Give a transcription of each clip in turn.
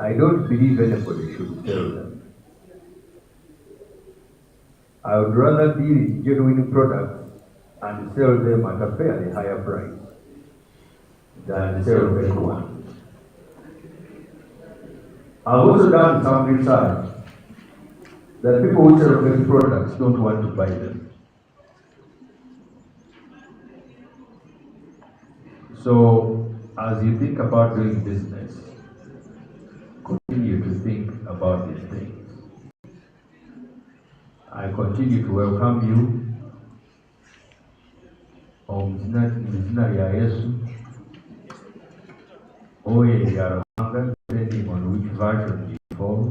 I don't believe anybody should sell them. I would rather deal in genuine products and sell them at a fairly higher price than sell fake ones. I've also done some research that people who sell fake products don't want to buy them. So, as you think about doing business, continue to think about these things. I continue to welcome you. Mzina ya Yesu, Oye ya Ruhanga, depending on which version you follow.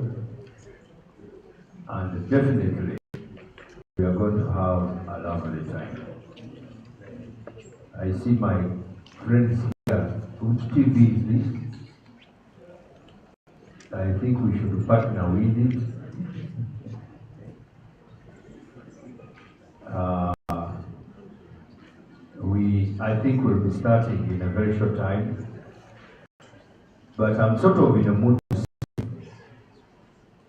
And definitely, we are going to have a lovely time. I see my friends here. Which TV is this? I think we should partner with it. I think we'll be starting in a very short time, but I'm sort of in a mood to sing.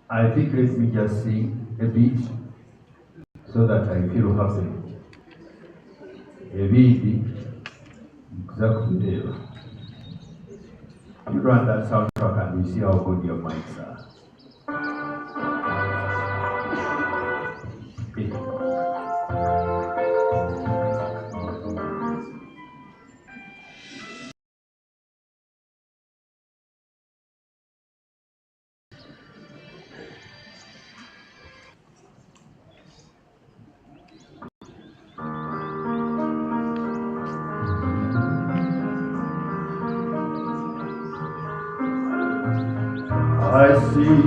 I think let me just sing a bit so that I feel happy. A bit, exactly. You run that soundtrack and we see how good your mics are. I see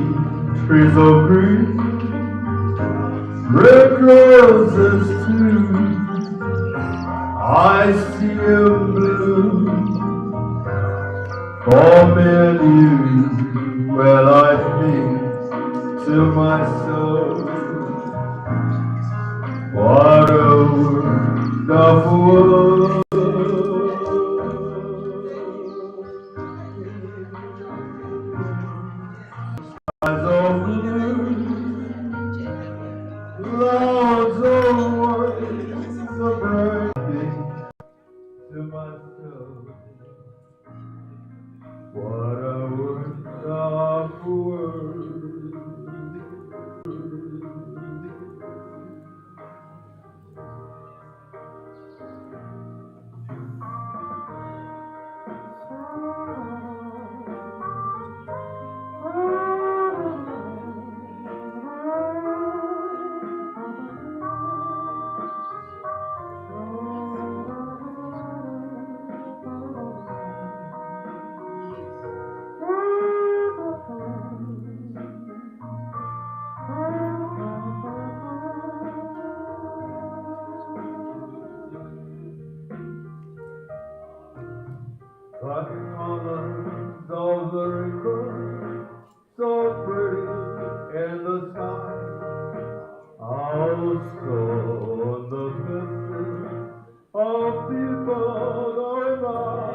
trees of green, red roses too. I see them blue for me and you. Well, I think to myself, what a wonderful world. Skies of blue, clouds of white, so bright to myself. What a wonderful world. The colors of the rainbow, so pretty in the sky, also on the faces of people going by.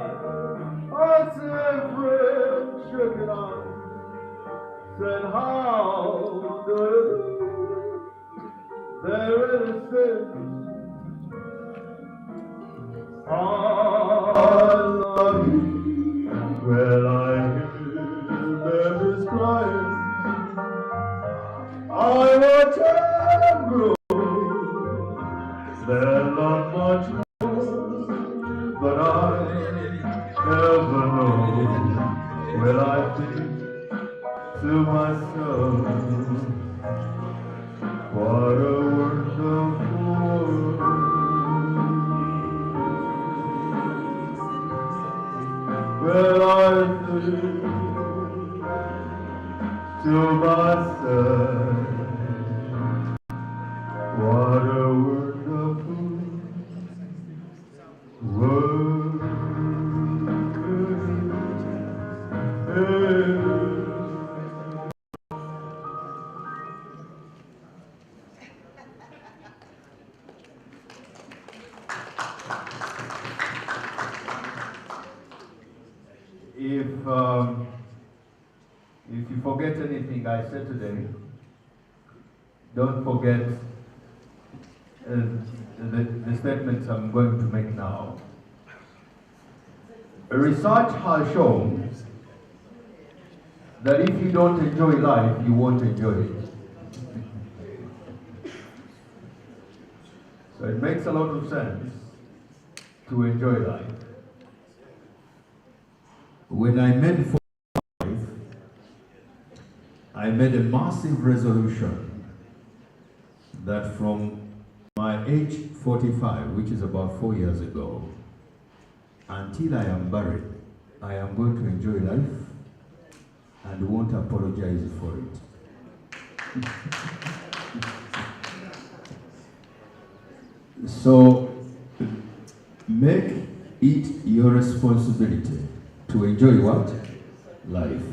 I see friends shaking hands, said, how do you do? They really said, I love you. Well, I hear them is crying. I watch them grow. They're not much more, but I never know. Well, I think to myself, what a wonderful world. Well, I think to myself, what a wonderful world. if you forget anything I said today, don't forget the statements I'm going to make now. Research has shown that if you don't enjoy life, you won't enjoy it. So it makes a lot of sense to enjoy life. When I made life, I made a massive resolution that from my age 45, which is about 4 years ago, until I am buried, I am going to enjoy life and won't apologize for it. So, make it your responsibility to enjoy what? Life.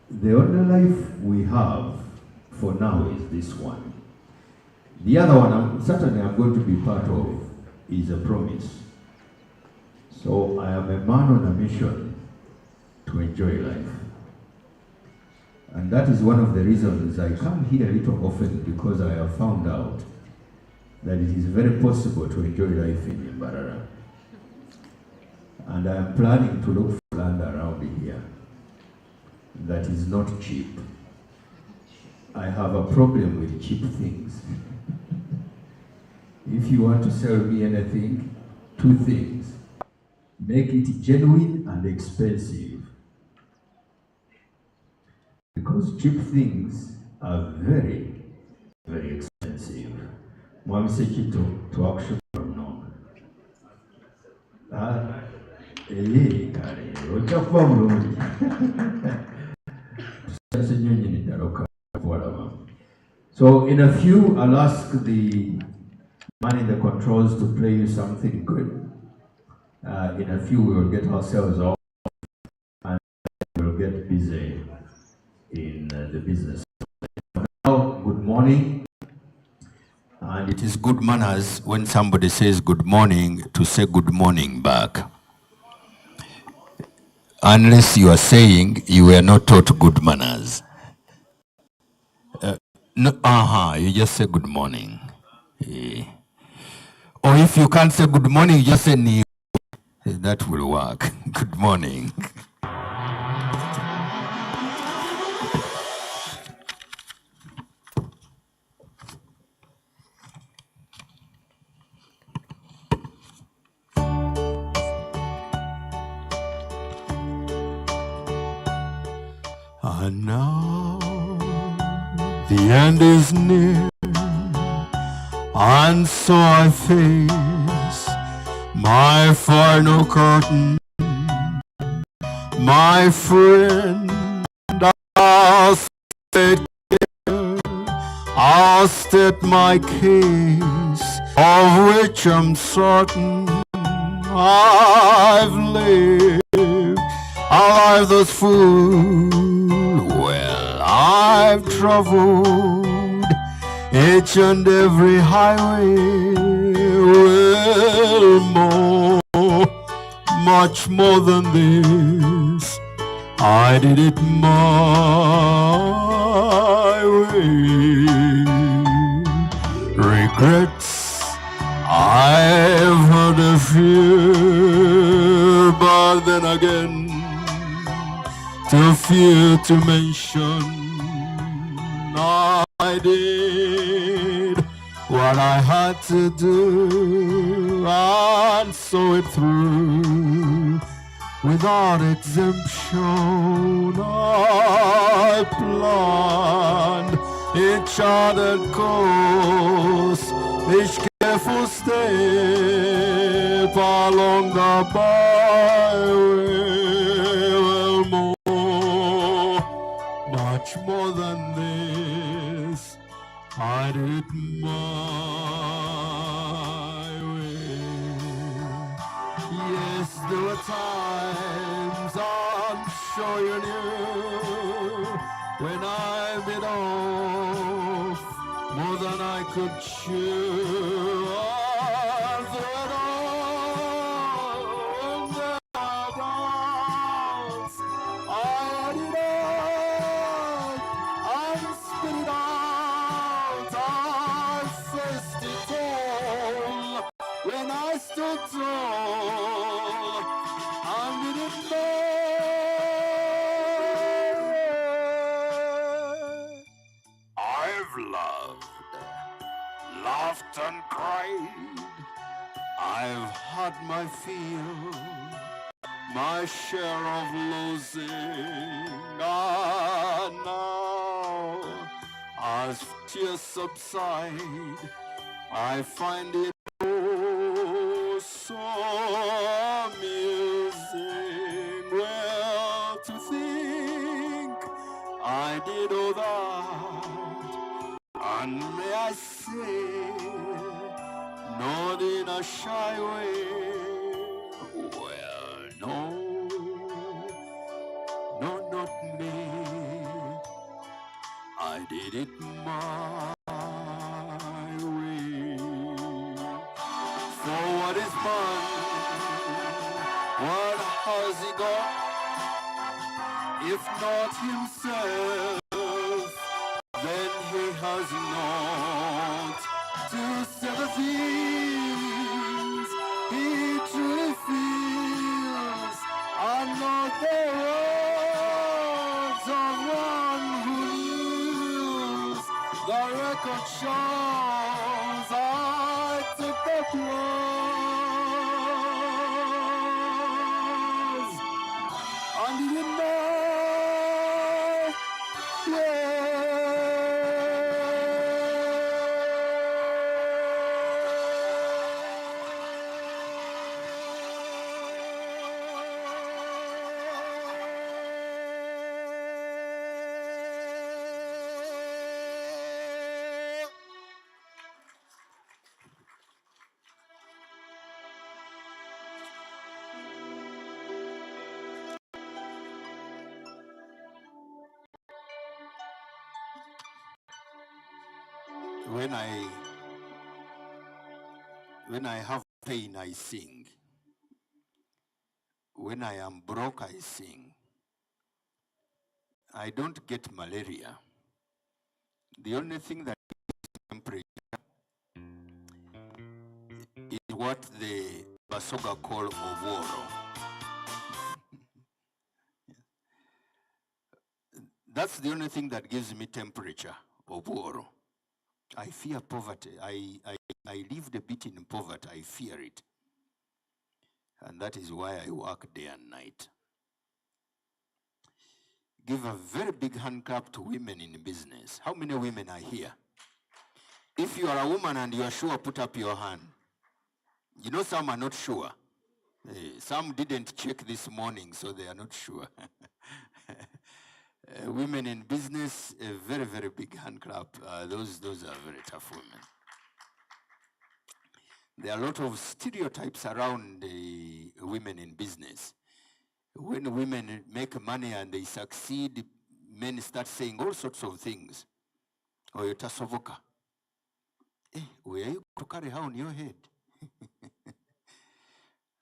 The only life we have for now is this one. The other one, certainly I'm going to be part of, is a promise. So I am a man on a mission to enjoy life. And that is one of the reasons I come here a little often, because I have found out that it is very possible to enjoy life in Mbarara. And I am planning to look for land around here that is not cheap. I have a problem with cheap things. If you want to sell me anything, two things. Make it genuine and expensive. Because cheap things are very, very expensive. Mwami Sekito to action from no. So in a few, I'll ask the man in the controls to play you something good. In a few, we will get ourselves off and we'll get busy in the business. Now, good morning. And it is good manners when somebody says good morning to say good morning back. Unless you are saying you were not taught good manners. No, you just say good morning. Or if you can't say good morning, you just say ni. That will work. Good morning. And now the end is near, and so I face my final curtain. My friend, I'll state my case, of which I'm certain. I've lived a life that's full. Well, I've traveled each and every highway. Well, much more than this, I did it my way. Regrets, I've had a few, but then again, too few to mention. I did what I had to do and saw it through without exemption. I planned each charted course, each careful step along the byway. Well, much more than this, I did my way. Yes, there were times, I'm sure you knew, when I bit off more than I could chew. I loved, laughed and cried. I've had my fill, my share of losing. Ah, now, as tears subside, I find it oh so amusing. Well, to think I did all that, and may I say, not in a shy way. Well, no, not me. I did it my way. For what is man? What has he got? If not himself, then he has not to say the things he truly feels, and not the words of one who kneels. The record shows I took the applause and did my When I have pain, I sing. When I am broke, I sing. I don't get malaria. The only thing that gives temperature is what the Basoga call oboro. That's the only thing that gives me temperature, oboro. I fear poverty. I lived a bit in poverty. I fear it. And that is why I work day and night. Give a very big hand clap to women in business. How many women are here? If you are a woman and you are sure, put up your hand. You know some are not sure. Some didn't check this morning, so they are not sure. Women in business, a very, very big hand clap. Those are very tough women. There are a lot of stereotypes around women in business. When women make money and they succeed, men start saying all sorts of things. Oh, you're tasovoka. Where are you to carry her on your head?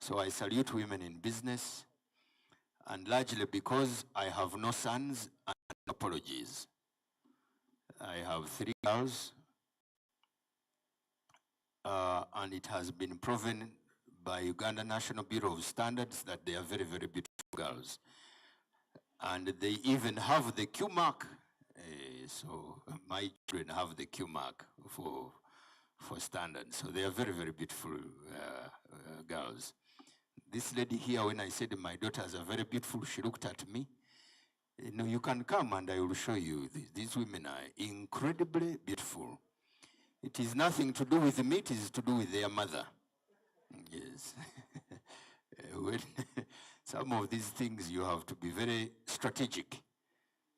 So I salute women in business, and largely because I have no sons and apologies. I have 3 girls, and it has been proven by Uganda National Bureau of Standards that they are very, very beautiful girls. And they even have the Q mark. So my children have the Q mark for standards. So they are very, very beautiful girls. This lady here, when I said my daughters are very beautiful, she looked at me. You know, you can come and I will show you. These women are incredibly beautiful. It is nothing to do with me, it is to do with their mother. Yes. When some of these things you have to be very strategic.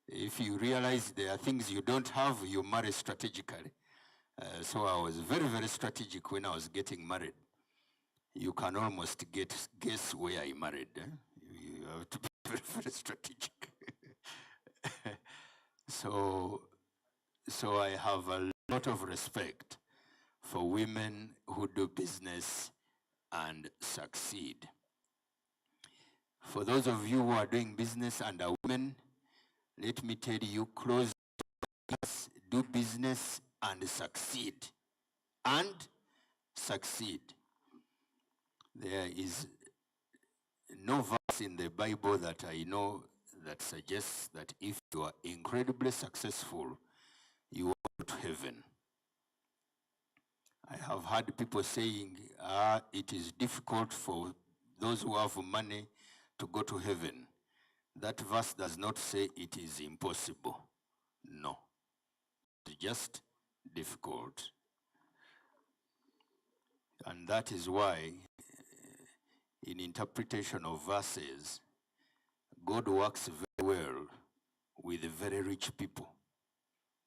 If you realize there are things you don't have, you marry strategically. So I was very, very strategic when I was getting married. You can almost guess where I married. You have to be very, very strategic. So I have a lot of respect for women who do business and succeed. For those of you who are doing business and are women, let me tell you, close doors, do business and succeed. And succeed. There is no verse in the Bible that I know that suggests that if you are incredibly successful, you are to heaven. I have heard people saying, it is difficult for those who have money to go to heaven. That verse does not say it is impossible. No, it's just difficult. And that is why, in interpretation of verses, God works very well with very rich people.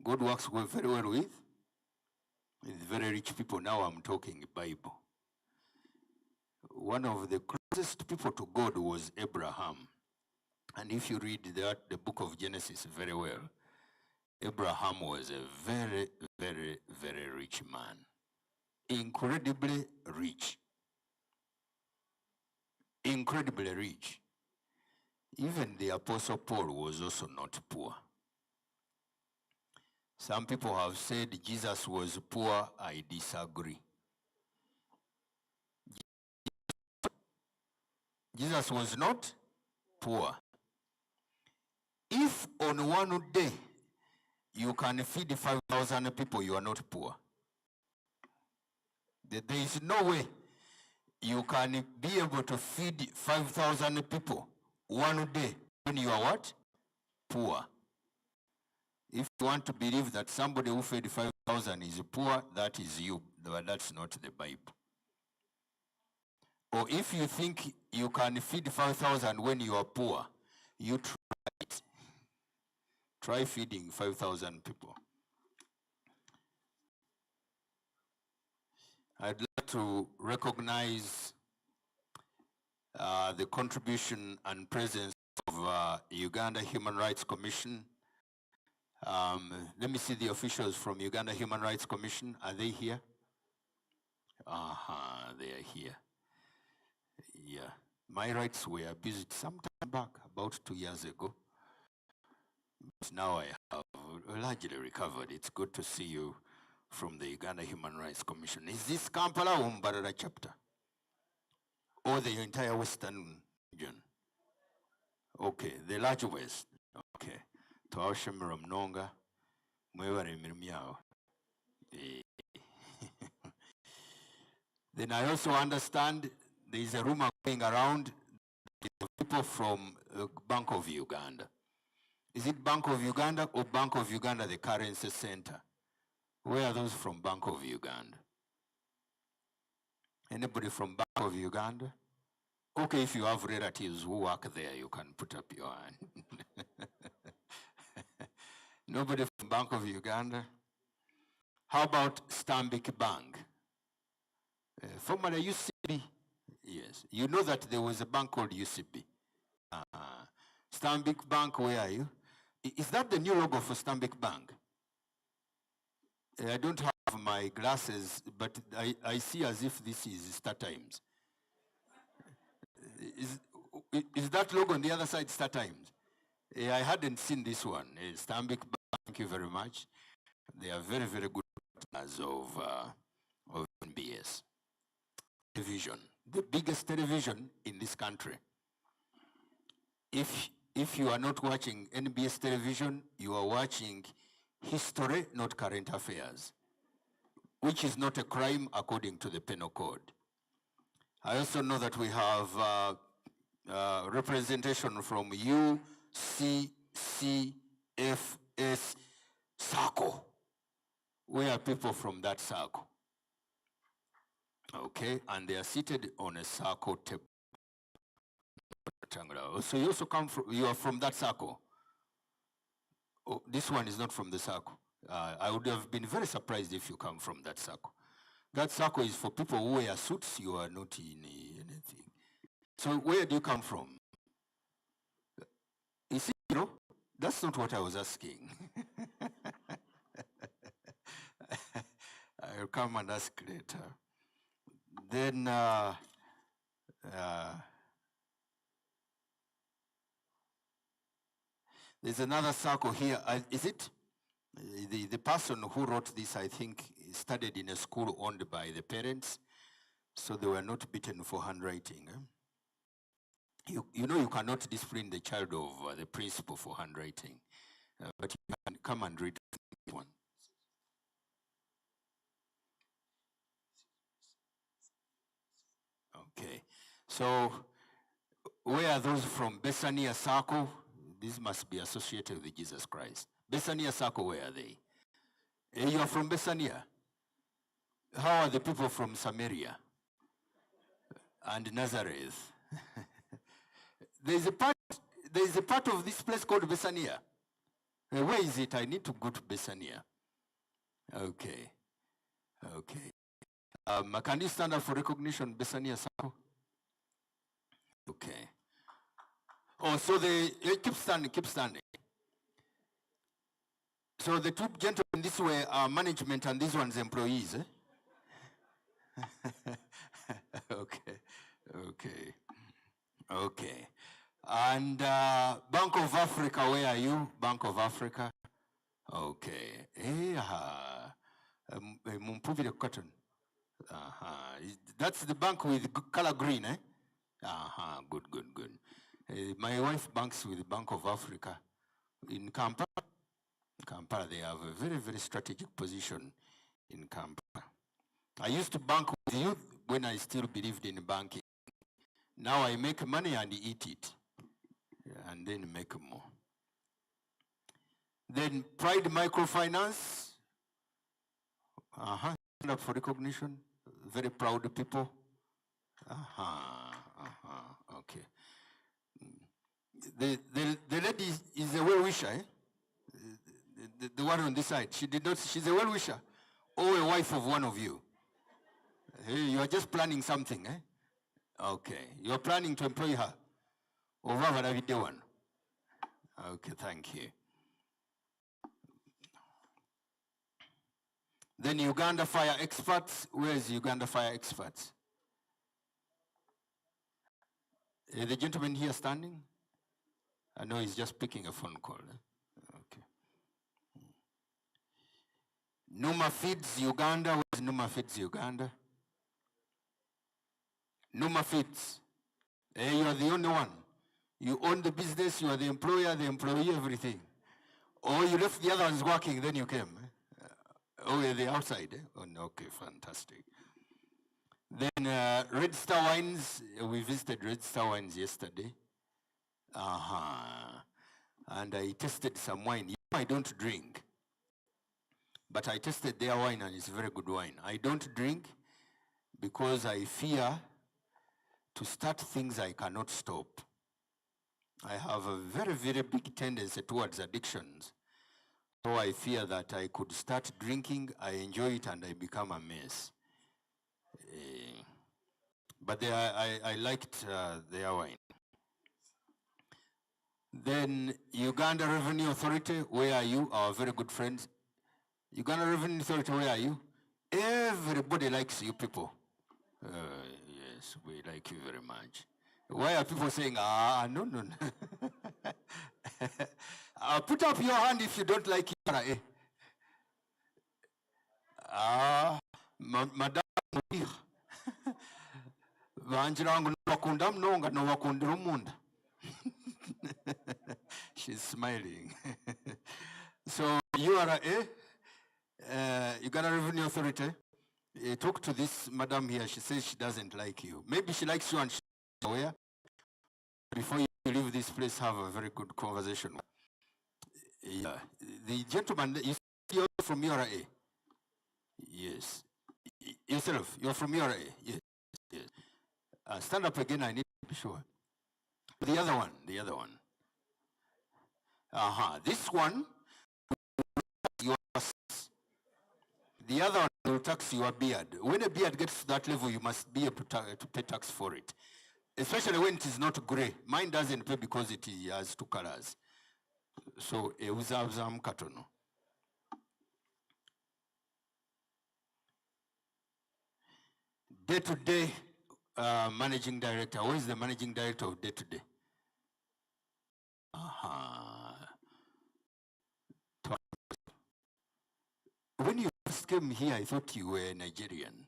God works very well with very rich people. Now I'm talking Bible. One of the closest people to God was Abraham. And if you read the book of Genesis very well, Abraham was a very, very, very rich man. Incredibly rich. Incredibly rich. Even the Apostle Paul was also not poor. Some people have said Jesus was poor. I disagree. Jesus was not poor. If on one day you can feed 5,000 people, you are not poor. There is no way you can be able to feed 5,000 people one day when you are what? Poor. If you want to believe that somebody who fed 5,000 is poor, that is you, but that's not the Bible. Or if you think you can feed 5,000 when you are poor, you try it. Try feeding 5,000 people. I'd like to recognize the contribution and presence of Uganda Human Rights Commission. Let me see the officials from Uganda Human Rights Commission. Are they here? They are here. Yeah. My rights were abused some time back, about 2 years ago. But now I have largely recovered. It's good to see you from the Uganda Human Rights Commission. Is this Kampala or Mbarara chapter? Or the entire Western region? Okay, the large West. Okay. Twawashimira mnonga mwebale emirimu yawe. Then I also understand there is a rumor going around the people from Bank of Uganda. Is it Bank of Uganda or Bank of Uganda, the currency center? Where are those from Bank of Uganda? Anybody from Bank of Uganda? Okay, if you have relatives who work there, you can put up your hand. Nobody from Bank of Uganda? How about Stanbic Bank? Formerly UCB. Yes. You know that there was a bank called UCB. Stanbic Bank, where are you? Is that the new logo for Stanbic Bank? I don't have my glasses, but I see as if this is Star Times. Is that logo on the other side Star Times? I hadn't seen this one. Stanbic Bank, thank you very much. They are very, very good partners of NBS. Television, the biggest television in this country. If you are not watching NBS television, you are watching history, not current affairs, which is not a crime according to the penal code. I also know that we have representation from UCCFS circle. We are people from that circle. Okay, and they are seated on a circle table. So you also come from, you are from that circle. Oh, this one is not from the circle. I would have been very surprised if you come from that circle. That circle is for people who wear suits. You are not in anything. So where do you come from? You see, that's not what I was asking. I'll come and ask later. Then, there's another circle here. Is it? The person who wrote this, I think, studied in a school owned by the parents, so they were not beaten for handwriting. You know you cannot discipline the child of the principal for handwriting, but you can come and read one. So where are those from? Besania Sako? This must be associated with Jesus Christ. Besania Sako, where are they? You are from Besania. How are the people from Samaria and Nazareth? There is a part of this place called Besania. Where is it? I need to go to Besania. Okay. Can you stand up for recognition, Besania Sako? Okay. Oh, so keep standing. So the two gentlemen this way are management and this one's employees, eh? Okay. And Bank of Africa, where are you? Bank of Africa. Okay. Mumpuvile cotton. That's the bank with color green, eh? Good. My wife banks with the Bank of Africa in Kampala. They have a very, very strategic position in Kampala. I used to bank with youth when I still believed in banking. Now I make money and eat it, and then make more. Then Pride Microfinance. Stand up for recognition. Very proud people. Okay. The lady is a well-wisher, eh? The one on this side. She's a well-wisher. Or a wife of one of you. Hey, you are just planning something, eh? Okay. You are planning to employ her. One. Okay, thank you. Then Uganda Fire Experts. Where is Uganda Fire Experts? The gentleman here standing? I know he's just picking a phone call. Okay. Numa Feeds Uganda. Where's Numa Feeds Uganda? Numa Feeds. You are the only one. You own the business, you are the employer, the employee, everything. Or you left the other ones working, then you came. You're the outside. Eh? Oh, no, okay, fantastic. Then Red Star Wines, we visited Red Star Wines yesterday. And I tasted some wine. I don't drink, but I tasted their wine and it's very good wine. I don't drink because I fear to start things I cannot stop. I have a very, very big tendency towards addictions. So I fear that I could start drinking, I enjoy it, and I become a mess. But I liked their wine. Then Uganda Revenue Authority, where are you? Our very good friends. Uganda Revenue Authority, where are you? Everybody likes you people. Yes, we like you very much. Why are people saying, no. Put up your hand if you don't like it. Madam, she's smiling. So URA, Uganda Revenue Authority, talk to this madam here. She says she doesn't like you. Maybe she likes you and she's aware. Before you leave this place, have a very good conversation. Yeah. The gentleman, you're from URA. Yes. Yourself, you're from URA. Yes. Stand up again, I need to be sure. The other one. This one, the other one will tax your beard. When a beard gets to that level, you must be able to pay tax for it. Especially when it is not gray. Mine doesn't pay because it has two colors. So, katono. Day-to-day managing director. Who is the managing director of day-to-day? When you first came here, I thought you were Nigerian.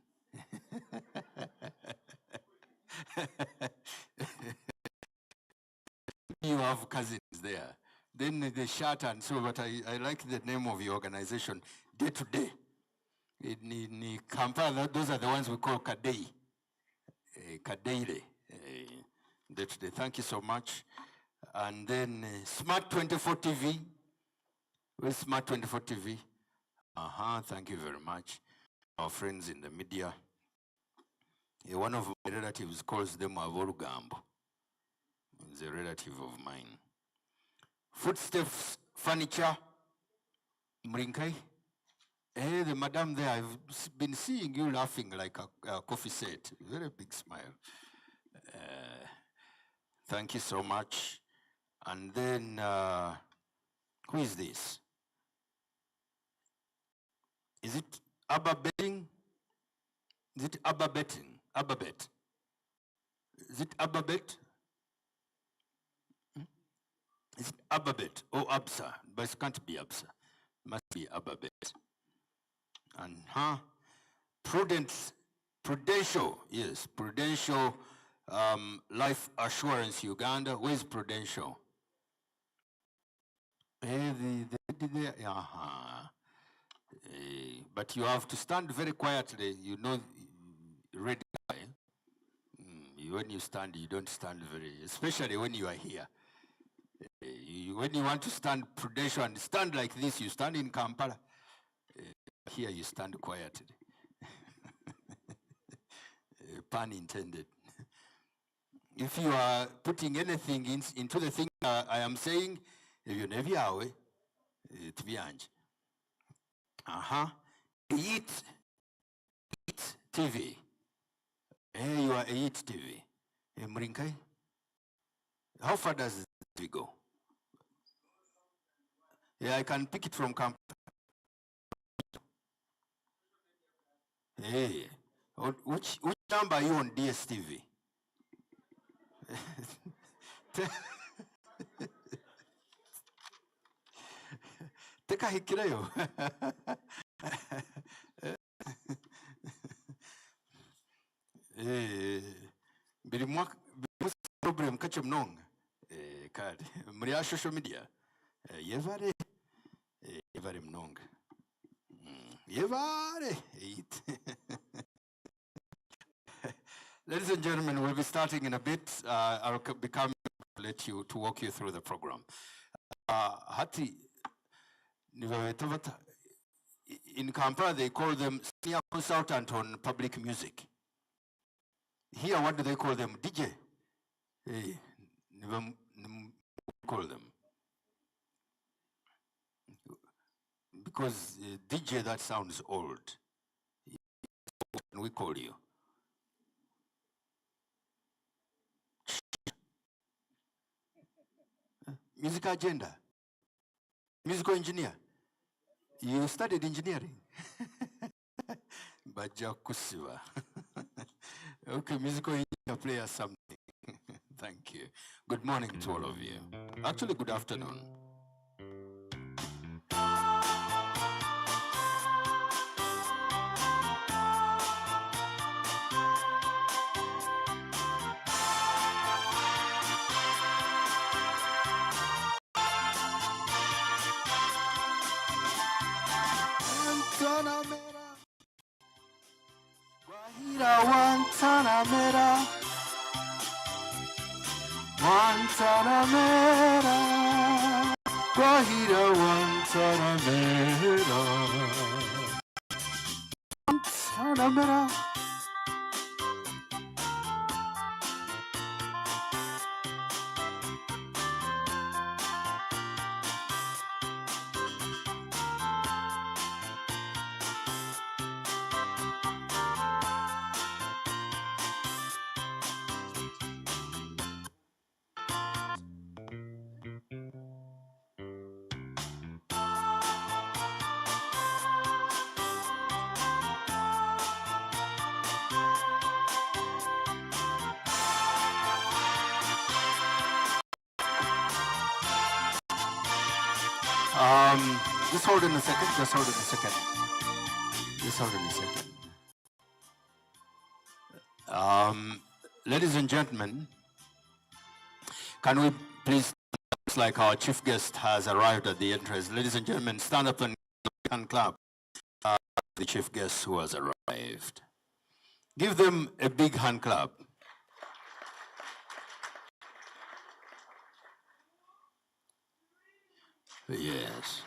You have cousins there. Then the shirt and so, but I like the name of your organization, Day-to-Day. In Kampala, those are the ones we call Kadei. Kadeile. Thank you so much. And then Smart 24 TV. Where's Smart 24 TV? Thank you very much. Our friends in the media. One of my relatives calls them Avorugambo. He's a relative of mine. Footsteps Furniture. Mrinkai. Hey, the madam there, I've been seeing you laughing like a coffee set. Very big smile. Thank you so much. And then, who is this? Is it Abba Betting? Is it Abba Betting? Abba Bet? Is it Abba Bet? Is it Abba Bet or Absa? But it can't be Absa. It must be Abba Bet. And Prudential, yes, Prudential Life Assurance Uganda. Where's Prudential? But you have to stand very quietly. You know, red guy. When you stand, you don't stand very, especially when you are here. When you want to stand prudential and stand like this, you stand in Kampala. Here you stand quietly. Pun intended. If you are putting anything into the thing I am saying, you never are to be ange. Eat TV. Hey, you are Eat TV. Mrinkai. How far does it go? Yeah, I can pick it from camp. Hey, which number are you on DSTV? Teka hikirayo. Biri mwak problem kachem nong. Kad mria social media. Yevare mnong. Yevare eat. Ladies and gentlemen, we'll be starting in a bit. I'll walk you through the program. Hati, in Kampala, they call them senior consultant on public music. Here, what do they call them? DJ. Hey, call them. Because DJ, that sounds old. What can we call you? Music agenda. Musical engineer. You studied engineering. Bajakusiwa. Okay, musical engineer, play us something. Thank you. Good morning to all of you. Actually, good afternoon. Guantanamera, Guajira Guantanamera, Guantanamera. Just hold on a second, just hold on a second. Just hold on a second. Ladies and gentlemen, can we please, looks like our chief guest has arrived at the entrance. Ladies and gentlemen, stand up and clap. The chief guest who has arrived. Give them a big hand clap. Yes.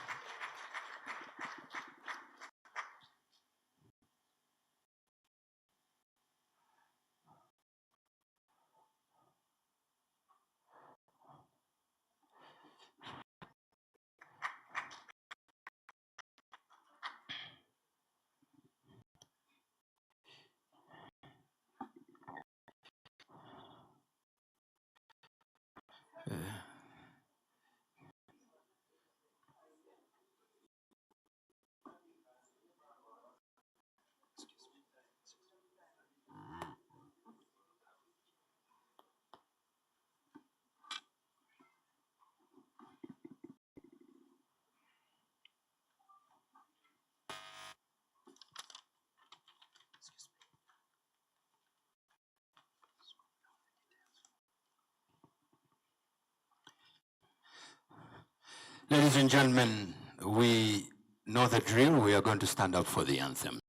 Ladies and gentlemen, we know the drill. We are going to stand up for the anthem.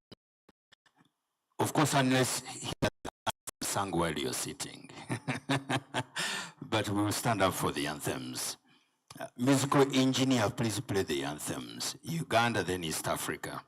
Of course, unless he sang while you're sitting. But we will stand up for the anthems. Musical engineer, please play the anthems. Uganda, then East Africa.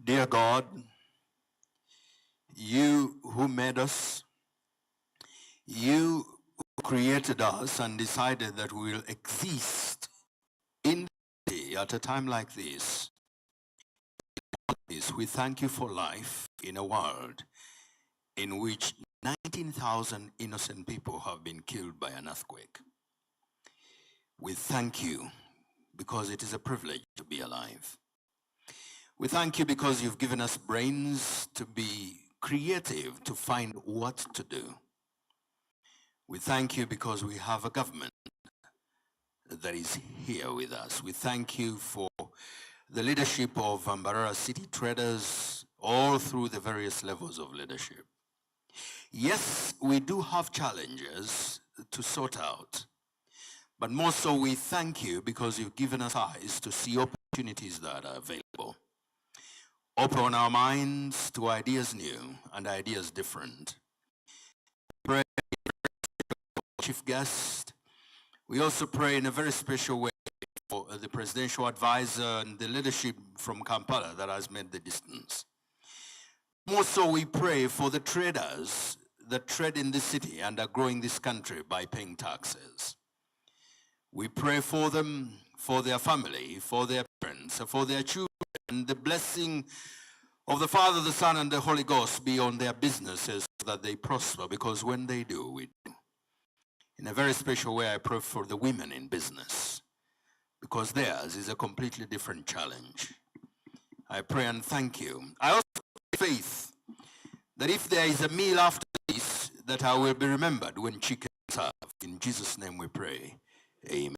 Dear God, you who made us, you who created us and decided that we will exist in the day at a time like this, we thank you for life in a world in which 19,000 innocent people have been killed by an earthquake. We thank you because it is a privilege to be alive. We thank you because you've given us brains to be creative, to find what to do. We thank you because we have a government that is here with us. We thank you for the leadership of Mbarara city traders all through the various levels of leadership. Yes, we do have challenges to sort out, but more so we thank you because you've given us eyes to see opportunities that are available. Open our minds to ideas new and ideas different. Pray, chief guest. We also pray in a very special way for the presidential advisor and the leadership from Kampala that has made the distance. More so we pray for the traders that trade in this city and are growing this country by paying taxes. We pray for them, for their family, for their parents, for their children, and the blessing of the Father, the Son, and the Holy Ghost be on their businesses so that they prosper, because when they do, we do. In a very special way, I pray for the women in business, because theirs is a completely different challenge. I pray and thank you. I also have faith that if there is a meal after this, that I will be remembered when chicken is served. In Jesus' name we pray. Amen.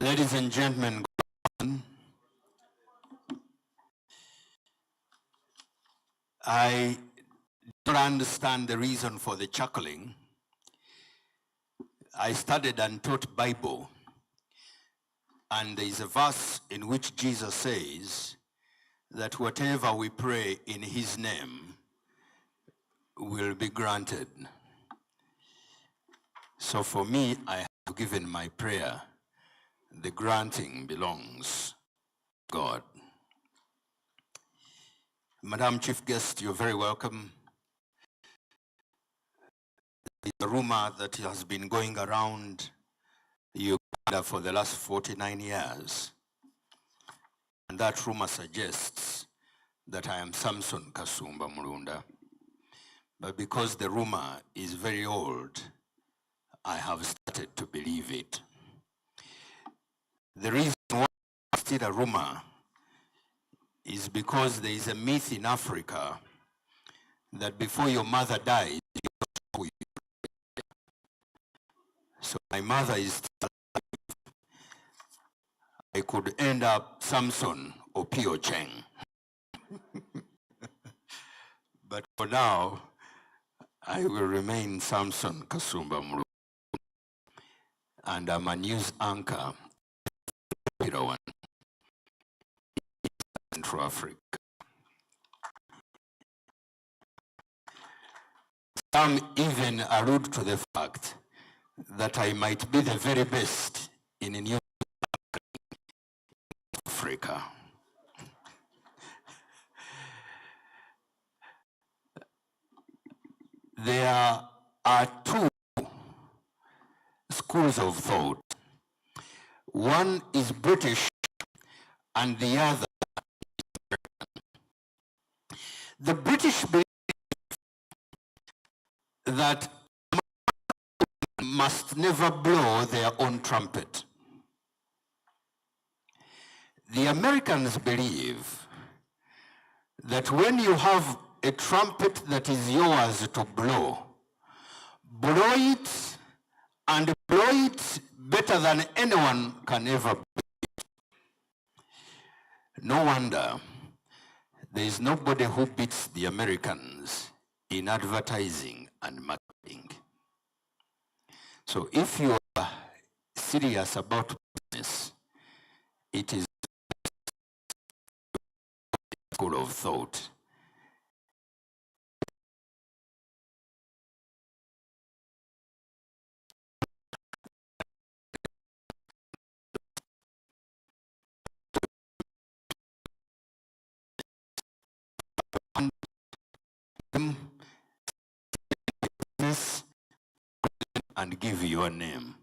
Ladies and gentlemen, I don't understand the reason for the chuckling. I studied and taught Bible, and there is a verse in which Jesus says that whatever we pray in his name will be granted. So for me, I have given my prayer. The granting belongs to God. Madam Chief Guest, you're very welcome. It's a rumor that has been going around Uganda for the last 49 years. And that rumor suggests that I am Samson Kasumba Mulunda. But because the rumor is very old, I have started to believe it. The reason why it's still a rumor is because there is a myth in Africa that before your mother dies, you know who you are. So my mother is still alive. I could end up Samson or Pio Cheng. But for now, I will remain Samson Kasumba Mulu. And I'm a news anchor in Central Africa. Some even allude to the fact that I might be the very best in New Africa. There are two schools of thought. One is British and the other is American. The British believe that must never blow their own trumpet. The Americans believe that when you have a trumpet that is yours to blow it and blow it better than anyone can ever blow it. No wonder there is nobody who beats the Americans in advertising and marketing. So if you are serious about business, it is a school of thought. And give your name.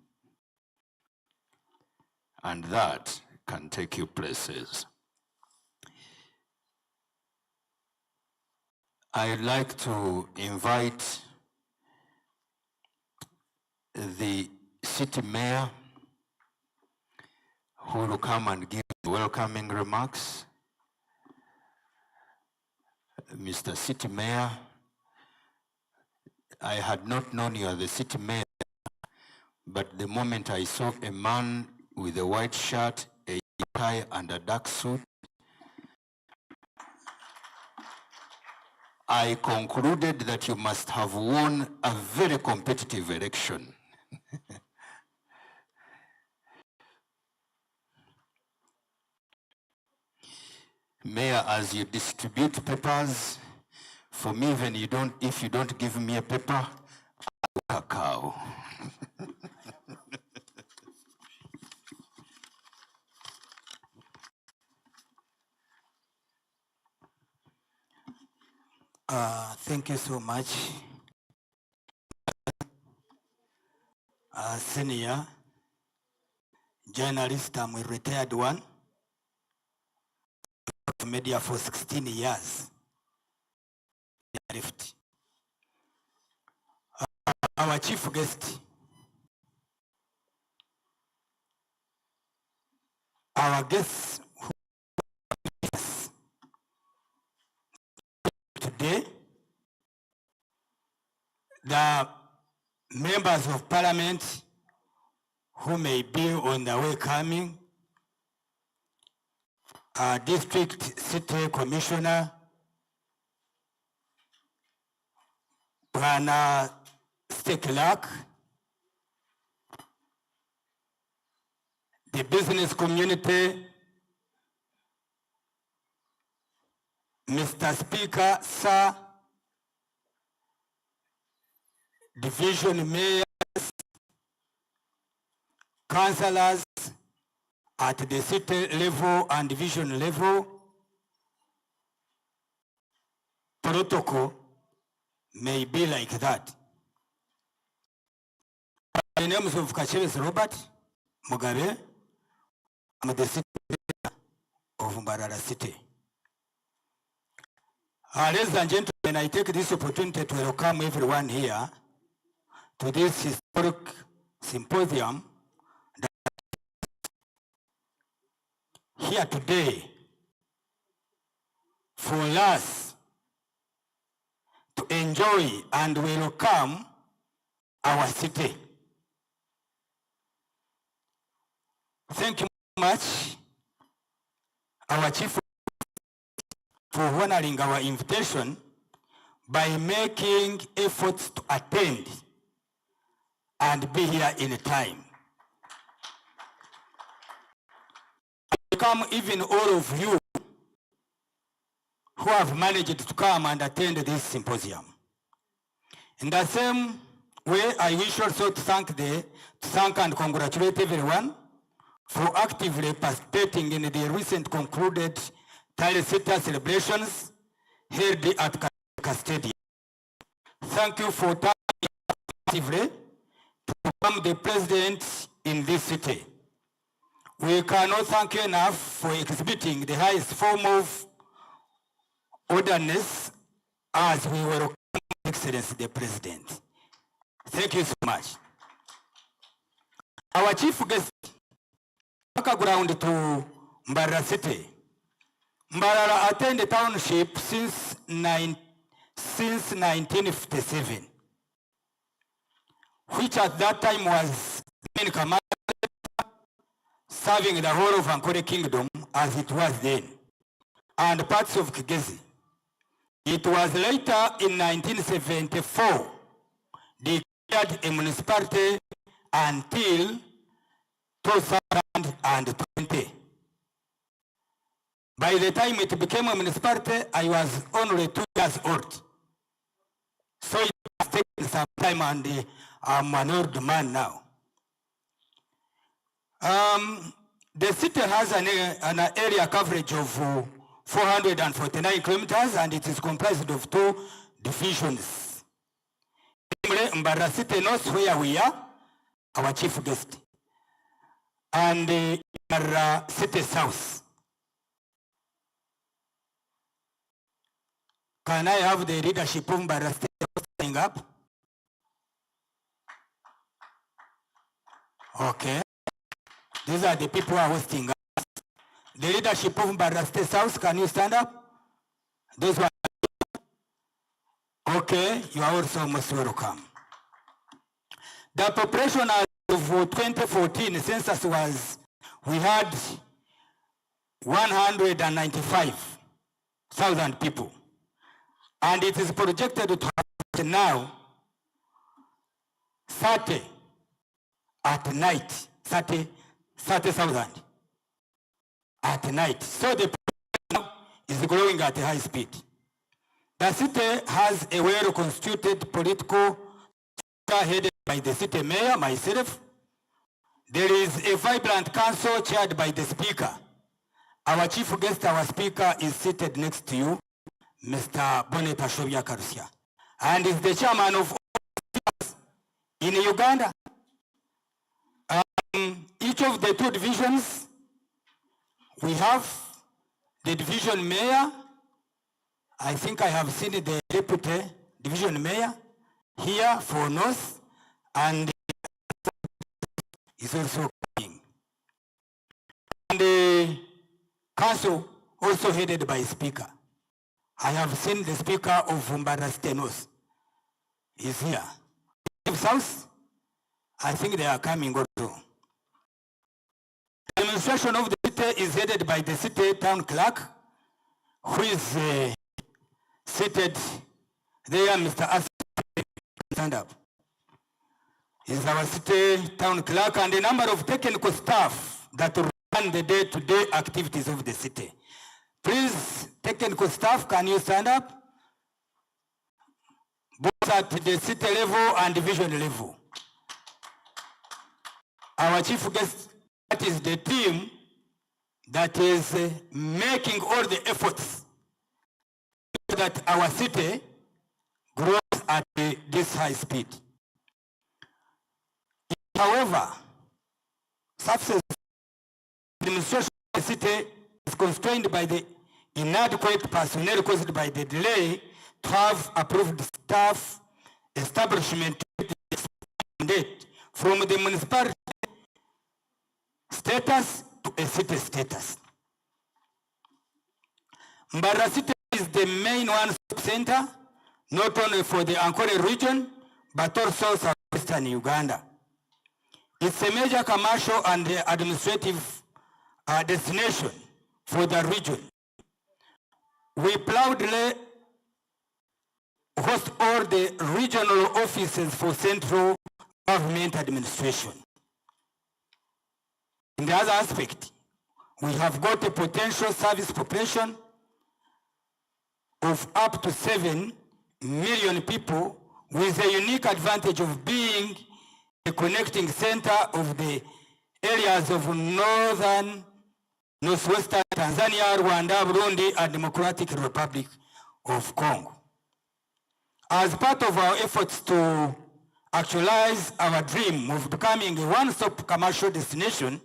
And that can take you places. I'd like to invite the city mayor who will come and give welcoming remarks. Mr. City Mayor, I had not known you as the city mayor, but the moment I saw a man with a white shirt, a tie, and a dark suit, I concluded that you must have won a very competitive election. Mayor, as you distribute papers, for me, if you don't give me a paper, I'll cacao. Thank you so much. Senior journalist, I'm a retired one. Media for 16 years. Left. Our chief guest, our guest who is today, the members of parliament who may be on the way coming, district city commissioner, Bwana State Clerk, the business community, Mr. Speaker, Sir, division mayors, councillors at the city level and division level, protocol may be like that. The names of Kacheres Robert Mugabe, I'm the city of Mbarara City. Ladies and gentlemen, I take this opportunity to welcome everyone here to this historic symposium here today for us to enjoy and welcome our city. Thank you much, our chief, for honoring our invitation by making efforts to attend and be here in time. I welcome even all of you who have managed to come and attend this symposium. In the same way, I wish also to thank and congratulate everyone for actively participating in the recent concluded Tile City celebrations held at Kasarani Stadium. Thank you for actively to become the president in this city. We cannot thank you enough for exhibiting the highest form of orderliness as we welcome Excellency the President. Thank you so much. Our chief guest, background to Mbarara City. Mbarara attended the township since 1957, which at that time was in command, serving the whole of Ankole Kingdom as it was then, and parts of Kigezi. It was later in 1974 declared a municipality until 2020. By the time it became a municipality, I was only 2 years old. So it has taken some time and I'm an old man now. The city has an area coverage of 449 kilometers and it is comprised of 2 divisions. Mbarara City North, where we are, our chief guest, and Mbarara City South. Can I have the leadership of Mbarara City standing up? Okay. These are the people who are hosting us. The leadership of Mbarara State South, can you stand up? Those one. Okay, you are also most welcome. The population of 2014 census was, we had 195,000 people. And it is projected to have now 30 at night, 30,000 at night. So the population is growing at a high speed. The city has a well-constituted political structure headed by the city mayor, myself. There is a vibrant council chaired by the speaker. Our chief guest, our speaker, is seated next to you, Mr. Boneta Shobya Karusia, and is the chairman of all in Uganda. Each of the 2 divisions, we have the division mayor. I think I have seen the deputy division mayor here for North, and is also coming. And the council also headed by speaker. I have seen the speaker of Mbarara State North. is here. South, I think they are coming also. The administration of the city is headed by the city town clerk, who is seated there, Mr. As. Stand up. Is our city town clerk and a number of technical staff that run the day-to-day activities of the city. Please, technical staff, can you stand up? Both at the city level and division level. Our chief guest, that is the team that is making all the efforts so that our city grows at this high speed. However, success administration of the city is constrained by the inadequate personnel caused by the delay to have approved staff establishment mandate from the municipality status to a city status. Mbarara city is the main one-stop center, not only for the Ankole region, but also southwestern Uganda. It's a major commercial and administrative destination for the region. We proudly host all the regional offices for central government administration. In the other aspect, we have got a potential service population of up to 7 million people with a unique advantage of being a connecting center of the areas of northern, northwestern Tanzania, Rwanda, Burundi, and Democratic Republic of Congo. As part of our efforts to actualize our dream of becoming a one-stop commercial destination,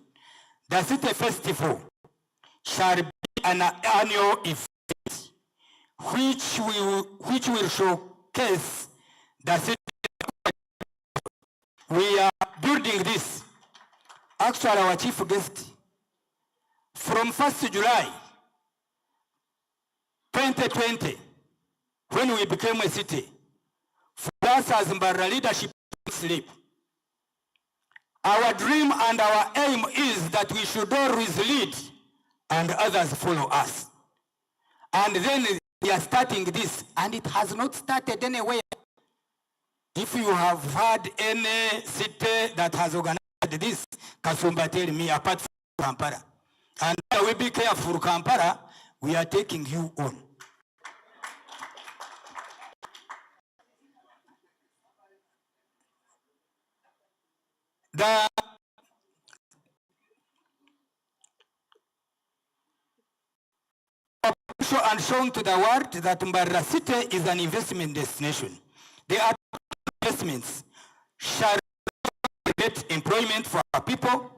the City Festival shall be an annual event which will showcase the city. We are building this. Actually, our chief guest, from 1st July 2020, when we became a city, for us as Mbarara leadership sleep. Our dream and our aim is that we should always lead and others follow us. And then we are starting this, and it has not started anywhere. If you have had any city that has organized this, Kasumba, tell me, apart from Kampala. And we be careful, Kampala, we are taking you on. The and shown to the world that Mbarara City is an investment destination. The investments shall create employment for our people,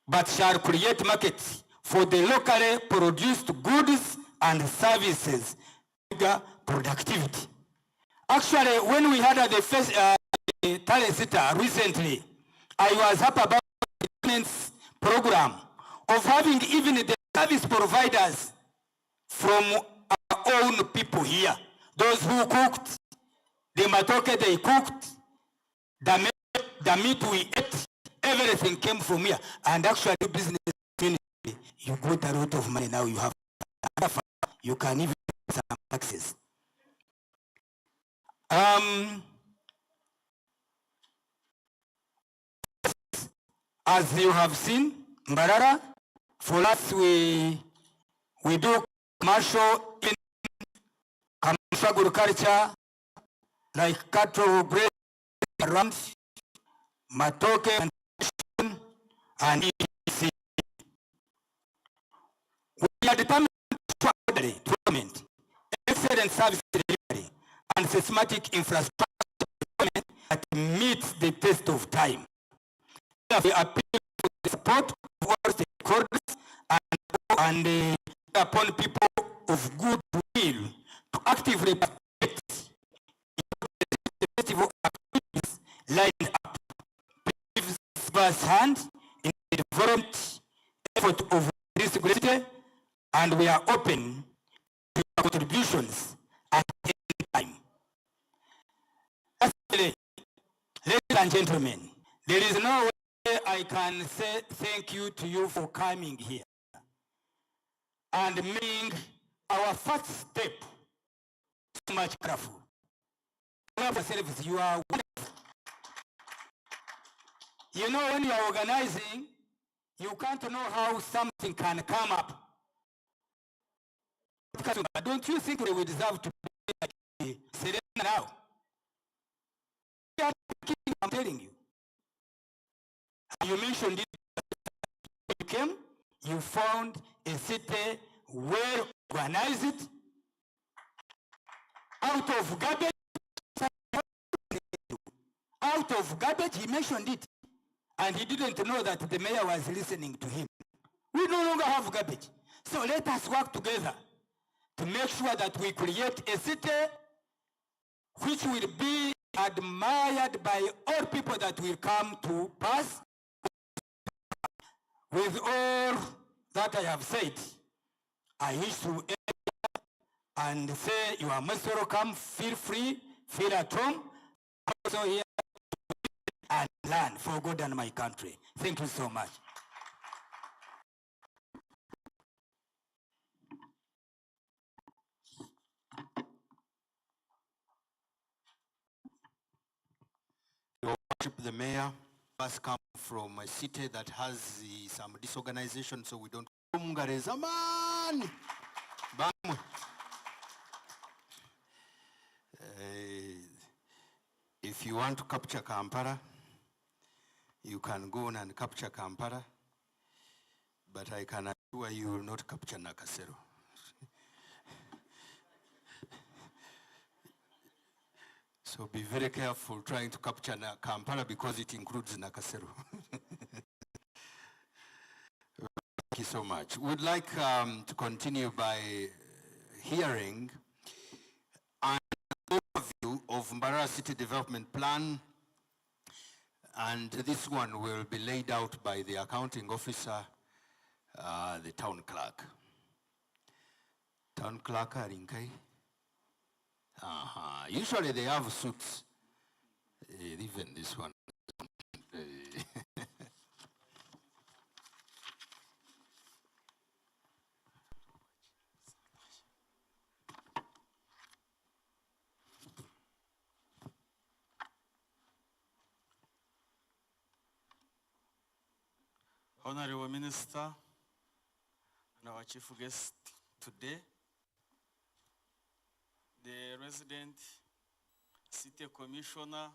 but shall create markets for the locally produced goods and services, bigger productivity. Actually, when we had the first talent center recently, I was happy about the government's program of having even the service providers from our own people here. Those who cooked, the matoke they cooked, the meat we ate, everything came from here. And actually business, you got a lot of money now, you have, you can even pay some taxes. As you have seen, Mbarara, for us we do commercial in commercial agriculture, like cattle, grain, rams, matoke, and EC. We are determined to development, excellent service delivery, and systematic infrastructure development that meets the test of time. We appeal for the support of all stakeholders and upon people of good will to actively participate in the festival activities lined up. Please give us hand in the development effort of this city, and we are open to your contributions at any time. As Ladies and gentlemen, there is no way I can say thank you to you for coming here and making our first step so much colorful. Yourselves, you are wonderful. You know, when you are organizing, you can't know how something can come up. Don't you think we deserve to be like Serena now? I'm telling you. You mentioned it. You came, you found a city well organized, out of garbage. Out of garbage, he mentioned it. And he didn't know that the mayor was listening to him. We no longer have garbage. So let us work together to make sure that we create a city which will be admired by all people that will come to pass. With all that I have said, I wish to end and say you are most welcome, feel free, feel at home, also here and learn for God and my country. Thank you so much. Your Worship, the mayor has come from a city that has some disorganization, so we don't. If you want to capture Kampala, you can go on and capture Kampala, but I can assure you will not capture Nakasero. So be very careful trying to capture Kampala because it includes Nakasero. Thank you so much. We'd like to continue by hearing an overview of Mbarara City Development Plan, and this one will be laid out by the accounting officer, the town clerk. Town clerk are in Kai? Usually they have suits, even this one. Honorable Minister and our chief guest today, the resident city commissioner,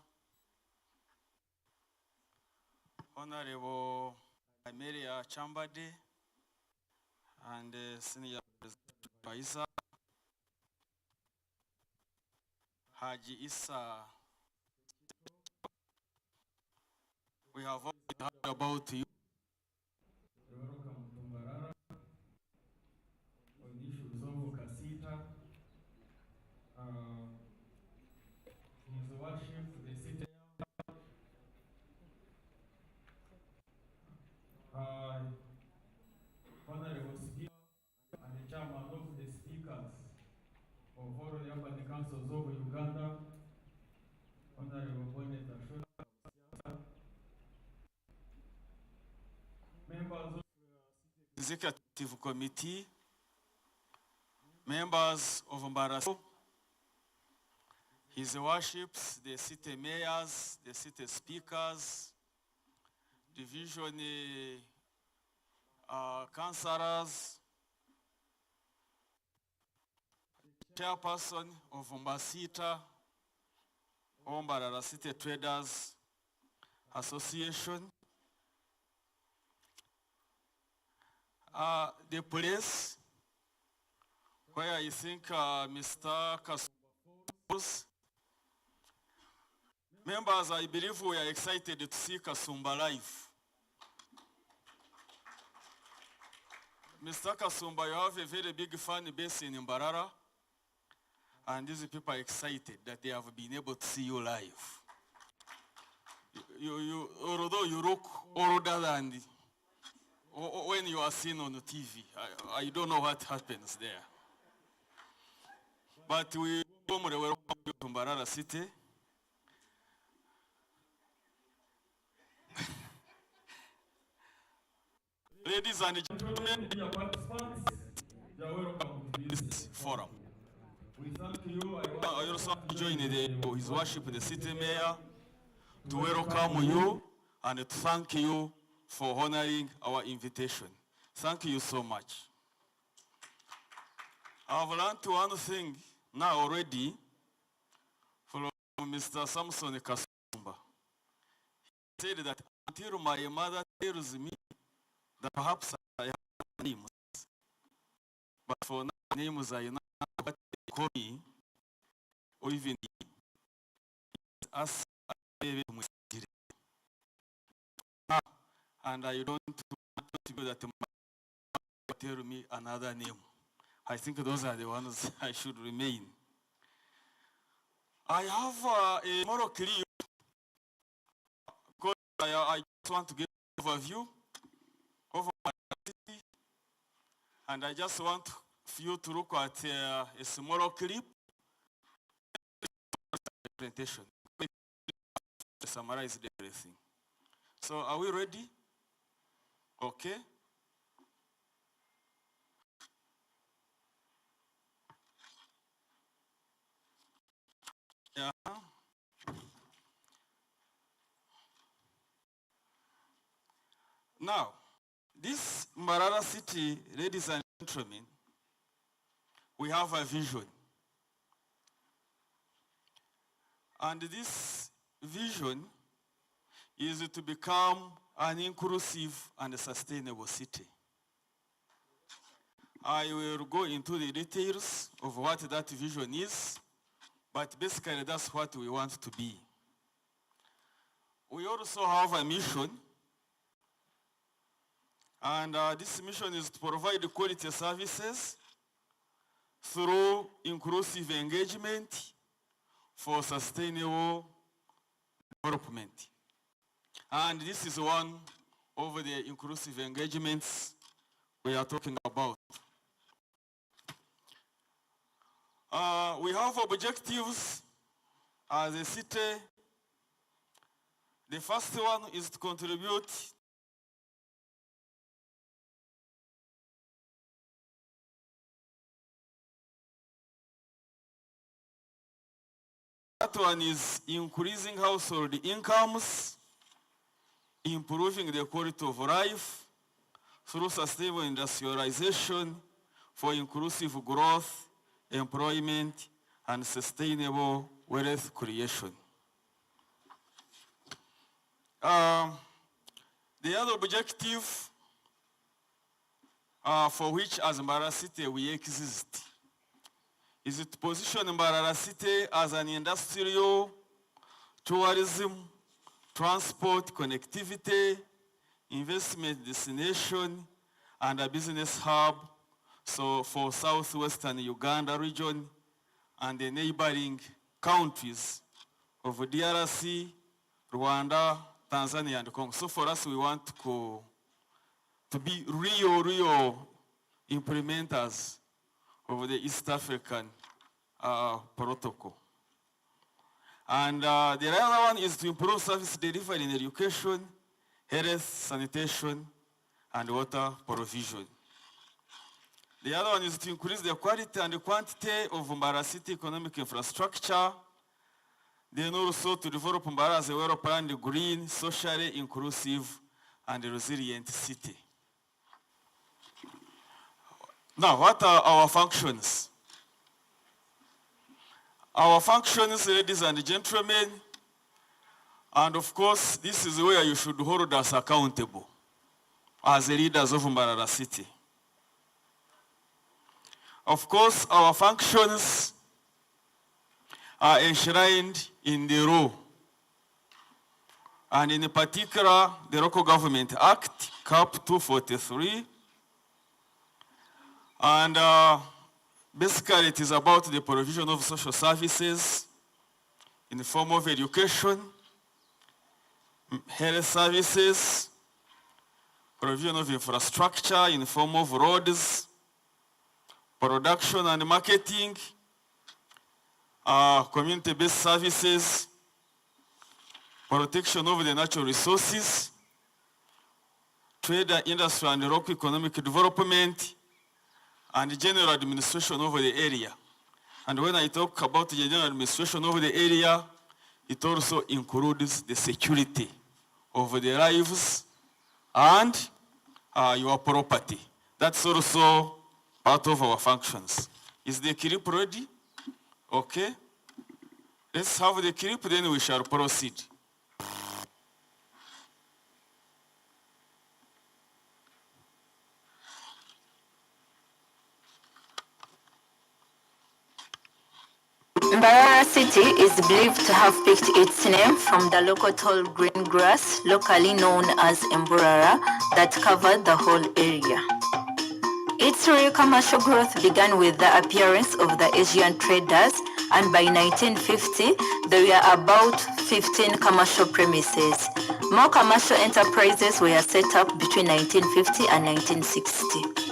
Honorable Amelia Chambade, and senior advisor, Haji Issa. We have already heard about you. Welcome to Mbarara on issues of Kasita. His worship, the city. Honorable Speaker and the chairman of the speakers of all the urban councils of Uganda, Honorable Bonnet Ashura, members of the Executive Committee, members of Mbarara, His worships, the city mayors, the city speakers, division councillors, chairperson of Mbasita, Mbarara City Traders Association, the place where I think Mr. Kasumba. Members, I believe we are excited to see Kasumba live. Mr. Kasumba, you have a very big fan base in Mbarara, and these people are excited that they have been able to see you live. Although you look older than when you are seen on the TV, I don't know what happens there. But we welcome you to Mbarara City. Ladies and gentlemen, Dear participants, you are welcome to this forum. We thank you. I also want to join His Worship the City Mayor to welcome you and to thank you for honoring our invitation. Thank you so much. I've learned one thing now already from Mr. Samson Kasumba. He said that until my mother tells me that perhaps I have names, but for now names I know what they call me, or even as and I don't want to that tell me another name. I think those are the ones I should remain. I have a moral clip because I just want to give an overview of my city, and I just want you to look at a small clip presentation. Summarize everything. So are we ready? Okay. Yeah. Now, this Mbarara city, ladies and gentlemen, we have a vision. And this vision is to become an inclusive and sustainable city. I will go into the details of what that vision is, but basically that's what we want to be. We also have a mission, and this mission is to provide quality services through inclusive engagement for sustainable development. And this is one of the inclusive engagements we are talking about. We have objectives as a city. The first one is to contribute that one is increasing household incomes, improving the quality of life through sustainable industrialization for inclusive growth, employment, and sustainable wealth creation. The other objective for which as Mbarara City we exist is to position Mbarara City as an industrial, tourism, transport, connectivity, investment destination, and a business hub for southwestern Uganda region and the neighboring countries of DRC, Rwanda, Tanzania, and Congo. So for us, we want to be real implementers of the East African protocol. And the other one is to improve service delivery in education, health, sanitation, and water provision. The other one is to increase the quality and the quantity of Mbarara City economic infrastructure. Then also to develop Mbarara as a well-planned, green, socially inclusive, and resilient city. Now, what are our functions? Our functions, ladies and gentlemen, and of course, this is where you should hold us accountable as the leaders of Mbarara City. Of course, our functions are enshrined in the law, and in particular, the Local Government Act, CAP 243, and basically it is about the provision of social services in the form of education, health services, provision of infrastructure in the form of roads, production and marketing, community-based services, protection of the natural resources, trade, industry and local economic development, and general administration over the area. And when I talk about the general administration over the area, it also includes the security of the lives and your property. That's also part of our functions. Is the clip ready? Okay. Let's have the clip, then we shall proceed. Mbarara city is believed to have picked its name from the local tall green grass, locally known as Mbarara, that covered the whole area. Its real commercial growth began with the appearance of the Asian traders, and by 1950, there were about 15 commercial premises. More commercial enterprises were set up between 1950 and 1960.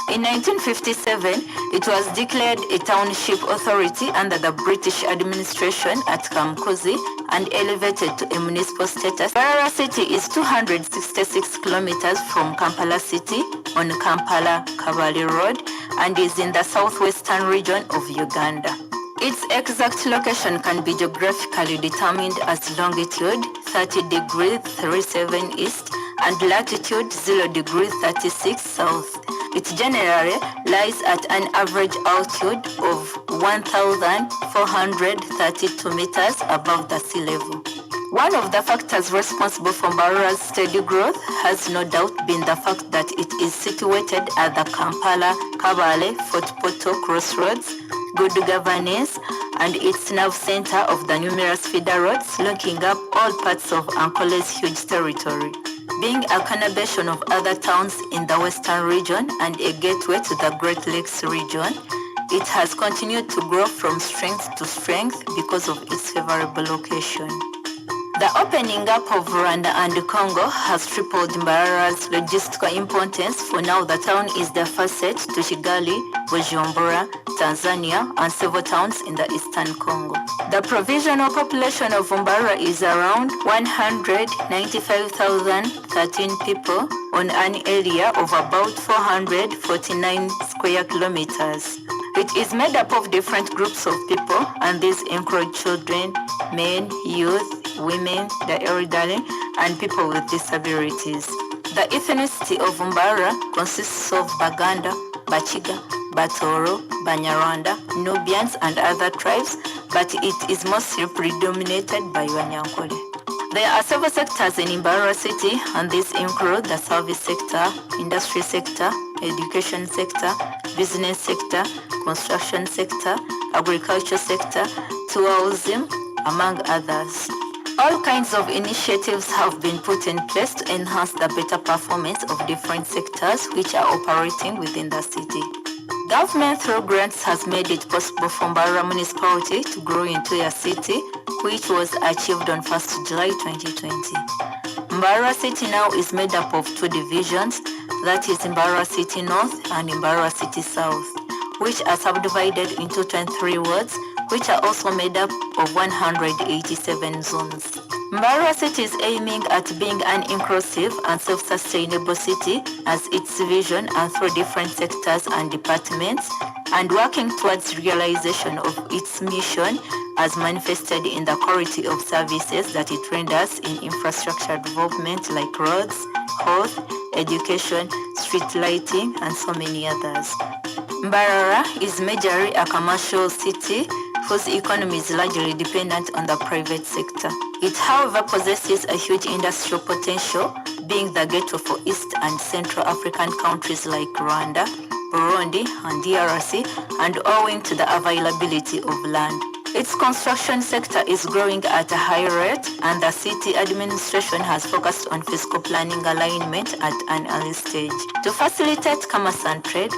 In 1957, it was declared a township authority under the British administration at Kamkozi and elevated to a municipal status. Mbarara city is 266 kilometers from Kampala city on Kampala-Kabale Road and is in the southwestern region of Uganda. Its exact location can be geographically determined as longitude 30 degrees 37 east and latitude 0 degrees 36 south. It generally lies at an average altitude of 1,432 meters above the sea level. One of the factors responsible for Mbarara's steady growth has no doubt been the fact that it is situated at the Kampala-Kabale-Fort Portal crossroads, good governance, and its nerve center of the numerous feeder roads linking up all parts of Ankole's huge territory. Being a conurbation of other towns in the western region and a gateway to the Great Lakes region, it has continued to grow from strength to strength because of its favorable location. The opening up of Rwanda and Congo has tripled Mbarara's logistical importance. For now, the town is the facet to Kigali, Bujumbura, Tanzania, and several towns in the eastern Congo. The provisional population of Mbarara is around 195,013 people on an area of about 449 square kilometers. It is made up of different groups of people, and these include children, men, youth, women, the elderly, and people with disabilities. The ethnicity of Mbarara consists of Baganda, Bachiga, Batoro, Banyarwanda, Nubians, and other tribes, but it is mostly predominated by Wanyankole. There are several sectors in Mbarara city, and these include the service sector, industry sector, education sector, business sector, construction sector, agriculture sector, tourism, among others. All kinds of initiatives have been put in place to enhance the better performance of different sectors which are operating within the city. Government through grants has made it possible for Mbarara municipality to grow into a city, which was achieved on 1st July 2020. Mbarara city now is made up of two divisions, that is Mbarara City North and Mbarara City South, which are subdivided into 23 wards, which are also made up of 187 zones. Mbarara city is aiming at being an inclusive and self-sustainable city as its vision and through different sectors and departments, and working towards realization of its mission as manifested in the quality of services that it renders in infrastructure development like roads, health, education, street lighting, and so many others. Mbarara is majorly a commercial city whose economy is largely dependent on the private sector. It, however, possesses a huge industrial potential, being the gateway for East and Central African countries like Rwanda, Burundi, and DRC, and owing to the availability of land. Its construction sector is growing at a high rate, and the city administration has focused on fiscal planning alignment at an early stage. To facilitate commerce and trade,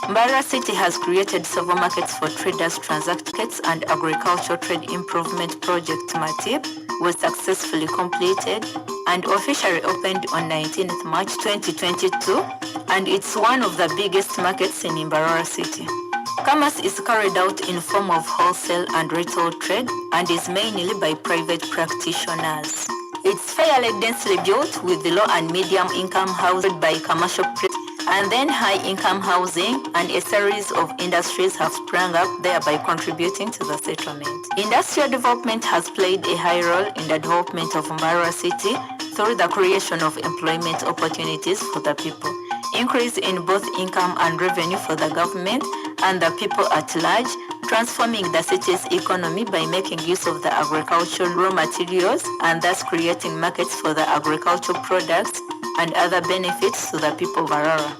Mbarara City has created several markets for traders transactions, and agricultural trade improvement project MATIP was successfully completed and officially opened on 19th March 2022, and it's one of the biggest markets in Mbarara City. Commerce is carried out in form of wholesale and retail trade and is mainly by private practitioners. It's fairly densely built with low and medium income housed by commercial and then high-income housing, and a series of industries have sprung up, thereby contributing to the settlement. Industrial development has played a high role in the development of Mbarara City through the creation of employment opportunities for the people, increase in both income and revenue for the government and the people at large, transforming the city's economy by making use of the agricultural raw materials and thus creating markets for the agricultural products and other benefits to the people of Mbarara.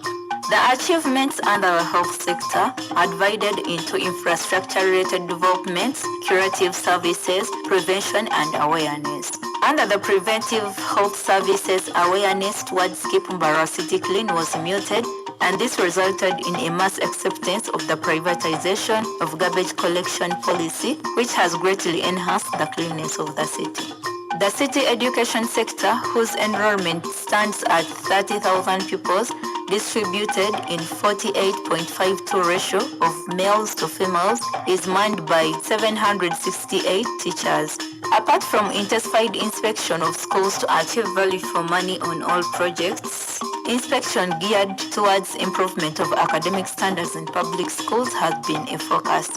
The achievements under the health sector are divided into infrastructure-related developments, curative services, prevention, and awareness. Under the preventive health services, awareness towards Keep Mbarara City Clean was muted, and this resulted in a mass acceptance of the privatization of garbage collection policy, which has greatly enhanced the cleanliness of the city. The city education sector, whose enrollment stands at 30,000 pupils, distributed in 48.52 ratio of males to females, is manned by 768 teachers. Apart from intensified inspection of schools to achieve value for money on all projects, inspection geared towards improvement of academic standards in public schools has been a focus.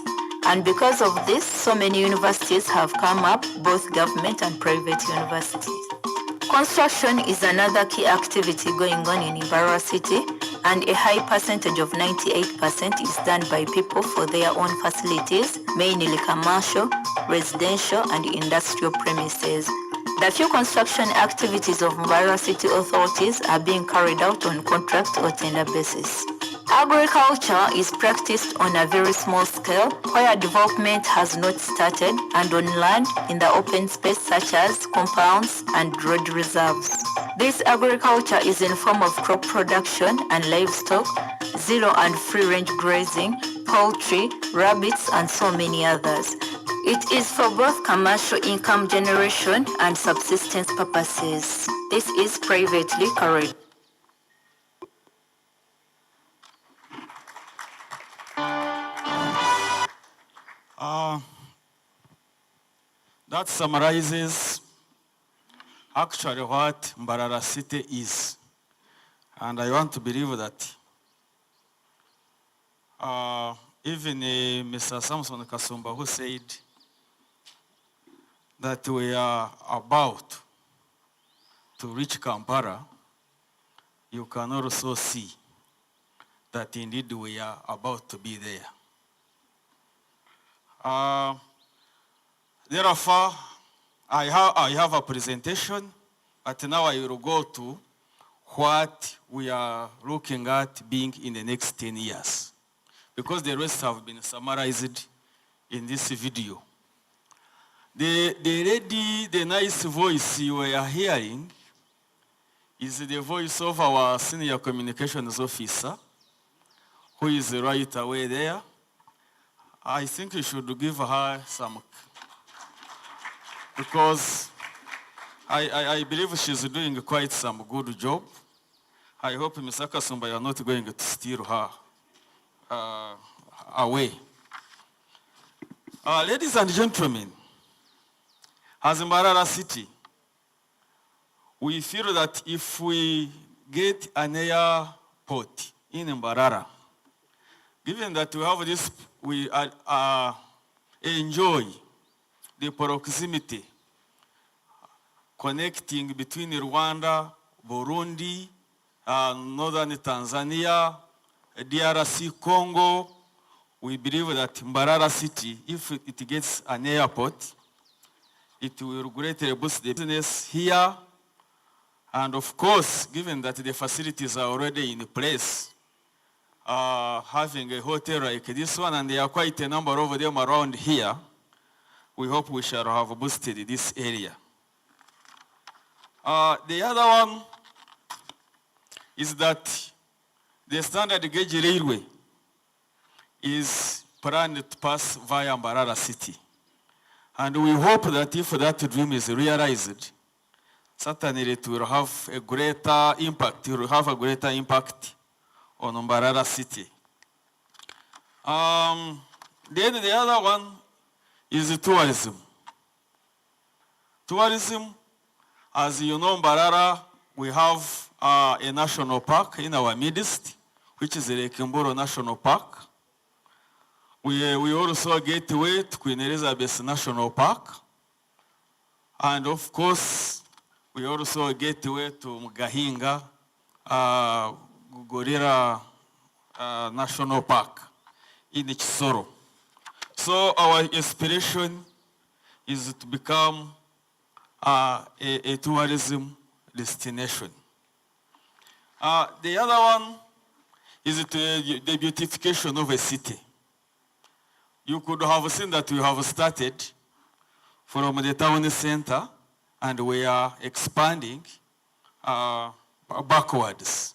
And because of this, so many universities have come up, both government and private universities. Construction is another key activity going on in Mbarara City, and a high percentage of 98% is done by people for their own facilities, mainly commercial, residential, and industrial premises. The few construction activities of Mbarara City authorities are being carried out on contract or tender basis. Agriculture is practiced on a very small scale where development has not started, and on land in the open space such as compounds and road reserves. This agriculture is in form of crop production and livestock, zero and free range grazing, poultry, rabbits, and so many others. It is for both commercial income generation and subsistence purposes. This is privately carried. That summarizes actually what Mbarara City is. And I want to believe that even Mr. Samson Kasumba, who said that we are about to reach Kampala, you can also see that indeed we are about to be there. Therefore, I have a presentation, but now I will go to what we are looking at being in the next 10 years, because the rest have been summarized in this video. The nice voice you are hearing is the voice of our senior communications officer, who is right away there. I think you should give her some, because I believe she's doing quite some good job. I hope Mr. Kasumba, you are not going to steal her away. Ladies and gentlemen, as Mbarara City, we feel that if we get an airport in Mbarara, given that we have this, we enjoy the proximity connecting between Rwanda, Burundi, northern Tanzania, DRC, Congo. We believe that Mbarara City, if it gets an airport, it will greatly boost the business here. And of course, given that the facilities are already in place, having a hotel like this one, and there are quite a number of them around here, we hope we shall have boosted this area. The other one is that the standard gauge railway is planned to pass via Mbarara City. And we hope that if that dream is realized, certainly it will have a greater impact. It will have a greater impact on Mbarara City. Then the other one is tourism. Tourism, As you know, Mbarara, we have a national park in our midst, which is the Lake Mburo National Park. We also gateway to Queen Elizabeth National Park. And of course, we also gateway to Gahinga Gorilla National Park in Chisoro. So our aspiration is to become a tourism destination. The other one is the beautification of a city. You could have seen that we have started from the town center and we are expanding backwards.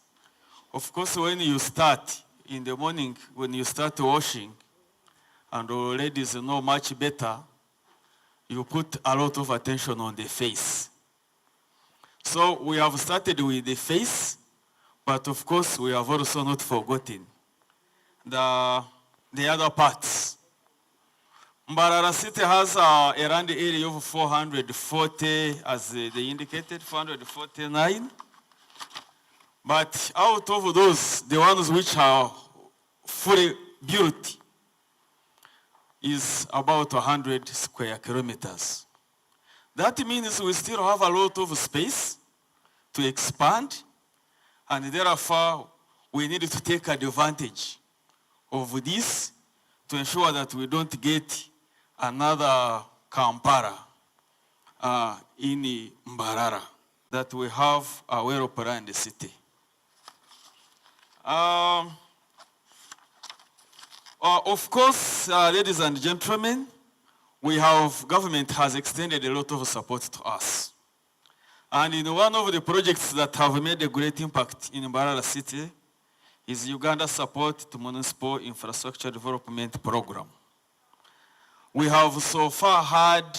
Of course, when you start in the morning, when you start washing, and ladies know much better, you put a lot of attention on the face. So we have started with the face, but of course we have also not forgotten the other parts. Mbarara City has a land area of 440, as they indicated, 449. But out of those, the ones which are fully built is about 100 square kilometers. That means we still have a lot of space to expand, and therefore we need to take advantage of this to ensure that we don't get another Kampala in Mbarara, that we have a well-planned city. Of course, ladies and gentlemen, government has extended a lot of support to us. And in one of the projects that have made a great impact in Mbarara City is Uganda Support to Municipal Infrastructure Development Program. We have so far had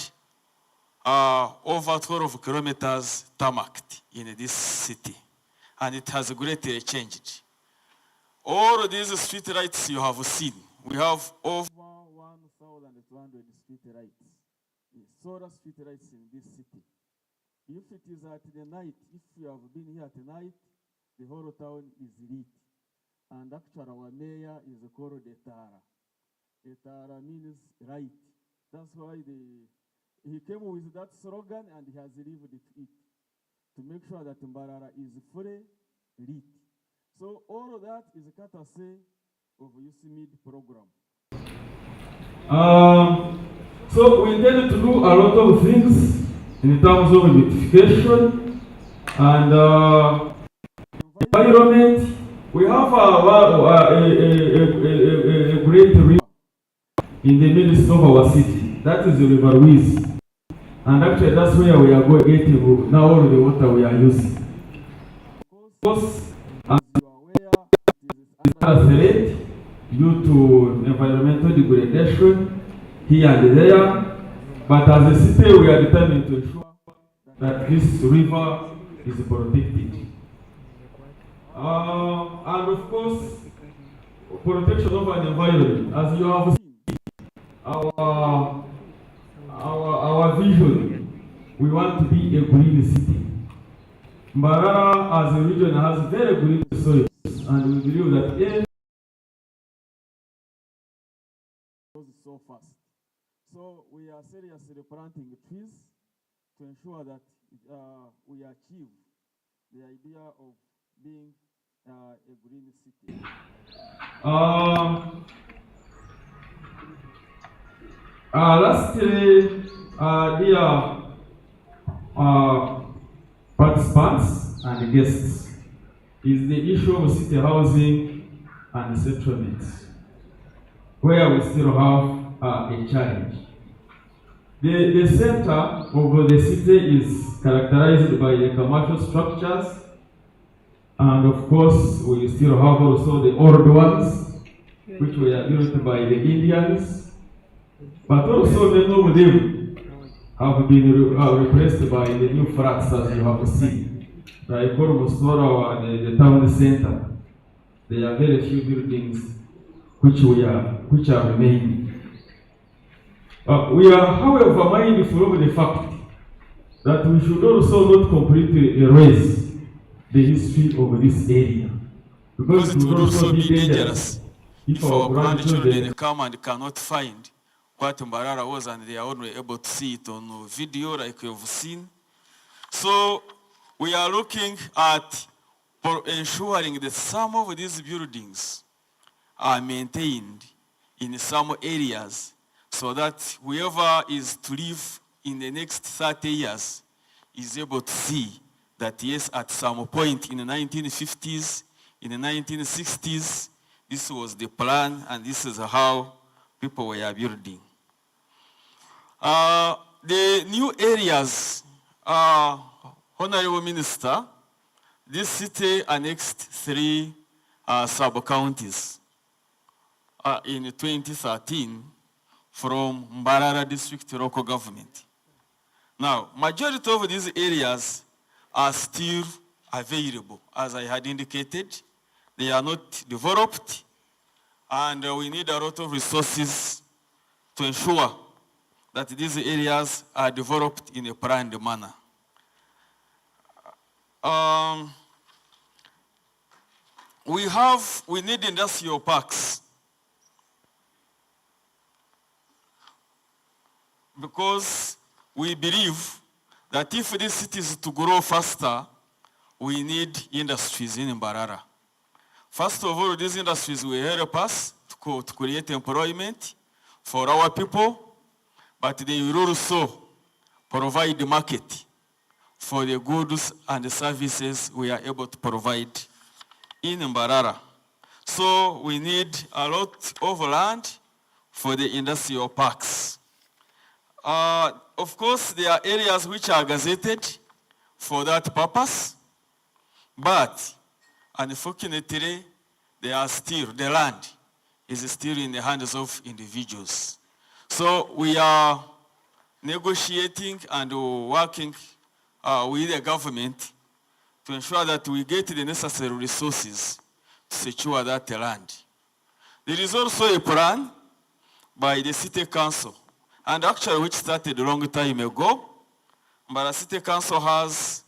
over 12 kilometers tarmacked in this city, and it has greatly changed. All of these street lights you have seen, we have over 1,200 street lights, solar street lights in this city. If it is at the night, if you have been here at night, the whole town is lit. And actually our mayor is called Etara. Etara means light. That's why he came with that slogan and he has lived it to make sure that Mbarara is fully lit. So all of that is courtesy of UCMID program. So we intend to do a lot of things in terms of beautification and environment. We have a great river in the midst of our city. That is the River Wiz. And actually that's where we are going getting now all the water we are using. Of course, as you are aware, it is under threat due to environmental degradation here and there. But as a city, we are determined to ensure that this river is protected. And of course, protection of an environment. As you have seen, our vision, we want to be a green city. Mbarara as a region has very green soils, and we believe that so fast. So we are seriously planting trees to ensure that we achieve the idea of being a green city. Lastly, dear participants and guests, is the issue of city housing and settlements, where we still have a challenge. The center of the city is characterized by the commercial structures, and of course we still have also the old ones, which were built by the Indians, but also many of them have been replaced by the new flats, as you have seen, like almost all the town center. There are very few buildings which are remaining. We are, however, mindful of the fact that we should also not completely erase the history of this area, because because it would also be dangerous if our grandchildren come and cannot find what Mbarara was and they are only able to see it on video like you've seen. So we are looking at ensuring that some of these buildings are maintained in some areas so that whoever is to live in the next 30 years is able to see that yes, at some point in the 1950s, in the 1960s, this was the plan and this is how people were building. The new areas, Honorable Minister, this city annexed 3 sub-counties in 2013 from Mbarara district local government. Now, majority of these areas are still available. As I had indicated, they are not developed, and we need a lot of resources to ensure that these areas are developed in a planned manner. We need industrial parks because we believe that if this city is to grow faster, we need industries in Mbarara. First of all, these industries will help us to create employment for our people, but they will also provide the market for the goods and the services we are able to provide in Mbarara. So we need a lot of land for the industrial parks. Of course, there are areas which are gazetted for that purpose, but unfortunately, the land is still in the hands of individuals. So we are negotiating and working with the government to ensure that we get the necessary resources to secure that land. There is also a plan by the city council, and actually which started a long time ago, but the city council has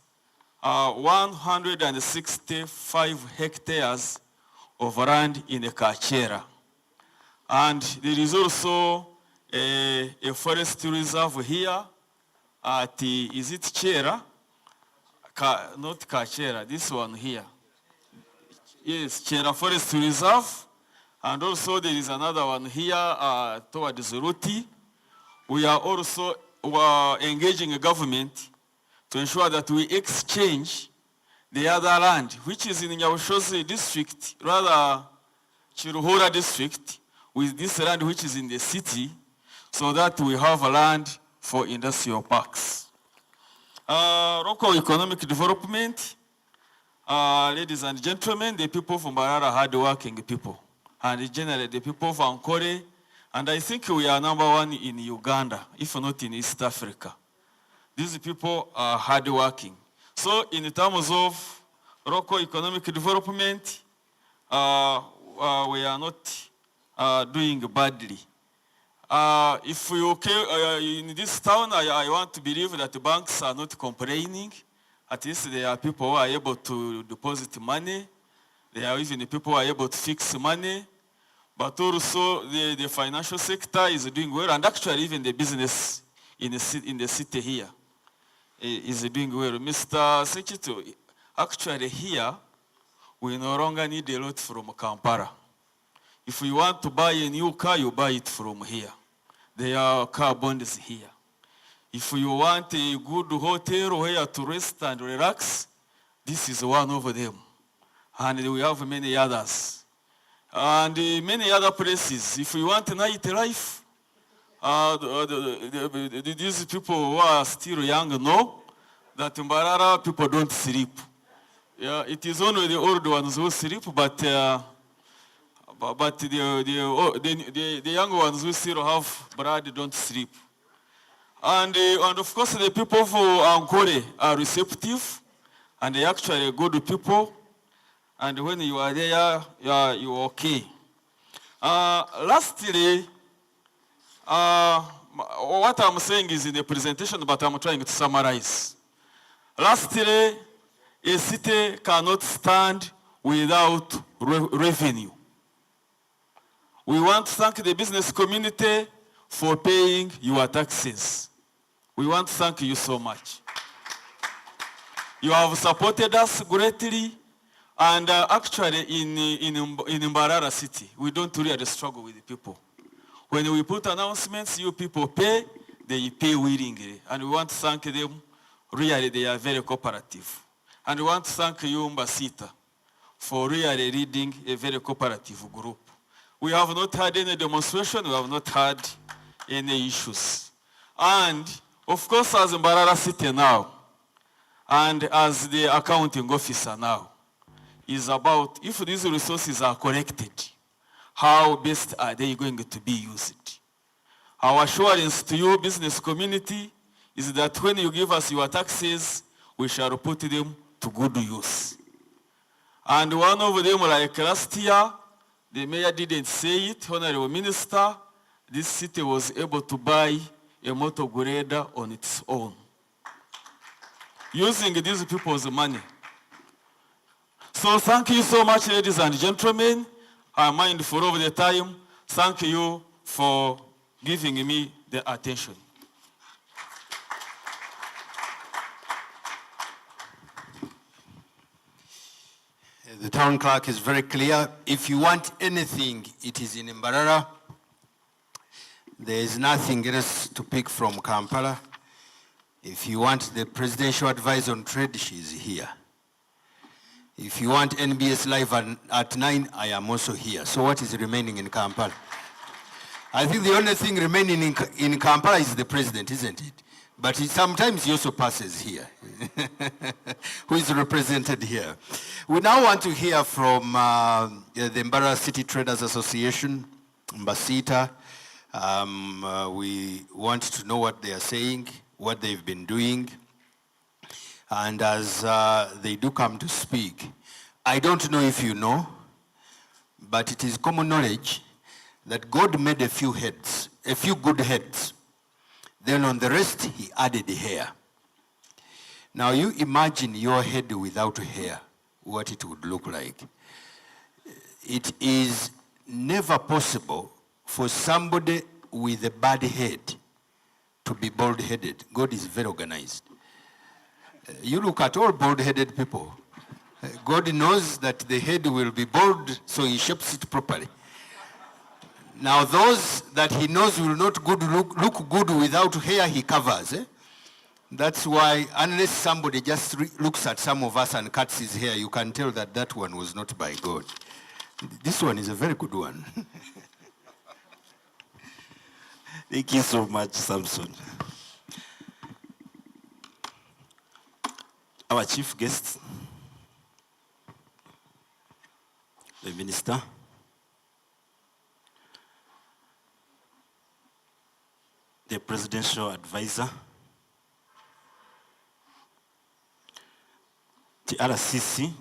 165 hectares of land in the Kachera. And there is also a forest reserve here at, is it Chera? Not Kachera, this one here. Yes, Chera Forest Reserve. And also there is another one here towards Ruti. We are also engaging the government to ensure that we exchange the other land, which is in Nyawushozi district, rather Chiruhura district, with this land which is in the city, so that we have a land for industrial parks. Local economic development, ladies and gentlemen, the people from Mbarara are hard-working people, and generally the people of Ankole, and I think we are #1 in Uganda, if not in East Africa. These people are hard-working. So in terms of local economic development, we are not doing badly. If we in this town, I want to believe that the banks are not complaining. At least there are people who are able to deposit money. There are even people who are able to fix money. But also the financial sector is doing well, and actually even the business in the city here is doing well. Mr. Secretary, actually here, we no longer need a lot from Kampala. If you want to buy a new car, you buy it from here. There are car bonds here. If you want a good hotel where to rest and relax, this is one of them. And we have many others. And many other places. If you want nightlife, these people who are still young know that in Mbarara people don't sleep. Yeah, it is only the old ones who sleep, but the young ones who still have blood don't sleep. And of course the people for Ankole are receptive, and they actually good people. And when you are there, you're okay. Lastly, what I'm saying is in the presentation, but I'm trying to summarize. Lastly, a city cannot stand without revenue. We want to thank the business community for paying your taxes. We want to thank you so much. You have supported us greatly, and actually in Mbarara city, we don't really struggle with the people. When we put announcements, you people pay, they pay willingly, and we want to thank them. Really, they are very cooperative. And we want to thank you, Mbasita, for really leading a very cooperative group. We have not had any demonstration, we have not had any issues. And of course, as Mbarara City now, and as the accounting officer now, is about if these resources are collected, how best are they going to be used? Our assurance to you, business community, is that when you give us your taxes, we shall put them to good use. And one of them, like last year, the mayor didn't say it, Honorable Minister, this city was able to buy a motor grader on its own, using these people's money. So thank you so much, ladies and gentlemen. I'm mindful of the time. Thank you for giving me the attention. The town clerk is very clear. If you want anything, it is in Mbarara. There is nothing else to pick from Kampala. If you want the presidential advice on trade, she is here. If you want NBS Live at 9, I am also here. So what is remaining in Kampala? I think the only thing remaining in Kampala is the president, isn't it? But sometimes he also passes here, who is represented here. We now want to hear from the Mbarara City Traders Association, Mbasita. We want to know what they are saying, what they've been doing. And as they do come to speak, I don't know if you know, but it is common knowledge that God made a few heads, a few good heads. Then on the rest, he added hair. Now you imagine your head without hair, what it would look like. It is never possible for somebody with a bad head to be bald-headed. God is very organized. You look at all bald-headed people. God knows that the head will be bald, so he shapes it properly. Now those that he knows will not look good without hair, he covers. That's why unless somebody just looks at some of us and cuts his hair, you can tell that that one was not by God. This one is a very good one. Thank you so much, Samson. Our chief guest, the minister, the presidential advisor, the RCC,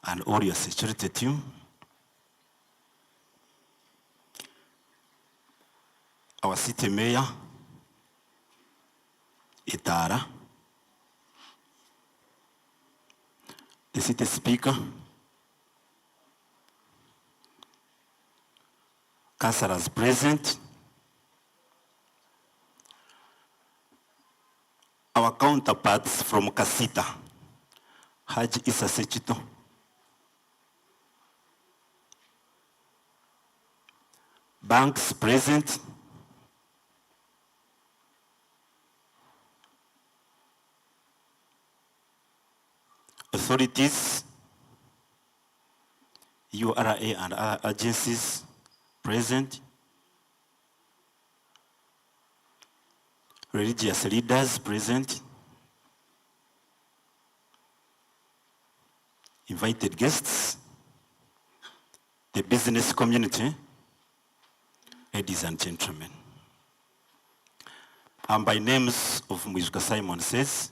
and all your security team, our city mayor, Itara, the city speaker, councillors present, our counterparts from Kasita, Haji Issa Sechito, banks present, authorities, URA and other agencies present, religious leaders present, invited guests, the business community, ladies and gentlemen. I'm by names of Mwijuka Simon says,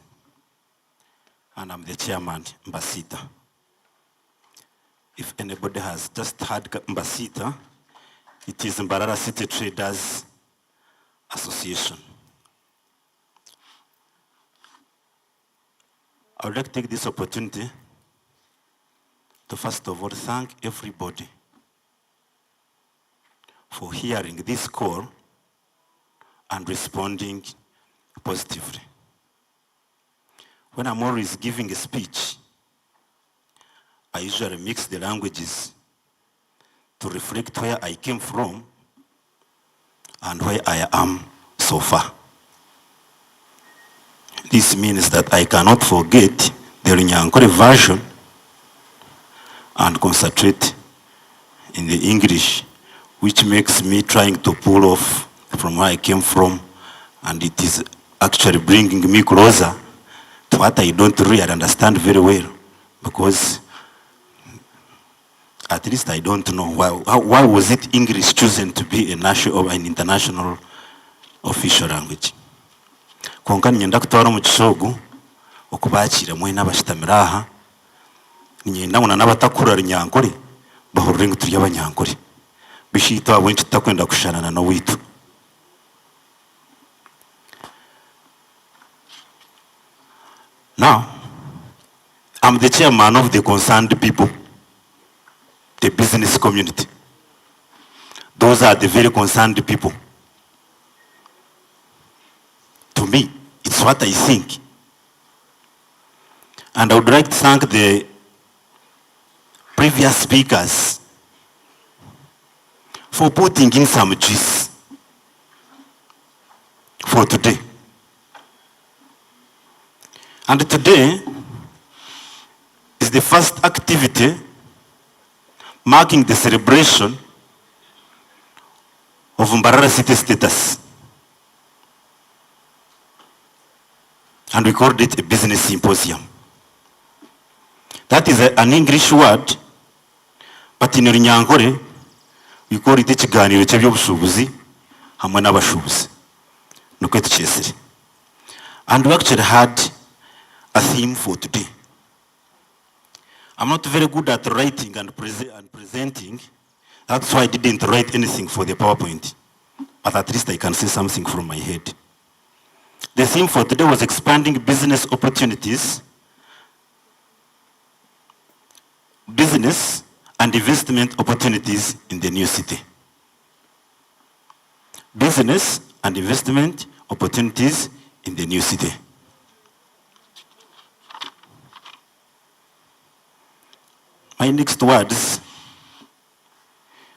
and I'm the chairman, Mbasita. If anybody has just heard Mbasita, it is Mbarara City Traders Association. I would like to take this opportunity to first of all thank everybody for hearing this call and responding positively. When I'm always giving a speech, I usually mix the languages to reflect where I came from and where I am so far. This means that I cannot forget the Runyankore version and concentrate in the English, which makes me trying to pull off from where I came from, and it is actually bringing me closer to what I don't really understand very well, because at least I don't know why was it English chosen to be a national or an international official language. Konka nyenda kutwara mu kishogo okubakira mwe n'abashitamira aha nyenda ngona n'abatakura Runyankore bahurire ngo turi abanyankore bishita abo nchita kwenda kushanana no witu. Now, I'm the chairman of the concerned people, the business community. Those are the very concerned people. To me, it's what I think. And I would like to thank the previous speakers for putting in some juice for today. And today is the first activity marking the celebration of Mbarara city status. And we called it a business symposium. That is an English word, but in Runyankore, we call it ikiganiro cy'ebyobushubuzi hamwe n'abashubuzi. Nuko tucyesere. And we actually had a theme for today. I'm not very good at writing and presenting. That's why I didn't write anything for the PowerPoint. But at least I can say something from my head. The theme for today was expanding business opportunities, business and investment opportunities in the new city. Business and investment opportunities in the new city. My next words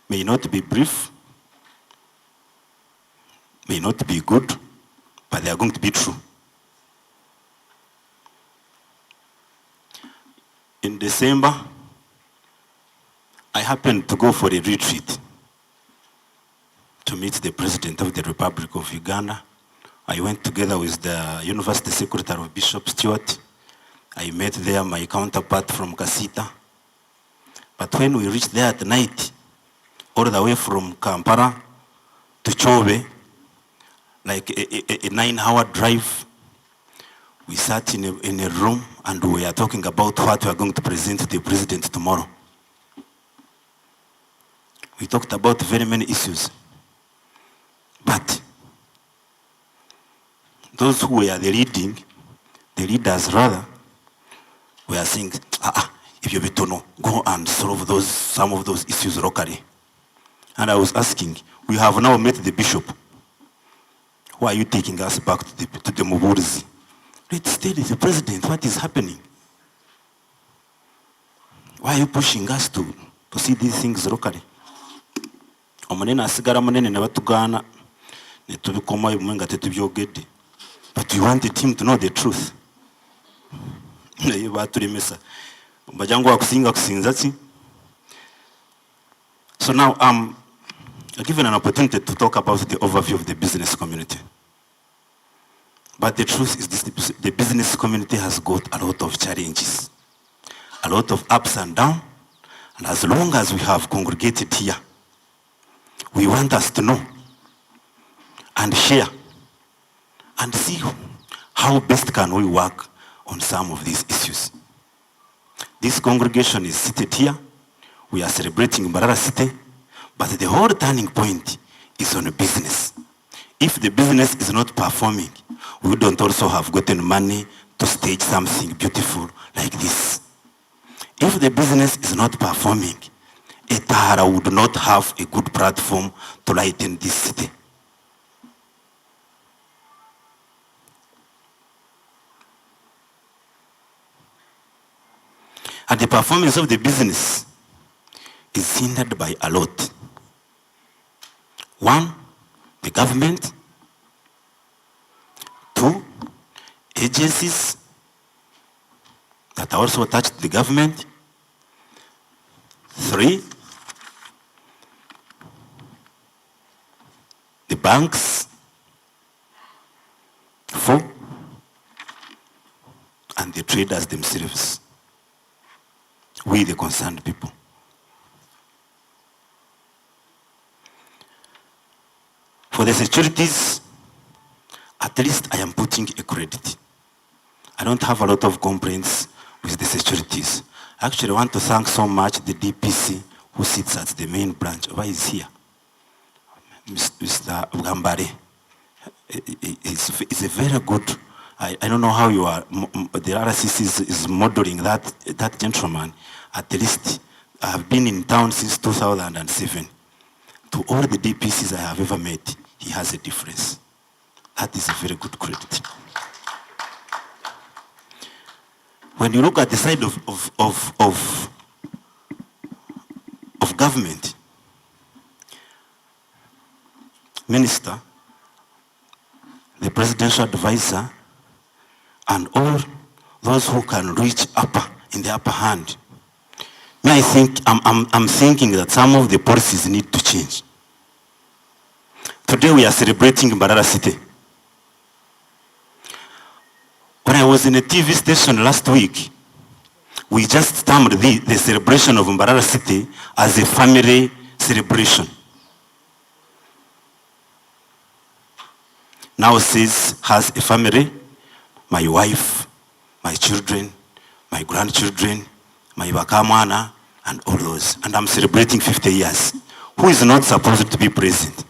may not be brief, may not be good, but they are going to be true. In December, I happened to go for a retreat to meet the President of the Republic of Uganda. I went together with the University Secretary of Bishop Stewart. I met there my counterpart from Kasita. But when we reached there at night, all the way from Kampala to Chobe, like a 9-hour drive, we sat in a room and we are talking about what we are going to present to the President tomorrow. We talked about very many issues. But those who were the leaders rather, were saying, if you don't know, go and solve some of those issues locally. And I was asking, we have now met the bishop. Why are you taking us back to the Muburuzi? Let's tell the president what is happening. Why are you pushing us to see these things locally? Omunene asigara munene ne batugana ne tubikoma ibumenga tetubyogedde. But we wanted him to know the truth. Naye batulemesa. Bajangu akusinga kusinza ki? So now I'm given an opportunity to talk about the overview of the business community. But the truth is this, the business community has got a lot of challenges, a lot of ups and downs, and as long as we have congregated here, we want us to know and share and see how best can we work on some of these issues. This congregation is seated here. We are celebrating Mbarara City, but the whole turning point is on business. If the business is not performing, we don't also have gotten money to stage something beautiful like this. If the business is not performing, Etahara would not have a good platform to lighten this city. And the performance of the business is hindered by a lot. One, the government. Two, agencies that are also attached to the government. Three, the banks. Four, and the traders themselves. We, the concerned people. For the securities, at least I am putting a credit. I don't have a lot of complaints with the securities. I actually want to thank so much the DPC who sits at the main branch. Why is here? Mr. Mbarara. It's a very good, I don't know how you are, the RCC is modeling that gentleman. At least I have been in town since 2007. To all the DPCs I have ever met, he has a difference. That is a very good credit. When you look at the side of government, minister, the presidential advisor, and all those who can reach in the upper hand, I think I'm thinking that some of the policies need to change. Today we are celebrating Mbarara City. When I was in a TV station last week, we just termed the celebration of Mbarara City as a family celebration. Now says has a family, my wife, my children, my grandchildren, my bakamana, and all those. And I'm celebrating 50 years. Who is not supposed to be present?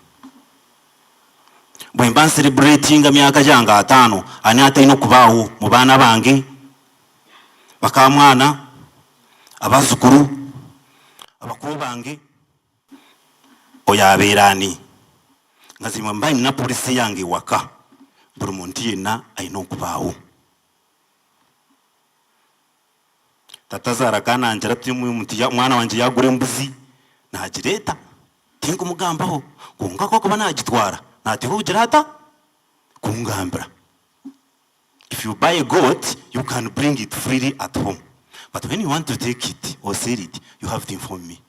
When I'm celebrating myaka janga atano, ani ata ino kubaho mu bana bange, bakamwana, abazukuru, abakuru bange, oya abeerani. Ngazima mbaye na polisi yange waka. Buri muntu yenna ayina okubaho. Tatazara kana anjira mwana wanje yagure mbuzi nagireta tinko mugambaho kunga ko kuba nagitwara natiho ugirata kungambira. If you buy a goat, you can bring it freely at home. But when you want to take it or sell it, you have to inform me.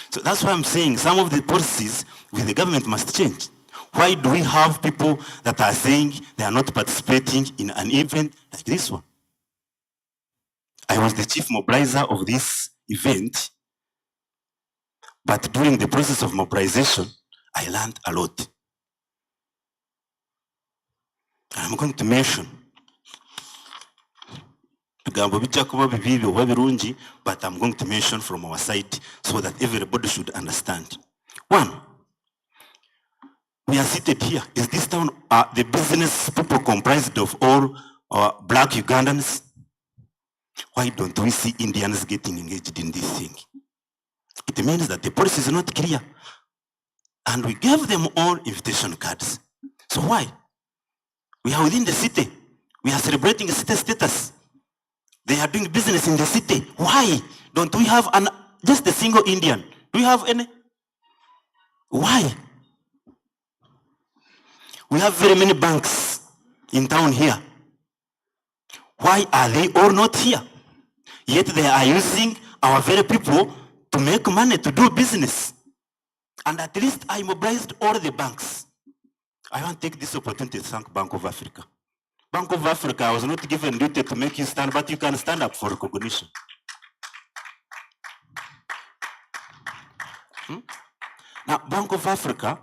So that's why I'm saying some of the policies with the government must change. Why do we have people that are saying they are not participating in an event like this one? I was the chief mobilizer of this event, but during the process of mobilization, I learned a lot. I'm going to mention, but I'm going to mention from our side so that everybody should understand. One, we are seated here. Is this town the business people comprised of all black Ugandans? Why don't we see Indians getting engaged in this thing? It means that the policy is not clear. And we gave them all invitation cards. So why? We are within the city. We are celebrating city status. They are doing business in the city. Why don't we have just a single Indian? Do we have any? Why? We have very many banks in town here. Why are they all not here? Yet they are using our very people to make money, to do business. And at least I mobilized all the banks. I want to take this opportunity to thank Bank of Africa. Bank of Africa, I was not given duty to make you stand, but you can stand up for recognition. Now, Bank of Africa,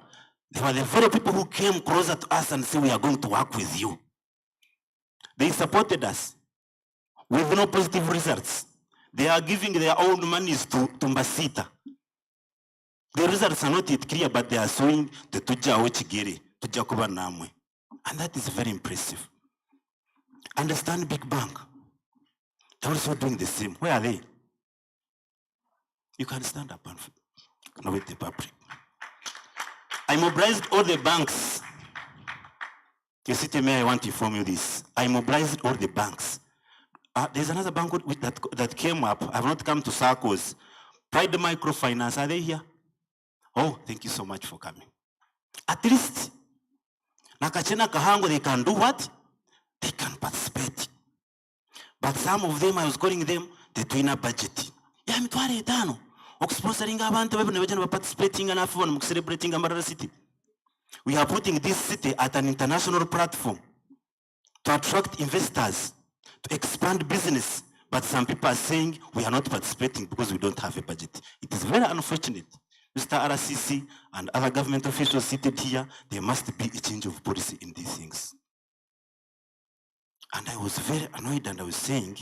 they were the very people who came closer to us and said, we are going to work with you. They supported us with no positive results. They are giving their own monies to Mbasita. The results are not yet clear, but they are showing the tuja ochigere, tuja kuba namwe. And that is very impressive. Understand Big Bank. They're also doing the same. Where are they? You can stand up and now with the public. I mobilized all the banks. You city mayor, I want to inform you this. I mobilized all the banks. There's another bank that came up. I've not come to circles. Pride Microfinance, are they here? Oh, thank you so much for coming. At least, Nakachena Kahango, they can do what? They can participate. But some of them, I was calling them the twinner budget. Yeah, I'm trying sponsoring abantu bebe participating and celebrating Mbarara city. We are putting this city at an international platform to attract investors, to expand business. But some people are saying we are not participating because we don't have a budget. It is very unfortunate. Mr. RCC and other government officials seated here, there must be a change of policy in these things. And I was very annoyed and I was saying,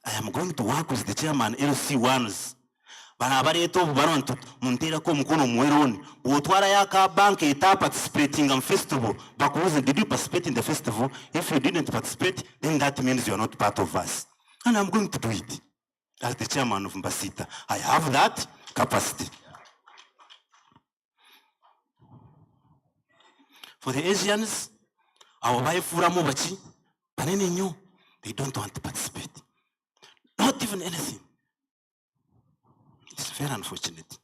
I am going to work with the chairman LC1s. Banabareto baronto muntera ko mukono mweroni utwara yaka bank ita participating in festival bakuze did you participate in the festival? If you didn't participate, then that means you are not part of us. And I'm going to do it as the chairman of Mbasita. I have that capacity. For the Asians, our wife Furamobachi, Panini knew they don't want to participate. Not even anything. It's very unfortunate.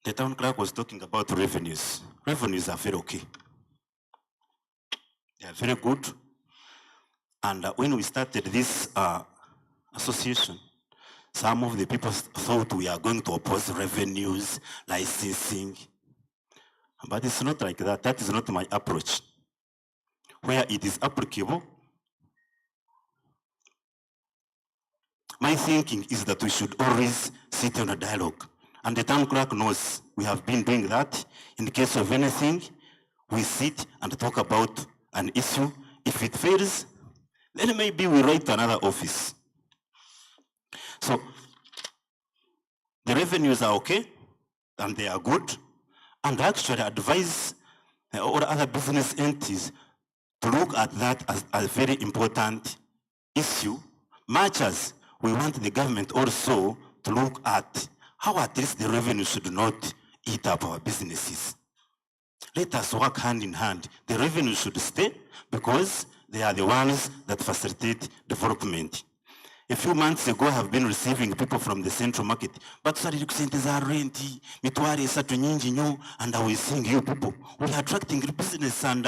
The town clerk was talking about revenues. Revenues are very okay. They are very good. And when we started this association, some of the people thought we are going to oppose revenues, licensing. But it's not like that. That is not my approach. Where it is applicable, my thinking is that we should always sit on a dialogue. And the town clerk knows we have been doing that. In the case of anything, we sit and talk about an issue. If it fails, then maybe we write to another office. So the revenues are okay, and they are good, and actually advise all other business entities to look at that as a very important issue, much as we want the government also to look at how at least the revenue should not eat up our businesses. Let us work hand in hand. The revenue should stay because they are the ones that facilitate development. A few months ago, I have been receiving people from the central market, but sorry, renti, mitwari satu nyingi nyo, and I was seeing you people. We are attracting business and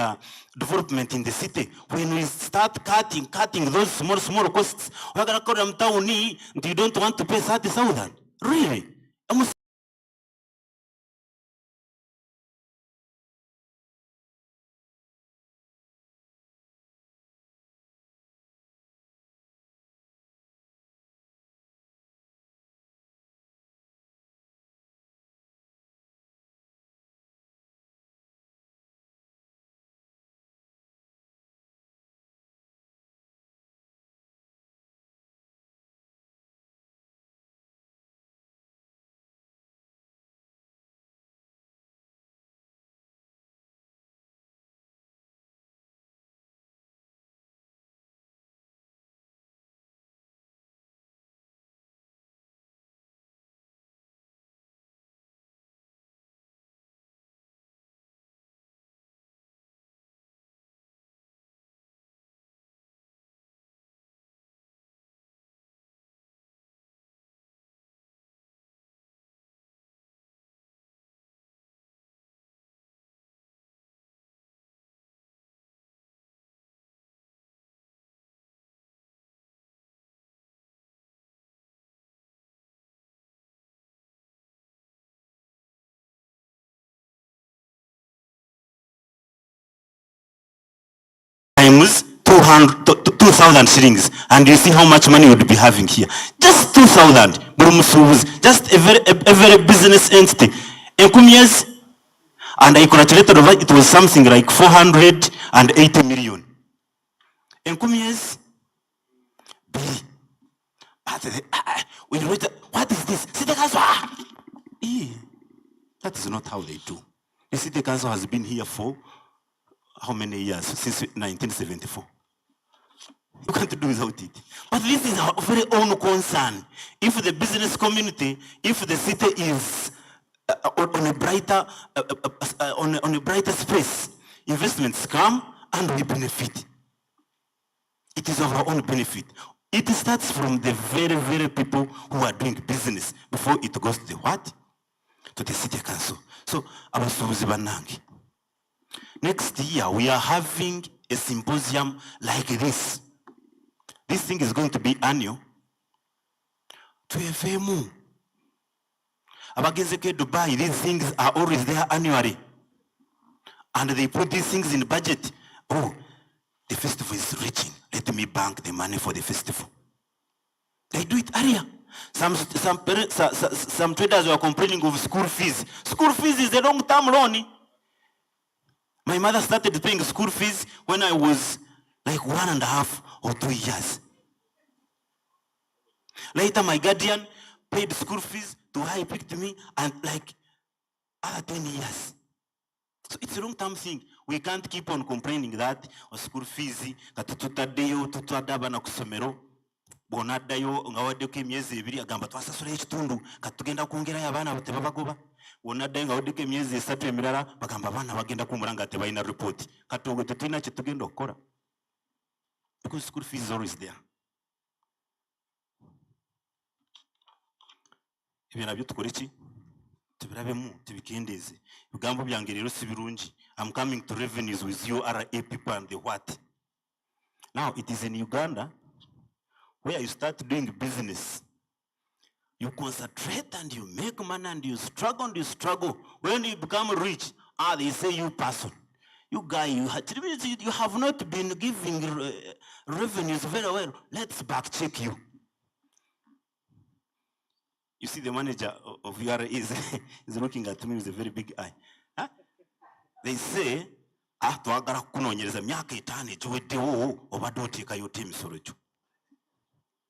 development in the city. When we start cutting those small costs, we're gonna call them town, you don't want to pay 30,000. Really? Times 2,000 shillings, and you see how much money you would be having here. Just 2,000. Just a very business entity. Years, and I calculated over it was something like 480 million. Years, Billy. When you read, what is this? City Council. That is not how they do. The City Council has been here for how many years? Since 1974. You can't do without it. But this is our very own concern. If the business community, if the city is on a brighter, on a brighter space, investments come and we benefit. It is of our own benefit. It starts from the very, very people who are doing business before it goes to the what? To the city council. So, abasubuzi banange. Next year, we are having a symposium like this. This thing is going to be annual. To FMU. Abagezeke Dubai, these things are always there annually. And they put these things in the budget. Oh, the festival is reaching. Let me bank the money for the festival. They do it earlier. Some traders were complaining of school fees. School fees is a long-term loan. My mother started paying school fees when I was like 1.5 or 2 years. Later, my guardian paid school fees to her, he picked me, and like 20 years. So it's a long-term thing. We can't keep on complaining that school fees, katutadayo, tutadaba na kusomero, bonadayo, ngawadeke miezi ibiri, agamba twasasura ekitundu, katugenda kuongera abana bateba bagoba. Bonadayo ngawadeke miezi 3 emirala, bagamba abana bagenda kumuranga ate bayina report. Katugo tetulina kye tugenda okkola. Because school fees is always there. Ibyo nabyo tukora iki? Tubirabemu, tubikendeze. Bigambo byange rero si birungi. I'm coming to revenues with you RA people and the what? Now it is in Uganda where you start doing business. You concentrate and you make money and you struggle and you struggle. When you become rich, they say you person. You guy, you have not been giving revenues very well. Let's back check you. You see the manager of URA is looking at me with a very big eye. Huh? They say, twagala kunonyereza myaka 5 egiweddewo obadde oteeka yote emisolo gyo.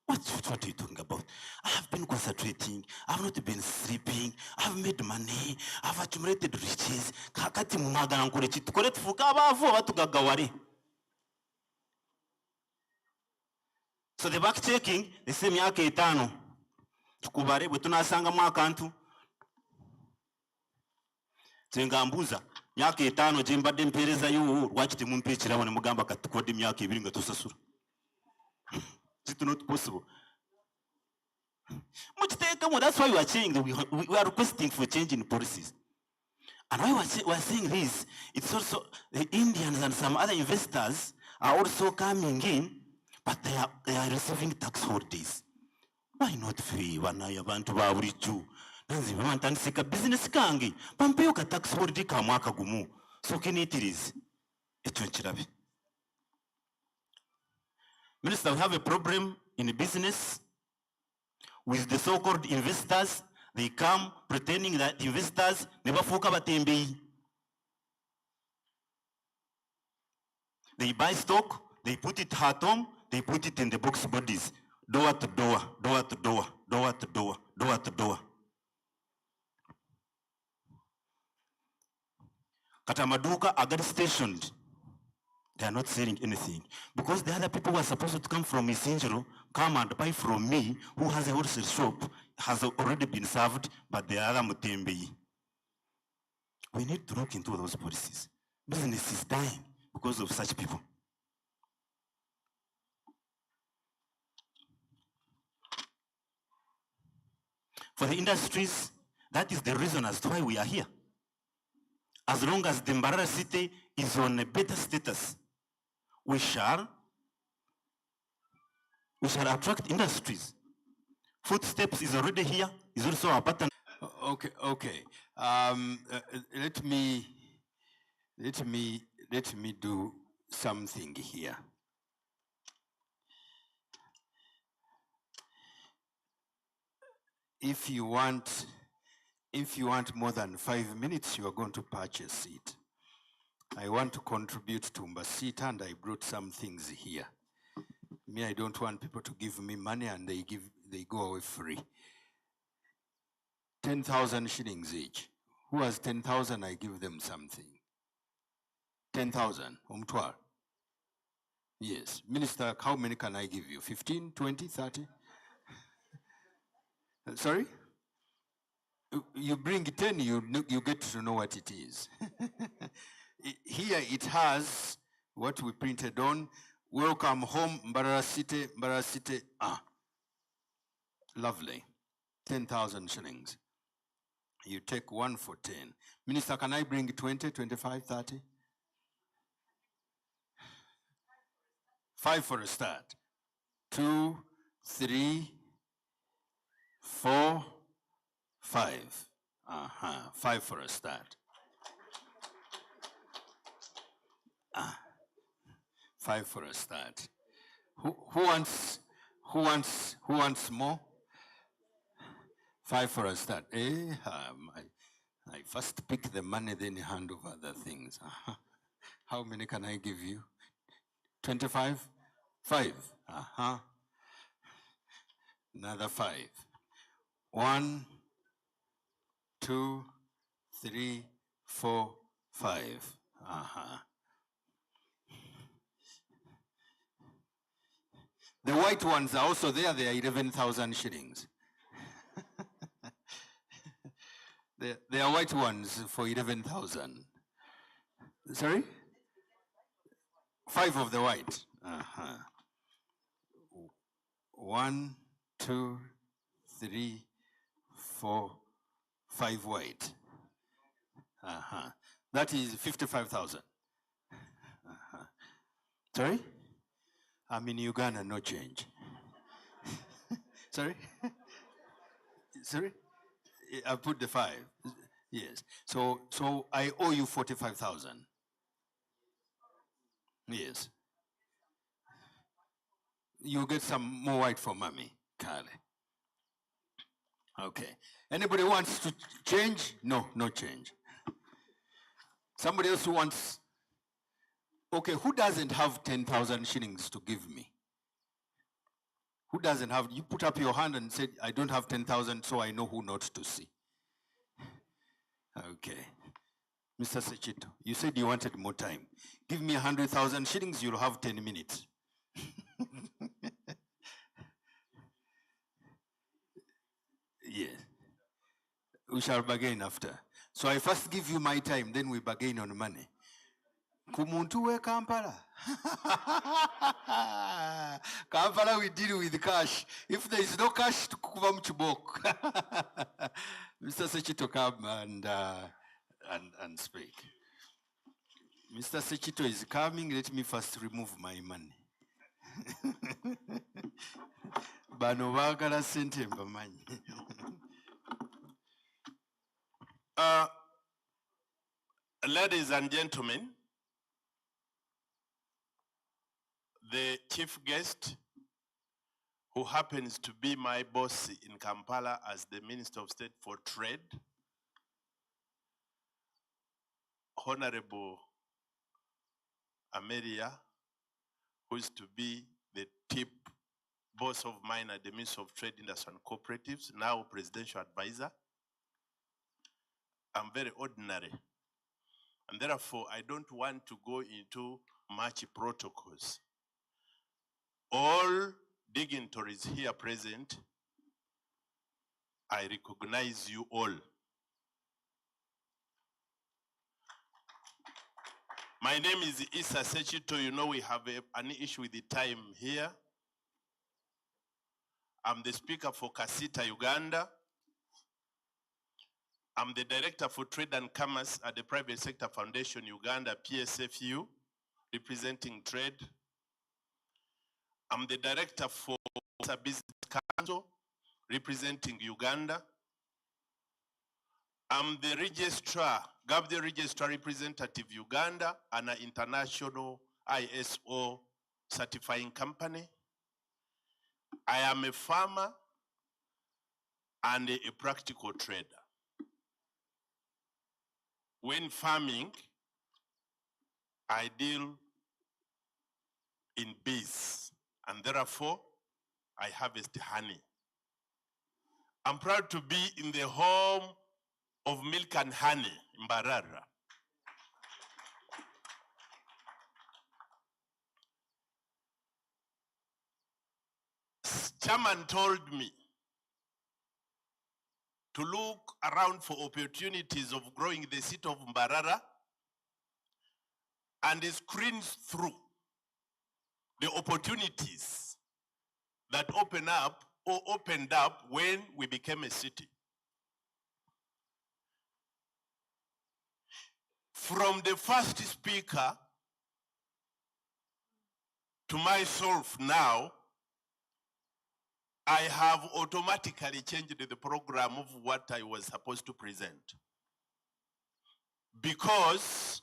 What are you talking about? I have been concentrating. I have not been sleeping. I have made money. I have accumulated riches. Kakati mumagala nkole ki tukole tufuuke abaavu oba tugagawale. So the back checking, they say myaka 5. Tukubare bwe tunasangamu akantu. Tengambuza myaka 5 gye mbadde mpeerezayo lwaki temumpa ekirabo ne mugamba kati tukodde myaka 2 nga tusasula. It's not possible. That's why we are saying that we are requesting for change in policies. And why we are saying this, it's also the Indians and some other investors are also coming in, but they are receiving tax holidays. Why not free wanaya bantu ba bulijjo? Nanzi bamantandisika business kange. Pampeyo ka tax holiday ka mwaka gumu. So kinitirize. Ekyo nkirabe. Minister, we have a problem in business with the so-called investors. They come pretending that investors never fuka batembeyi. They buy stock, they put it at home, they put it in the box bodies. Door to door, door to door, door to door, door to door. Katamaduka are get stationed. They are not selling anything. Because the other people who are supposed to come from Isinjiro come and buy from me, who has a wholesale shop, has already been served, but the other Mutembe. We need to look into those policies. Business is dying because of such people. For the industries, that is the reason as to why we are here. As long as the Mbarara city is on a better status, we shall attract industries. Footsteps is already here, is also our pattern. Okay. Let me do something here. If you want more than 5 minutes, you are going to purchase it. I want to contribute to Mbasita, and I brought some things here. Me, I don't want people to give me money and they go away free. 10,000 shillings each. Who has 10,000, I give them something. 10,000, umtwal. Yes. Minister, how many can I give you? 15, 20, 30? Sorry? You bring 10, you get to know what it is. Here it has what we printed on. Welcome home, Mbarara City, Mbarara City. Ah, lovely. 10,000 shillings. You take one for 10. Minister, can I bring 20, 25, 30? 5 for a start. 2, 3, 4, 5. 5 for a start. 5 for a start. Who wants more? 5 for a start. I first pick the money, then hand over the things. How many can I give you? 25? 5. Another 5. 1, 2, 3, 4, 5. The white ones are also there. They are 11,000 shillings. They are white ones for 11,000. Sorry? 5 of the white. 1, 2, 3, 4, 5 white. That is 55,000. Sorry? I'm in Uganda, no change. Sorry? Sorry? I put the 5. Yes. So I owe you 45,000. Yes. You get some more white for mommy, Kale. Okay. Anybody wants to change? No, no change. Somebody else who wants. Okay, who doesn't have 10,000 shillings to give me? Who doesn't have? You put up your hand and said, I don't have 10,000, so I know who not to see. Okay. Mr. Sechito, you said you wanted more time. Give me 100,000 shillings, you'll have 10 minutes. Yes. We shall bargain after. So I first give you my time, then we bargain on money. Kumuntu we Kampala. Kampala we deal with cash. If there is no cash, to kuva mchibok. Mr. Sechito come and speak. Mr. Sechito is coming. Let me first remove my money. Bano bagala sente mbamanyi. Ladies and gentlemen, the chief guest, who happens to be my boss in Kampala as the Minister of State for Trade, Honorable Ameria, who is to be the tip boss of mine at the Ministry of Trade, Industry and Cooperatives, now Presidential Advisor. I'm very ordinary. And therefore, I don't want to go into much protocols. All dignitaries here present, I recognize you all. My name is Issa Sechito. You know we have an issue with the time here. I'm the speaker for Kasita, Uganda. I'm the director for Trade and Commerce at the Private Sector Foundation, Uganda, PSFU, representing trade. I'm the director for Business Council, representing Uganda. I'm the registrar, Gabde Registrar Representative Uganda, and an international ISO certifying company. I am a farmer and a practical trader. When farming, I deal in bees and therefore I harvest honey. I'm proud to be in the home of milk and honey, Mbarara. Chairman told me to look around for opportunities of growing the seat of Mbarara and screens through the opportunities that opened up when we became a city. From the first speaker to myself now, I have automatically changed the program of what I was supposed to present. Because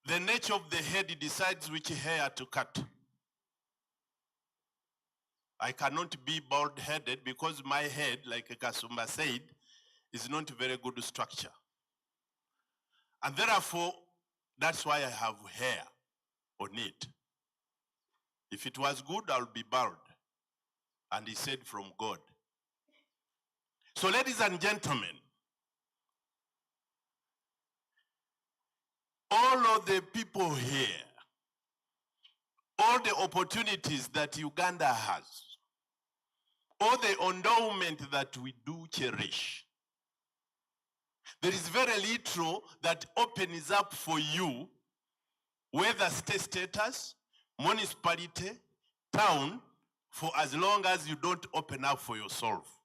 the nature of the head decides which hair to cut. I cannot be bald-headed because my head, like Kasumba said, is not a very good structure. And therefore, that's why I have hair on it. If it was good, I'll be bald. And he said from God. So ladies and gentlemen, all of the people here, all the opportunities that Uganda has, all the endowment that we do cherish, there is very little that opens up for you, whether state status, municipality, town, for as long as you don't open up for yourself.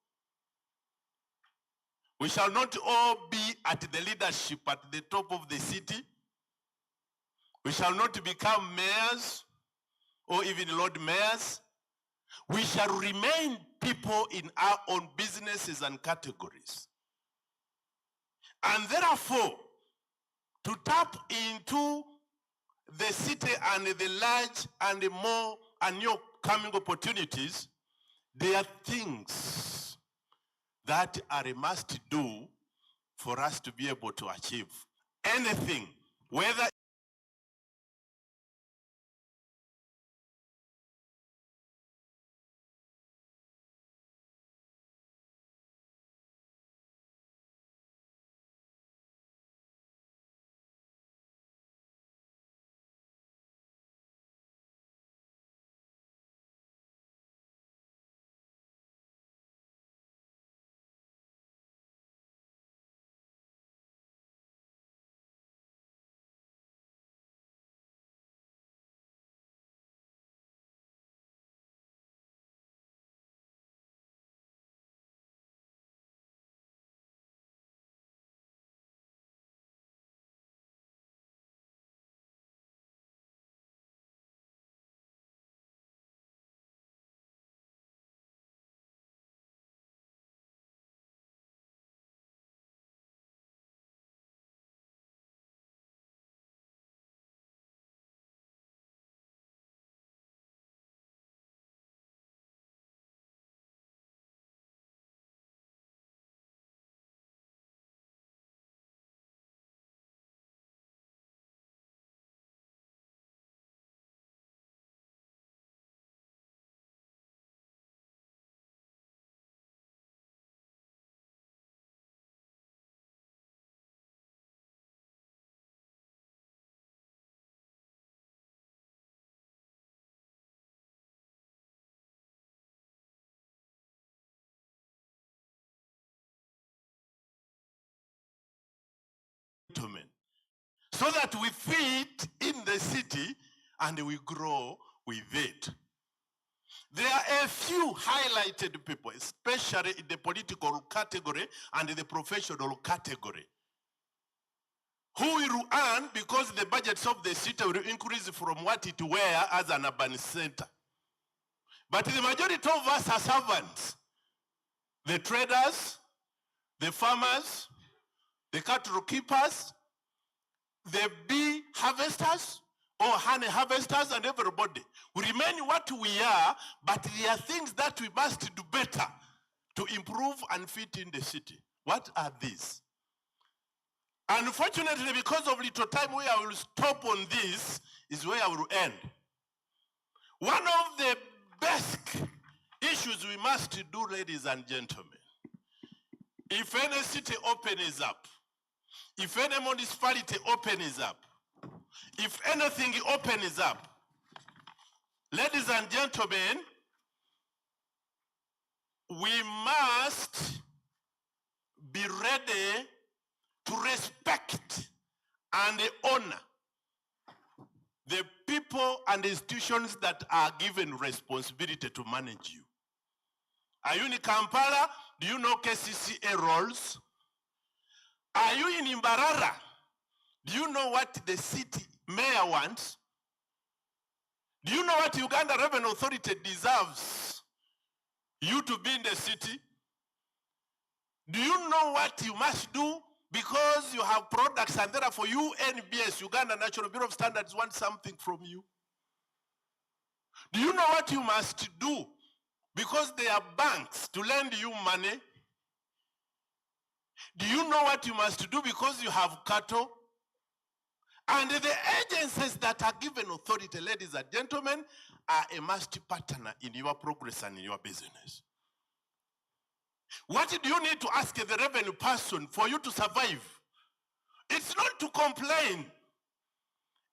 We shall not all be at the leadership at the top of the city. We shall not become mayors or even Lord mayors. We shall remain people in our own businesses and categories. And therefore, to tap into the city and the large and the more and new coming opportunities, there are things that are a must do for us to be able to achieve anything, whether so that we fit in the city and we grow with it. There are a few highlighted people, especially in the political category and the professional category, who will earn because the budgets of the city will increase from what it were as an urban center. But the majority of us are servants. The traders, the farmers, the cattle keepers, the bee harvesters or honey harvesters, and everybody. We remain what we are, but there are things that we must do better to improve and fit in the city. What are these? Unfortunately, because of little time where I will stop on this, is where I will end. One of the basic issues we must do, ladies and gentlemen, if any city opens up, if any municipality opens up, if anything opens up, ladies and gentlemen, we must be ready to respect and honor the people and institutions that are given responsibility to manage you. Are you in Kampala? Do you know KCCA roles? Are you in Mbarara? Do you know what the city mayor wants? Do you know what Uganda Revenue Authority deserves you to be in the city? Do you know what you must do because you have products and therefore UNBS, Uganda National Bureau of Standards, want something from you? Do you know what you must do because they are banks to lend you money? Do you know what you must do because you have cattle? And the agencies that are given authority, ladies and gentlemen, are a must partner in your progress and in your business. What do you need to ask the revenue person for you to survive? It's not to complain.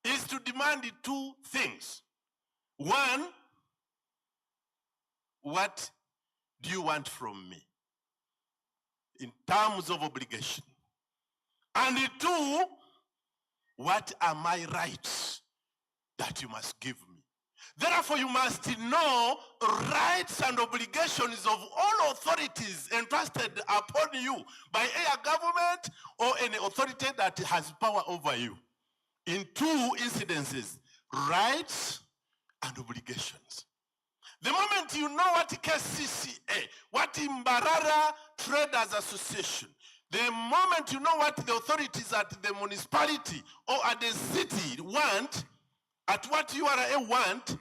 It's to demand two things. One, what do you want from me in terms of obligation? And two, what are my rights that you must give me? Therefore, you must know rights and obligations of all authorities entrusted upon you by a government or any authority that has power over you. In two incidences, rights and obligations. The moment you know what KCCA, what Mbarara Traders Association, the moment you know what the authorities at the municipality or at the city want, at what URA want,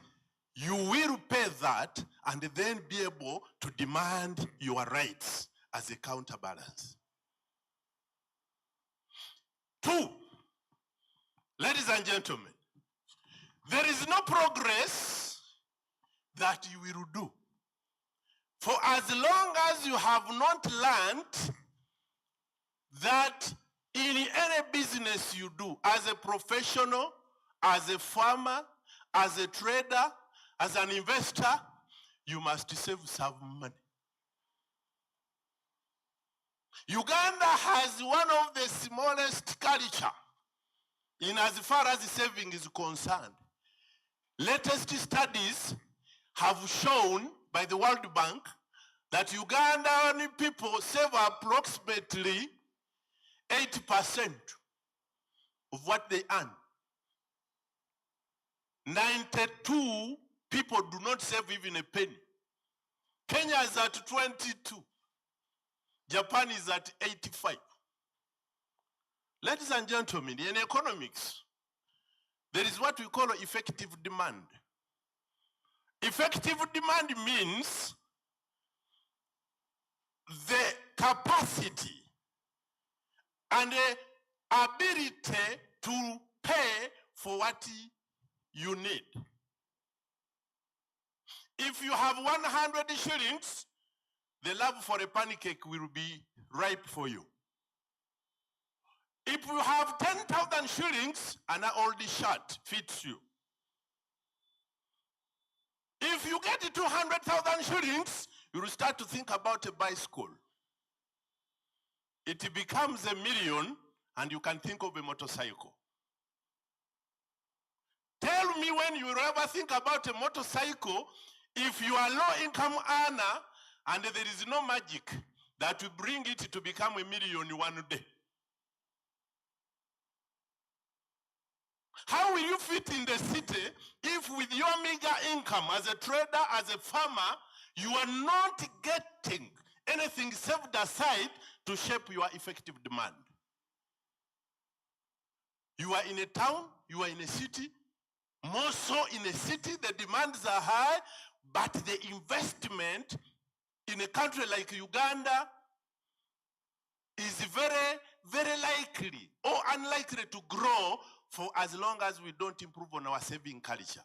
you will pay that and then be able to demand your rights as a counterbalance. Two, ladies and gentlemen, there is no progress that you will do. For as long as you have not learned that in any business you do, as a professional, as a farmer, as a trader, as an investor, you must save some money. Uganda has one of the smallest culture in as far as saving is concerned. Latest studies have shown by the World Bank that Ugandan people save approximately 80% of what they earn. 92 people do not save even a penny. Kenya is at 22. Japan is at 85. Ladies and gentlemen, in economics, there is what we call effective demand. Effective demand means the capacity and the ability to pay for what you need. If you have 100 shillings, the love for a pancake will be ripe for you. If you have 10,000 shillings, an old shirt fits you. If you get 200,000 shillings, you will start to think about a bicycle. It becomes $1 million, and you can think of a motorcycle. Tell me when you will ever think about a motorcycle if you are low-income earner and there is no magic that will bring it to become $1 million one day. How will you fit in the city if with your meager income as a trader, as a farmer, you are not getting anything saved aside to shape your effective demand? You are in a town, you are in a city, more so in a city, the demands are high, but the investment in a country like Uganda is very, very likely or unlikely to grow for as long as we don't improve on our saving culture.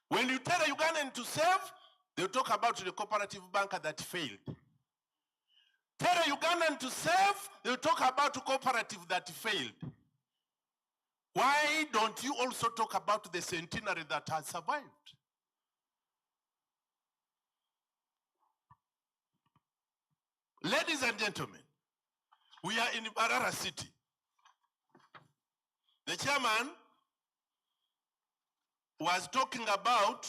When you tell a Ugandan to save, they'll talk about the cooperative banker that failed. Tell a Ugandan to save, they'll talk about a cooperative that failed. Why don't you also talk about the centenary that has survived? Ladies and gentlemen, we are in Mbarara city. The chairman was talking about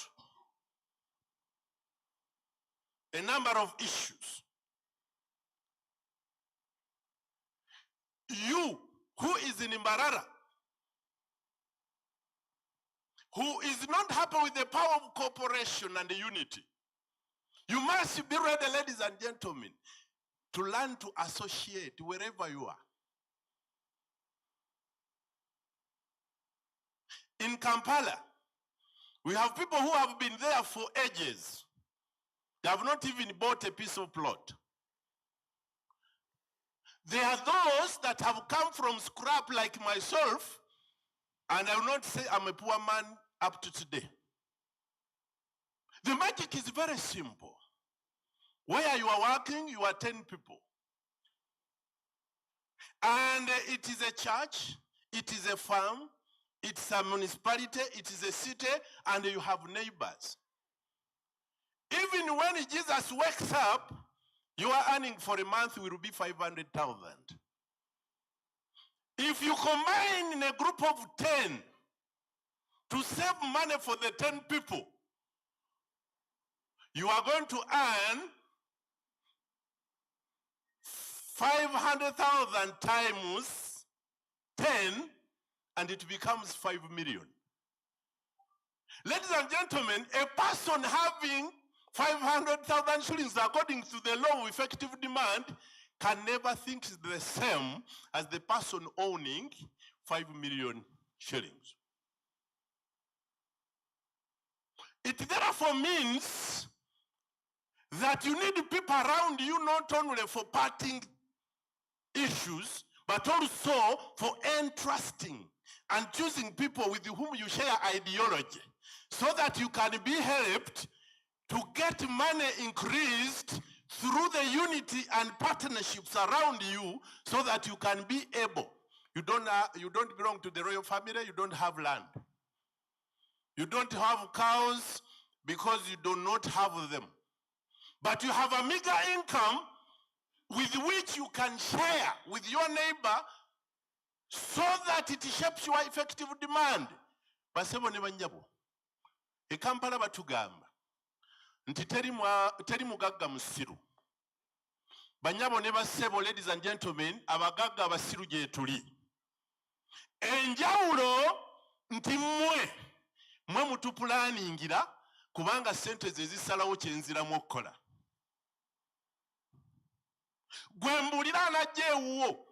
a number of issues. You, who is in Mbarara, who is not happy with the power of cooperation and the unity, you must be ready, ladies and gentlemen, to learn to associate wherever you are. In Kampala, we have people who have been there for ages. They have not even bought a piece of plot. There are those that have come from scrap like myself, and I will not say I'm a poor man up to today. The magic is very simple. Where you are working, you are 10 people. And it is a church, it is a farm, it's a municipality, it is a city, and you have neighbors. Even when Jesus wakes up, your earning for a month will be 500,000. If you combine in a group of 10 to save money for the 10 people, you are going to earn 500,000 times 10, and it becomes 5 million. Ladies and gentlemen, a person having 500,000 shillings according to the law of effective demand can never think the same as the person owning 5 million shillings. It therefore means that you need people around you not only for parting issues, but also for entrusting and choosing people with whom you share ideology, so that you can be helped to get money increased through the unity and partnerships around you, so that you can be able. You don't belong to the royal family, you don't have land. You don't have cows because you do not have them. But you have a meager income with which you can share with your neighbor, so that it shapes your effective demand. Basebo ne banyabo. E Kampala batugamba nti teri mugagga musiru. Banyabo ne basebo, ladies and gentlemen, abagagga abasiru gye tuli. Enjawulo nti mwe mutupulaningira kubanga sente ze zisalawo kyenziramu okukola. Gwe mbulira anajja ewuwo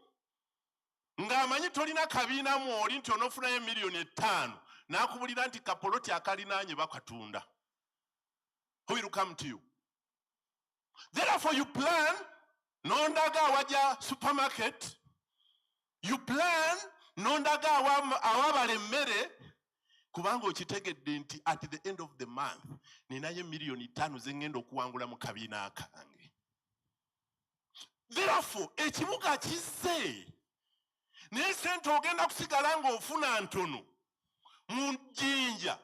ng'amanyi tolina kabiina mw'oli nti onofunayo $5,000,000 n'akubulira nti kapoloti akalinaanye bakatunda. Who will come to you? Therefore you plan n'ondaga awajja supermarket. You plan n'ondaga awabala emmere kubanga okitegedde nti at the end of the month ninayo $5,000,000 ze ngenda okuwangula mu kabiina akange. Therefore ekibuga kizze. Naye sente ogenda kusigala ng'ofuna ntono mu Jjinja,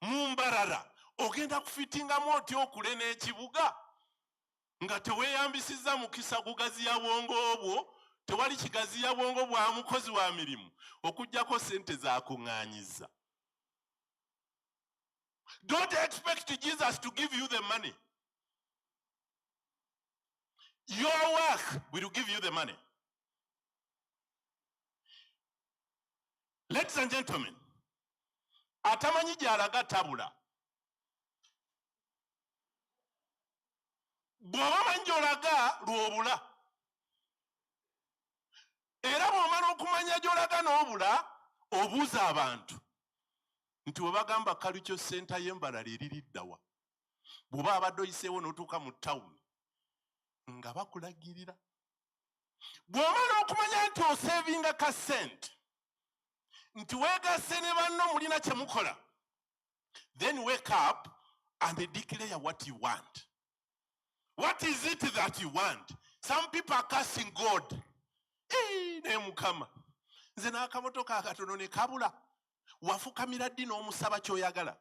mu Mbarara, ogenda kufitingamu otya okule n'ekibuga nga teweeyambisizza mukisa gugaziya bwongo obwo, tewali kigaziya bwongo bwa mukozi wa mirimu okuggyako sente z'akuŋŋaanyizza. Don't expect Jesus to give you the money. Your work will give you the money. Ladies and gentlemen, atamanyi gy'alaga tabula. Bw'oba manyi gy'olaga lw'obula. Era bw'omala okumanya gy'olaga n'obula, obuuza abantu nti bwe bagamba Kalukyo senta y'Embarara eriri ddawa. Bw'oba abadde oyiseewo n'otuuka mu ttawuni nga bakulagirira. Bw'omala okumanya nti osevinga ka sente, nti weegasse ne banno mulina kye mukola, then wake up and declare what you want. What is it that you want? Some people are cursing God. Ne mukama. Nze n'akamotoka akatono ne kabula. Wafukamira ddi n'omusaba ky'oyagala.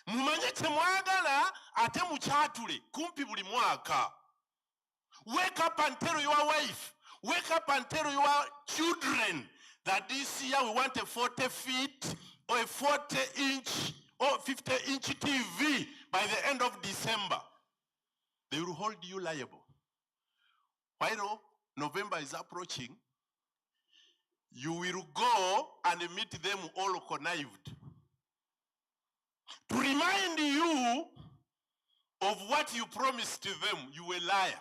Mumanye kye mwagala ate mukyatule kumpi buli mwaka. Wake up and tell your wife. Wake up and tell your children that this year we want a 40 feet or a 40-inch or 50-inch TV by the end of December. They will hold you liable. While November is approaching, you will go and meet them all connived. To remind you of what you promised to them, you were a liar.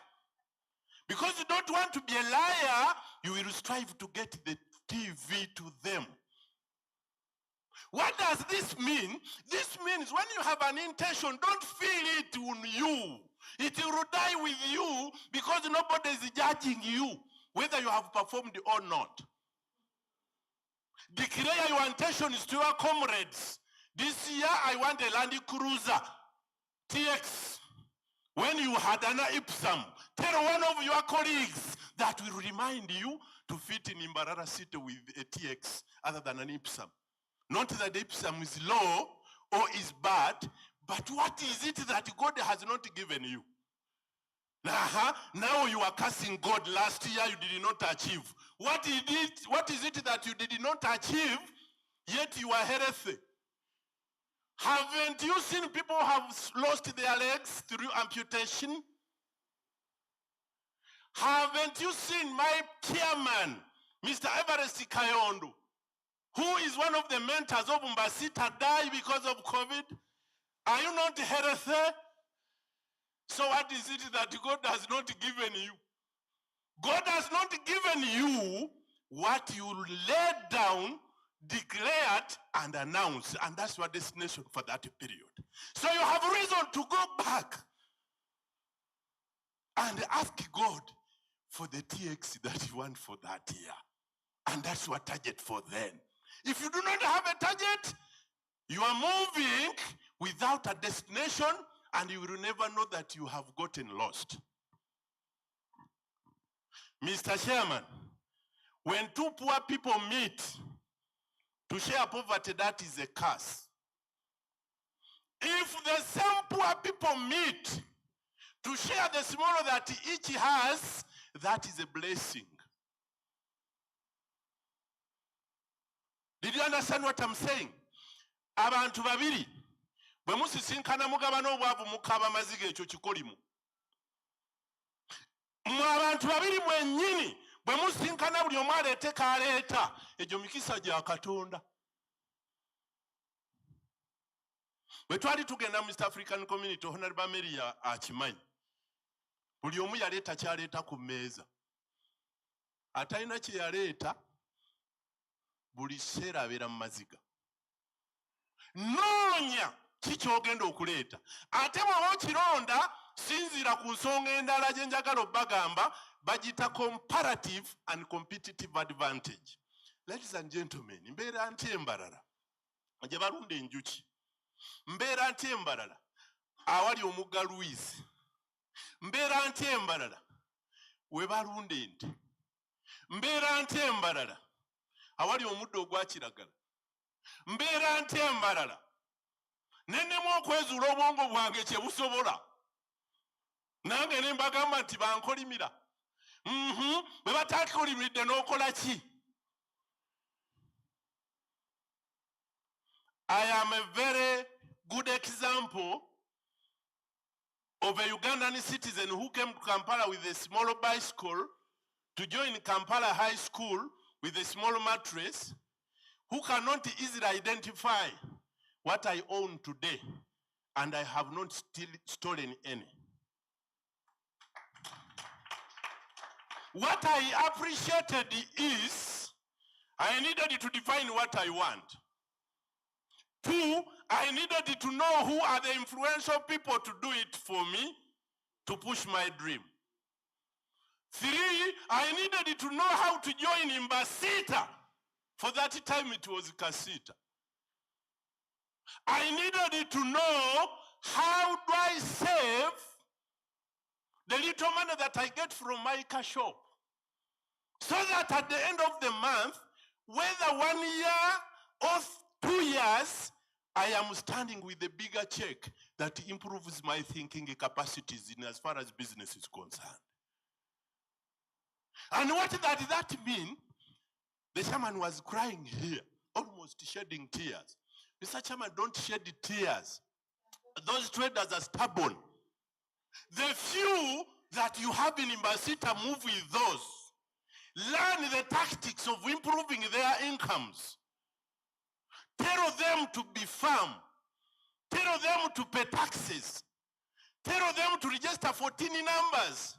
Because you don't want to be a liar, you will strive to get the TV to them. What does this mean? This means when you have an intention, don't feel it on you. It will die with you because nobody is judging you, whether you have performed or not. Declare your intentions to your comrades. This year, I want a Land Cruiser TX. When you had an Ipsum, tell one of your colleagues that will remind you to fit in Mbarara City with a TX other than an Ipsum. Not that the Ipsum is low or is bad, but what is it that God has not given you? Now you are cursing God. Last year you did not achieve. What is it that you did not achieve, yet you are healthy? Haven't you seen people who have lost their legs through amputation? Haven't you seen my chairman, Mr. Everest Kayondo, who is one of the mentors of Mbasita, die because of COVID? Are you not healthy? So what is it that God has not given you? God has not given you what you laid down, declared, and announced. And that's your destination for that period. So you have reason to go back and ask God for the TX that you want for that year. And that's your target for then. If you do not have a target, you are moving without a destination, and you will never know that you have gotten lost. Mr. Chairman, when two poor people meet to share poverty, that is a curse. If the same poor people meet to share the small that each has, that is a blessing. Did you understand what I'm saying? Abantu babiri bwe musisinkana mugabana obwavu mukaba maziga ekyo kikolimu. Mu abantu babiri mwennyini bwe musisinkana buli omu aleete kaleeta, egyo mikisa gya Katonda. Bwe twali tugenda mu East African Community, Honorable Mary akimanyi. Buli omu yaleeta kyaleeta ku mmeeza. Atalina kye yaleeta, buli kiseera abeera mu maziga. Noonya ki ky'ogenda okuleeta. Ate bw'oba okironda, sinziira ku nsonga endala gye njagala obbagamba, bagita comparative and competitive advantage. Ladies and gentlemen, mbeera ntya Mbarara gye balunda enjuki. Mbeera ntya Mbarara awali omugga Louise. Mbeera ntya Mbarara we balunda ente. Mbeera ntya Mbarara awali omuddo ogwa kiragala. Mbeera ntya Mbarara nennemu okwezuula obwongo bwange kye busobola. Nange ne mbagamba nti bankolimira. Bwe batakolimiridde n'okola ki? I am a very good example of a Ugandan citizen who came to Kampala with a small bicycle to join Kampala High School with a small mattress, who cannot easily identify what I own today, and I have not stolen any. What I appreciated is I needed to define what I want. 2, I needed to know who are the influential people to do it for me, to push my dream. 3, I needed to know how to join Mbasita. For that time it was Kasita. I needed to know how do I save the little money that I get from my car shop. So that at the end of the month, whether 1 year or 2 years, I am standing with a bigger check that improves my thinking capacities in as far as business is concerned. And what did that mean? The chairman was crying here, almost shedding tears. Mr. Chairman, don't shed tears. Those traders are stubborn. The few that you have in Mbasita, move with those. Learn the tactics of improving their incomes. Tell them to be firm. Tell them to pay taxes. Tell them to register 14 numbers.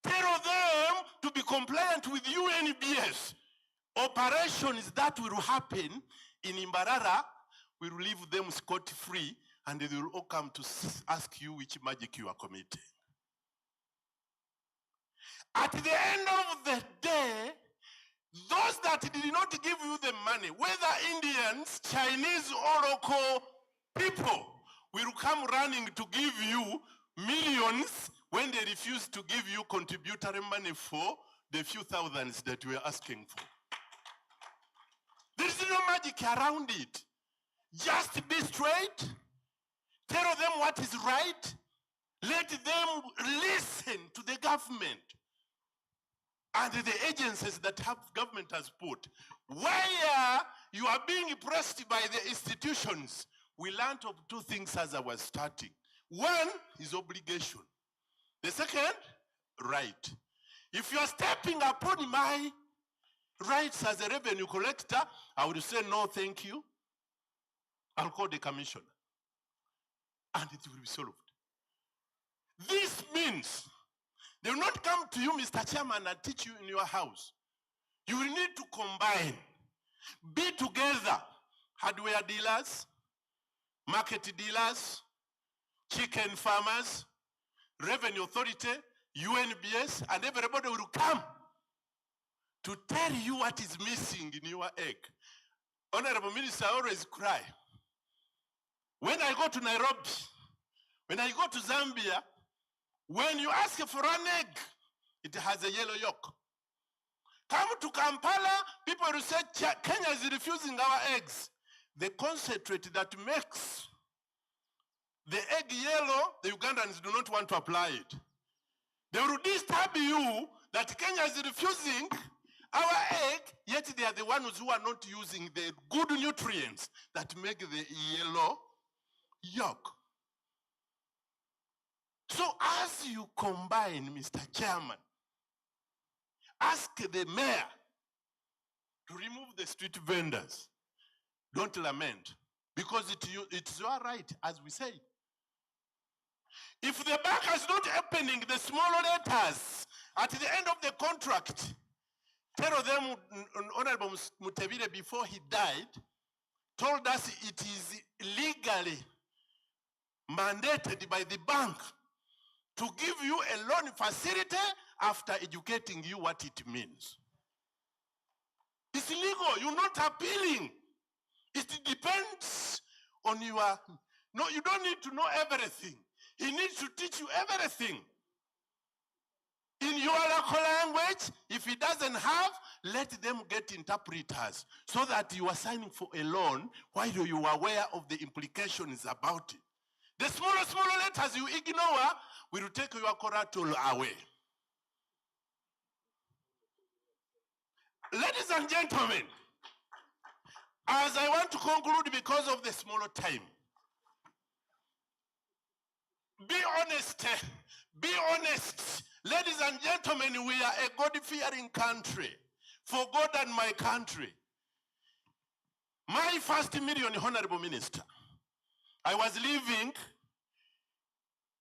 Tell them to be compliant with UNBS. Operations that will happen in Mbarara will leave them scot-free, and they will all come to ask you which magic you are committing. At the end of the day, those that did not give you the money, whether Indians, Chinese, or local people, will come running to give you millions when they refuse to give you contributory money for the few thousands that you are asking for. There is no magic around it. Just be straight. Tell them what is right. Let them listen to the government and the agencies that government has put. Where you are being pressed by the institutions, we learned of two things as I was starting. One is obligation. The second, right. If you are stepping upon my rights as a revenue collector, I would say no, thank you. I'll call the commissioner. And it will be solved. This means they will not come to you, Mr. Chairman, and teach you in your house. You will need to combine. Be together. Hardware dealers, market dealers, chicken farmers, revenue authority, UNBS, and everybody will come to tell you what is missing in your egg. Honorable Minister, I always cry. When I go to Nairobi, when I go to Zambia, when you ask for an egg, it has a yellow yolk. Come to Kampala, people will say Kenya is refusing our eggs. The concentrate that makes the egg yellow, the Ugandans do not want to apply it. They will disturb you that Kenya is refusing our egg, yet they are the ones who are not using the good nutrients that make the yellow yolk. So as you combine, Mr. Chairman, ask the mayor to remove the street vendors. Don't lament, because it's your right, as we say. If the bank is not opening the small letters at the end of the contract, tell them, Honorable Mutebile, before he died, told us it is legally mandated by the bank to give you a loan facility after educating you what it means. It's legal. You're not appealing. It depends on your... No, you don't need to know everything. He needs to teach you everything. In your local language, if he doesn't have, let them get interpreters so that you are signing for a loan while you are aware of the implications about it. The smaller letters you ignore will take your collateral away. Ladies and gentlemen, as I want to conclude because of the smaller time, be honest. Be honest. Ladies and gentlemen, we are a God-fearing country. For God and my country. My first million, Honorable Minister, I was living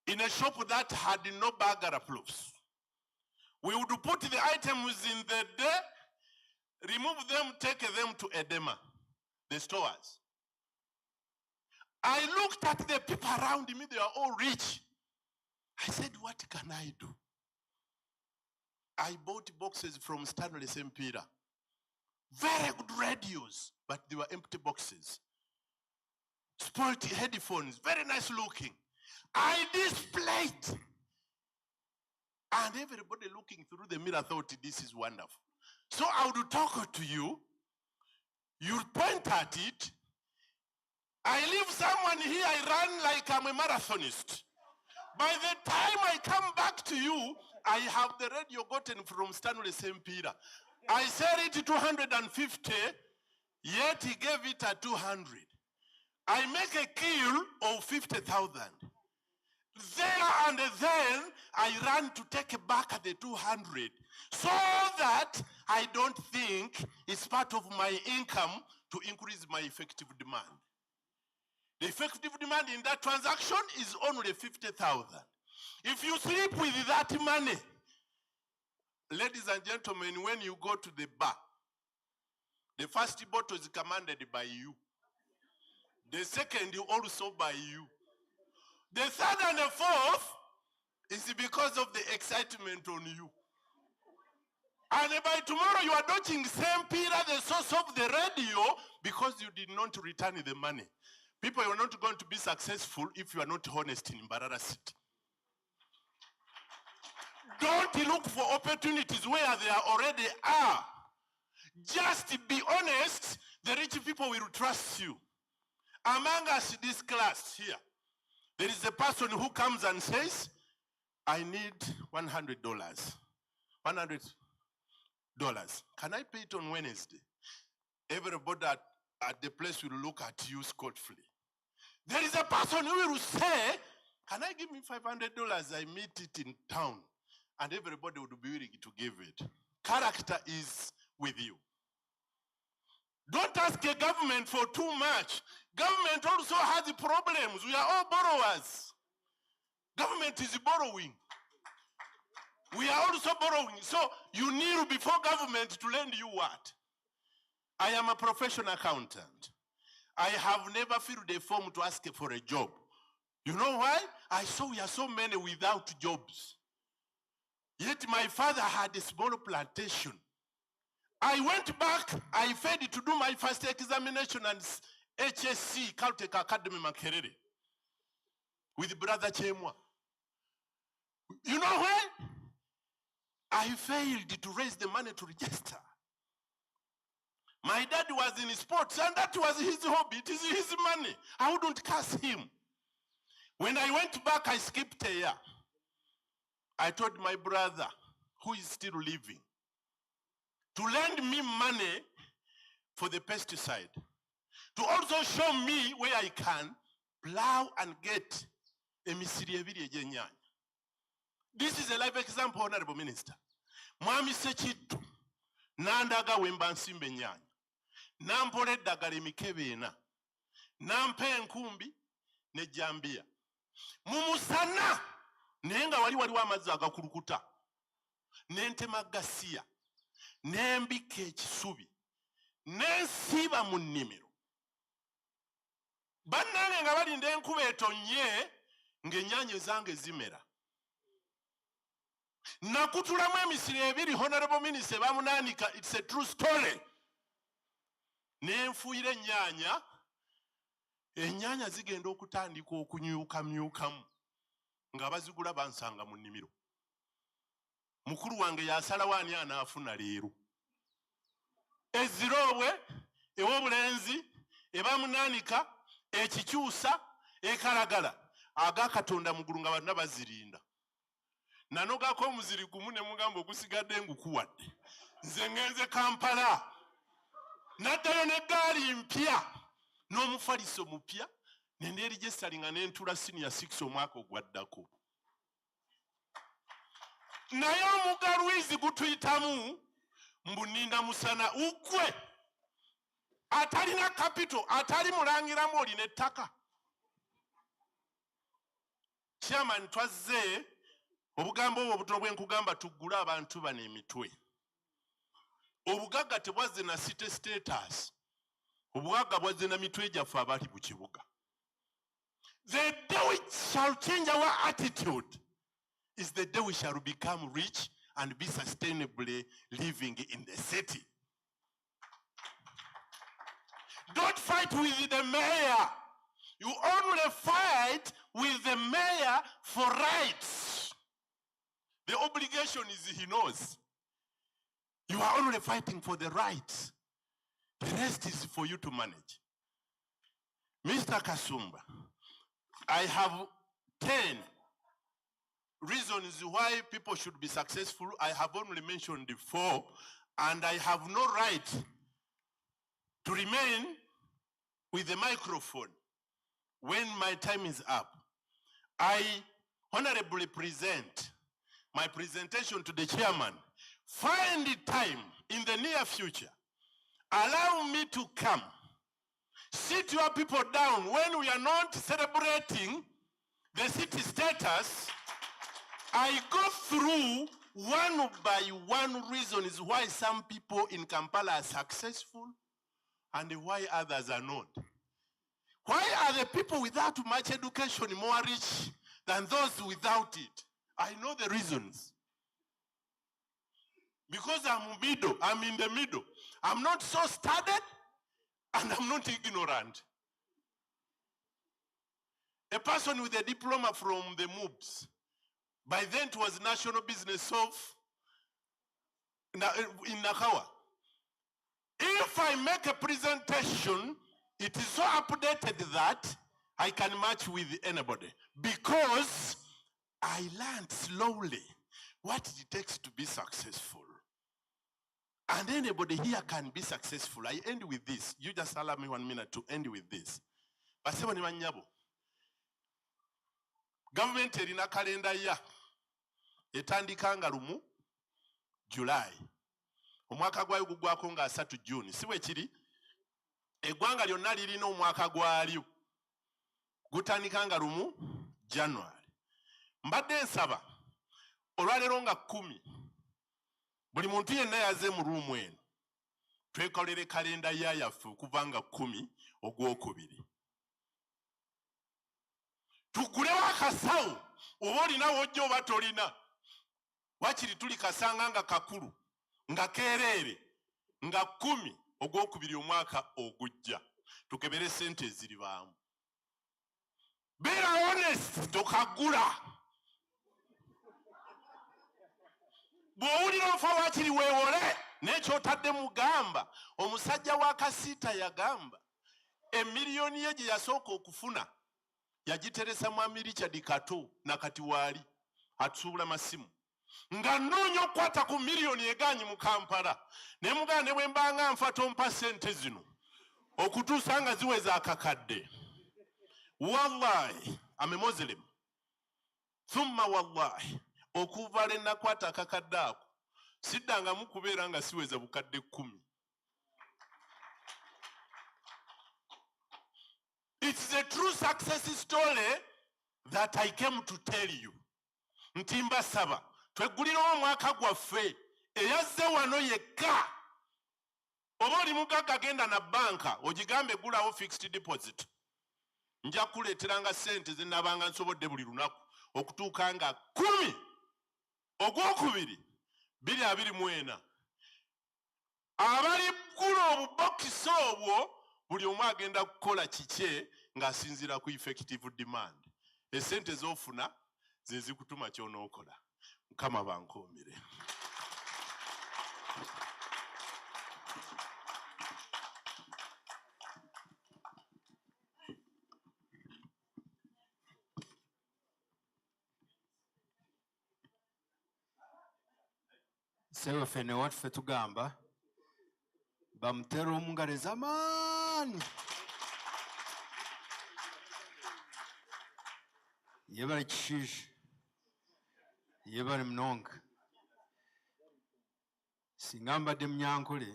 in a shop that had no burger proofs. We would put the items in the day, remove them, take them to Edema, the stores. I looked at the people around me, they are all rich. I said, what can I do? I bought boxes from Stanley St. Peter. Very good radios, but they were empty boxes. Spoiled headphones, very nice looking. I displayed. And everybody looking through the mirror thought this is wonderful. So I would talk to you. You point at it. I leave someone here, I run like I'm a marathonist. By the time I come back to you, I have the radio gotten from Stanley St. Peter. I sell it 250, yet he gave it at 200. I make a kill of 50,000. There and then I run to take back the 200 so that I don't think it's part of my income to increase my effective demand. The effective demand in that transaction is only 50,000. If you sleep with that money, ladies and gentlemen, when you go to the bar, the first bottle is commanded by you. The second also by you. The third and the fourth is because of the excitement on you. And by tomorrow you are dodging St. Peter, the source of the radio, because you did not return the money. People, you are not going to be successful if you are not honest in Mbarara City. Don't look for opportunities where they already are. Just be honest, the rich people will trust you. Among us, this class here, there is a person who comes and says, I need $100. $100. Can I pay it on Wednesday? Everybody at the place will look at you scot-free. There is a person who will say, can I give me $500? I meet it in town. And everybody would be willing to give it. Character is with you. Don't ask a government for too much. Government also has problems. We are all borrowers. Government is borrowing. We are also borrowing. So you kneel before government to lend you what? I am a professional accountant. I have never filled a form to ask for a job. You know why? I saw we are so many without jobs. Yet my father had a small plantation. I went back, I failed to do my first examination and HSC, Caltech Academy Makerere, with Brother Chemwa. You know why? I failed to raise the money to register. My dad was in sports and that was his hobby. It is his money. I wouldn't curse him. When I went back, I skipped a year. I told my brother, who is still living, to lend me money for the pesticide. To also show me where I can plow and get a misirieviri ejenyanya. This is a live example, Honorable Minister. Mwami sechitu, nandaga wemba nsimbe nyanya. Nampole eddagala emikebe ena. Nampe enkumbi ne jambia. Mumusana, nenga waliwo amazzi agakulukuta. Nentema gasiya. Nembika ekisubi. Nensiba mu nnimiro. Bannange nga balinda enkuba etonye ng'ennyaanya ezange zimera. Nakutulamu emisiri ebiri, Honorable Minister, bamunaanika, it's a true story. Nenfuuyira ennyaanya, ennyaanya zigenda okutandika okunyukamyukamu nga bazigula bansanga mu nnimiro. Mukulu wange yasalawo ani anaafuna leero. Eziroobwe, ew'obulenzi, ebamunaanika, ekikyusa, ekalagala, agakatonda mugulu nga bonna bazirinda. Nanogako omuziri gumu ne mugamba ogusigadde ngukuwadde. Nze ngenze Kampala. Naddayo n'eggaali mpya n'omufaliso mupya ne ndeeregisteringa n'entula senior 6 omwaka ogwaddako. Naye omugalwizi gutuyitamu mbu nninda musana ugwe atalina capital, atali mulangiramu olina ettaka. Chairman, twazze obugambo obwo obutono bwe nkugamba tuggule abantu bano emitwe. Obugagga tebwazze na city status. Obugagga bwazze na mitwe gyaffe abali mu kibuga. The day we shall change our attitude is the day we shall become rich and be sustainably living in the city. Don't fight with the mayor. You only fight with the mayor for rights. The obligation is he knows. You are only fighting for the rights. The rest is for you to manage. Mr. Kasumba, I have 10 reasons why people should be successful. I have only mentioned 4, and I have no right to remain with the microphone when my time is up. I honorably present my presentation to the chairman. Find the time in the near future. Allow me to come. Sit your people down when we are not celebrating the city status. I go through one by one reasons why some people in Kampala are successful and why others are not. Why are the people without much education more rich than those without it? I know the reasons. Because I'm in the middle. I'm not so studied and I'm not ignorant. A person with a diploma from the MOOPS, by then it was National Business of in Nakawa. If I make a presentation, it is so updated that I can match with anybody because I learned slowly what it takes to be successful. And anybody here can be successful. I end with this. You just allow me 1 minute to end with this. Government erina kalenda ya etandika nga lumu July. Omwaka gwayo gugwako nga 3 June. Siwe kiri eggwanga lyonna lirina omwaka gwalyo gutandika nga lumu January. Mbadde nsaba olwaleero nga 10 buli muntu yenna yaze mu ruumu eno twekolere kalenda yaffe okuva nga 10 Ogwokubiri. Tugulewo akasawo oba olinawo ojja oba tolina. Wakiri tuli kasanga nga kakulu nga keereere nga 10 Ogwokubiri omwaka ogujja. Tukebere sente eziribaamu. Beera honest, tokagula. Bw'owulira ofa wakiri weewole n'ekyotadde mugamba. Omusajja wa Kasiita yagamba emiliyoni ye gye yasooka okufuna yagiteresa mwami Richard Kato nakati waali atusuubula masimu nga nnoonya okukwata ku miliyoni eganyi mu Kampala ne mugamba ne bwe mbanga nfa tompa ssente zino okutuusa nga ziweza akakadde. Wallahi, I'm a Muslim. Thumma wallahi, okuva le nakwata akakadde ako siddanga mu kubeera nga siweza bukadde 10. It's a true success story that I came to tell you. Ntimba saba tweggulirawo omwaka gwaffe eyazze wano yekka. Oba oli mugagga genda na banka ogigambe gulawo fixed deposit. Nja kuleeteranga ssente ze nabanga nsobodde buli lunaku okutuuka nga 10 Ogwokubiri 2024. Abali ggula obubokisi obwo buli omu agenda kukola kikye ng'asinziira ku effective demand. Essente z'ofuna ze zikutuma ky'onookola. Mukama bankuumire. Sewe fene waffe tugamba bamutera omungalo ez'amaanyi. Yebale kishishi yebale mnonga. Singa mbadde Munyankole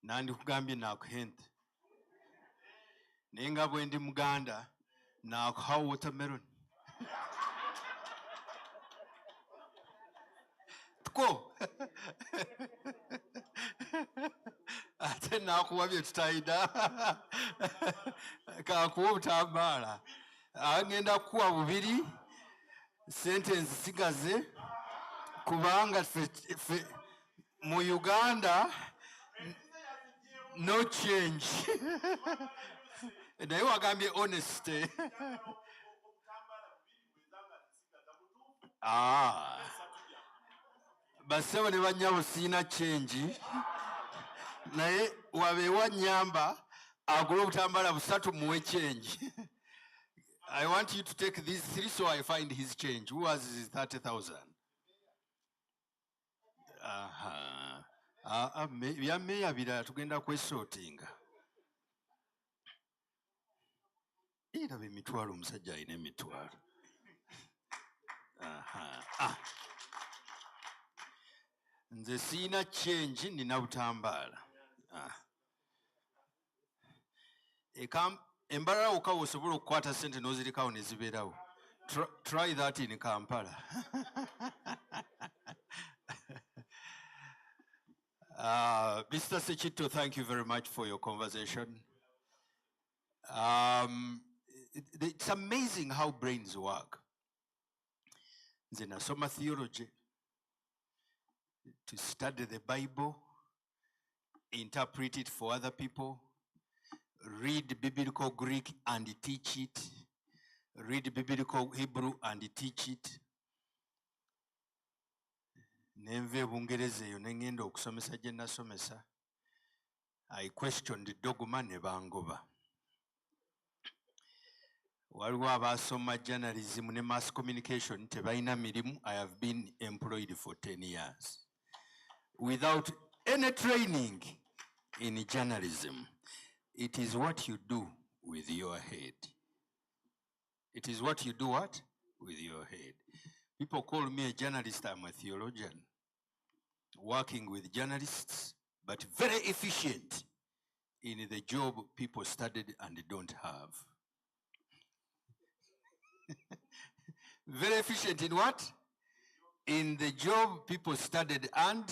nandikugambye naakuhente naye nga bwe ndi Muganda naakuha watermelon. Tuko ate naakuwa bye tutayina kakuwa obutambaala agenda kukuwa 2 sente nzisigaze kubanga mu Uganda no change. Naye wagambye honesty. Basebo ne banyabo sina change. Naye wabewa nyamba agula obutambala busatu muwe change. I want you to take these 3 so I find his change. Who has his 30,000? Bya meya birala tugenda kwesortinga. Iraba emitwalo omusajja alina emitwalo. Nze siina change nina butambala. Mbarara wokka osobola okukwata sente n'ozirikawo ne zibeerawo. Try that in Kampala. Mr. Sechito, thank you very much for your conversation. It's amazing how brains work. Nze nasoma theology to study the Bible, interpret it for other people, read biblical Greek and teach it, read biblical Hebrew and teach it. Nenve Bungereza eyo ne ngenda okusomesa gye nasomesa. I questioned dogma ne bangoba. Waliwo abasoma journalism ne mass communication tebalina mirimu. I have been employed for 10 years without any training in journalism. It is what you do with your head. It is what you do what? With your head. People call me a journalist. I'm a theologian. Working with journalists, but very efficient in the job people studied and don't have. Very efficient in what? In the job people studied and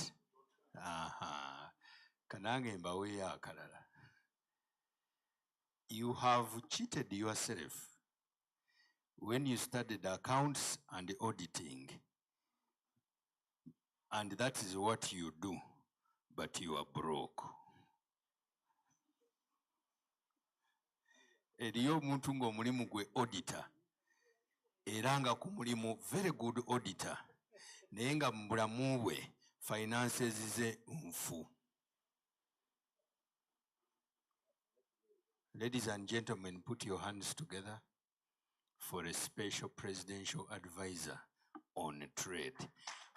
kanange mbawe akalala. You have cheated yourself when you studied accounts and auditing, and that is what you do, but you are broke. Eriyo omuntu ng'omulimu gwe auditor, era nga ku mulimu very good auditor, naye nga mu bulamu bwe finances ze nfu. Ladies and gentlemen, put your hands together for a special presidential advisor on trade.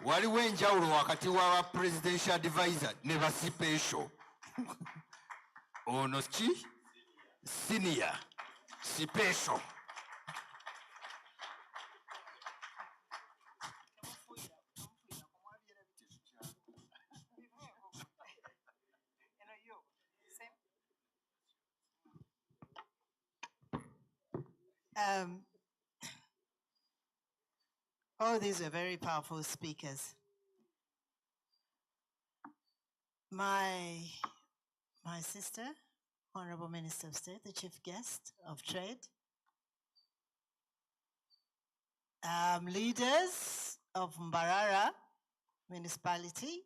Waliwo enjawulo wakati wa presidential advisor ne ba special. Ono ki? Senior. Special. All these are very powerful speakers. My sister, Honorable Minister of State, the Chief Guest of Trade, leaders of Mbarara municipality,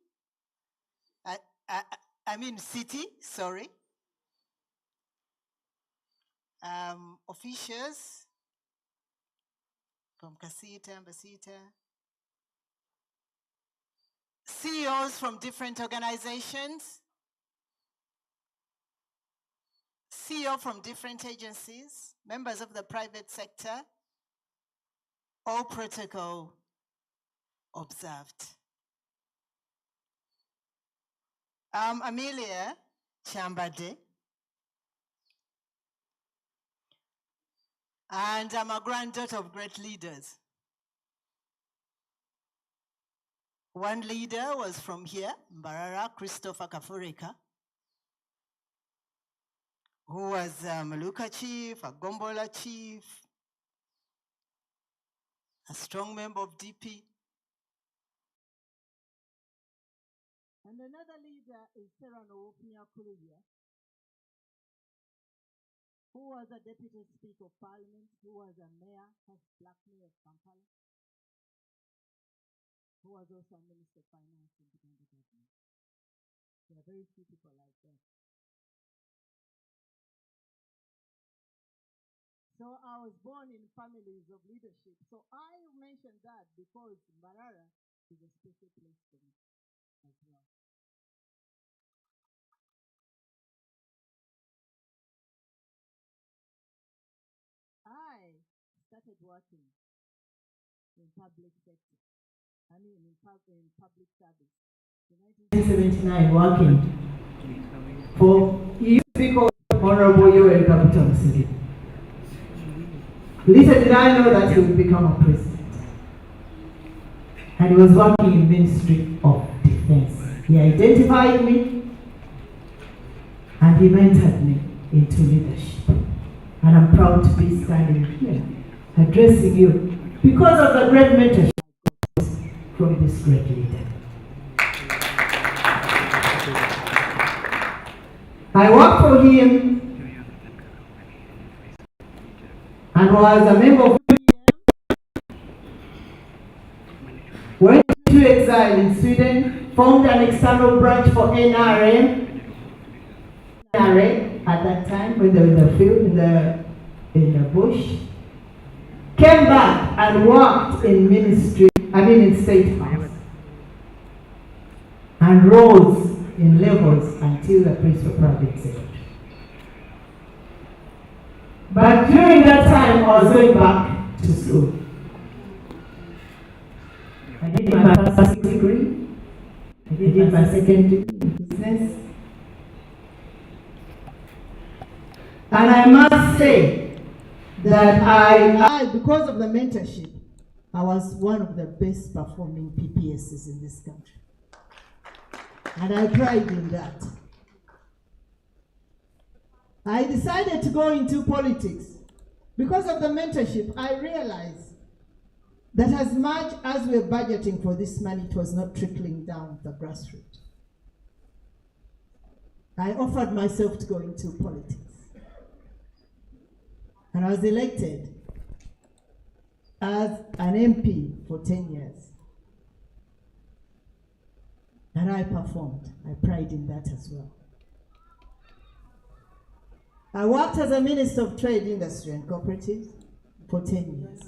I mean city, sorry, officials from Kasita, Mbasita, CEOs from different organizations, CEO from different agencies, members of the private sector, all protocol observed. Amelia Chambade, and I'm a granddaughter of great leaders. One leader was from here, Mbarara, Christopher Kafurika, who was Maluka chief, a Gombola chief, a strong member of DP. And another leader is Sarah Nwopinya Kuruya, who was a deputy speaker of parliament, who was a mayor, first black mayor of Kampala. who was also a Minister of Finance in the government. There are very few people like that. So I was born in families of leadership. So I mentioned that because Mbarara is a special place for me as well. I started working in public sector. In public service. In 1979, working for, you speak of Honorable UN Capital City. Little did I know that he would become a president. And he was working in Ministry of Defense. He identified me and he mentored me into leadership. And I'm proud to be standing here addressing you because of the great mentorship from this great leader. I worked for him and was a member of went to exile in Sweden, formed an external branch for NRA at that time when they were in the field, in the bush. Came back and worked in in State House. And rose in levels until the principal private secretary. But during that time, I was going back to school. I did my first degree. I did my second degree in business. And I must say that I, because of the mentorship, I was one of the best performing PPSs in this country. And I pride in that. I decided to go into politics. Because of the mentorship, I realized that as much as we're budgeting for this money, it was not trickling down the grassroots. I offered myself to go into politics. And I was elected as an MP for 10 years. And I performed. I pride in that as well. I worked as a Minister of Trade, Industry and Cooperatives for 10 years.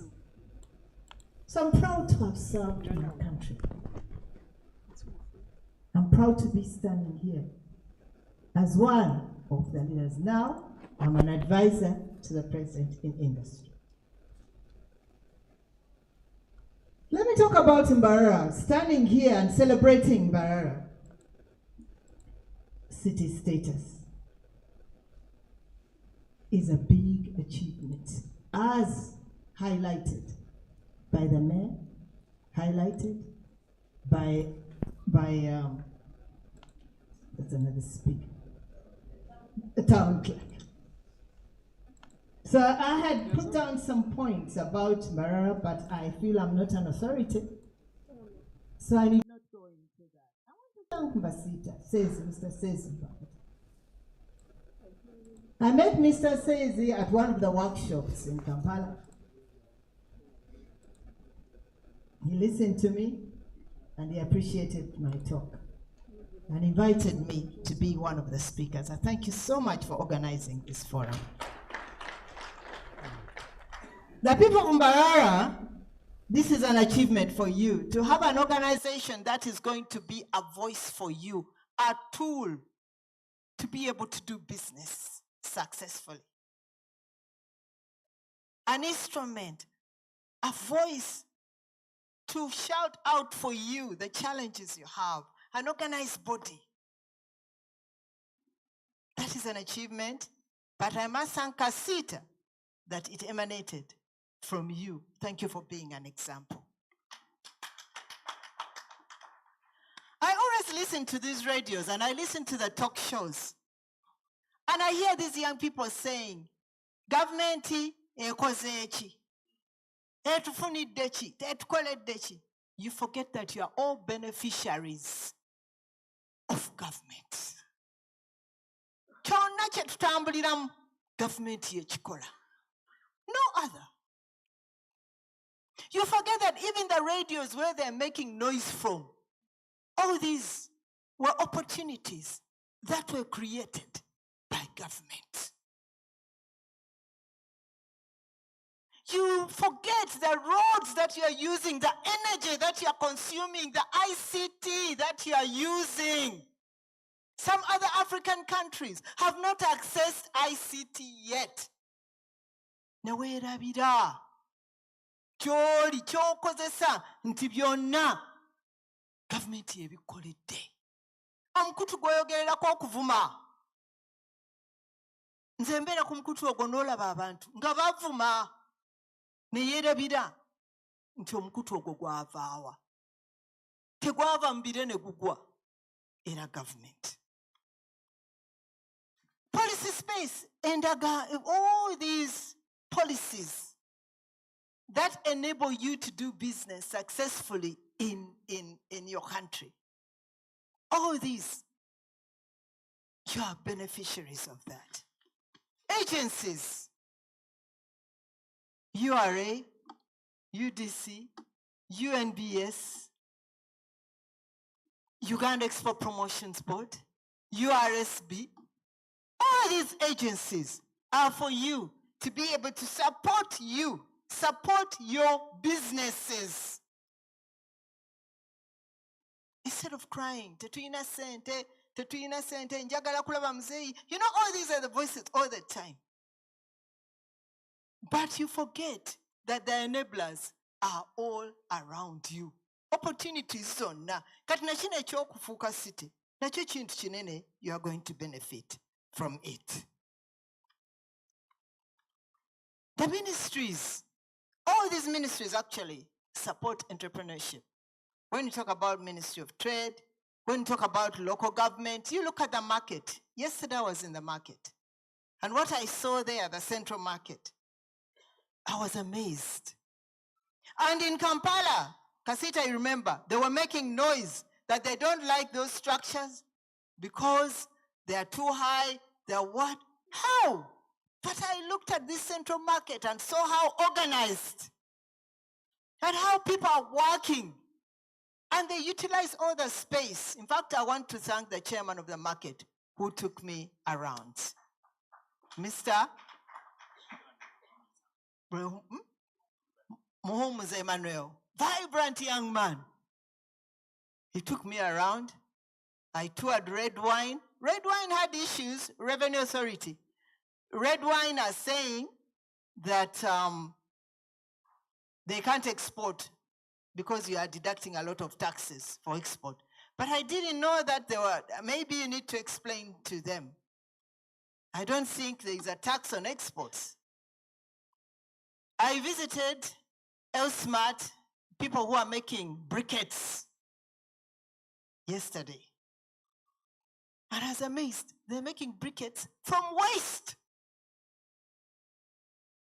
So I'm proud to have served my country. I'm proud to be standing here as one of the leaders. Now, I'm an advisor to the President in industry. Let me talk about Mbarara. Standing here and celebrating Mbarara city status is a big achievement, as highlighted by the mayor, highlighted by that's another speaker, the town clerk. So I had put down some points about Mbarara, but I feel I'm not an authority, so I need not go into that. I want to thank Mbasita, says Mr. Sezi. I met Mr. Sezi at one of the workshops in Kampala. He listened to me and he appreciated my talk and invited me to be one of the speakers. I thank you so much for organizing this forum. The people of Mbarara, this is an achievement for you, to have an organization that is going to be a voice for you, a tool to be able to do business successfully. An instrument, a voice to shout out for you the challenges you have, an organized body. That is an achievement, but I must thank Kasita that it emanated from you. Thank you for being an example. I always listen to these radios and I listen to the talk shows. And I hear these young people saying, government ekozechi, etufunidechi, etukoledechi. You forget that you are all beneficiaries of government. Kyonna kye tutambuliramu government yekikola. No other. You forget that even the radios where they're making noise from, all these were opportunities that were created by government. You forget the roads that you are using, the energy that you are consuming, the ICT that you are using. Some other African countries have not accessed ICT yet. Nawerabira kyoli kyokozesa nti byonna gavumenti ebikoledde. Omukutu gwoyogererako okuvuma. Nze mbeera ku mukutu ogwo n'olaba abantu nga bavuma ne yeerabira nti omukutu ogwo gwavaawa. Tegwava mu bire ne gugwa. Era government. Policy space and all these policies that enable you to do business successfully in your country. All these, you are beneficiaries of that. Agencies, URA, UDC, UNBS, Uganda Export Promotions Board, URSB, all these agencies are for you to be able to support your businesses. Instead of crying, tetuyina sente, njagala kulaba muzeeyi. You know, all these are the voices all the time. But you forget that the enablers are all around you. Opportunities zonna. Kati na kino ekyokufuuka city, nakyo kintu kinene, you are going to benefit from it. The ministries, all these ministries actually support entrepreneurship. When you talk about Ministry of Trade, when you talk about local government, you look at the market. Yesterday I was in the market. And what I saw there, the central market, I was amazed. And in Kampala, Kasita, you remember, they were making noise that they don't like those structures because they are too high, they are what? How? But I looked at this central market and saw how organized and how people are working. And they utilize all the space. In fact, I want to thank the chairman of the market who took me around. Mr. Muhumuza Emmanuel, vibrant young man. He took me around. I toured Red Wine. Red Wine had issues, Revenue Authority. Red Wine are saying that they can't export because you are deducting a lot of taxes for export. But I didn't know that there were, maybe you need to explain to them. I don't think there is a tax on exports. I visited Elsmart, people who are making briquettes yesterday. And I was amazed. They're making briquettes from waste.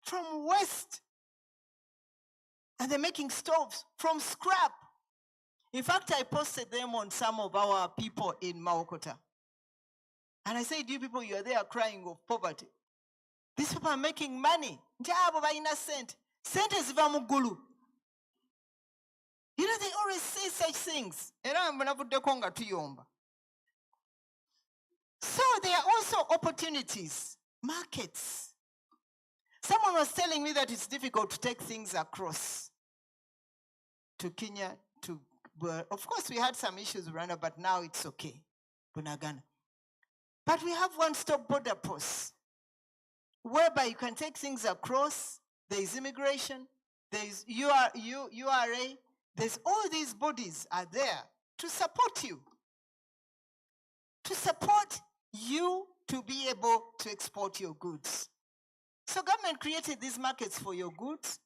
From waste. And they're making stoves from scrap. In fact, I posted them on some of our people in Mawokota. And I said, you people, you are there crying of poverty. These people are making money. Njabo baina sente. Sente ziva mu ggulu. You know, they always say such things. So there are also opportunities, markets. Someone was telling me that it's difficult to take things across to Kenya, of course we had some issues with Rwanda, but now it's okay, Bunagana. But we have one-stop border posts, whereby you can take things across. There is immigration, there is URA, there's all these bodies are there to support you to be able to export your goods. So government created these markets for your goods.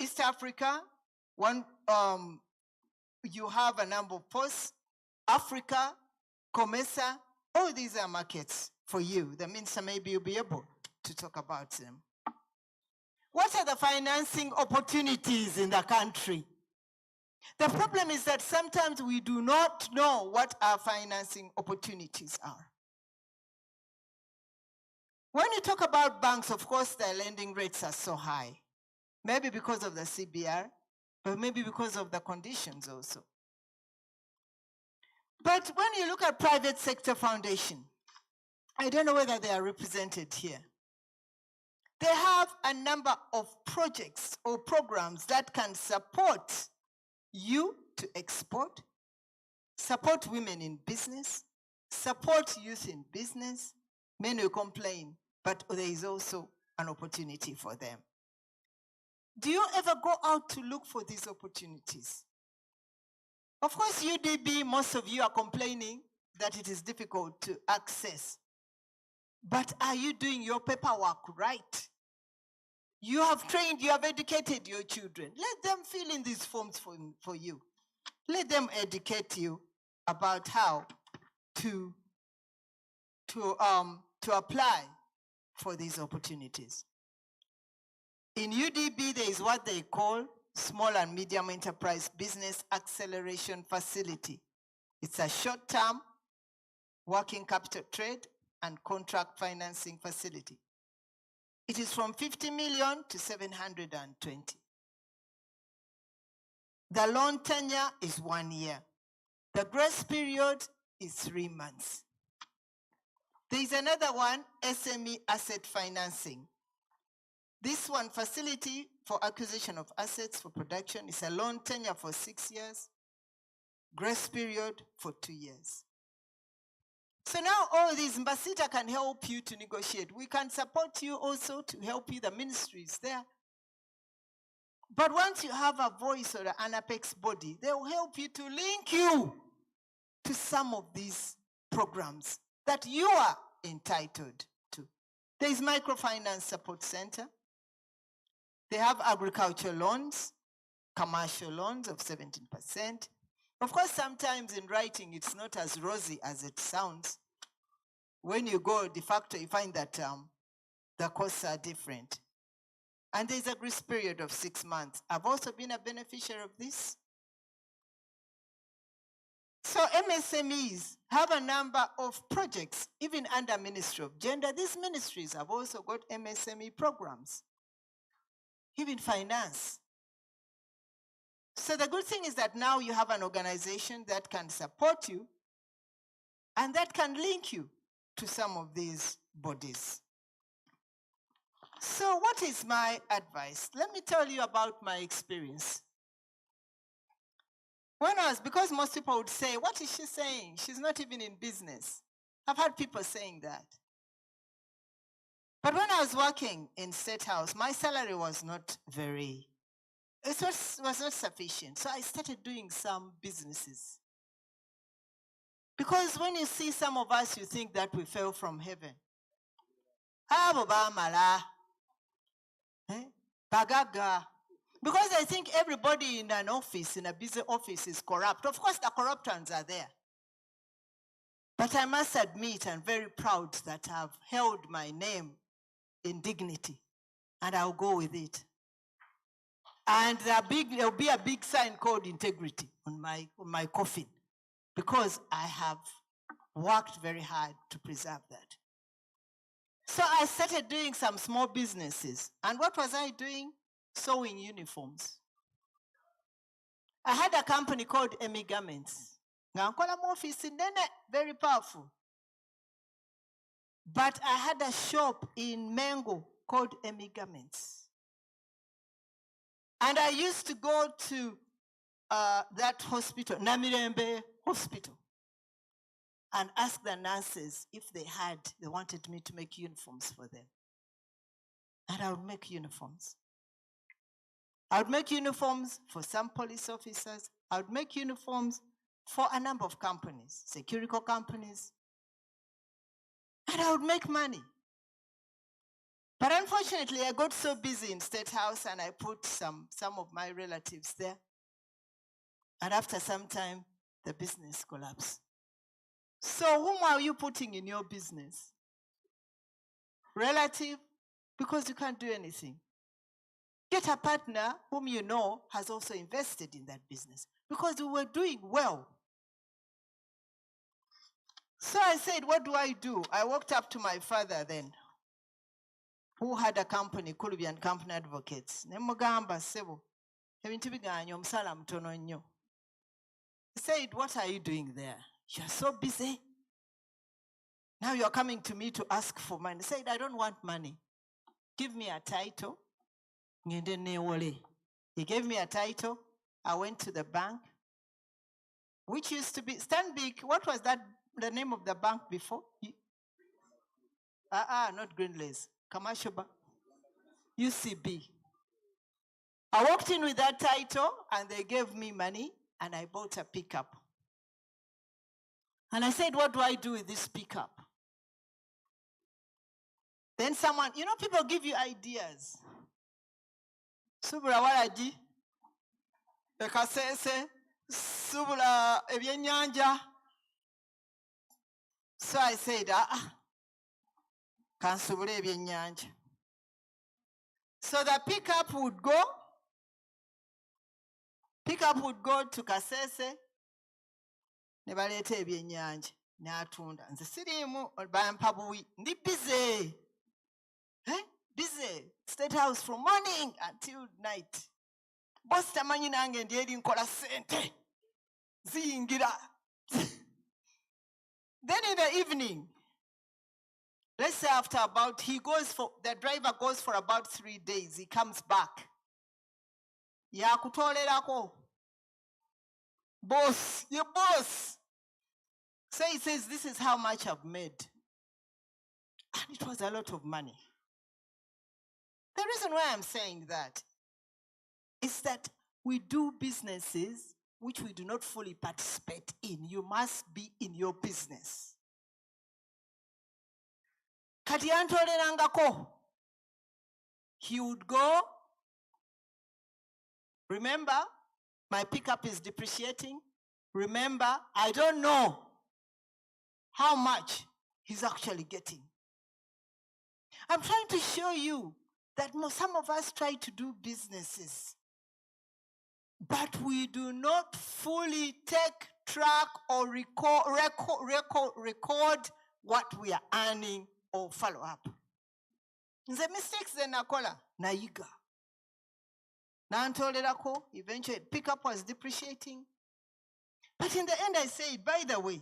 East Africa, you have a number of posts. Africa, COMESA, all these are markets for you. That means maybe you'll be able to talk about them. What are the financing opportunities in the country? The problem is that sometimes we do not know what our financing opportunities are. When you talk about banks, of course, their lending rates are so high. Maybe because of the CBR, but maybe because of the conditions also. But when you look at private sector foundation, I don't know whether they are represented here. They have a number of projects or programs that can support you to export, support women in business, support youth in business. Many will complain, but there is also an opportunity for them. Do you ever go out to look for these opportunities? Of course, UDB, most of you are complaining that it is difficult to access. But are you doing your paperwork right? You have trained, you have educated your children. Let them fill in these forms for you. Let them educate you about how to apply for these opportunities. In UDB, there is what they call Small and Medium Enterprise Business Acceleration Facility. It's a short-term working capital trade and contract financing facility. It is from 50 million to 720. The loan tenure is 1 year. The grace period is 3 months. There is another one, SME asset financing. This one, facility for acquisition of assets for production, is a loan tenure for 6 years, grace period for 2 years. So now all these, Mbasita can help you to negotiate. We can support you also to help you, the ministries there. But once you have a voice or an apex body, they will help you to link you to some of these programs that you are entitled to. There is Microfinance Support Center. They have agricultural loans, commercial loans of 17%. Of course, sometimes in writing, it's not as rosy as it sounds. When you go de facto, you find that the costs are different. And there's a grace period of 6 months. I've also been a beneficiary of this. So MSMEs have a number of projects, even under Ministry of Gender. These ministries have also got MSME programs, even finance. So the good thing is that now you have an organization that can support you and that can link you to some of these bodies. So what is my advice? Let me tell you about my experience. Because most people would say, what is she saying? She's not even in business. I've had people saying that. But when I was working in State House, my salary was not was not sufficient. So I started doing some businesses. Because when you see some of us, you think that we fell from heaven. Bagaga. Because I think everybody in an office, in a busy office, is corrupt. Of course, the corrupt ones are there. But I must admit, I'm very proud that I've held my name in dignity, and I'll go with it. And there'll be a big sign called integrity on my coffin, because I have worked very hard to preserve that. So I started doing some small businesses. And what was I doing? Sewing uniforms. I had a company called Emi Garments. Very powerful. But I had a shop in Mango called Emi Garments. And I used to go to that hospital, Namirembe Hospital, and ask the nurses if they wanted me to make uniforms for them. And I would make uniforms. I would make uniforms for some police officers. I would make uniforms for a number of companies, security companies. And I would make money. But unfortunately, I got so busy in State House and I put some of my relatives there. And after some time, the business collapsed. So whom are you putting in your business? Relative? Because you can't do anything. Get a partner whom you know has also invested in that business, because we were doing well. So I said, what do? I walked up to my father then, who had a company, Kulubi Company Advocates. Ne mugamba sebo, ebintu biganye omusala mutono nnyo. He said, what are you doing there? You're so busy. Now you're coming to me to ask for money. He said, I don't want money. Give me a title. Ngende neewole. He gave me a title. I went to the bank, which used to be Stanbic. What was that, the name of the bank before? Not Greenlays. Commercial Bank. UCB. I walked in with that title and they gave me money and I bought a pickup. And I said, what do I do with this pickup? Then someone, you know, people give you ideas. Subula walaji, ekasese, subula ebyenyanja. So I said, kansubule ebyenyanja. So the pickup would go to Kasese, ne baleeta ebyenyanja, n'atunda. Nze siriimu bampa buwi, ndi busy. Busy. State House from morning until night. Boss tamanyi nange ndi eri nkola sente. Ziyingira. Then in the evening, let's say after about, the driver goes for about 3 days. He comes back. Yakutolerako. Boss, your boss. So he says, this is how much I've made. And it was a lot of money. The reason why I'm saying that is that we do businesses which we do not fully participate in. You must be in your business. Kati yantolerangako. He would go. Remember, my pickup is depreciating. Remember, I don't know how much he's actually getting. I'm trying to show you that some of us try to do businesses, but we do not fully take track or record what we are earning or follow up. The mistakes then nakola nayiga. Nantolerako, eventually pickup was depreciating. But in the end I said, by the way,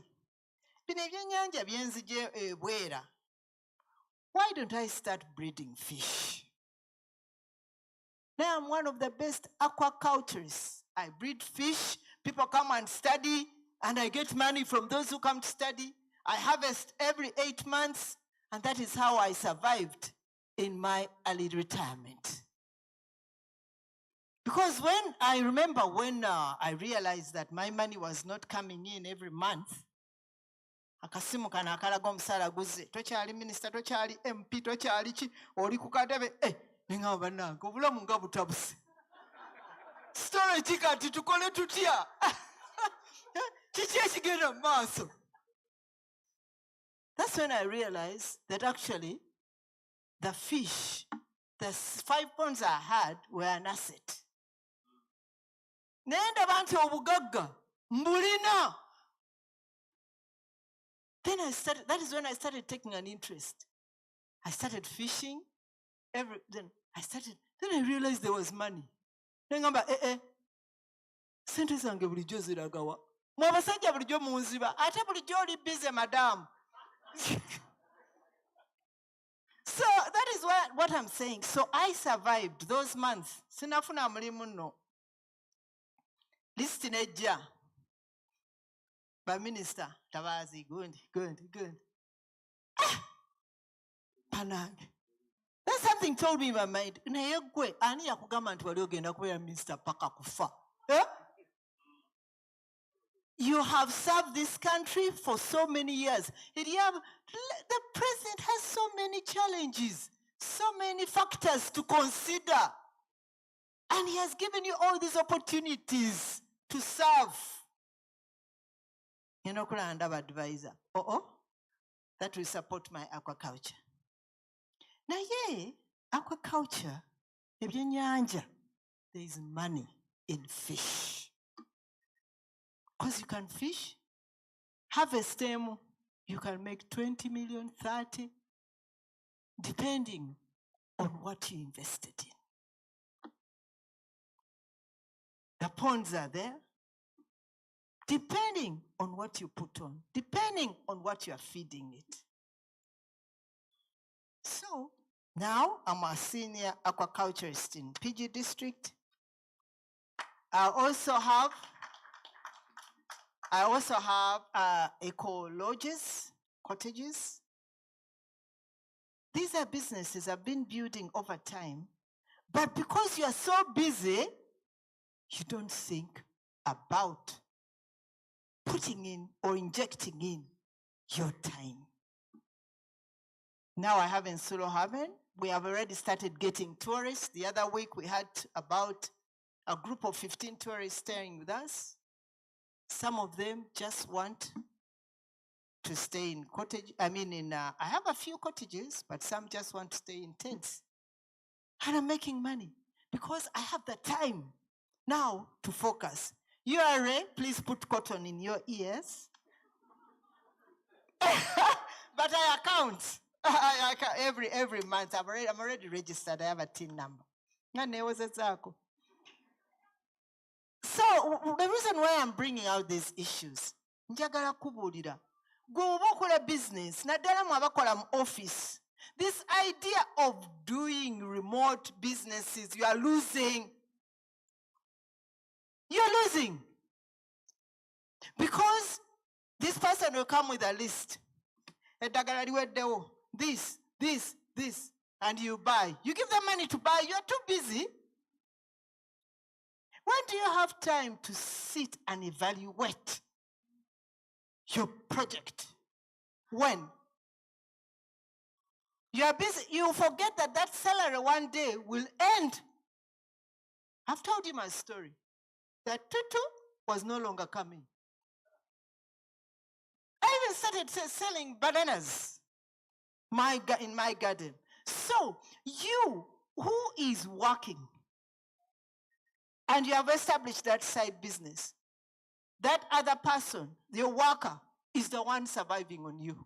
why don't I start breeding fish? Now I'm one of the best aquaculturists. I breed fish, people come and study, and I get money from those who come to study. I harvest every 8 months, and that is how I survived in my early retirement. Because I remember when I realized that my money was not coming in every month, akasimu kana akalaga omusala guze, tokyali minister, tokyali MP, tokyali ki, oli ku katebe, nengamba bannange obulamu nga butabuse. Story kikati tukole tutya? Kiki ekigenda mu maaso? That's when I realized that actually the fish, the 5 ponds I had were an asset. Nenda bantu obugagga mbulina. Then that is when I started taking an interest. I started fishing. Then I realized there was money. Nengamba, sente zange bulijjo ziragawa. Mwabasajja bulijjo munziba. Ate bulijjo oli busy, madam. So that is what I'm saying. So I survived those months. Sinafuna mulimu nno. List nejja. By minister, Tabazi, good. Panange. Then something told me in my mind, Nayegwe, ani yakugamba nti wali ogenda kubeera minister paka kufa. You have served this country for so many years. The president has so many challenges, so many factors to consider. And he has given you all these opportunities to serve. You're not going to have an advisor. That will support my aquaculture. Now, aquaculture, there is money in fish. Because you can fish, harvest them, you can make 20 million, 30, depending on what you invested in. The ponds are there, depending on what you put on, depending on what you are feeding it. So now I'm a senior aquaculturist in PG district. I also have eco lodges, cottages. These are businesses I've been building over time, but because you are so busy, you don't think about putting in or injecting in your time. Now I have in Solo Haven, we have already started getting tourists. The other week we had about a group of 15 tourists staying with us. Some of them just want to stay in cottage. I have a few cottages, but some just want to stay in tents. And I'm making money because I have the time now to focus. URA, please put cotton in your ears. But I account. I every month. I'm already registered. I have a TIN number. So the reason why I'm bringing out these issues, njagala kubuulira gwe oba okola business naddala mu abakola mu office, this idea of doing remote businesses, you are losing. You're losing. Because this person will come with a list. Eddagala liweddewo, this, and you buy. You give them money to buy, you're too busy. When do you have time to sit and evaluate your project? When? You are busy, you forget that salary one day will end. I've told you my story. That tutu was no longer coming. I even started selling bananas in my garden. So you who is working and you have established that side business, that other person, your worker, is the one surviving on you.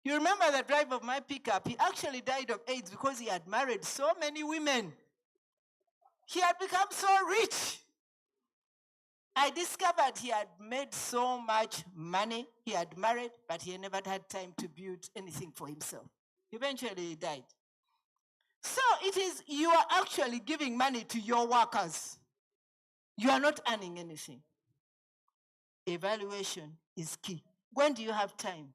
You remember the driver of my pickup, he actually died of AIDS because he had married so many women. He had become so rich. I discovered he had made so much money. He had married, but he never had time to build anything for himself. Eventually he died. So it is, you are actually giving money to your workers. You are not earning anything. Evaluation is key. When do you have time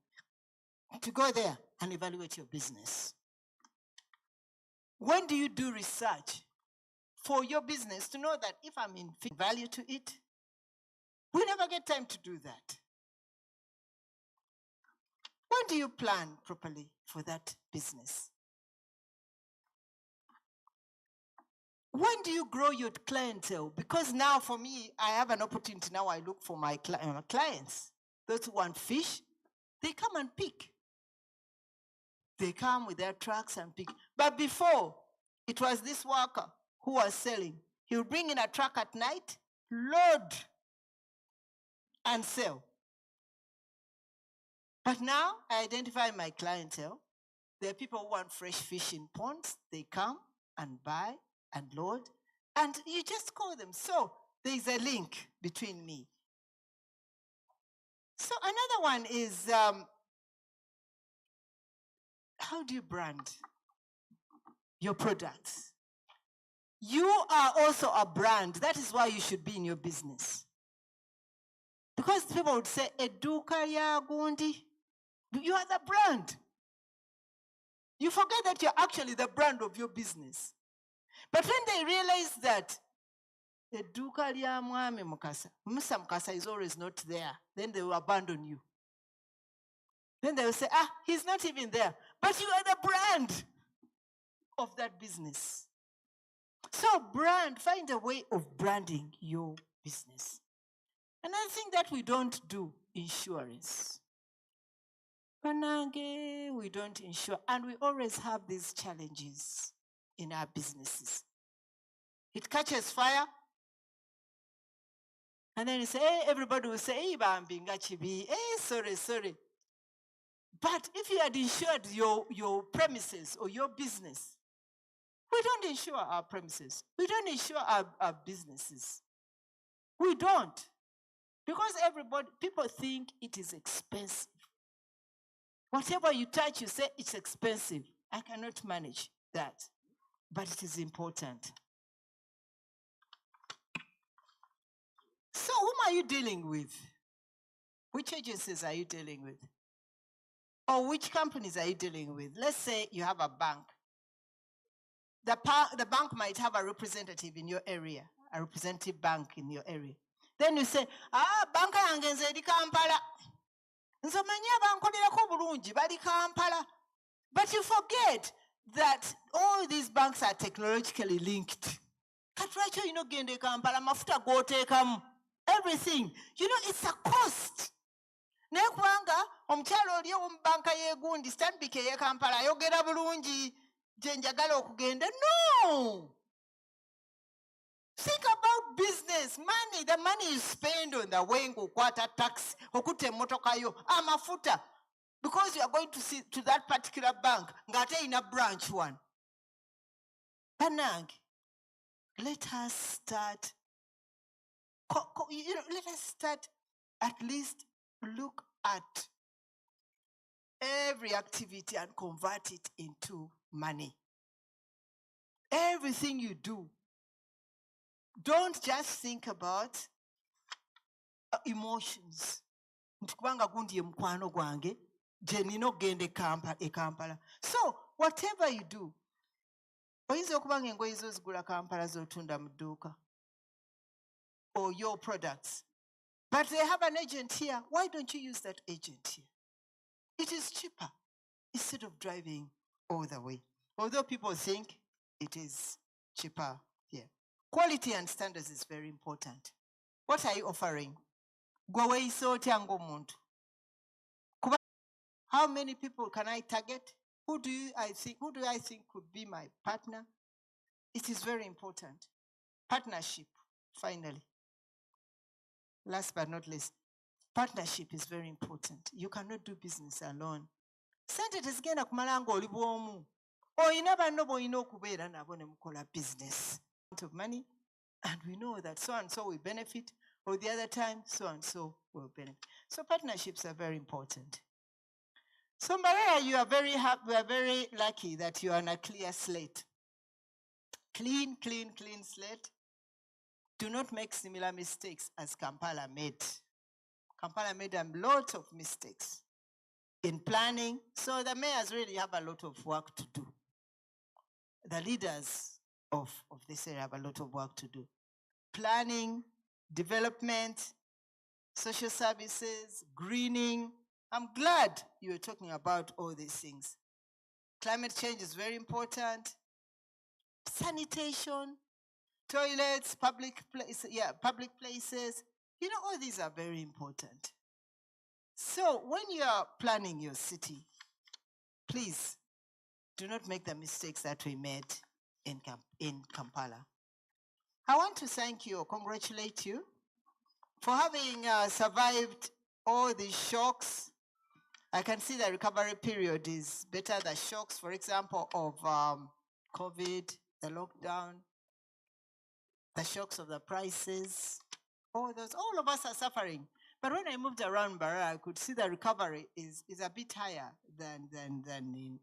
to go there and evaluate your business? When do you do research for your business to know that if I'm in value to it? We never get time to do that. When do you plan properly for that business? When do you grow your clientele? Because now for me, I have an opportunity. Now I look for my clients. Those who want fish, they come and pick. They come with their trucks and pick. But before, it was this worker who was selling. He would bring in a truck at night, load, and sell. But now I identify my clientele. There are people who want fresh fish in ponds. They come and buy and load, and you just call them. So there's a link between me. So another one is, how do you brand your products? You are also a brand. That is why you should be in your business. Because people would say, Eduka ya gundi. You are the brand. You forget that you're actually the brand of your business. But when they realize that Eduka lya mwami Mukasa, Musa Mukasa is always not there, then they will abandon you. Then they will say, he's not even there. But you are the brand of that business. So find a way of branding your business. Another thing that we don't do, insurance. We don't insure, and we always have these challenges in our businesses. It catches fire, and then you say, hey, everybody will say, hey, sorry. But if you had insured your premises or your business, we don't insure our premises. We don't insure our businesses. We don't. Because people think it is expensive. Whatever you touch, you say it's expensive. I cannot manage that. But it is important. So whom are you dealing with? Which agencies are you dealing with? Or which companies are you dealing with? Let's say you have a bank. The bank might have a representative in your area, a representative bank in your area. Then you say, bank yange nze eri Kampala. Nze omanyi abankolerako bulungi bali Kampala. But you forget that all these banks are technologically linked. Katwacho you know gende Kampala mafuta goteekamu. Everything. You know, it's a cost. Nekubanga omukyalo oli omu banka y'egundi Stanbic ye Kampala ayogera bulungi gye njagala okugenda. No! Think about business, money, the money you spend on the way ngokwata tax, okutta emmotoka yo, amafuta, because you are going to that particular bank, ngate in a branch one. Banang, let us start, let us start at least look at every activity and convert it into money. Everything you do, don't just think about emotions. Ntikubanga gundi ye mukwano gwange, gye nina okugenda e Kampala. So, whatever you do, oyinza okubanga engoye zo zigula Kampala z'otunda mu dduuka, or your products. But they have an agent here. Why don't you use that agent here? It is cheaper instead of driving all the way. Although people think it is cheaper here. Quality and standards is very important. What are you offering? How many people can I target? Who do I think could be my partner? It is very important. Partnership, finally. Last but not least, partnership is very important. You cannot do business alone. Sente tezigenda kumala nga oli bw'omu. Oyina banno b'olina okubeera nabo ne mukola business. Of money, and we know that so and so will benefit, or the other time so and so will benefit. So partnerships are very important. So Mbarara, you are very happy. We are very lucky that you are on a clear slate. Clean slate. Do not make similar mistakes as Kampala made. Kampala made a lot of mistakes in planning. So the mayors really have a lot of work to do. The leaders of this area have a lot of work to do. Planning, development, social services, greening. I'm glad you were talking about all these things. Climate change is very important. Sanitation, toilets, public places. You know, all these are very important. So when you are planning your city, please do not make the mistakes that we made in Kampala. I want to thank you or congratulate you for having survived all these shocks. I can see the recovery period is better. The shocks, for example, of COVID, the lockdown, the shocks of the prices, all of us are suffering. But when I moved around Mbarara, I could see the recovery is a bit higher than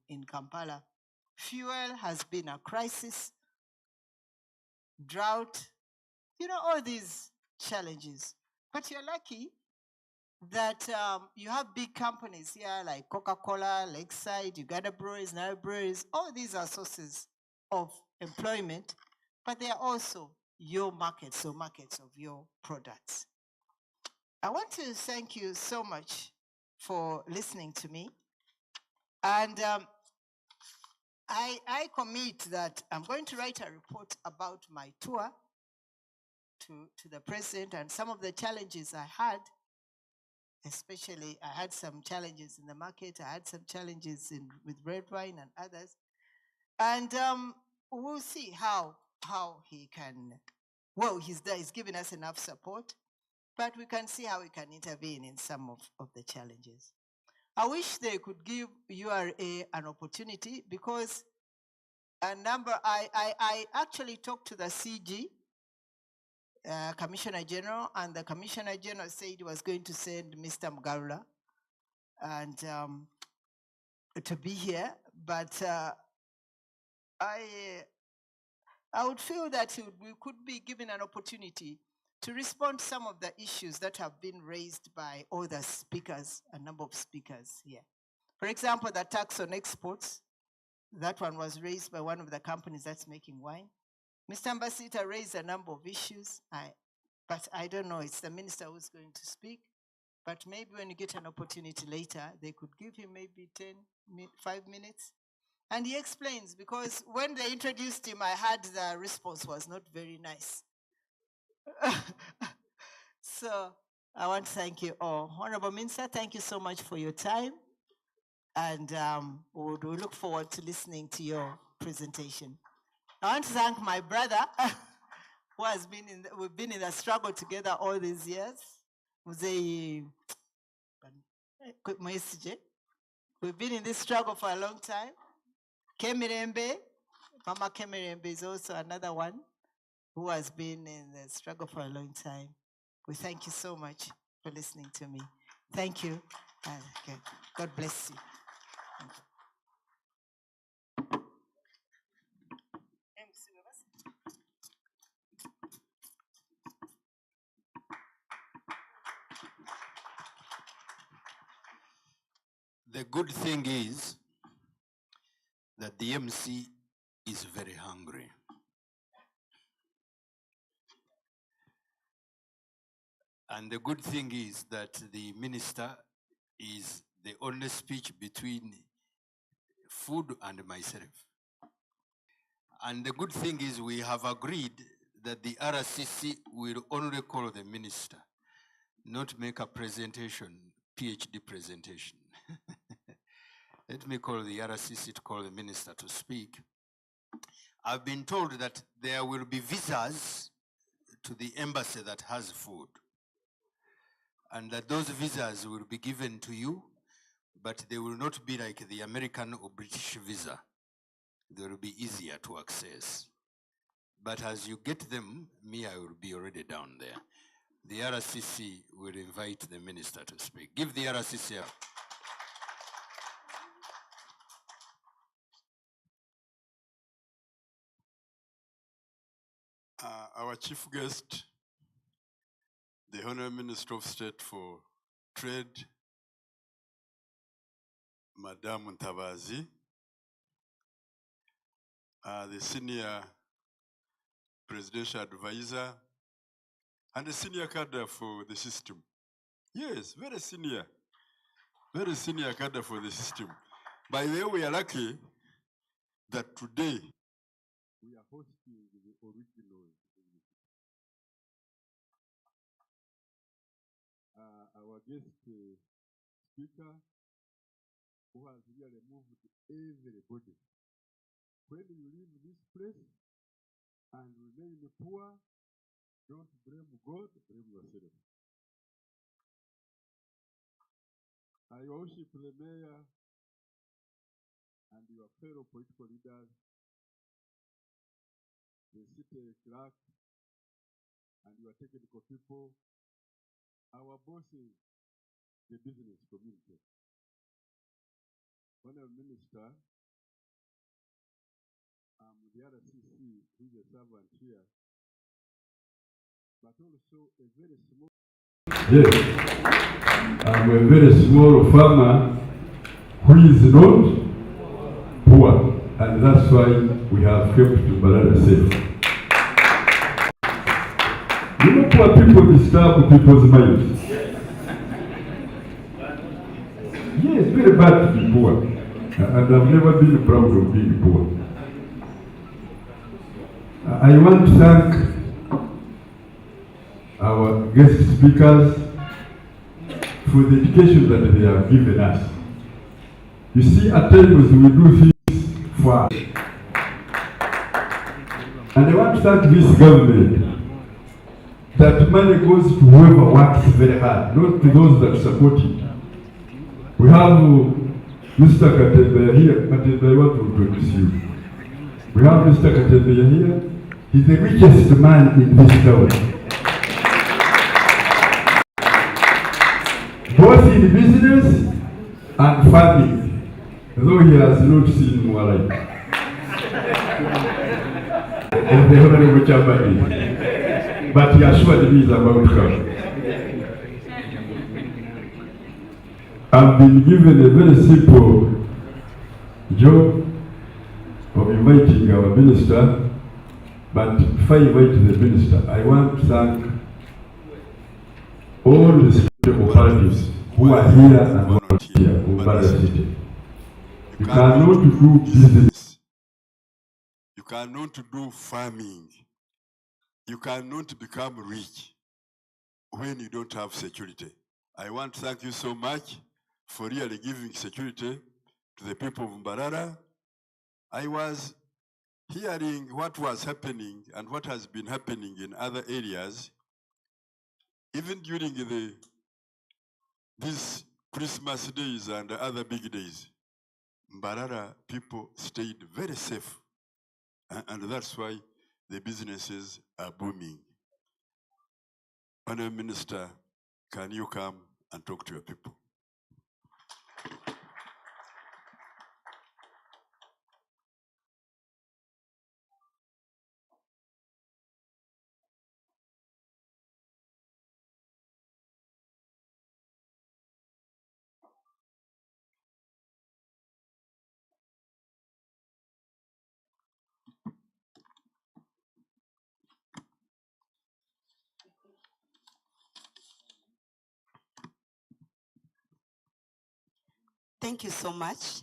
in Kampala. Fuel has been a crisis, drought, you know, all these challenges. But you're lucky that you have big companies here like Coca-Cola, Lakeside, Uganda Breweries, Nile Breweries. All these are sources of employment, but they are also your markets, so markets of your products. I want to thank you so much for listening to me. And I commit that I'm going to write a report about my tour to the president and some of the challenges I had. Especially, I had some challenges in the market. I had some challenges with red wine and others. And we'll see how he can, well, he's giving us enough support, but we can see how we can intervene in some of the challenges. I wish they could give URA an opportunity because I actually talked to the CG, Commissioner General, and the Commissioner General said he was going to send Mr. Mbarara and to be here, but I would feel that we could be given an opportunity to respond to some of the issues that have been raised by all the speakers, a number of speakers here. For example, the tax on exports, that one was raised by one of the companies that's making wine. Mr. Mbasita raised a number of issues, but I don't know, it's the minister who's going to speak. But maybe when you get an opportunity later, they could give him maybe 5 minutes. And he explains, because when they introduced him, I heard the response was not very nice. So I want to thank you all. Honorable Minister, thank you so much for your time. And we look forward to listening to your presentation. I want to thank my brother, who has been we've been in a struggle together all these years. We've been in this struggle for a long time. Kemirembe, Mama Kemirembe is also another one who has been in the struggle for a long time. We thank you so much for listening to me. Thank you. Okay. God bless you. The good thing is that the MC is very hungry. And the good thing is that the minister is the only speech between food and myself. And the good thing is we have agreed that the RCC will only call the minister, not make a presentation, PhD presentation. Let me call the RCC to call the minister to speak. I've been told that there will be visas to the embassy that has food, and that those visas will be given to you, but they will not be like the American or British visa. They will be easier to access. But as you get them, me, I will be already down there. The RCC will invite the minister to speak. Give the RCC up. Our chief guest, the Honorable Minister of State for Trade, Madam Ntabazi, the senior presidential advisor, and the senior cadre for the system. Yes, very senior cadre for the system. By the way, we are lucky that today we are hosting the original. Our guest speaker, who has really moved everybody. When you leave this place and remain poor, don't blame God, blame yourself. I worship the mayor and your fellow political leaders, the city clerk, and your technical people, our bosses, the business community. Honorable Minister, I'm the RCC, who is a servant here, but also a very small. Yes, I'm a very small farmer who is not poor, and that's why we have helped Mbarara safe. You know, poor people disturb people's minds. Yes, very bad to be poor. And I've never been proud of being poor. I want to thank our guest speakers for the education that they have given us. You see, at times we do things for us. And I want to thank this government that money goes to whoever works very hard, not to those that support it. We have Mr. Katembeya here. Katembeya, I want to introduce you. We have Mr. Katembeya here. He's the richest man in this town. Both in business and farming, though he has not seen more life. And the Honorable Chamberlain. But he assured me he's about to come. I've been given a very simple job of inviting our minister, but before I invite the minister, I want to thank all the city operatives who are here and who are here in Mbarara City. You cannot do business. You cannot do farming. You cannot become rich when you don't have security. I want to thank you so much for really giving security to the people of Mbarara. I was hearing what was happening and what has been happening in other areas, even during these Christmas days and other big days. Mbarara people stayed very safe, and that's why the businesses are booming. Honorable Minister, can you come and talk to your people? Thank you so much,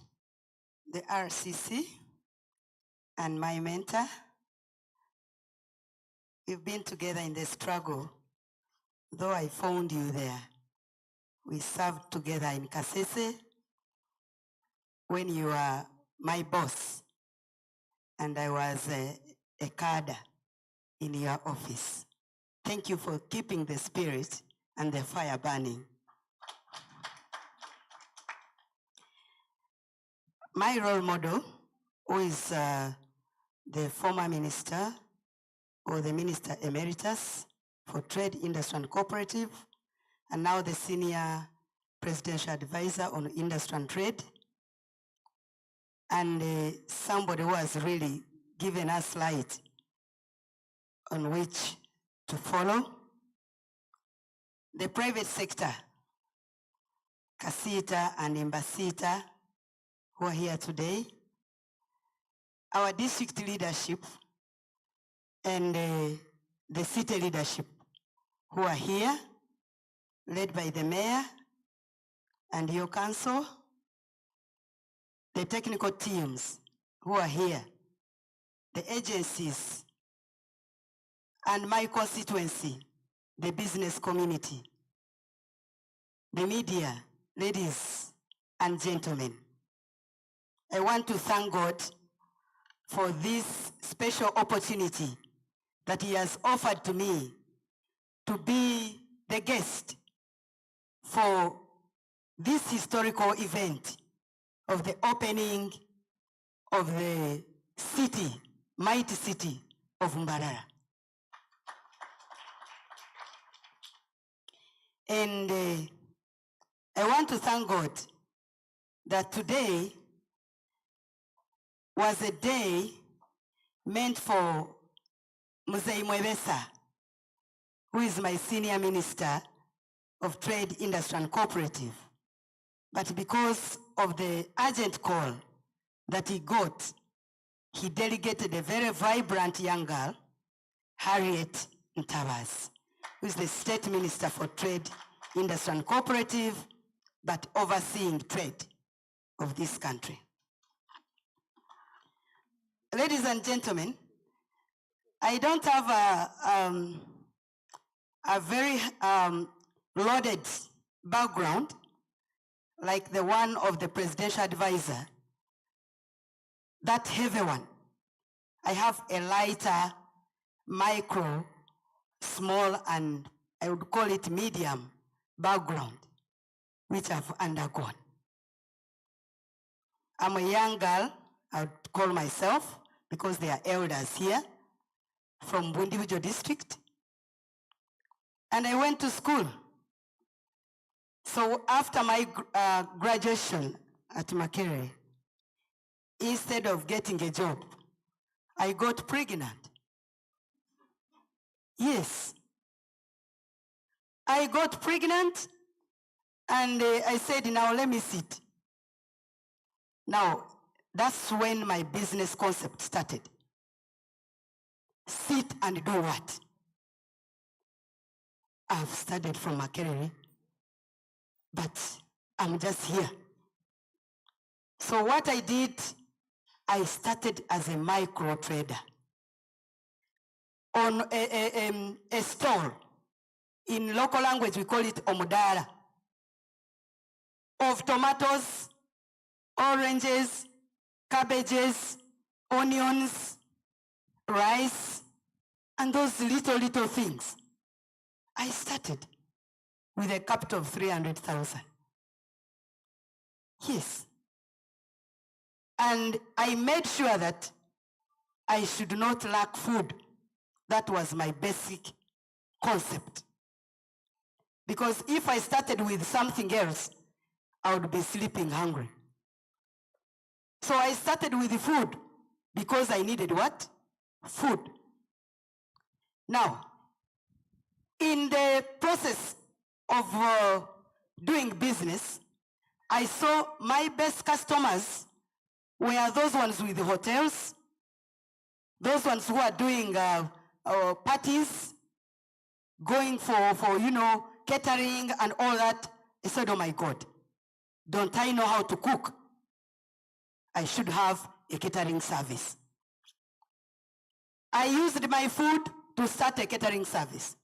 the RCC and my mentor. We've been together in the struggle. Though I found you there, we served together in Kasese when you were my boss and I was a cadre in your office. Thank you for keeping the spirit and the fire burning. My role model, who is the former minister or the minister emeritus for Trade, Industry and Cooperative, and now the senior presidential advisor on industry and trade, and somebody who has really given us light on which to follow. The private sector, Kasita and Imbasita, who are here today, our district leadership, and the city leadership who are here, led by the mayor and your council, the technical teams who are here, the agencies, and my constituency, the business community, the media, ladies and gentlemen. I want to thank God for this special opportunity that He has offered to me to be the guest for this historical event of the opening of the city, mighty city of Mbarara. And I want to thank God that today was a day meant for Mzee Mwebesa, who is my senior minister of Trade, Industry and Cooperative. But because of the urgent call that he got, he delegated a very vibrant young girl, Harriet Ntavas, who is the state minister for Trade, Industry and Cooperative, but overseeing trade of this country. Ladies and gentlemen, I don't have a very loaded background like the one of the presidential advisor, that heavy one. I have a lighter, micro, small, and I would call it medium background, which I've undergone. I'm a young girl, I would call myself, because there are elders here from Bundibujo district. And I went to school. So after my graduation at Makerere, instead of getting a job, I got pregnant. Yes. I got pregnant and I said, now let me sit. Now, that's when my business concept started. Sit and do what? I've studied from Makerere, but I'm just here. So what I did, I started as a micro trader on a stall. In local language, we call it Mbarara, of tomatoes, oranges, cabbages, onions, rice, and those little things. I started with a capital of 300,000. Yes. And I made sure that I should not lack food. That was my basic concept. Because if I started with something else, I would be sleeping hungry. So I started with the food because I needed what? Food. Now, in the process of doing business, I saw my best customers were those ones with the hotels, those ones who are doing parties, going for catering and all that. I said, oh my God, don't I know how to cook? I should have a catering service. I used my food to start a catering service.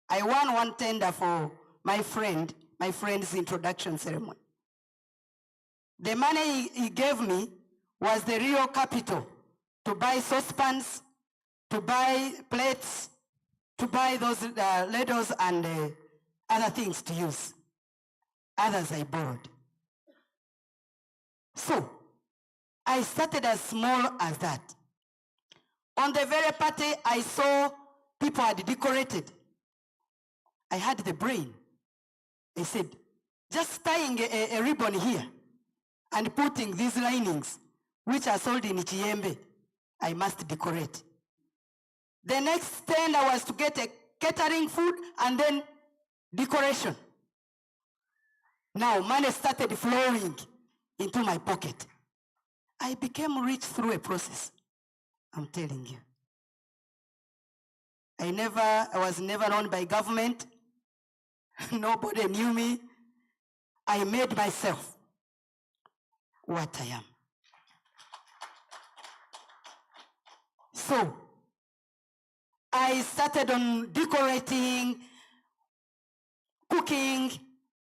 I won one tender for my friend's introduction ceremony. The money he gave me was the real capital to buy saucepans, to buy plates, to buy those ladles and other things to use. Others I borrowed. So, I started as small as that. On the very party, I saw people had decorated. I had the brain. I said, just tying a ribbon here and putting these linings, which are sold in Chiembe, I must decorate. The next tender was to get a catering food and then decoration. Now money started flowing into my pocket. I became rich through a process, I'm telling you. I was never known by government. Nobody knew me. I made myself what I am. So, I started on decorating, cooking,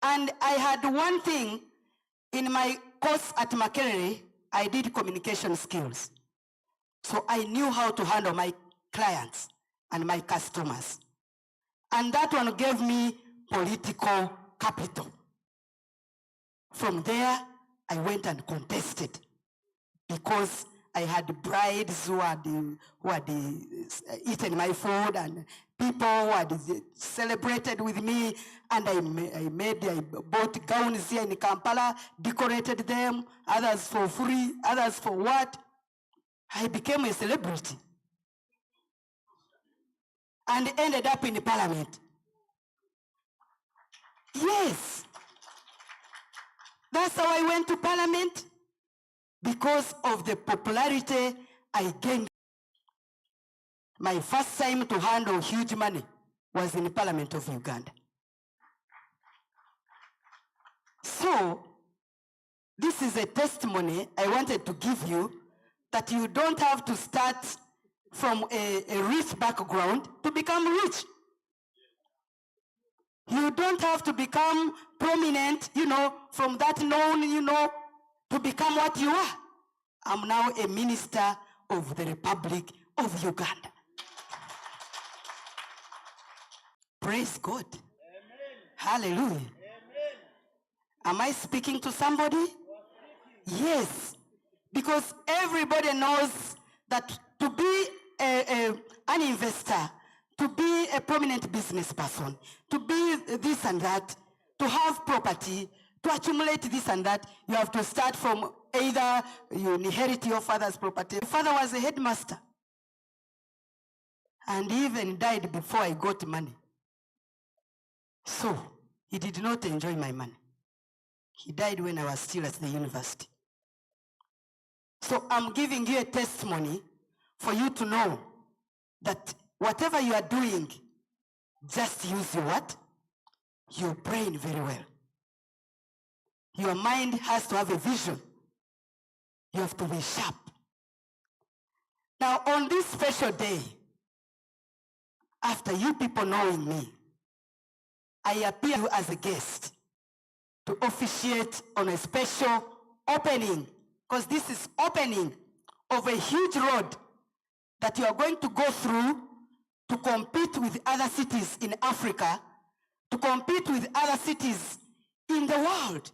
and I had one thing in my course at Makerere. I did communication skills. So I knew how to handle my clients and my customers. And that one gave me political capital. From there, I went and contested because I had brides who had eaten my food and people who had celebrated with me, and I bought gowns here in Kampala, decorated them, others for free, others for what? I became a celebrity and ended up in the parliament. Yes. That's how I went to parliament, because of the popularity I gained. My first time to handle huge money was in the Parliament of Uganda. So, this is a testimony I wanted to give you that you don't have to start from a rich background to become rich. You don't have to become prominent, from that known, to become what you are. I'm now a minister of the Republic of Uganda. Praise God. Amen. Hallelujah. Amen. Am I speaking to somebody? Yes. Because everybody knows that to be an investor, to be a prominent business person, to be this and that, to have property, to accumulate this and that, you have to start from either you inherit your father's property. My father was a headmaster. And he even died before I got money. So he did not enjoy my money. He died when I was still at the university. So I'm giving you a testimony for you to know that whatever you are doing, just use your what? Your brain very well. Your mind has to have a vision. You have to be sharp. Now on this special day, after you people knowing me, I appear to you as a guest to officiate on a special opening, because this is opening of a huge road that you are going to go through to compete with other cities in Africa, to compete with other cities in the world.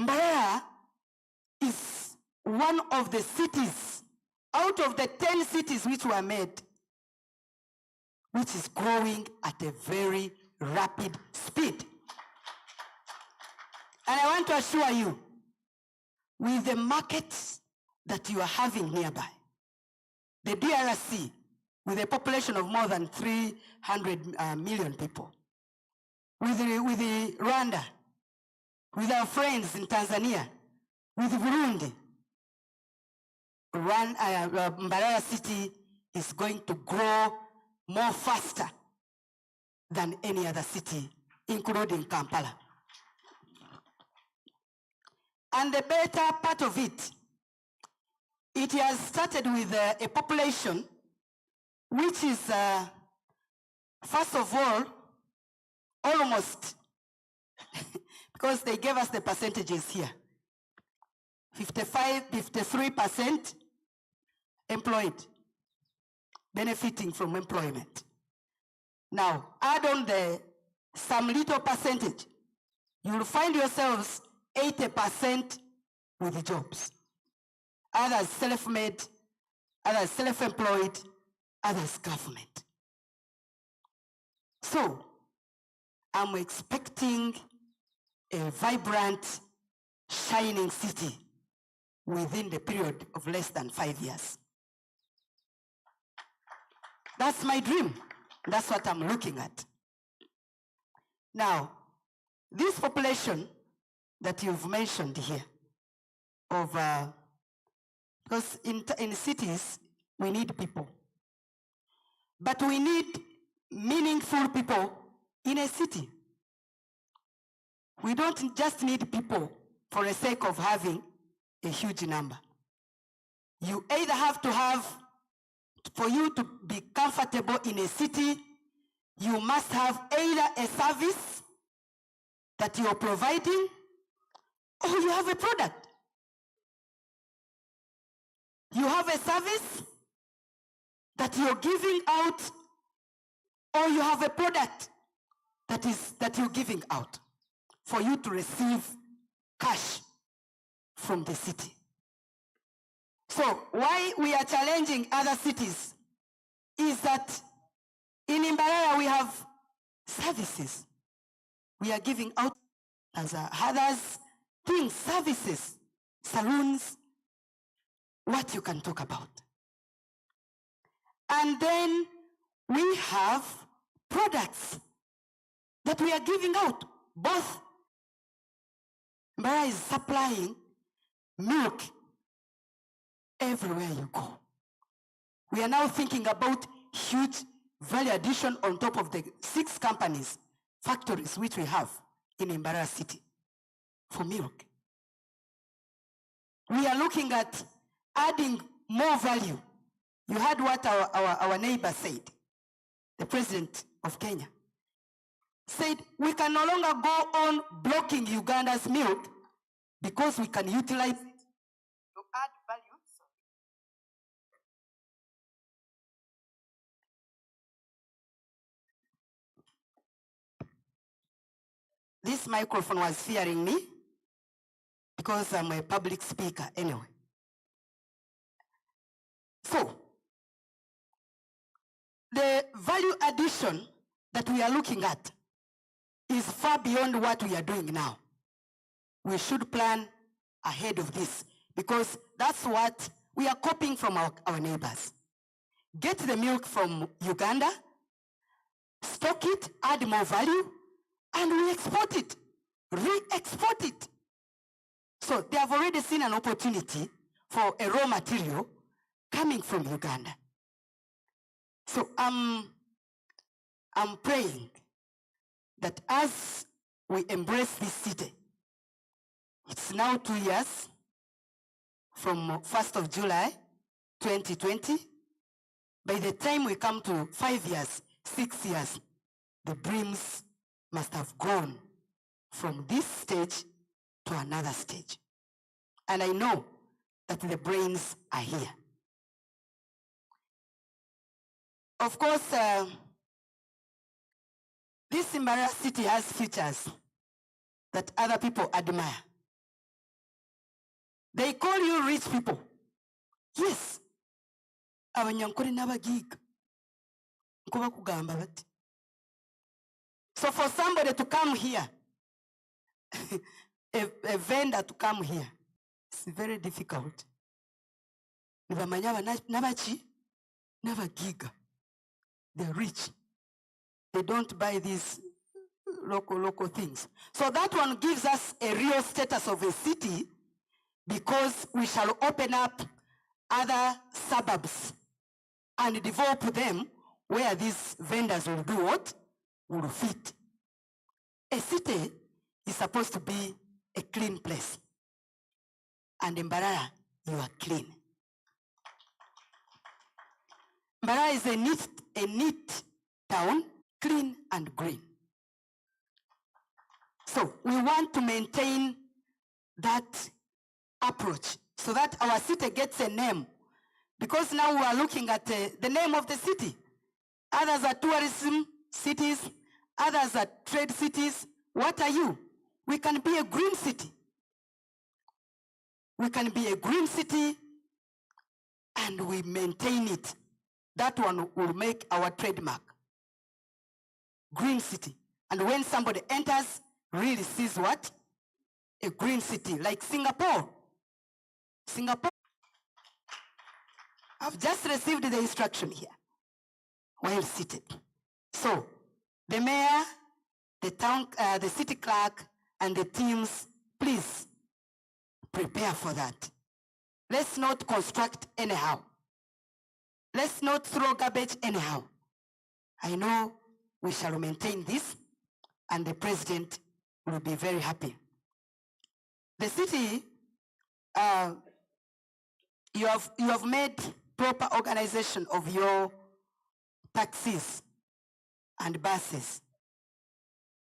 Mbarara is one of the cities out of the 10 cities which were made, which is growing at a very rapid speed. And I want to assure you, with the markets that you are having nearby, the DRC, with a population of more than 300 million people, with the Rwanda, with our friends in Tanzania, with Burundi, Mbarara city is going to grow more faster than any other city, including Kampala. And the better part of it, it has started with a population which is, first of all, almost, because they gave us the percentages here, 53% employed, benefiting from employment. Now, add on some little percentage, you will find yourselves 80% with jobs. Others self-made, others self-employed, others government. So, I'm expecting a vibrant, shining city within the period of less than 5 years. That's my dream. That's what I'm looking at. Now, this population that you've mentioned here, because in cities, we need people. But we need meaningful people in a city. We don't just need people for the sake of having a huge number. You either have to have, for you to be comfortable in a city, you must have either a service that you're providing, or you have a product. You have a service that you're giving out, or you have a product that you're giving out for you to receive cash from the city. So why we are challenging other cities is that in Mbarara we have services. We are giving out as others things, services, saloons, what you can talk about. And then we have products that we are giving out. Both Mbarara is supplying milk everywhere you go. We are now thinking about huge value addition on top of the 6 companies, factories which we have in Mbarara city for milk. We are looking at adding more value. You heard what our neighbor said, the president of Kenya, said we can no longer go on blocking Uganda's milk because we can utilize it to add value. This microphone was fearing me because I'm a public speaker anyway. So, the value addition that we are looking at is far beyond what we are doing now. We should plan ahead of this because that's what we are copying from our neighbors. Get the milk from Uganda, stock it, add more value, and we export it, re-export it. So they have already seen an opportunity for a raw material coming from Uganda. So I'm praying that as we embrace this city, it's now 2 years from 1st of July, 2020. By the time we come to 5 years, 6 years, the dreams must have grown from this stage to another stage. And I know that the brains are here. Of course, this Mbarara city has features that other people admire. They call you rich people. Yes. Abanyankore n'abagiga. Nkuba kugamba bati. So for somebody to come here, a vendor to come here, it's very difficult. Nibamanya n'abachi n'abagiga. They're rich. They don't buy these local things. So that one gives us a real status of a city because we shall open up other suburbs and develop them where these vendors will do what? Will fit. A city is supposed to be a clean place. And in Mbarara, you are clean. Mbarara is a neat town, clean and green. So we want to maintain that approach so that our city gets a name. Because now we are looking at the name of the city. Others are tourism cities, others are trade cities. What are you? We can be a green city. We can be a green city and we maintain it. That one will make our trademark. Green city. And when somebody enters, really sees what? A green city, like Singapore. Singapore. I've just received the instruction here while seated. So, the mayor, the town, the city clerk, and the teams, please prepare for that. Let's not construct anyhow. Let's not throw garbage anyhow. I know we shall maintain this, and the president will be very happy. The city, you have made proper organization of your taxis and buses.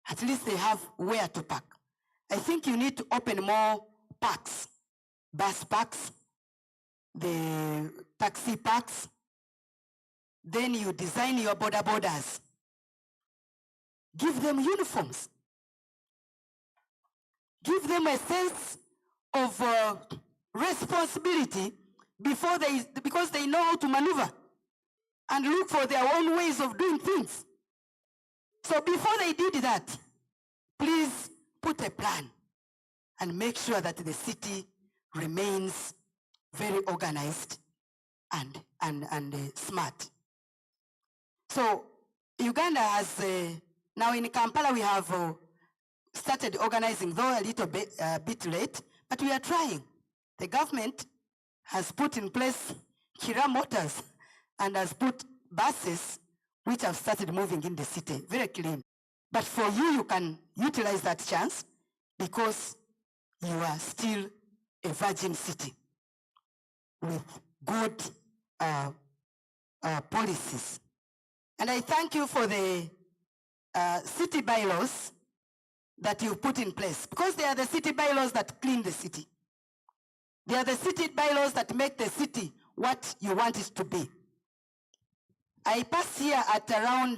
At least they have where to park. I think you need to open more parks, bus parks, the taxi parks. Then you design your borders. Give them uniforms. Give them a sense of responsibility because they know how to maneuver and look for their own ways of doing things. So before they did that, please put a plan and make sure that the city remains very organized and smart. So Uganda has, now in Kampala we have started organizing, though a little bit late, but we are trying. The government has put in place Kira Motors and has put buses which have started moving in the city, very clean. But for you, you can utilize that chance because you are still a virgin city with good policies. And I thank you for the city bylaws that you put in place, because they are the city bylaws that clean the city. They are the city bylaws that make the city what you want it to be. I passed here at around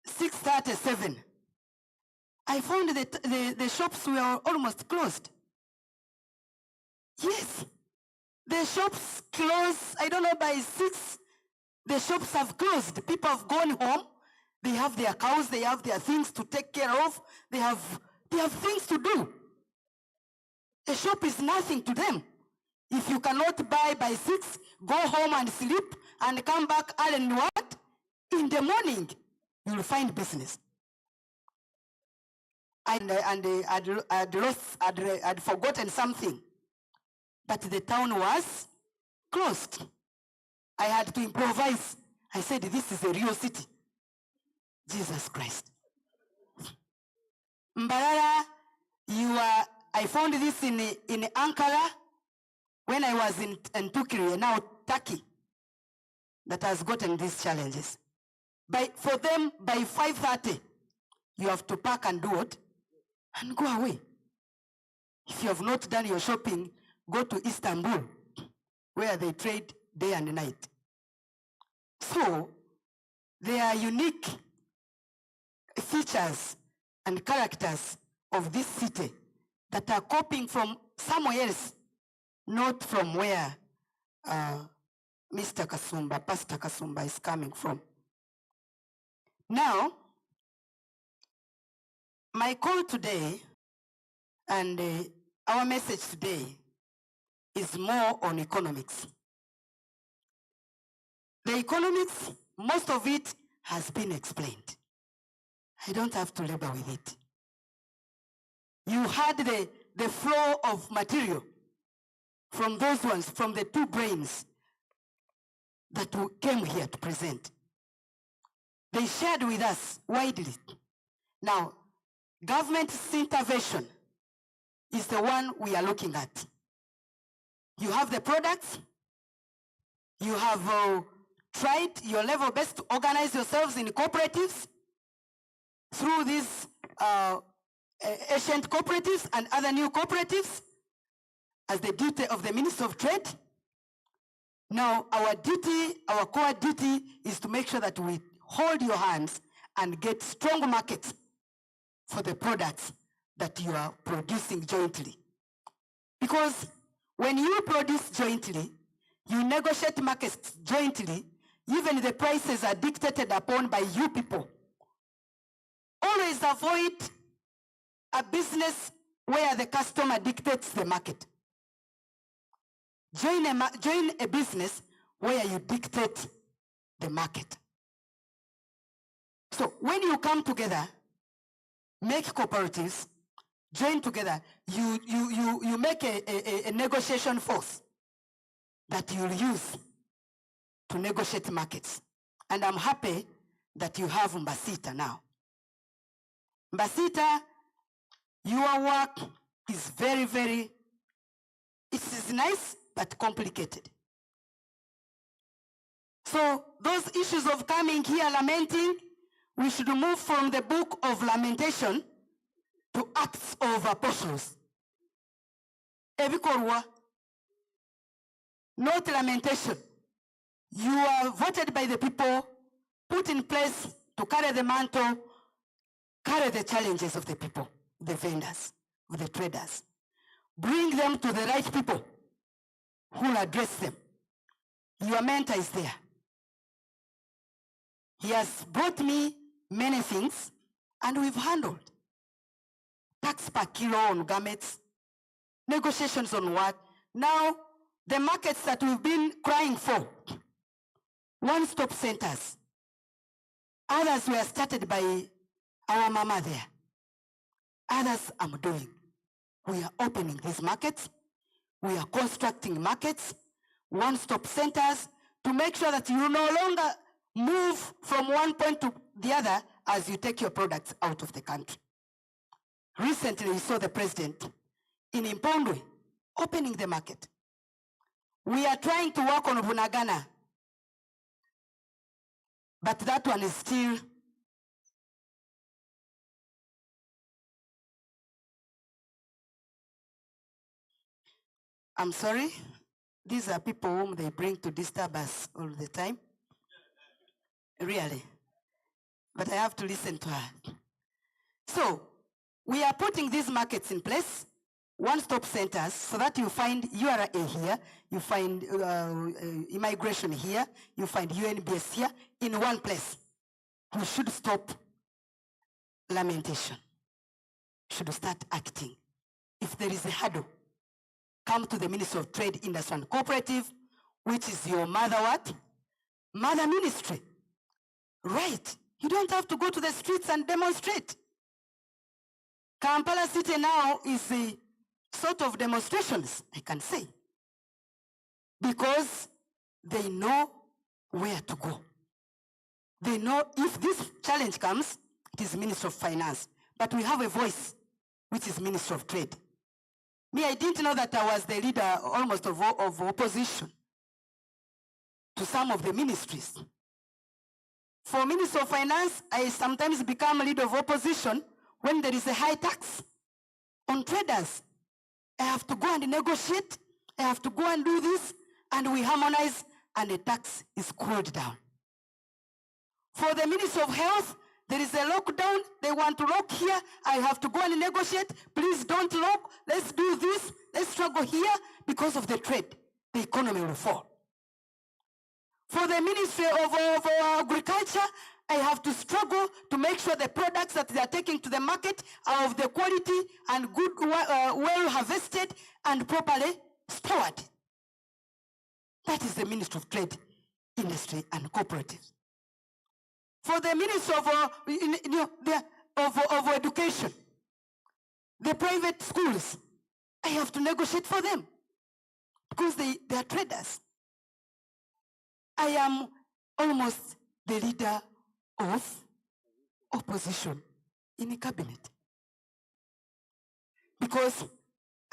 6:37 I found that the shops were almost closed. Yes, the shops closed, I don't know, by 6, the shops have closed. People have gone home. They have their cows, they have their things to take care of. They have things to do. A shop is nothing to them. If you cannot buy by 6, go home and sleep and come back early and what? In the morning, you'll find business. And I'd forgotten something, but the town was closed. I had to improvise. I said, this is a real city. Jesus Christ. Mbarara, I found this in Ankara when I was in Turkey, now Turkey, that has gotten these challenges. For them, by 5:30, you have to pack and do it and go away. If you have not done your shopping, go to Istanbul, where they trade day and night. So, there are unique features and characters of this city that are copying from somewhere else, not from where Mr. Kasumba, Pastor Kasumba is coming from. Now, my call today and our message today is more on economics. The economics, most of it has been explained. I don't have to labor with it. You had the flow of material from those ones, from the two brains that came here to present. They shared with us widely. Now, government's intervention is the one we are looking at. You have the products, you have tried your level best to organize yourselves in cooperatives through these ancient cooperatives and other new cooperatives as the duty of the Minister of Trade. Now, our duty, our core duty is to make sure that we hold your hands and get strong markets for the products that you are producing jointly. Because when you produce jointly, you negotiate markets jointly, even the prices are dictated upon by you people. Always avoid a business where the customer dictates the market. Join a business where you dictate the market. So when you come together, make cooperatives, join together, you make a negotiation force that you'll use to negotiate markets. And I'm happy that you have Mbasita now. Mbasita, your work is very, very, it is nice but complicated. So those issues of coming here lamenting, we should move from the book of lamentation to acts of apostles. Ebikorwa, not lamentation. You are voted by the people, put in place to carry the mantle, carry the challenges of the people, the vendors, of the traders. Bring them to the right people who will address them. Your mentor is there. He has brought me many things, and we've handled. Tax per kilo on garments, negotiations on what? Now, the markets that we've been crying for, one-stop centers. Others were started by our mama there. Others I'm doing. We are opening these markets. We are constructing markets, one-stop centers, to make sure that you no longer move from one point to the other as you take your products out of the country. Recently, we saw the president in Impondwe opening the market. We are trying to work on Bunagana, but that one is still I'm sorry, these are people whom they bring to disturb us all the time. Really. But I have to listen to her. So, We are putting these markets in place, one-stop centers, so that you find URA here, you find immigration here, you find UNBS here, in one place. We should stop lamentation. Should start acting. If there is a hurdle, come to the Ministry of Trade, Industry and Cooperative, which is your mother what? Mother ministry. Right. You don't have to go to the streets and demonstrate. Kampala City now is a sort of demonstrations, I can say, because they know where to go. They know if this challenge comes, it is Minister of Finance, but we have a voice, which is Minister of Trade. Me, I didn't know that I was the leader almost of opposition to some of the ministries. For Minister of Finance, I sometimes become leader of opposition when there is a high tax on traders. I have to go and negotiate, I have to go and do this, and we harmonize, and the tax is cooled down. For the Minister of Health, there is a lockdown, they want to lock here, I have to go and negotiate, please don't lock, let's do this, let's struggle here, because of the trade, the economy will fall. For the Ministry of Agriculture, I have to struggle to make sure the products that they are taking to the market are of the quality and good, well harvested and properly stored. That is the Ministry of Trade, Industry and Cooperatives. For the Ministry of Education, the private schools, I have to negotiate for them because they are traders. I am almost the leader of opposition in the cabinet because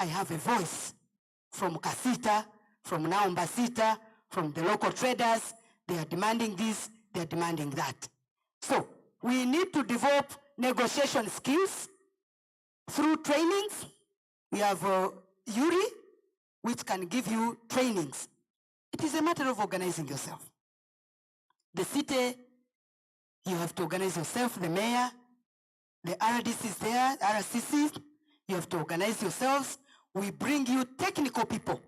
I have a voice from Kasita, from Mbasita, from the local traders. They are demanding this, they are demanding that. So we need to develop negotiation skills through trainings. We have URI, which can give you trainings. It is a matter of organizing yourself. The city, you have to organize yourself, the mayor, the RDCs there, RCCs, you have to organize yourselves. We bring you technical people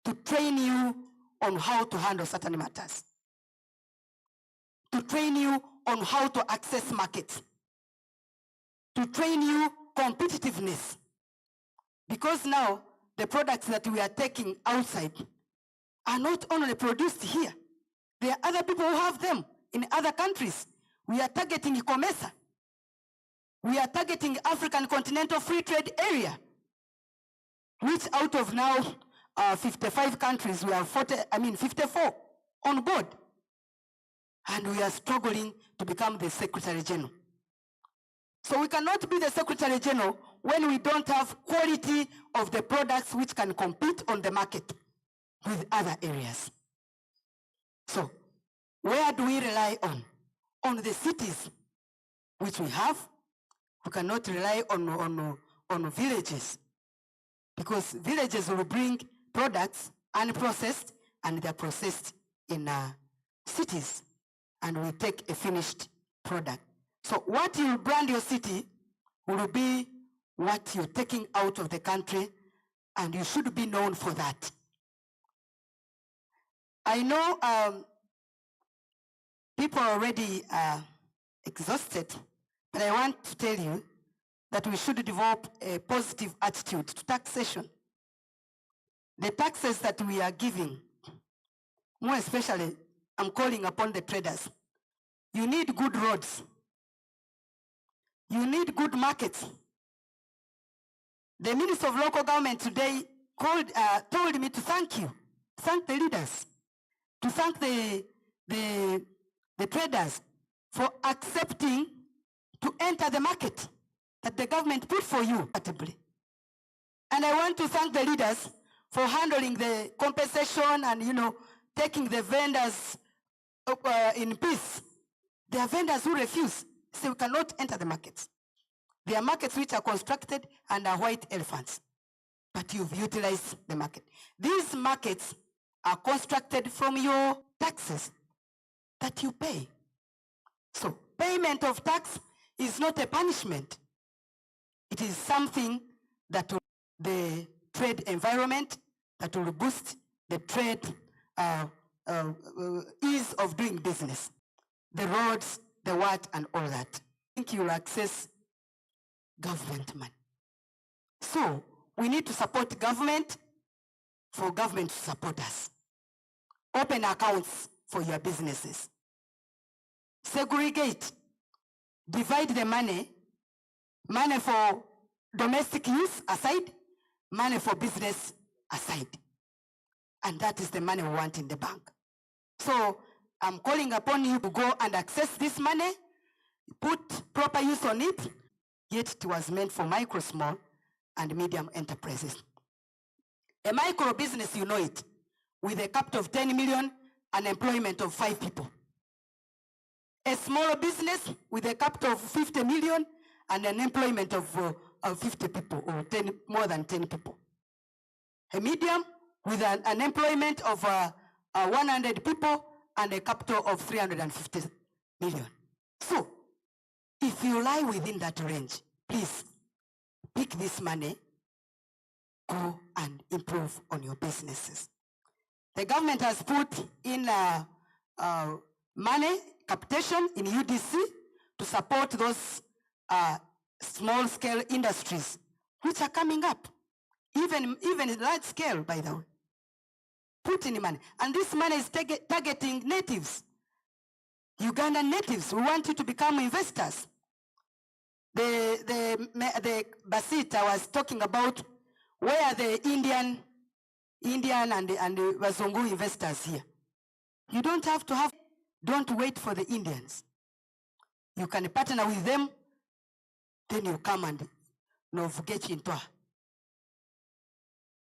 to train you on how to handle certain matters, to train you on how to access markets, to train you competitiveness. Because now the products that we are taking outside are not only produced here. There are other people who have them in other countries. We are targeting COMESA. We are targeting African Continental Free Trade Area, which out of now 55 countries, we have 54 on board. And we are struggling to become the Secretary General. So we cannot be the Secretary General when we don't have quality of the products which can compete on the market with other areas. So where do we rely on? On the cities which we have. We cannot rely on villages because villages will bring products unprocessed and they're processed in cities and we take a finished product. So what you brand your city will be what you're taking out of the country and you should be known for that. I know people are already exhausted, but I want to tell you that we should develop a positive attitude to taxation. The taxes that we are giving, more especially, I'm calling upon the traders. You need good roads. You need good markets. The Minister of Local Government today told me to thank you, thank the leaders, to thank the traders for accepting to enter the market that the government put for you. And I want to thank the leaders for handling the compensation and taking the vendors in peace. There are vendors who refuse, say we cannot enter the markets. There are markets which are constructed and are white elephants, but you've utilized the market. These markets are constructed from your taxes that you pay. So payment of tax is not a punishment. It it is something that will the trade environment, that will boost the trade ease of doing business, the roads, the what, and all that. I think you will access government money. So we need to support government for government to support us. Open accounts for your businesses. Segregate, divide the money for domestic use aside, money for business aside. And that is the money we want in the bank. So I'm calling upon you to go and access this money, put proper use on it, yet it was meant for micro, small, and medium enterprises. A micro business, you know it, with a capital of 10 million and employment of 5 people. A small business with a capital of 50 million and an employment of 50 people or more than 10 people. A medium with an employment of 100 people and a capital of 350 million. So, if you lie within that range, please pick this money, go and improve on your businesses. The government has put in money, capitation in UDC to support those small-scale industries which are coming up, even large scale, by the way. Put in money, and this money is targeting natives, Ugandan natives. We want you to become investors. The Basit I was talking about, where are the Indian and the Wazungu investors here? You don't have to have, don't wait for the Indians. You can partner with them, then you come and get into her.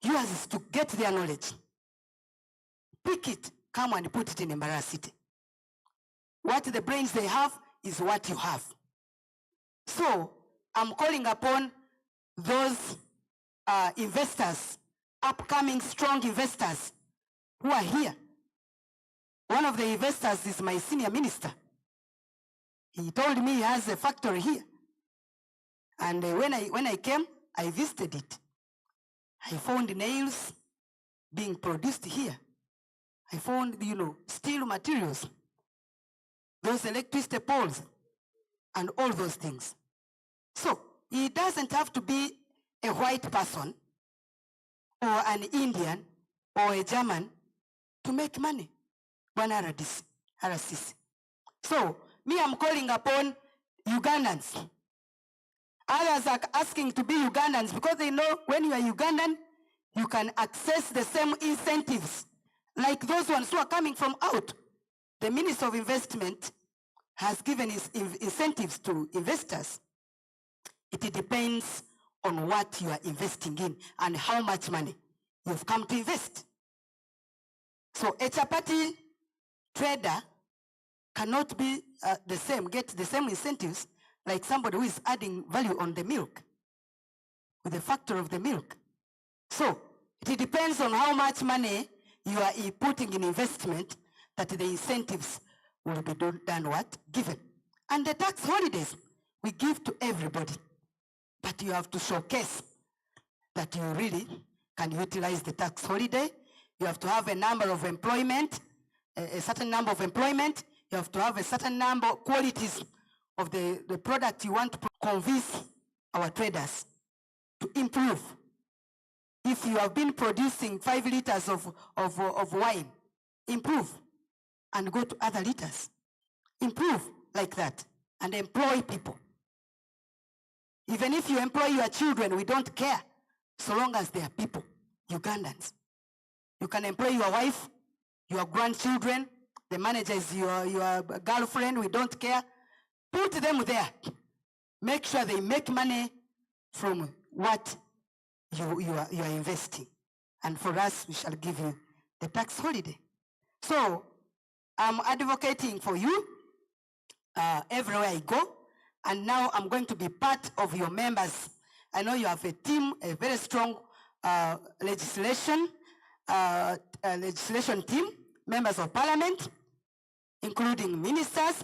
Yours is to get their knowledge. Pick it, come and put it in Mbarara City. What the brains they have is what you have. So I'm calling upon those investors, upcoming strong investors who are here. One of the investors is my senior minister. He told me he has a factory here. And when I came, I visited it. I found nails being produced here. I found, steel materials, those electricity poles, and all those things. So it doesn't have to be a white person or an Indian or a German to make money. So me, I'm calling upon Ugandans. Others are asking to be Ugandans because they know when you are Ugandan, you can access the same incentives like those ones who are coming from out. The Minister of Investment has given his incentives to investors. It depends on what you are investing in and how much money you've come to invest. So a chapati trader cannot be the same, get the same incentives like somebody who is adding value on the milk, with the factor of the milk. So it depends on how much money you are putting in investment that the incentives will be given. And the tax holidays we give to everybody. But you have to showcase that you really can utilize the tax holiday. You have to have a number of employment, a certain number of employment. You have to have a certain number of qualities of the product you want to convince our traders to improve. If you have been producing 5 liters of wine, improve and go to other liters. Improve like that and employ people. Even if you employ your children, we don't care so long as they are people, Ugandans. You can employ your wife, your grandchildren, the manager is your girlfriend, we don't care. Put them there. Make sure they make money from what you are investing. And for us, we shall give you the tax holiday. So I'm advocating for you everywhere I go. And now I'm going to be part of your members. I know you have a team, a very strong legislation team, members of parliament, including ministers,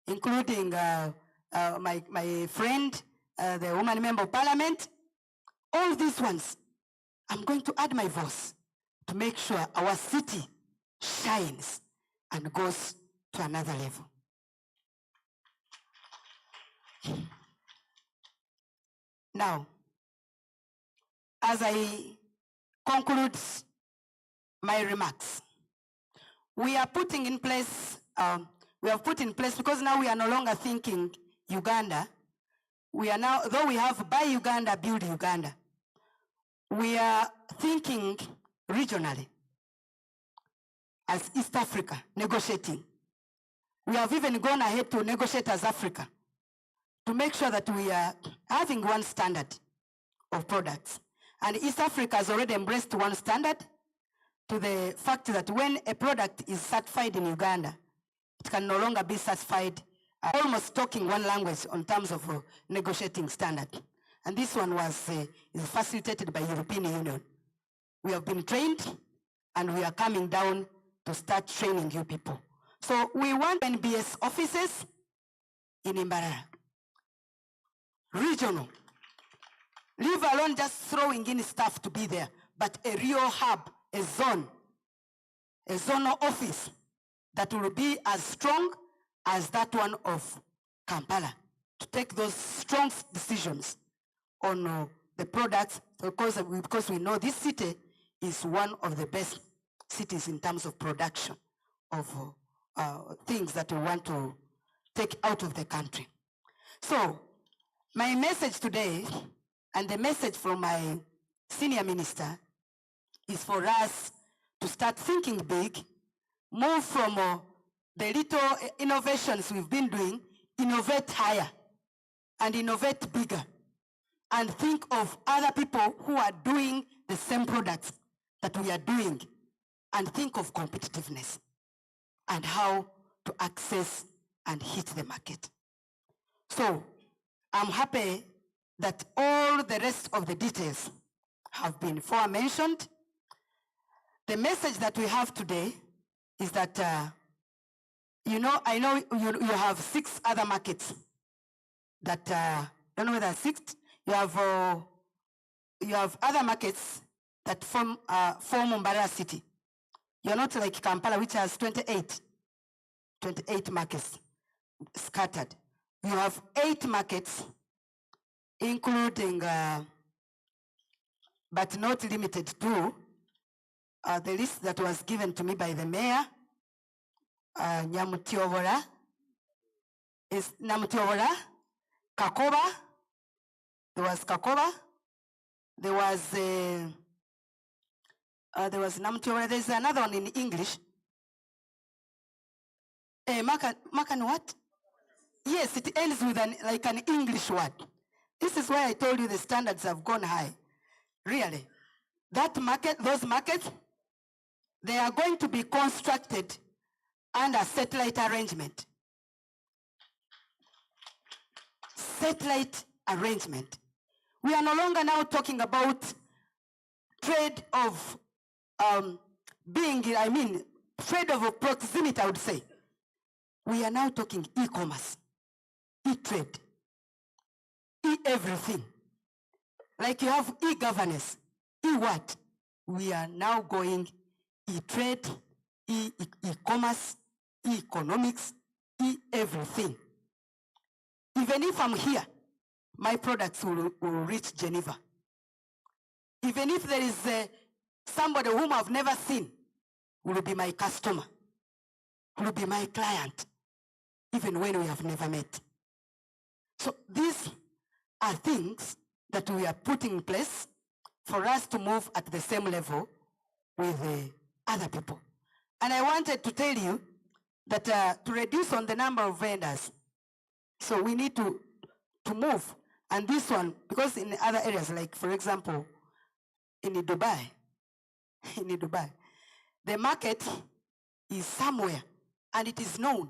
including my friend, the woman member of parliament, all these ones, I'm going to add my voice to make sure our city shines and goes to another level. Now, as I conclude my remarks, we are putting in place, we have put in place, because now we are no longer thinking Uganda, we are now, though we have buy Uganda, build Uganda, we are thinking regionally as East Africa, negotiating. We have even gone ahead to negotiate as Africa to make sure that we are having one standard of products. And East Africa has already embraced one standard to the fact that when a product is certified in Uganda, it can no longer be certified, almost talking one language on terms of negotiating standard. And this one was is facilitated by European Union. We have been trained and we are coming down to start training you people. So we want NBS offices in Mbarara, regional. Leave alone just throwing in stuff to be there, but a real hub, a zonal office that will be as strong as that one of Kampala to take those strong decisions on the products, because we know this city is one of the best cities in terms of production of things that we want to take out of the country. So my message today, and the message from my senior minister, is for us to start thinking big, move from the little innovations we've been doing, innovate higher and innovate bigger, and think of other people who are doing the same products that we are doing, and think of competitiveness and how to access and hit the market. So I'm happy that all the rest of the details have been aforementioned. The message that we have today is that, I know you have 6 other markets that, don't know whether 6, you have other markets that form Mbarara city. You're not like Kampala, which has 28 markets scattered. You have 8 markets, including, but not limited to, the list that was given to me by the mayor, Nyamutiovora, Kakoba, there was Kakoba, there was Namutiovora, there's another one in English. Makan what? Yes, it ends with like an English word. This is why I told you the standards have gone high. Really. That market, those markets, they are going to be constructed under satellite arrangement. Satellite arrangement. We are no longer now talking about trade of trade of proximity, I would say. We are now talking e-commerce, e-trade, e-everything. Like you have e-governance, e-what? We are now going e-trade, e-commerce, e-economics, e-everything. Even if I'm here, my products will reach Geneva. Even if there is somebody whom I've never seen, will be my customer, will be my client, even when we have never met. So these are things that we are putting in place for us to move at the same level with other people. And I wanted to tell you that to reduce on the number of vendors, so we need to move. And this one, because in other areas, like for example, in Dubai, the market is somewhere and it is known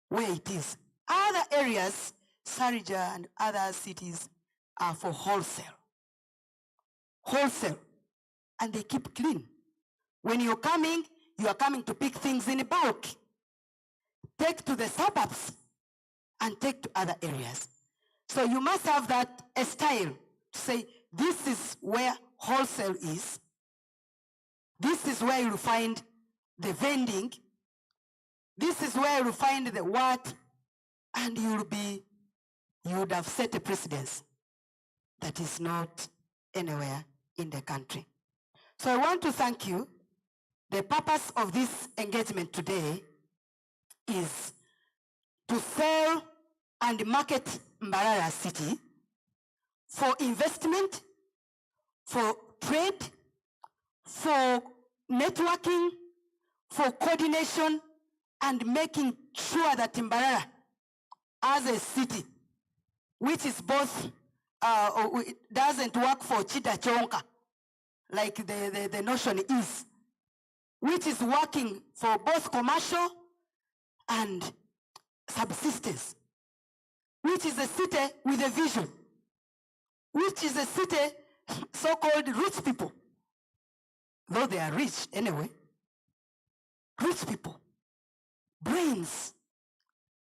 where it is. Other areas, Sarija and other cities, are for wholesale. And they keep clean. When you're coming, you are coming to pick things in bulk. Take to the suburbs and take to other areas. So you must have that a style to say, this is where wholesale is. This is where you'll find the vending. This is where you'll find the what, and you would have set a precedence that is not anywhere in the country. So I want to thank you. The purpose of this engagement today is to sell and market Mbarara City for investment, for trade, for networking, for coordination, and making sure that Mbarara as a city, which is both, it doesn't work for Chida Chonka, like the notion is, which is working for both commercial and subsistence, which is a city with a vision, which is a city so-called rich people, though they are rich anyway, rich people, brains,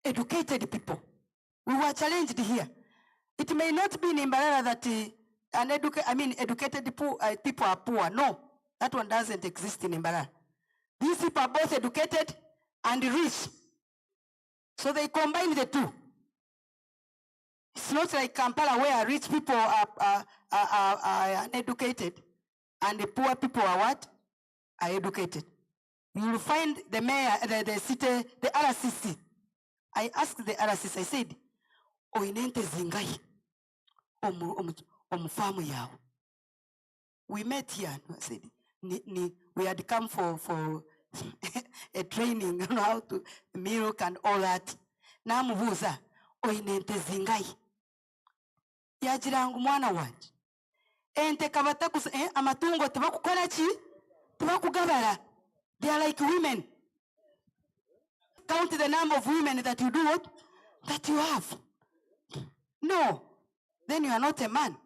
educated people. We were challenged here. It may not be in Mbarara that educated people are poor. No, that one doesn't exist in Mbarara. These people are both educated and rich. So they combine the two. It's not like Kampala where rich people are uneducated and the poor people are what? Are educated. You will find the mayor, the city, the RCC. I asked the RCC, I said, Oinente zingai, omufamu yao. We met here, and I said, we had come for a training on how to milk and all that. Namubuza, oinente zingai. Yajirangu mwana wanje. Ente kabatakus, amatungo tebakukola chi? Tebakugabala. They are like women. Count the number of women that you do what? That you have. No, then you are not a man.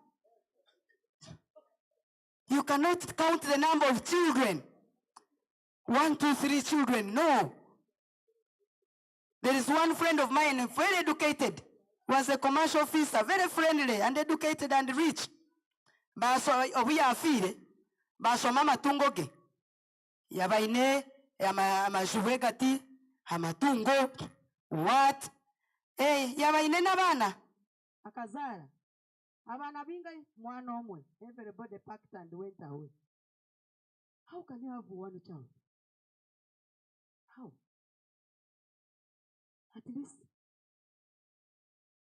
You cannot count the number of children. 1, 2, 3 children, no. There is one friend of mine, very educated, was a commercial officer, very friendly and educated and rich. Baso we are feel, baso mama tungoge. Yabaine, amajuvegati, amatungo, what? Yabaine nabana. Akazara. Abana binga mwana omwe. Everybody packed and went away. How can you have one child? How? At least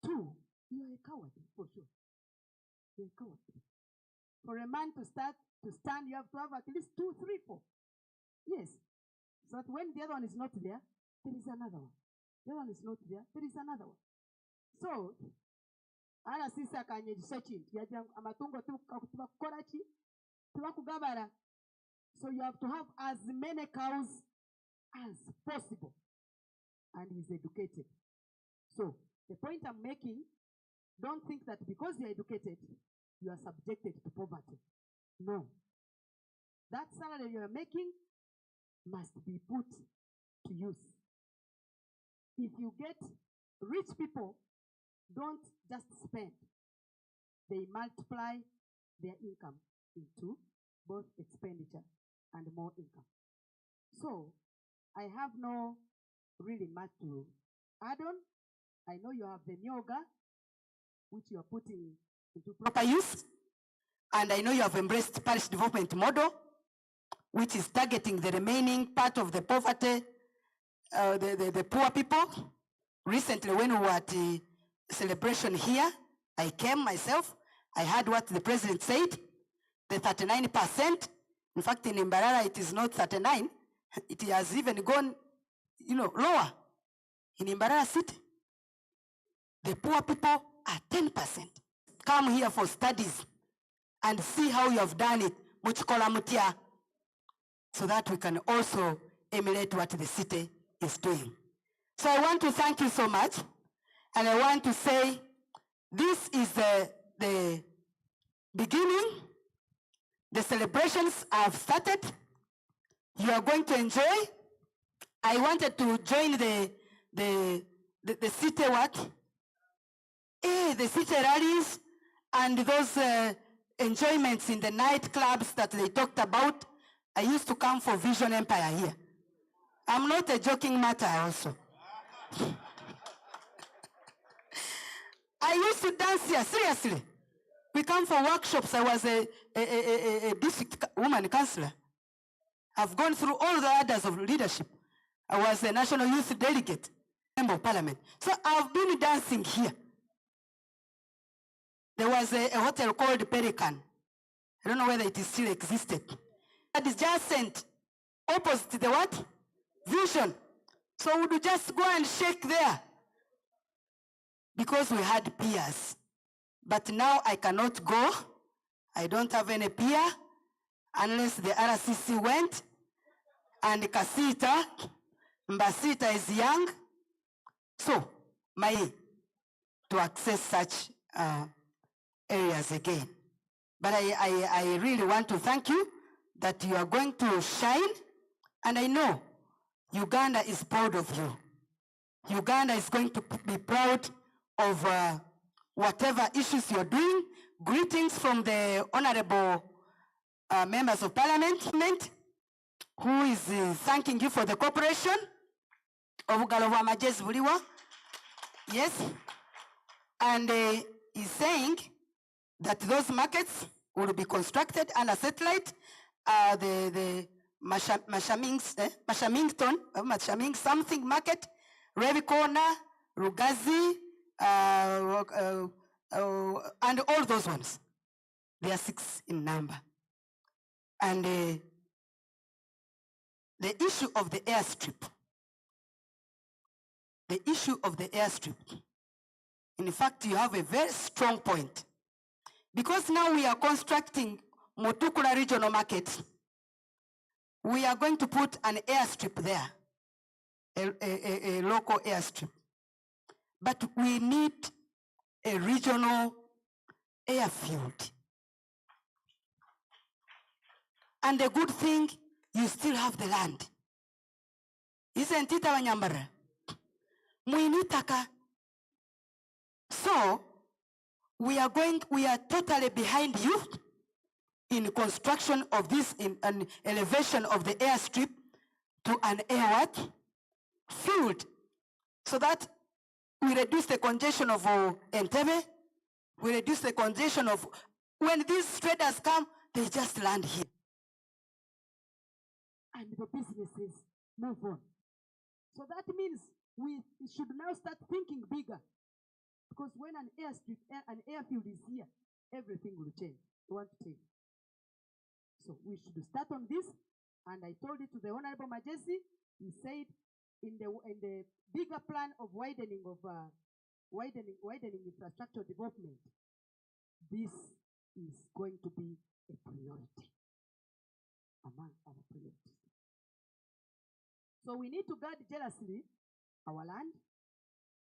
2. You are a coward for sure. You are a coward. For a man to stand, you have to have at least 2, 3, 4. Yes. So that when the other one is not there, there is another one. The other one is not there, there is another one. So, ala sisa kanye searching. Amatungo tubakorachi, tubakugabara. So you have to have as many cows as possible. And he's educated. So, the point I'm making, don't think that because you're educated, you are subjected to poverty. No. That salary you are making must be put to use. If you get rich people, don't just spend. They multiply their income into both expenditure and more income. So, I have no really much to add on. I know you have the Nyoga, which you are putting into proper use. And I know you have embraced parish development model, which is targeting the remaining part of the poverty, the poor people. Recently, when we were at the celebration here, I came myself. I heard what the president said, the 39%. In fact, in Mbarara, it is not 39. It has even gone, lower. In Mbarara City, the poor people are 10%. Come here for studies and see how you have done it, so that we can also emulate what the city is doing. So I want to thank you so much, and I want to say this is the beginning. The celebrations have started. You are going to enjoy. I wanted to join the city what? The city rallies and those enjoyments in the nightclubs that they talked about, I used to come for Vision Empire here. I'm not a joking matter also. I used to dance here, seriously. We come for workshops. I was a district woman councillor. I've gone through all the ladders of leadership. I was a national youth delegate, member of parliament. So I've been dancing here. There was a hotel called Pelican. I don't know whether it is still existed. That is adjacent, opposite to the what? Vision. So we would just go and shake there because we had peers. But now I cannot go. I don't have any peer unless the RCC went and Kasita, Mbasita is young. So, to access such areas again. But I really want to thank you that you are going to shine, and I know Uganda is proud of you. Uganda is going to be proud of whatever issues you're doing. Greetings from the honorable members of parliament, who is thanking you for the cooperation. Yes, and he's saying that those markets will be constructed under satellite. The Mashamington something market, Revi Corner, Rugazi, and all those ones. They are 6 in number. And the issue of the airstrip, in fact, you have a very strong point. Because now we are constructing Mutukula regional market, we are going to put an airstrip there, a local airstrip. But we need a regional airfield. And the good thing, you still have the land. Isn't it, Mbarara? Muinitaka. So, we are totally behind you in construction of this, in an elevation of the airstrip to an air field, so that we reduce the congestion of Entebbe, we reduce the congestion of, when these traders come, they just land here. And the businesses move on. So that means we should now start thinking bigger. Because when an airfield is here, everything will change. We want to change. So we should start on this. And I told it to the Honorable Majesty. He said in the bigger plan of widening infrastructure development, this is going to be a priority among our priorities. So we need to guard jealously our land,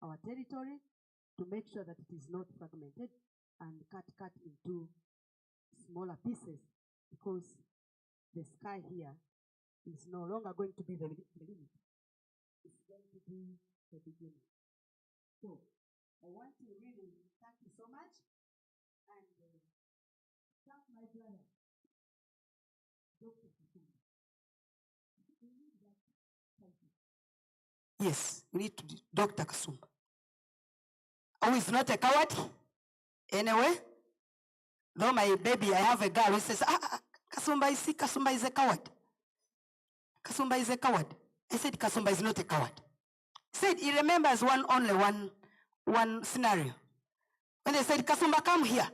our territory, to make sure that it is not fragmented and cut into smaller pieces, because the sky here is no longer going to be the limit. It's going to be the beginning. So I want to really thank you so much, and thank my brother, Dr. Kasumba. Yes, we need to Dr. Kasumba. Who is not a coward? Anyway, though my baby, I have a girl who says, Kasumba is a coward. Kasumba is a coward. I said, Kasumba is not a coward. He said he remembers only one scenario. When they said, Kasumba, come here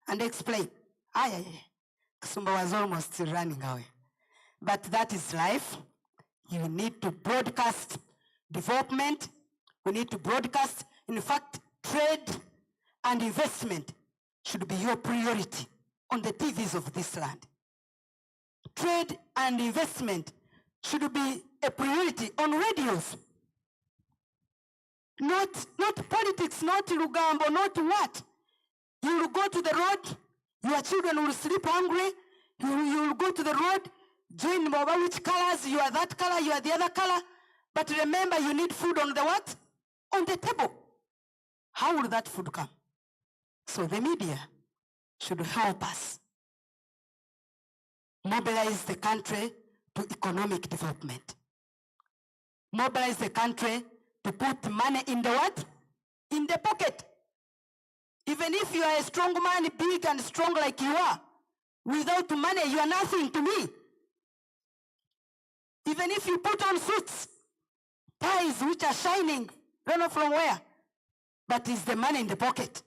and explain. Kasumba was almost running away. But that is life. You need to broadcast development. We need to broadcast, in fact, trade and investment should be your priority on the TVs of this land. Trade and investment should be a priority on radios. Not politics, not Lugambo, not what. You will go to the road, your children will sleep hungry, you will go to the road, join Mboba, which colors, you are that color, you are the other color. But remember, you need food on the what? On the table. How will that food come? So the media should help us mobilize the country to economic development. Mobilize the country to put money in the what? In the pocket. Even if you are a strong man, big and strong like you are, without money, you are nothing to me. Even if you put on suits, ties which are shining, don't know from where, but is the money in the pocket?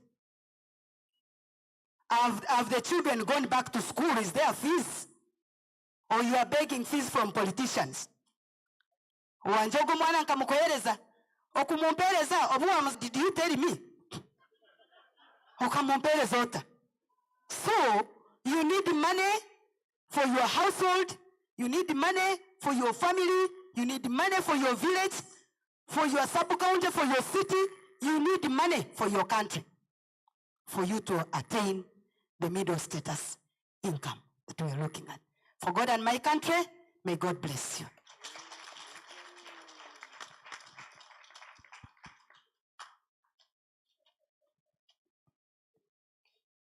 Have the children gone back to school? Is there fees? Or you are begging fees from politicians? Wanjogo mwana nkamukoereza, okumumpereza, obuwa, did you tell me? Okamumpereza ota. So, you need money for your household, you need money for your family, you need money for your village, for your sub-county, for your city, you need money for your country, for you to attain the middle status income that we are looking at. For God and my country, may God bless you.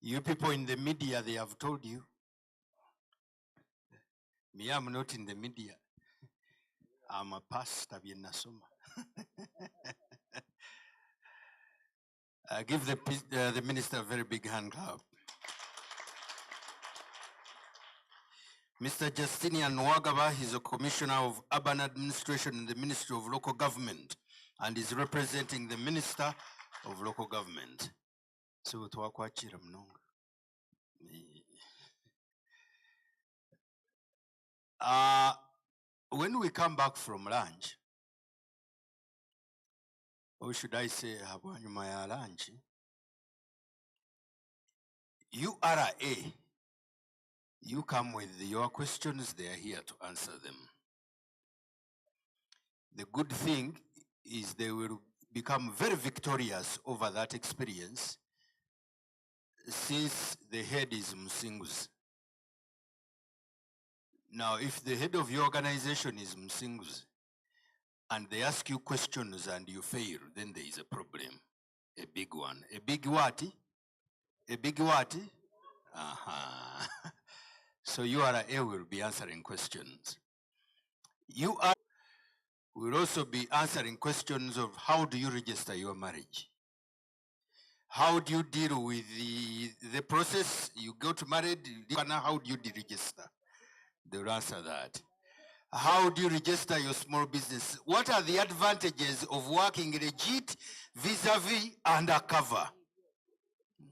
You people in the media, they have told you. Me, I'm not in the media. I'm a pastor in Nasoma. Give the minister a very big hand clap. Mr. Justinian Wagaba, he's a commissioner of urban administration in the Ministry of Local Government and is representing the Minister of Local Government. So twakwachira mnongo. When we come back from lunch, or should I say habwanyuma lunch, URA, you come with your questions, they are here to answer them. The good thing is they will become very victorious over that experience since the head is Msinguzi. Now, if the head of your organization is Msinguzi and they ask you questions and you fail, then there is a problem, a big one. A big what? A big what? So URA will be answering questions. URA will also be answering questions of how do you register your marriage? How do you deal with the process? You go to married, how do you deregister? They will answer that. How do you register your small business? What are the advantages of working legit vis-a-vis undercover?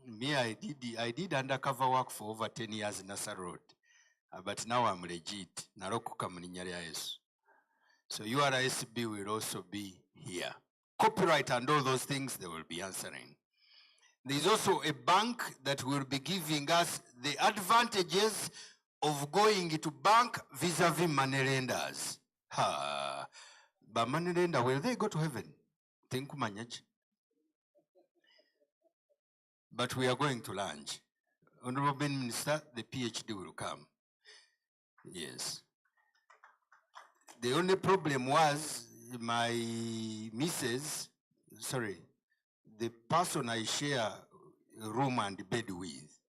Me, I did undercover work for over 10 years in Nasa Road. But now I'm legit. So URSB will also be here. Copyright and all those things, they will be answering. There's also a bank that will be giving us the advantages of going to bank vis-a-vis money lenders. But money lender, will they go to heaven? Think manage. But we are going to lunch. Honorable Minister, the PhD will come. Yes. The only problem was my missus, the person I share a room and bed with,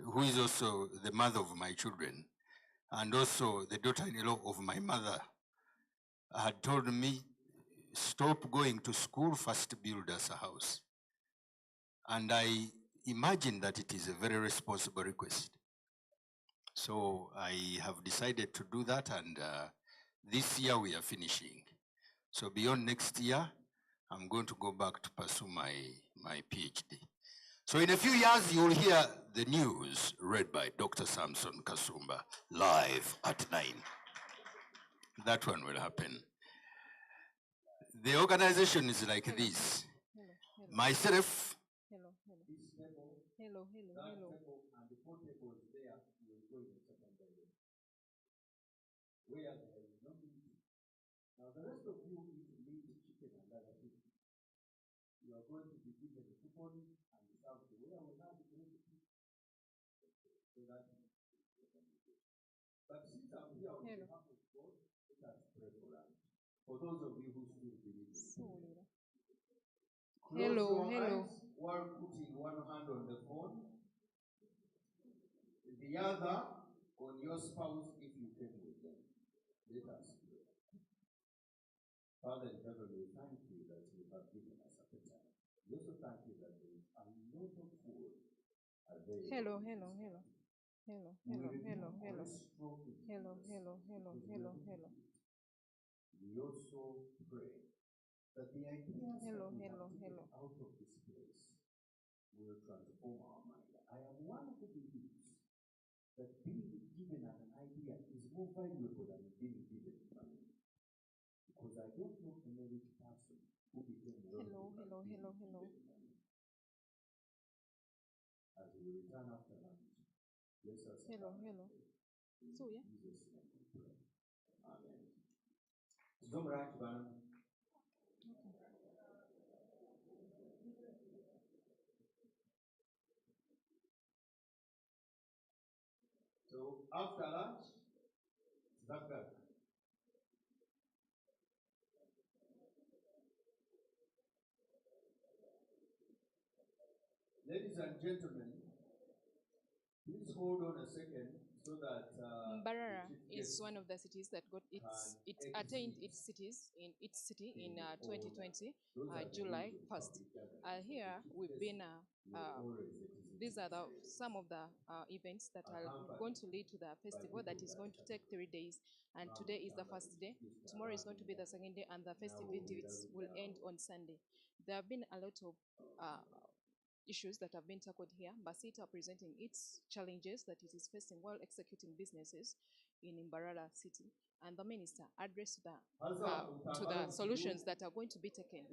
who is also the mother of my children, and also the daughter-in-law of my mother, had told me, stop going to school, first build us a house. And I imagine that it is a very responsible request. So I have decided to do that, and this year we are finishing. So beyond next year, I'm going to go back to pursue my PhD. So in a few years, you will hear the news read by Dr. Samson Kasumba live at 9. That one will happen. The organization is like this. Myself, Hello. And the portable is there, you will go in the second building. Where there is no meat. Now the rest of you eat meat, chicken, and other things. You are going to be given a coupon and served where we have the great people. So that is the communication. But since I'm here on behalf of God, let us pray for us. For those of you who still believe in God. Hello. while putting one hand on the phone, the other on your spouse if you came with them. Let us pray. Father in heaven, we thank you that you have given us appetite. We also thank you that there is a lot of food available. Hello, hello, hello. Hello, hello, hello, hello. Hello, hello, hello, hello, hello. We also pray that the ideas Hello, that we hello, have hello. taken out of this place will transform our mind. I am one who believes that being given an idea is more valuable than being given money. Because I don't know any rich person who became wealthy. Hello, hello, hello, hello. As we return after lunch, bless us. Hello, hello. So, yeah. In Jesus' name we pray. Amen. Zoom right, man. So after lunch, back. Ladies and gentlemen, please hold on a second so that Mbarara is one of the cities that got it attained its city in 2020, July 1st. Here we've been. These are some of the events that are going to lead to the festival that is going to take 3 days. And today is the first day. Tomorrow is going to be the second day, and the festivities will end on Sunday. There have been a lot of issues that have been tackled here. Basita presenting its challenges that it is facing while executing businesses in Mbarara city, and the minister addressed to the solutions that are going to be taken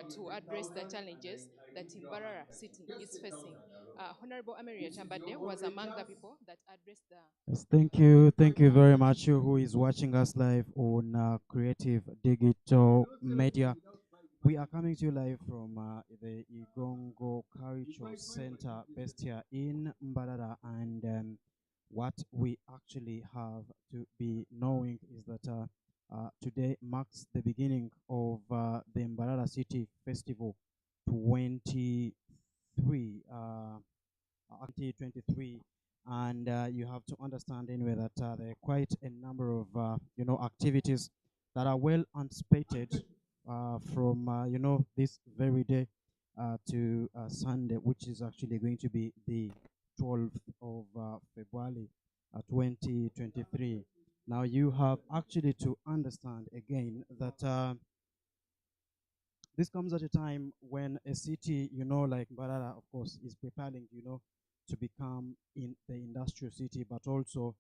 to address the challenges that Mbarara city is facing. Honorable Ameria Chambade was among the people that addressed the. Yes, thank you very much. You who is watching us live on Creative Digital Media. We are coming to you live from the Igongo Cultural Center based here in Mbarara, and what we actually have to be knowing is that today marks the beginning of the Mbarara City Festival 23. 2023, and you have to understand anyway that there are quite a number of activities that are well anticipated from this very day to Sunday, which is actually going to be the 12th of February 2023. Now you have actually to understand again that this comes at a time when a city, like Mbarara, of course, is preparing, to become in the industrial city, but also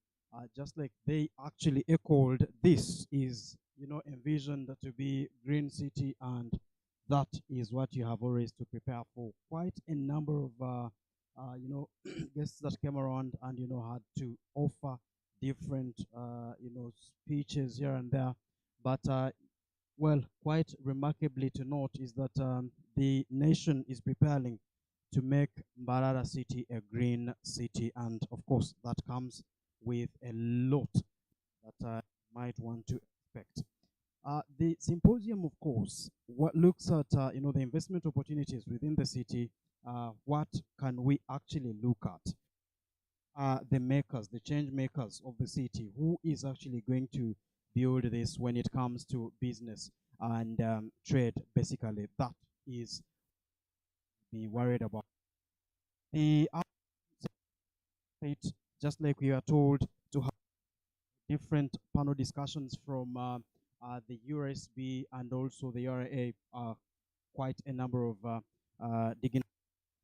just like they actually echoed, this is, envisioned to be green city, and that is what you have always to prepare for. Quite a number of, guests that came around and, had to offer different, speeches here and there, but well, quite remarkably to note is that the nation is preparing to make Mbarara city a green city, and of course that comes with a lot that I might want to expect. The symposium, of course, what looks at the investment opportunities within the city. What can we actually look at? The makers, the change makers of the city, who is actually going to build this when it comes to business and trade. Basically, that is be worried about. The state, just like we are told to have different panel discussions from the USB and also the URA, quite a number of digging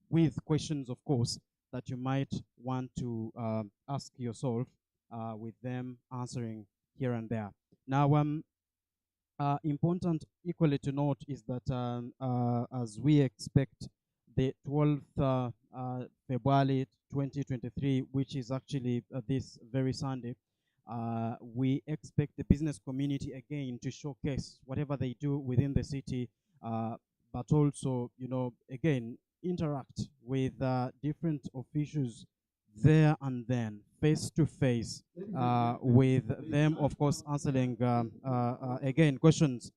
with questions, of course, that you might want to ask yourself, with them answering here and there. Now, important equally to note is that as we expect the 12th February 2023, which is actually this very Sunday, we expect the business community again to showcase whatever they do within the city, but also, again, interact with different officials there and then, face to face, with them, of course, answering again questions,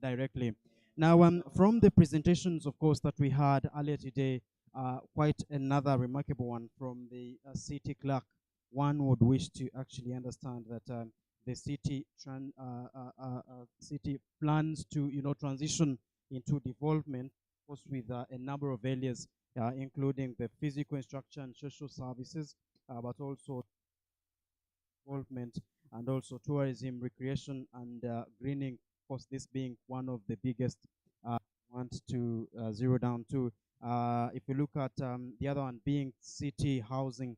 directly. Now, from the presentations, of course, that we had earlier today, quite another remarkable one from the city clerk. One would wish to actually understand that the city plans to, transition into development, of course, with a number of areas, including the physical infrastructure and social services, but also development and also tourism, recreation, and greening. Of course, this being one of the biggest want to zero down to. If you look at the other one being city housing,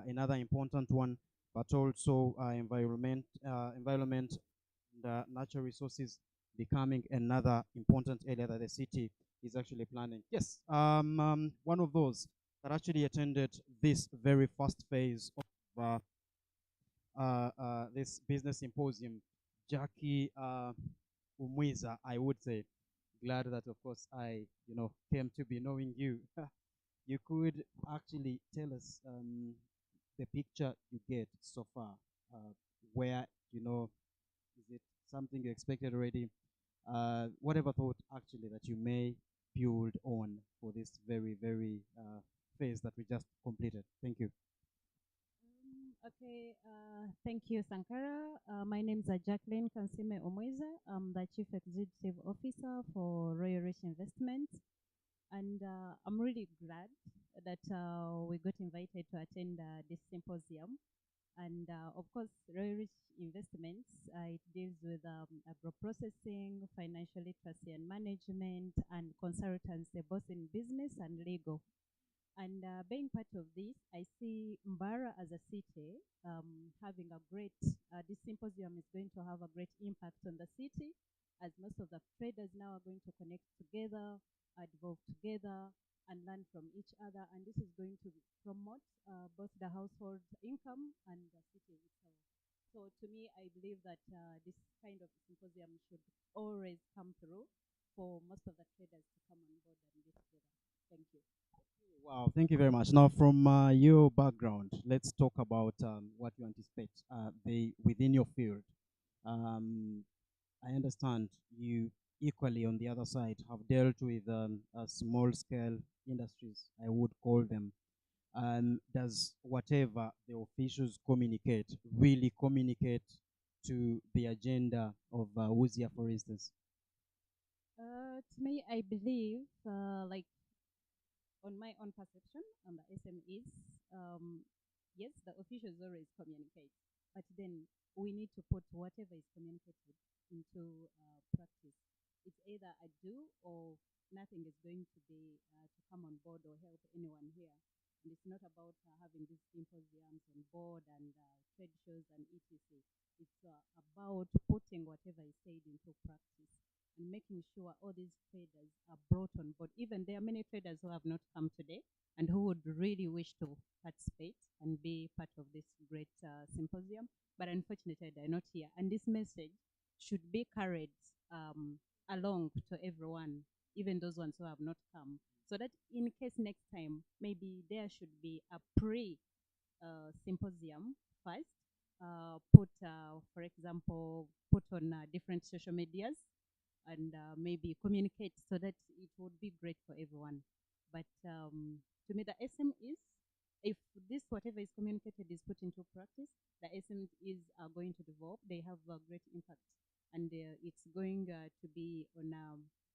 another important one, but also environment and natural resources becoming another important area that the city is actually planning. Yes, one of those that actually attended this very first phase of this business symposium, Jackie Umwiza, I would say. Glad that, of course, I, came to be knowing you. You could actually tell us the picture you get so far. Where, is it something you expected already? Whatever thought actually that you may build on for this very, very phase that we just completed. Thank you. Okay, thank you, Sankara. My name is Jacqueline Kansime Omweza. I'm the Chief Executive Officer for Royal Rich Investments. And I'm really glad that we got invited to attend this symposium. And of course, Royal Rich Investments, it deals with agro-processing, financial literacy and management, and consultancy, both in business and legal. And being part of this, I see Mbarara as a city having a great, this symposium is going to have a great impact on the city, as most of the traders now are going to connect together, develop together, and learn from each other. And this is going to promote both the household income and the city itself. So to me, I believe that this kind of symposium should always come through for most of the traders to come on board and get together. Thank you. Wow, thank you very much. Now, from your background, let's talk about what you anticipate within your field. I understand you equally on the other side have dealt with small-scale industries, I would call them. Does whatever the officials communicate really communicate to the agenda of Wuzia, for instance? To me, I believe, like on my own perception on the SMEs, yes, the officials always communicate, but then we need to put whatever is communicated into practice. It's either a do or nothing is going to be to come on board or help anyone here. And it's not about having these symposiums on board and trade shows and etc. It's about putting whatever is said into practice and making sure all these traders are brought on board. Even there are many traders who have not come today and who would really wish to participate and be part of this great symposium, but unfortunately they're not here. And this message should be carried along to everyone, even those ones who have not come, so that in case next time, maybe there should be a pre-symposium first, put, for example, put on different social medias and maybe communicate so that it would be great for everyone. But to me, the SMEs, if this whatever is communicated is put into practice, the SMEs are going to develop. They have a great impact, and it's going to be on.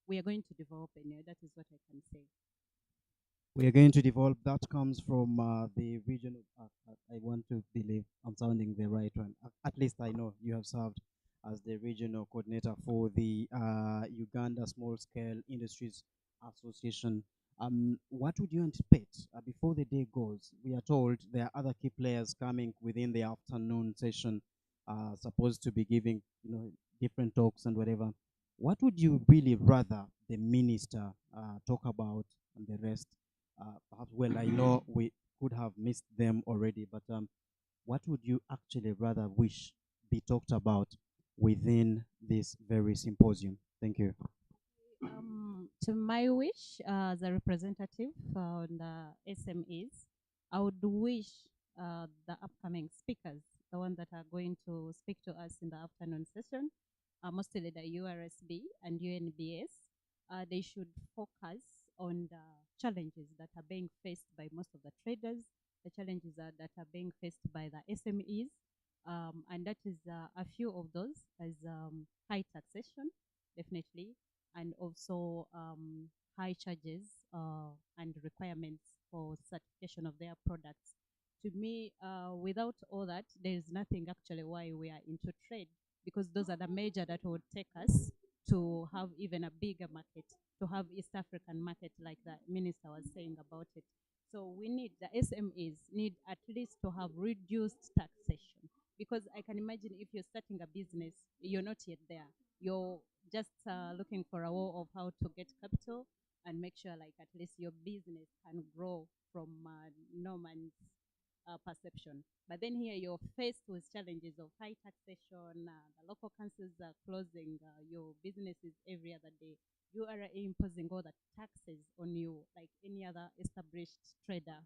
We are going to develop, and that is what I can say. We are going to develop. That comes from the region. I want to believe I'm sounding the right one. At least I know you have served as the regional coordinator for the Uganda Small Scale Industries Association. What would you anticipate before the day goes? We are told there are other key players coming within the afternoon session, supposed to be giving different talks and whatever. What would you really rather the minister talk about and the rest? Perhaps, well, I know we could have missed them already, but what would you actually rather wish be talked about within this very symposium? Thank you. To my wish, as a representative on the SMEs, I would wish the upcoming speakers, the ones that are going to speak to us in the afternoon session, mostly the URSB and UNBS, they should focus on the challenges that are being faced by most of the traders, the challenges that are being faced by the SMEs, and that is a few of those as high taxation, definitely, and also high charges and requirements for certification of their products. To me, without all that, there is nothing actually why we are into trade, because those are the major that would take us to have even a bigger market, to have East African market like the minister was saying about it. So we need, the SMEs need at least to have reduced taxation, because I can imagine if you're starting a business, you're not yet there. You're just looking for a way of how to get capital and make sure like at least your business can grow from no man's perception. But then here you're faced with challenges of high taxation, the local councils are closing your businesses every other day. You are imposing all the taxes on you like any other established trader.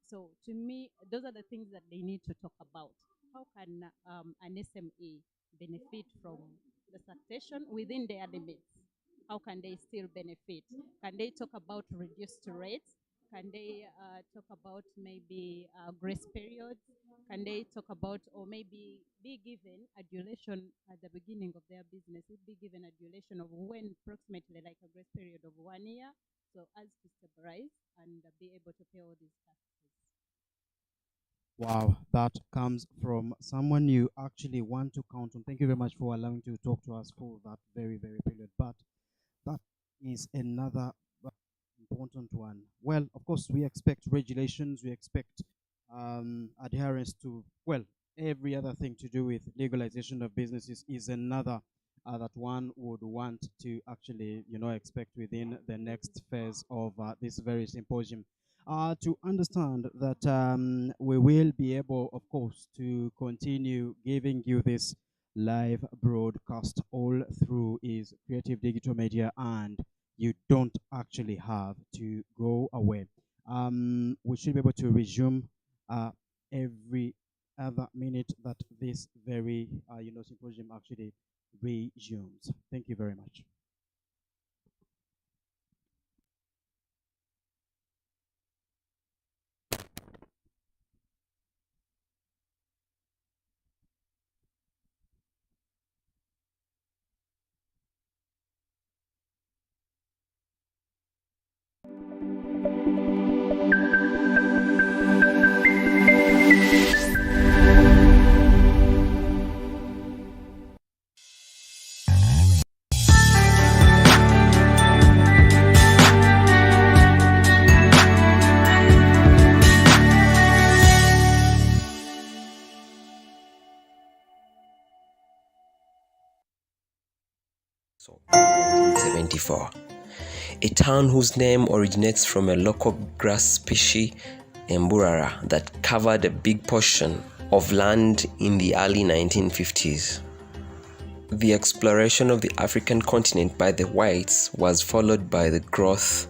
So to me, those are the things that they need to talk about. How can an SME benefit from the taxation within their limits? How can they still benefit? Can they talk about reduced rates? Can they talk about maybe grace periods? Can they talk about, or maybe be given a duration at the beginning of their business? Would be given a duration of when approximately like a grace period of 1 year, so as to stabilize and be able to pay all these taxes. Wow, that comes from someone you actually want to count on. Thank you very much for allowing to talk to us for that very, very period. But that is another important one. Well, of course, we expect regulations, we expect adherence to, well, every other thing to do with legalization of businesses is another that one would want to actually, expect within the next phase of this very symposium. To understand that we will be able, of course, to continue giving you this live broadcast all through is Creative Digital Media, and you don't actually have to go away. We should be able to resume every other minute that this very symposium actually resumes. Thank you very much. So, 1974. A town whose name originates from a local grass species, Mbarara, that covered a big portion of land in the early 1950s. The exploration of the African continent by the whites was followed by the growth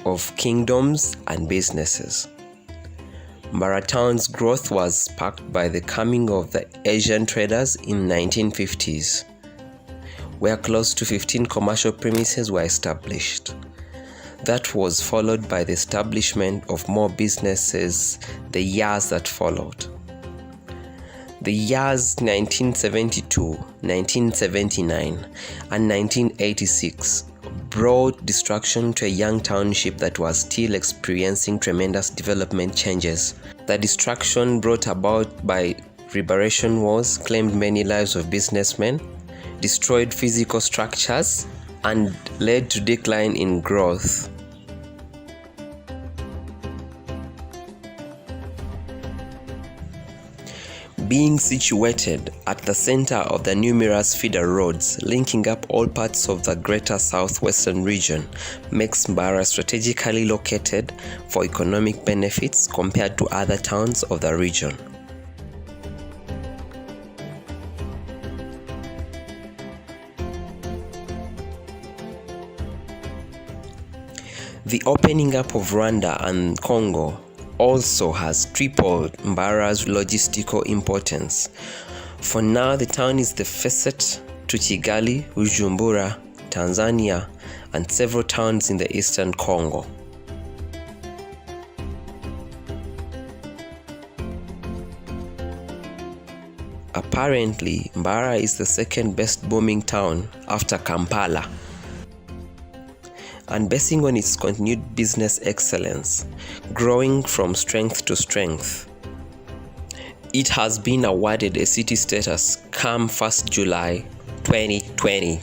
of kingdoms and businesses. Mbarara town's growth was sparked by the coming of the Asian traders in 1950s, where close to 15 commercial premises were established. That was followed by the establishment of more businesses the years that followed. The years 1972, 1979, and 1986 brought destruction to a young township that was still experiencing tremendous development changes. The destruction brought about by liberation wars claimed many lives of businessmen, destroyed physical structures, and led to decline in growth. Being situated at the center of the numerous feeder roads linking up all parts of the greater southwestern region makes Mbarara strategically located for economic benefits compared to other towns of the region. The opening up of Rwanda and Congo also has tripled Mbarara's logistical importance. For now, the town is the facet to Kigali, Bujumbura, Tanzania, and several towns in the eastern Congo. Apparently, Mbarara is the second best booming town after Kampala. And basing on its continued business excellence, growing from strength to strength, it has been awarded a city status come 1st July 2020.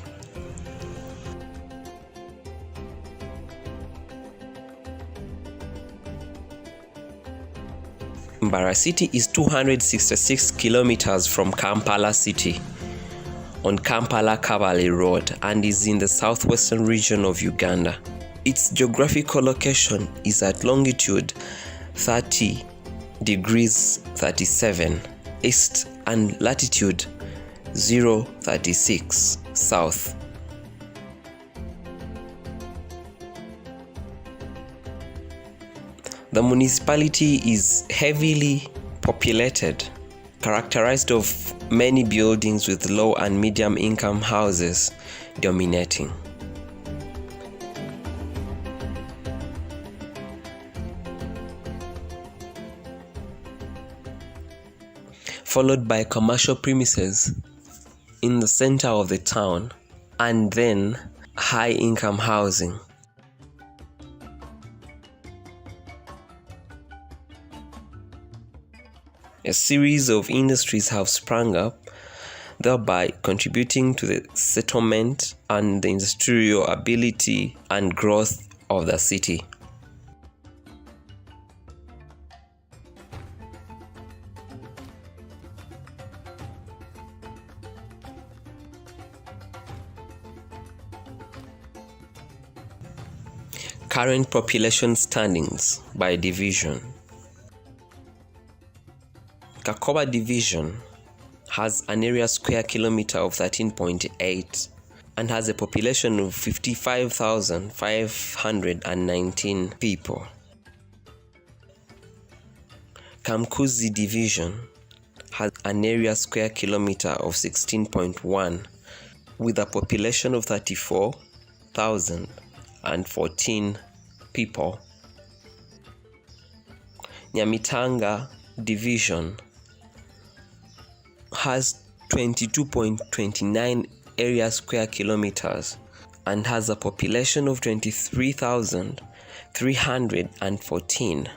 Mbarara City is 266 kilometers from Kampala City on Kampala-Kabale Road and is in the southwestern region of Uganda. Its geographical location is at longitude 30 degrees 37 east and latitude 036 south. The municipality is heavily populated, characterized of many buildings with low and medium income houses dominating. Followed by commercial premises in the center of the town, and then high income housing. A series of industries have sprung up, thereby contributing to the settlement and the industrial ability and growth of the city. Current population standings by division. Kakoba Division has an area square kilometer of 13.8 and has a population of 55,519 people. Kamkuzi Division has an area square kilometer of 16.1 with a population of 34,014 people. Nyamitanga Division has 22.29 area square kilometers and has a population of 23,314.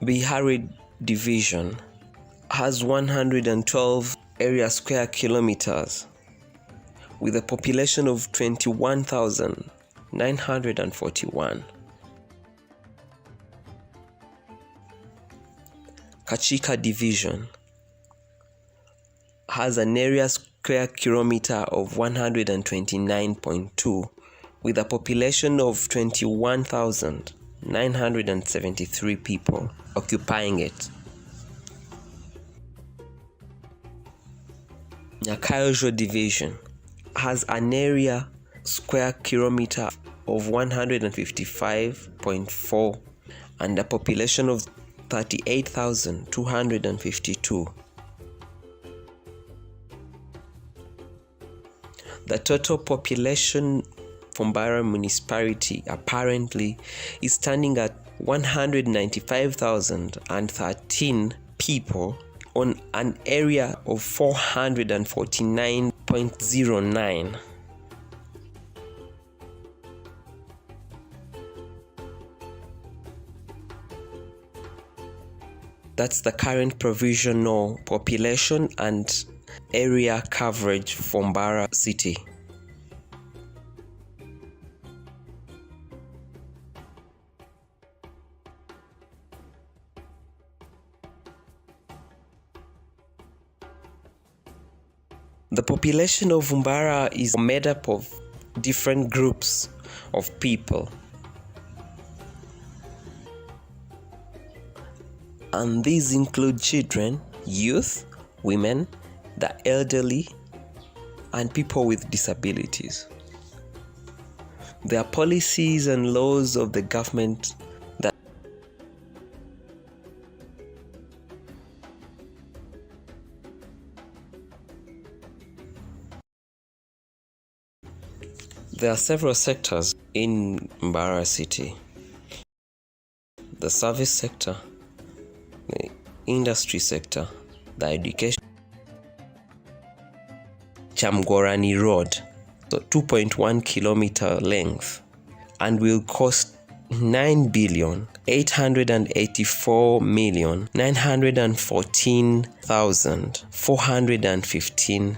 Bihari Division has 112 area square kilometers with a population of 21,941. Kachika Division has an area square kilometer of 129.2 with a population of 21,973 people occupying it. Nyakayojo Division has an area square kilometer of 155.4 and a population of 38,252. The total population for Mbarara municipality apparently is standing at 195,013 people on an area of 449.09. That's the current provisional population and area coverage for Mbarara City. The population of Mbarara is made up of different groups of people. And these include children, youth, women, the elderly, and people with disabilities. There are policies and laws of the government that There are several sectors in Mbarara city. The service sector, the industry sector, the education. Chamgorani Road, so 2.1 kilometer length, and will cost 9,884,914,415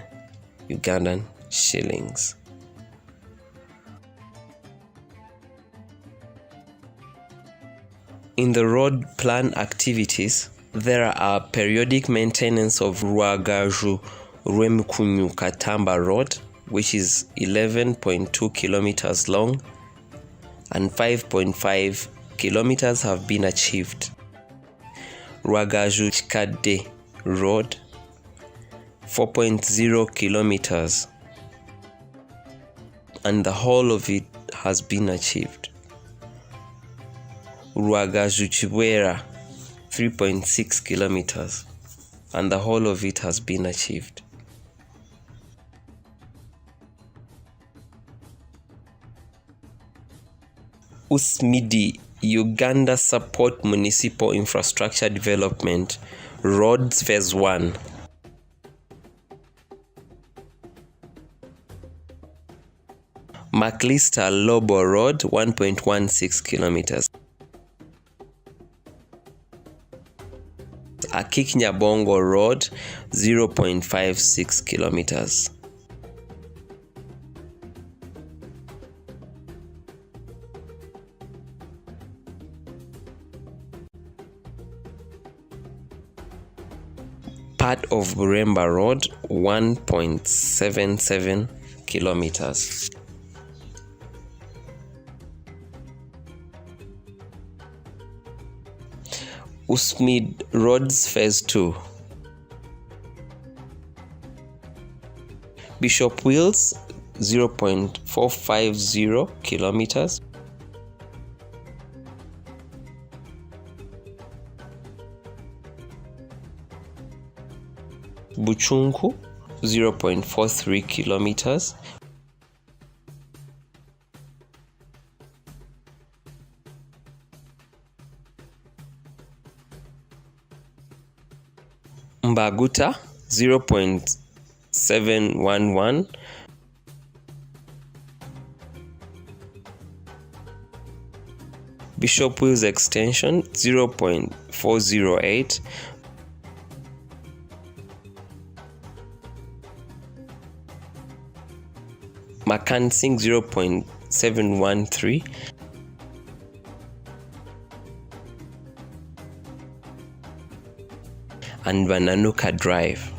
Ugandan shillings. In the road plan activities, there are periodic maintenance of Rwagaju Rwemkunyu Katamba Road, which is 11.2 kilometers long, and 5.5 kilometers have been achieved. Rwagaju Chikade Road, 4.0 kilometers, and the whole of it has been achieved. Rwagaju Chibwera, 3.6 kilometers, and the whole of it has been achieved. USMIDI, Uganda Support Municipal Infrastructure Development, Roads Phase 1. Maclister Lobo Road, 1.16 kilometers. Akiknyabongo Road, 0.56 kilometers. Part of Buremba Road, 1.77 kilometers. Usmid Roads Phase 2. Bishop Wills, 0.450 kilometers. Buchunku, 0.43 kilometers. Mbaguta, 0.711. Bishop Wills Extension, 0.408. Makansing, 0.713. and Bananuka Drive.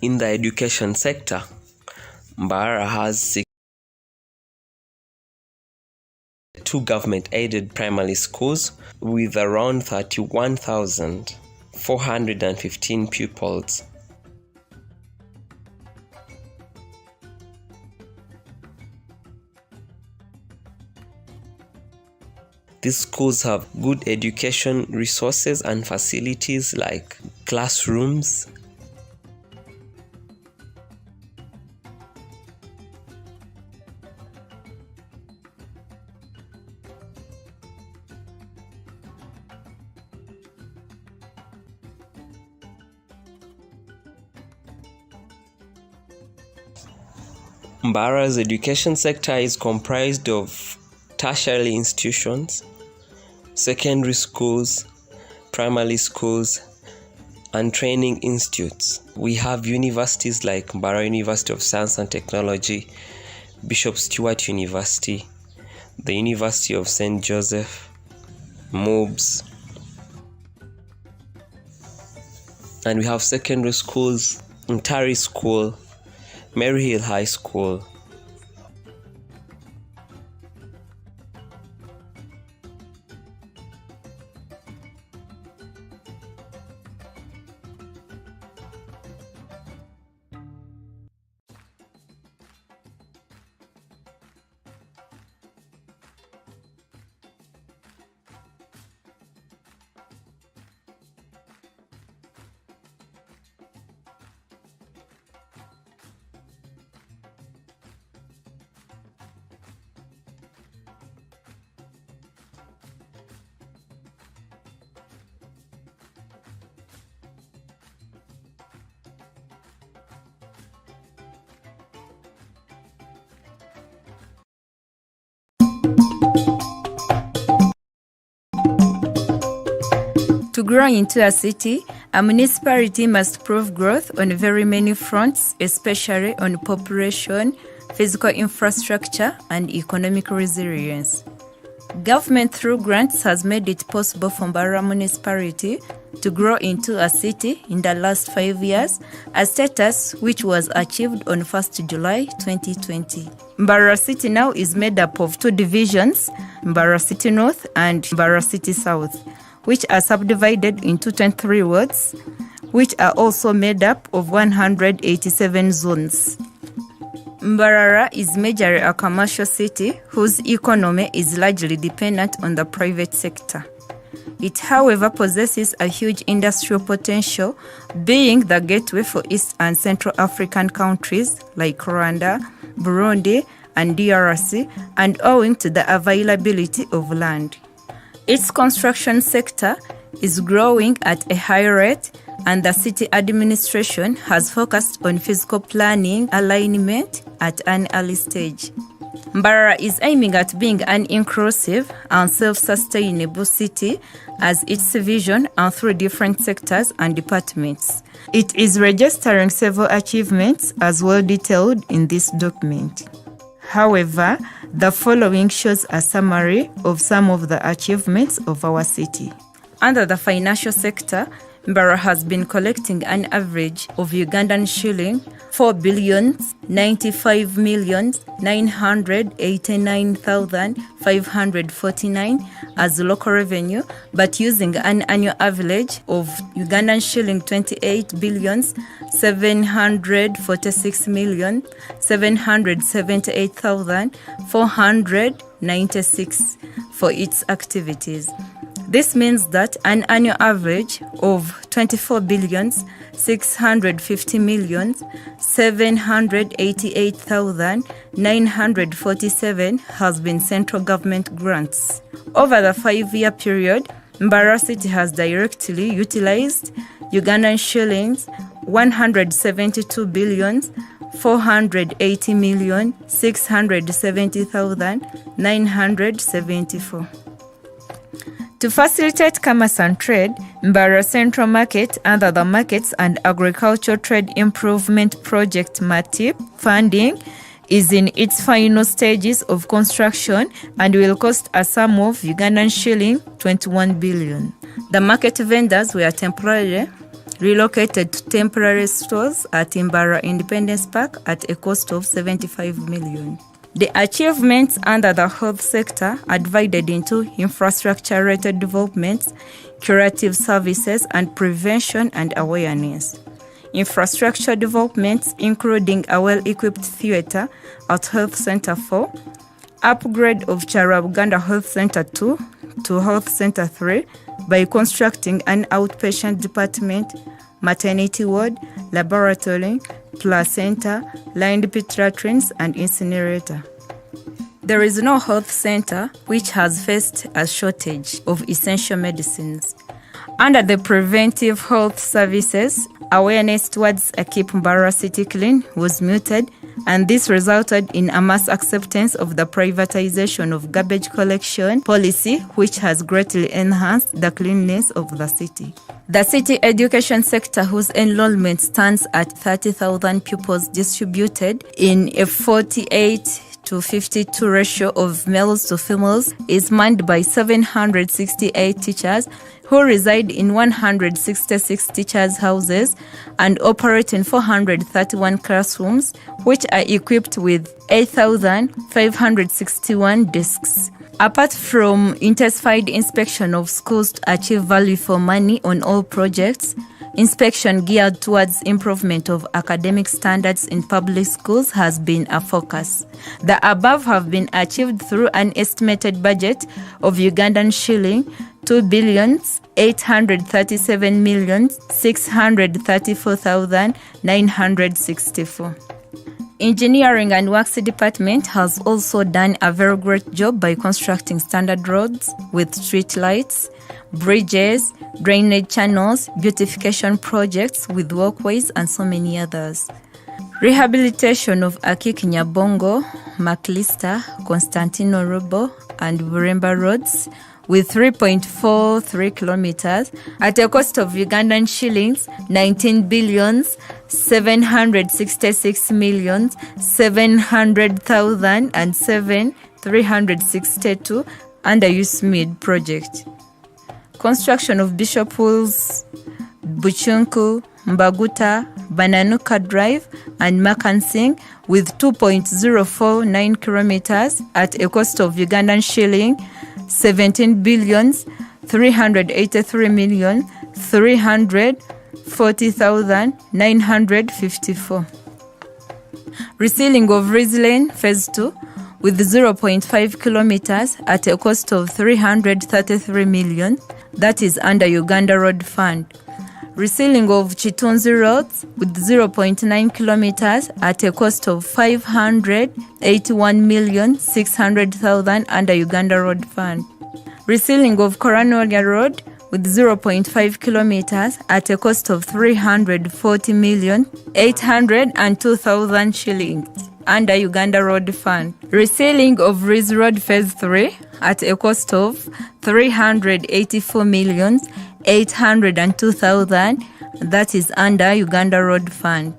In the education sector, Mbarara has 2 government-aided primary schools with around 31,415 pupils. These schools have good education resources and facilities like classrooms, Mbarara's education sector is comprised of tertiary institutions, secondary schools, primary schools, and training institutes. We have universities like Mbarara University of Science and Technology, Bishop Stewart University, the University of St. Joseph, MOOBS, and we have secondary schools, Ntari School, Maryhill High School. grow into a city, a municipality must prove growth on very many fronts, especially on population, physical infrastructure, and economic resilience. Government through grants has made it possible for Mbarara municipality to grow into a city in the last 5 years, a status which was achieved on 1st July 2020. Mbarara City now is made up of 2 divisions, Mbarara City North and Mbarara City South, which are subdivided into 23 wards, which are also made up of 187 zones. Mbarara is majorly a commercial city whose economy is largely dependent on the private sector. It, however, possesses a huge industrial potential, being the gateway for East and Central African countries like Rwanda, Burundi, and DRC, and owing to the availability of land. Its construction sector is growing at a high rate, and the city administration has focused on physical planning alignment at an early stage. Mbarara is aiming at being an inclusive and self-sustainable city as its vision and through different sectors and departments. It is registering several achievements as well detailed in this document. However, the following shows a summary of some of the achievements of our city. Under the financial sector, Mbarara has been collecting an average of Ugandan shilling 4,095,989,549 as local revenue, but using an annual average of Ugandan shilling 28,746,778,496 for its activities. This means that an annual average of 24,650,788,947 has been central government grants. Over the 5-year period, Mbarara City has directly utilized Ugandan shillings 172,480,670,974. To facilitate commerce and trade, Mbarara Central Market under the Markets and Agricultural Trade Improvement Project MATIP funding is in its final stages of construction and will cost a sum of Ugandan shilling 21 billion. The market vendors were temporarily relocated to temporary stores at Mbarara Independence Park at a cost of 75 million. The achievements under the health sector are divided into infrastructure-related developments, curative services, and prevention and awareness. Infrastructure developments including a well-equipped theatre at Health Center 4, upgrade of Charabuganda Health Center 2 to Health Center 3 by constructing an outpatient department, maternity ward, laboratory, placenta, lined pediatricians, and incinerator. There is no health center which has faced a shortage of essential medicines. Under the preventive health services, awareness towards a Keep Mbarara City Clean was muted, and this resulted in a mass acceptance of the privatization of garbage collection policy, which has greatly enhanced the cleanliness of the city. The city education sector, whose enrollment stands at 30,000 pupils distributed in a 48:52 ratio of males to females, is manned by 768 teachers who reside in 166 teachers' houses and operate in 431 classrooms, which are equipped with 8,561 desks. Apart from intensified inspection of schools to achieve value for money on all projects, inspection geared towards improvement of academic standards in public schools has been a focus. The above have been achieved through an estimated budget of Ugandan shilling 2,837,634,964. Engineering and Works Department has also done a very great job by constructing standard roads with street lights, bridges, drainage channels, beautification projects with walkways, and so many others. Rehabilitation of Akik Nyabongo, Maclister, Constantino Robo, and Buremba roads with 3.43 kilometers at a cost of Ugandan shillings 19,766,700,007,362 under USMID project. Construction of Bishop Hills, Buchunku, Mbaguta, Bananuka Drive and Makansing with 2.049 kilometers at a cost of Ugandan shilling 17,383,340,954. Resealing of Rees Lane Phase 2 with 0.5 kilometers at a cost of 333 million, that is under Uganda Road Fund. Resealing of Chitunzi Roads with 0.9 kilometers at a cost of 581,600,000 under Uganda Road Fund. Resealing of Koranolia Road with 0.5 kilometers at a cost of 340,802,000 shillings under Uganda Road Fund. Resealing of Rees Road Phase 3 at a cost of 384,802,000, that is under Uganda Road Fund.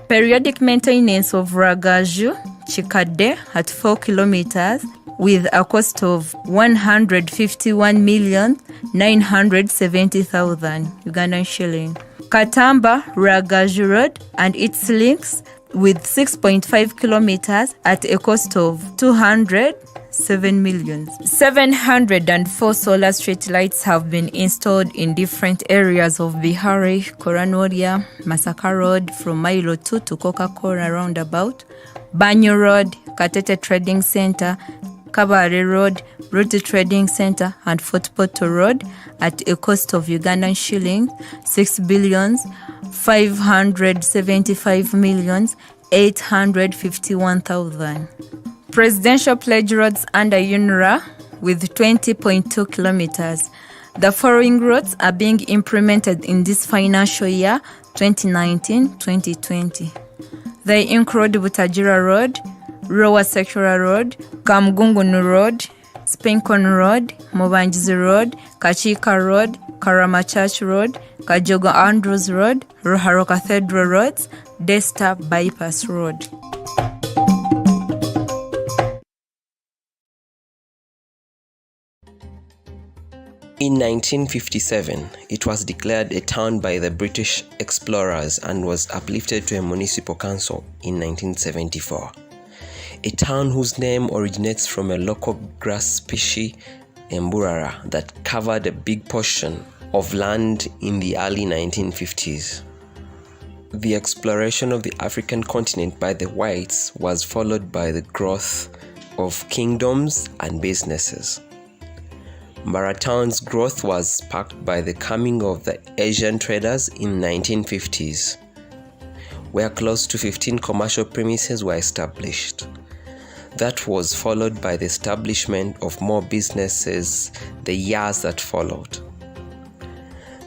Periodic maintenance of Ragaju Chikadde at 4 kilometers with a cost of 151,970,000 Ugandan shilling. Katamba Ragaju Road and its links with 6.5 kilometers at a cost of 207 million. 704 solar street lights have been installed in different areas of Bihari, Koranolia, Masaka Road from Milo 2 to Coca-Cola roundabout, Banyo Road, Katete Trading Center, Kabare Road, Ruti Trading Center and Fort Portal Road at a cost of Ugandan shilling 6,575,851,000. Presidential pledge roads under UNRWA with 20.2 kilometers. The following roads are being implemented in this financial year 2019-2020. They include Butajira Road, Rowa Secura Road, Kamgungunu Road, Spinkon Road, Mobanjizi Road, Kachika Road, Karamachurch Road, Kajogo Andrews Road, Ruharo Cathedral Roads, Desta Bypass Road. In 1957, it was declared a town by the British explorers and was uplifted to a municipal council in 1974. A town whose name originates from a local grass species, Mbarara, that covered a big portion of land in the early 1950s. The exploration of the African continent by the whites was followed by the growth of kingdoms and businesses. Mbarara town's growth was sparked by the coming of the Asian traders in 1950s, where close to 15 commercial premises were established. That was followed by the establishment of more businesses the years that followed.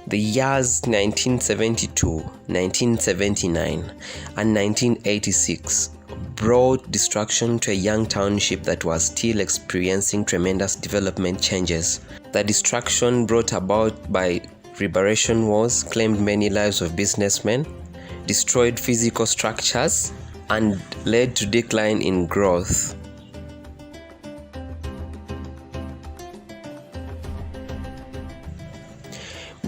The years 1972, 1979, and 1986 brought destruction to a young township that was still experiencing tremendous development changes. The destruction brought about by liberation wars claimed many lives of businessmen, destroyed physical structures, and led to decline in growth.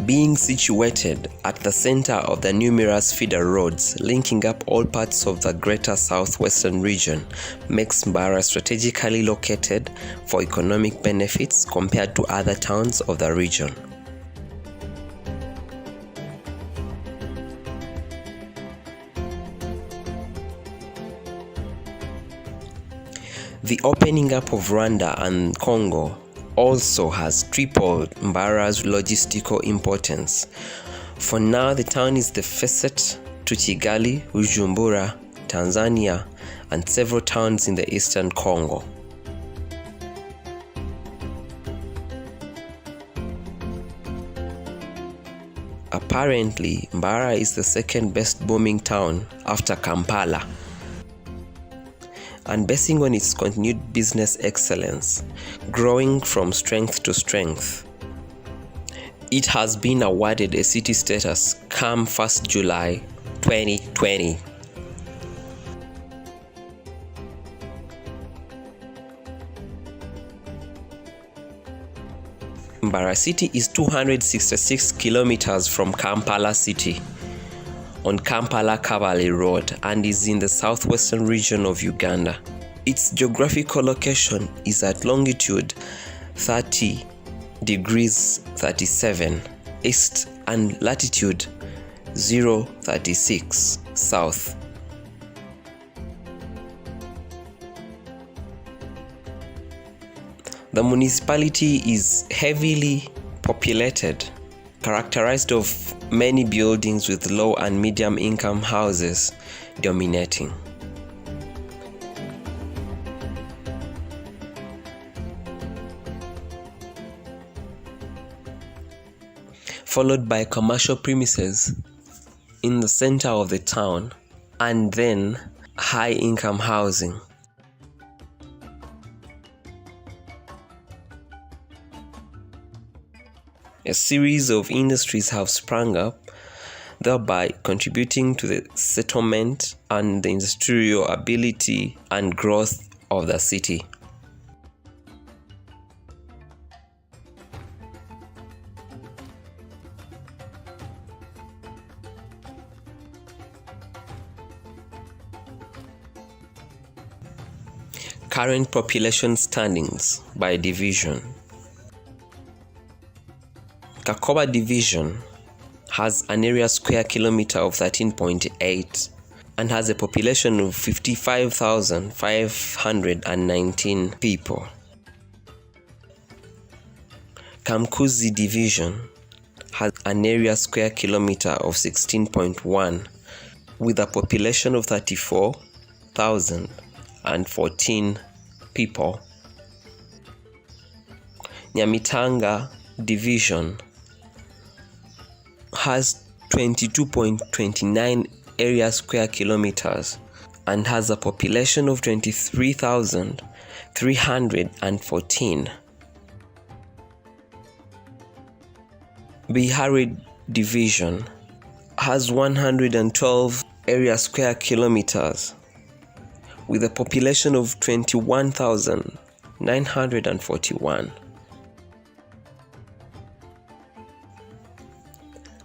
Being situated at the center of the numerous feeder roads linking up all parts of the greater southwestern region makes Mbarara strategically located for economic benefits compared to other towns of the region. The opening up of Rwanda and Congo also has tripled Mbarara's logistical importance. For now, the town is the facet to Kigali, Bujumbura, Tanzania, and several towns in the eastern Congo. Apparently, Mbarara is the second best booming town after Kampala. and basing on its continued business excellence, growing from strength to strength. It has been awarded a city status come 1st July 2020. Mbarara City is 266 kilometers from Kampala City on Kampala-Kabale Road and is in the southwestern region of Uganda. Its geographical location is at longitude 30 degrees 37 east and latitude 036 south. The municipality is heavily populated, characterized of many buildings with low and medium income houses dominating. Followed by commercial premises in the center of the town, and then high income housing. A series of industries have sprung up, thereby contributing to the settlement and the industrial ability and growth of the city. Current population standings by division. Kakoba division has an area square kilometer of 13.8 and has a population of 55,519 people. Kamkuzi division has an area square kilometer of 16.1 with a population of 34,014 people. Nyamitanga division has 22.29 area square kilometers and has a population of 23,314. Bihari division has 112 area square kilometers with a population of 21,941.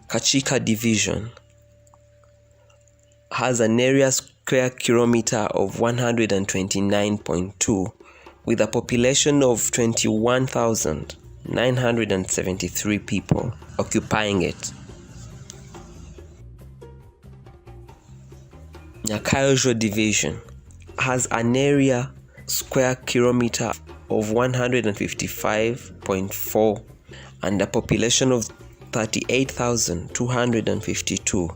Kachika division has an area square kilometer of 129.2 with a population of 21,973 people occupying it. Nyakayojo division has an area square kilometer of 155.4 and a population of 38,252.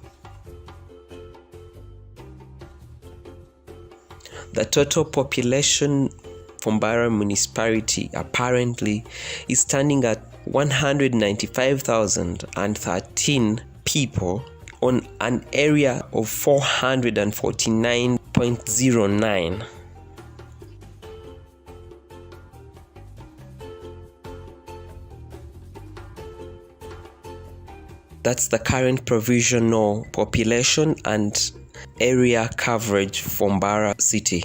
The total population for Mbarara municipality apparently is standing at 195,013 people on an area of 449.09. That's the current provisional population and area coverage for Mbarara City.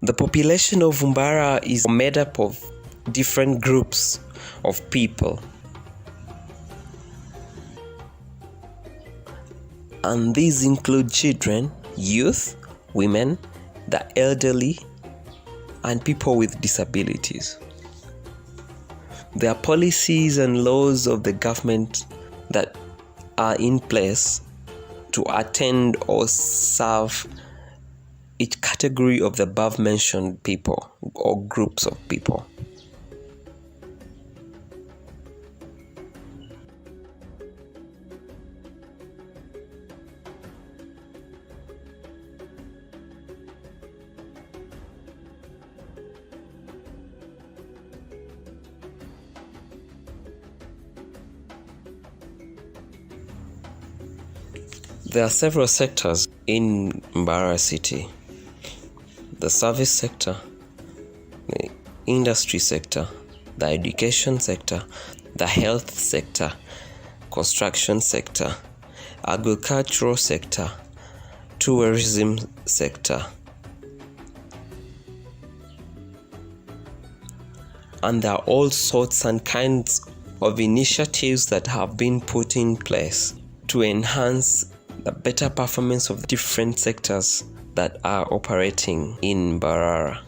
The population of Mbarara is made up of different groups of people. And these include children, youth, women, the elderly, and people with disabilities. There are policies and laws of the government that are in place to attend or serve each category of the above mentioned people or groups of people. There are several sectors in Mbarara city. The service sector, the industry sector, the education sector, the health sector, construction sector, agricultural sector, tourism sector. And there are all sorts and kinds of initiatives that have been put in place to enhance the better performance of different sectors that are operating in Mbarara.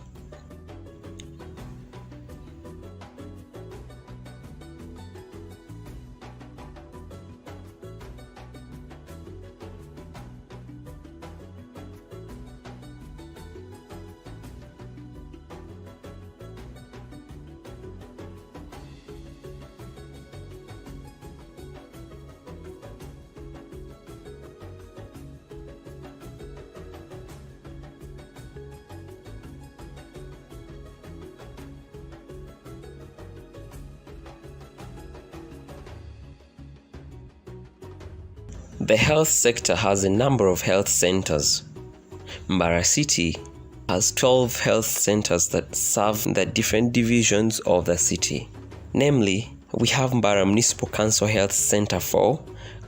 The health sector has a number of health centers. Mbarara City has 12 health centers that serve the different divisions of the city. Namely, we have Mbarara Municipal Council Health Center 4,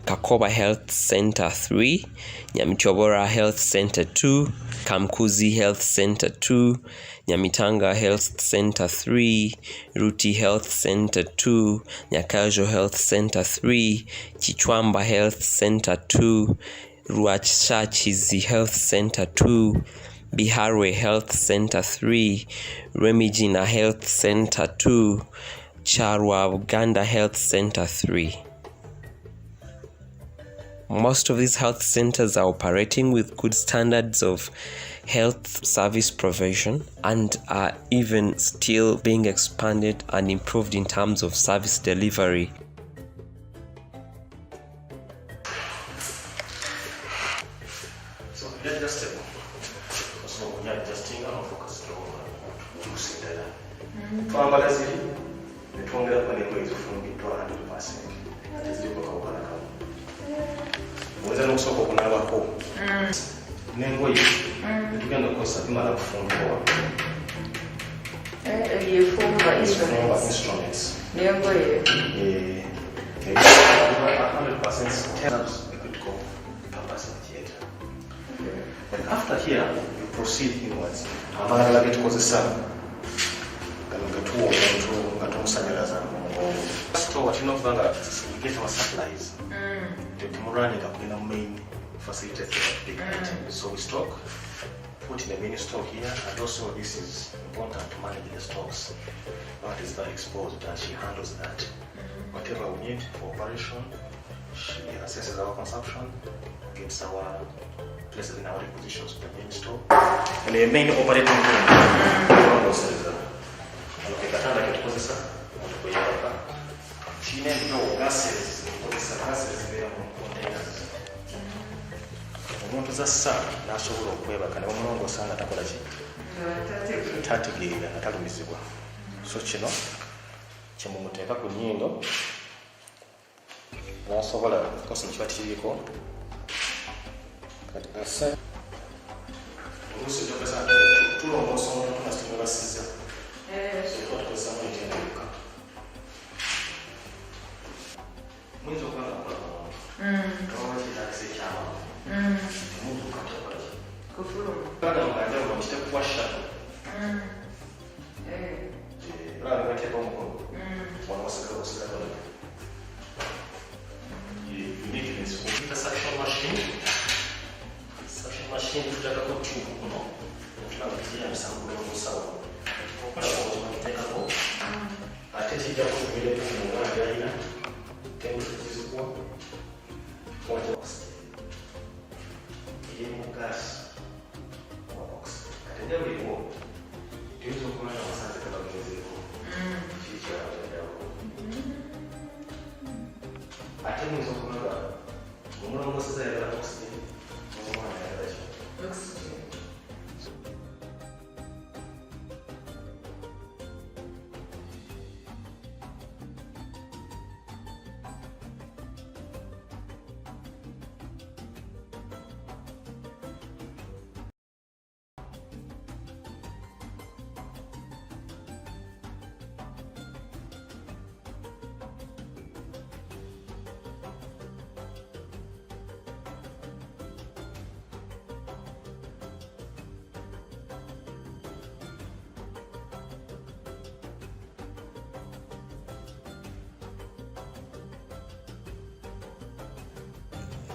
Kakoba Health Center 3, Nyamichobora Health Center 2, Kamkuzi Health Center 2, Nyamitanga Health Center 3, Ruti Health Center 2, Nyakajo Health Center 3, Chichwamba Health Center 2, Ruachachizi Health Center 2, Biharwe Health Center 3, Remijina Health Center 2, Charwa Uganda Health Center 3. Most of these health centers are operating with good standards of health service provision and are even still being expanded and improved in terms of service delivery. So we are just so we are adjusting our focus to consider. Twambala ziri netwongera kwa leko ezifumbidwa 100%. Teziko kwa Mweza n'okusooka okunaabako n'engoye tugenda kukozesa tumala kufumba Ebyefumba instruments n'engoye 100% critical purpose of theatre. But after here, you proceed inwards. Amalala getukozesa gano getuwa gatumusanyalaza store tulina okuba nga we get our supplies. Running up in a main facility, big item. So we stock, put in a mini stock here, and also this is important to manage the stocks. That is very exposed, and she handles that. Whatever we need for operation, she assesses our consumption, gets our places in our requisitions to the main store. And the main operating room, she needs no gases, gases there. Omuntu zassa n'asobola okwebaka ne bamulongoosa nga takola ki tategeera nga talumizibwa. So kino kyemumuteeka ku nnyindo n'asobola kosa kiba kiriko kati assa oluusi gyokesa tulongoosa omuntu nga situmubasiza so tukozesamu entendebuka muyinza okuba nga mukola kitagisa ekyamamu Kada mkaja unamshite kuwasha. Bra ngati kwa mkono. Wanawasaka usaka. You need this computer suction machine. Suction machine tutaka kwa chuo kuno. Tunakutia msango wa sawa. Kwa sababu tunataka kwa. Ateti ya kuvile kwa ngani aina. Tendo kuzizukua. Kwa gas box. Katenda ulipo. Tuzo kuna na wasanze kama mzee. Chicha ndio. Atemu hizo kuna ba. Mungu sasa ya oxygen. Mungu anayaraji. Oxygen.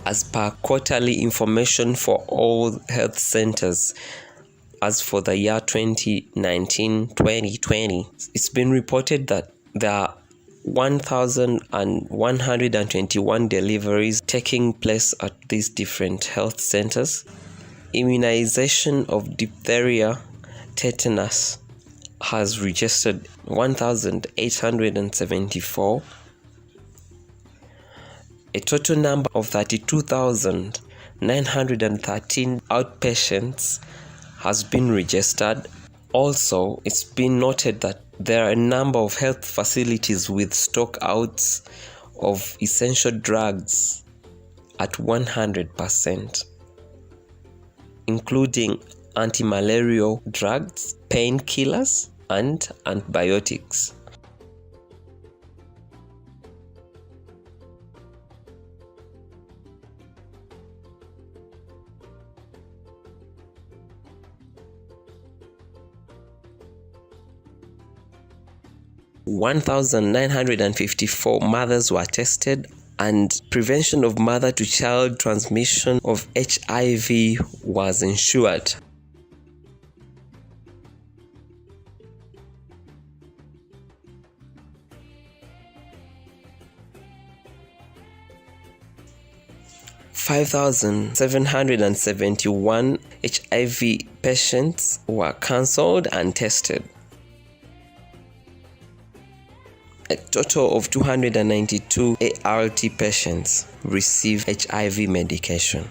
As per quarterly information for all health centers, as for the year 2019-2020, it's been reported that there are 1,121 deliveries taking place at these different health centers. Immunization of diphtheria, tetanus has registered 1,874. A total number of 32,913 outpatients has been registered. Also, it's been noted that there are a number of health facilities with stockouts of essential drugs at 100%, including anti-malarial drugs, painkillers, and antibiotics. (1,954) mothers were tested, and prevention of mother-to-child transmission of HIV was ensured. (5,771) HIV patients were cancelled and tested. A total of 292 ART patients received HIV medication.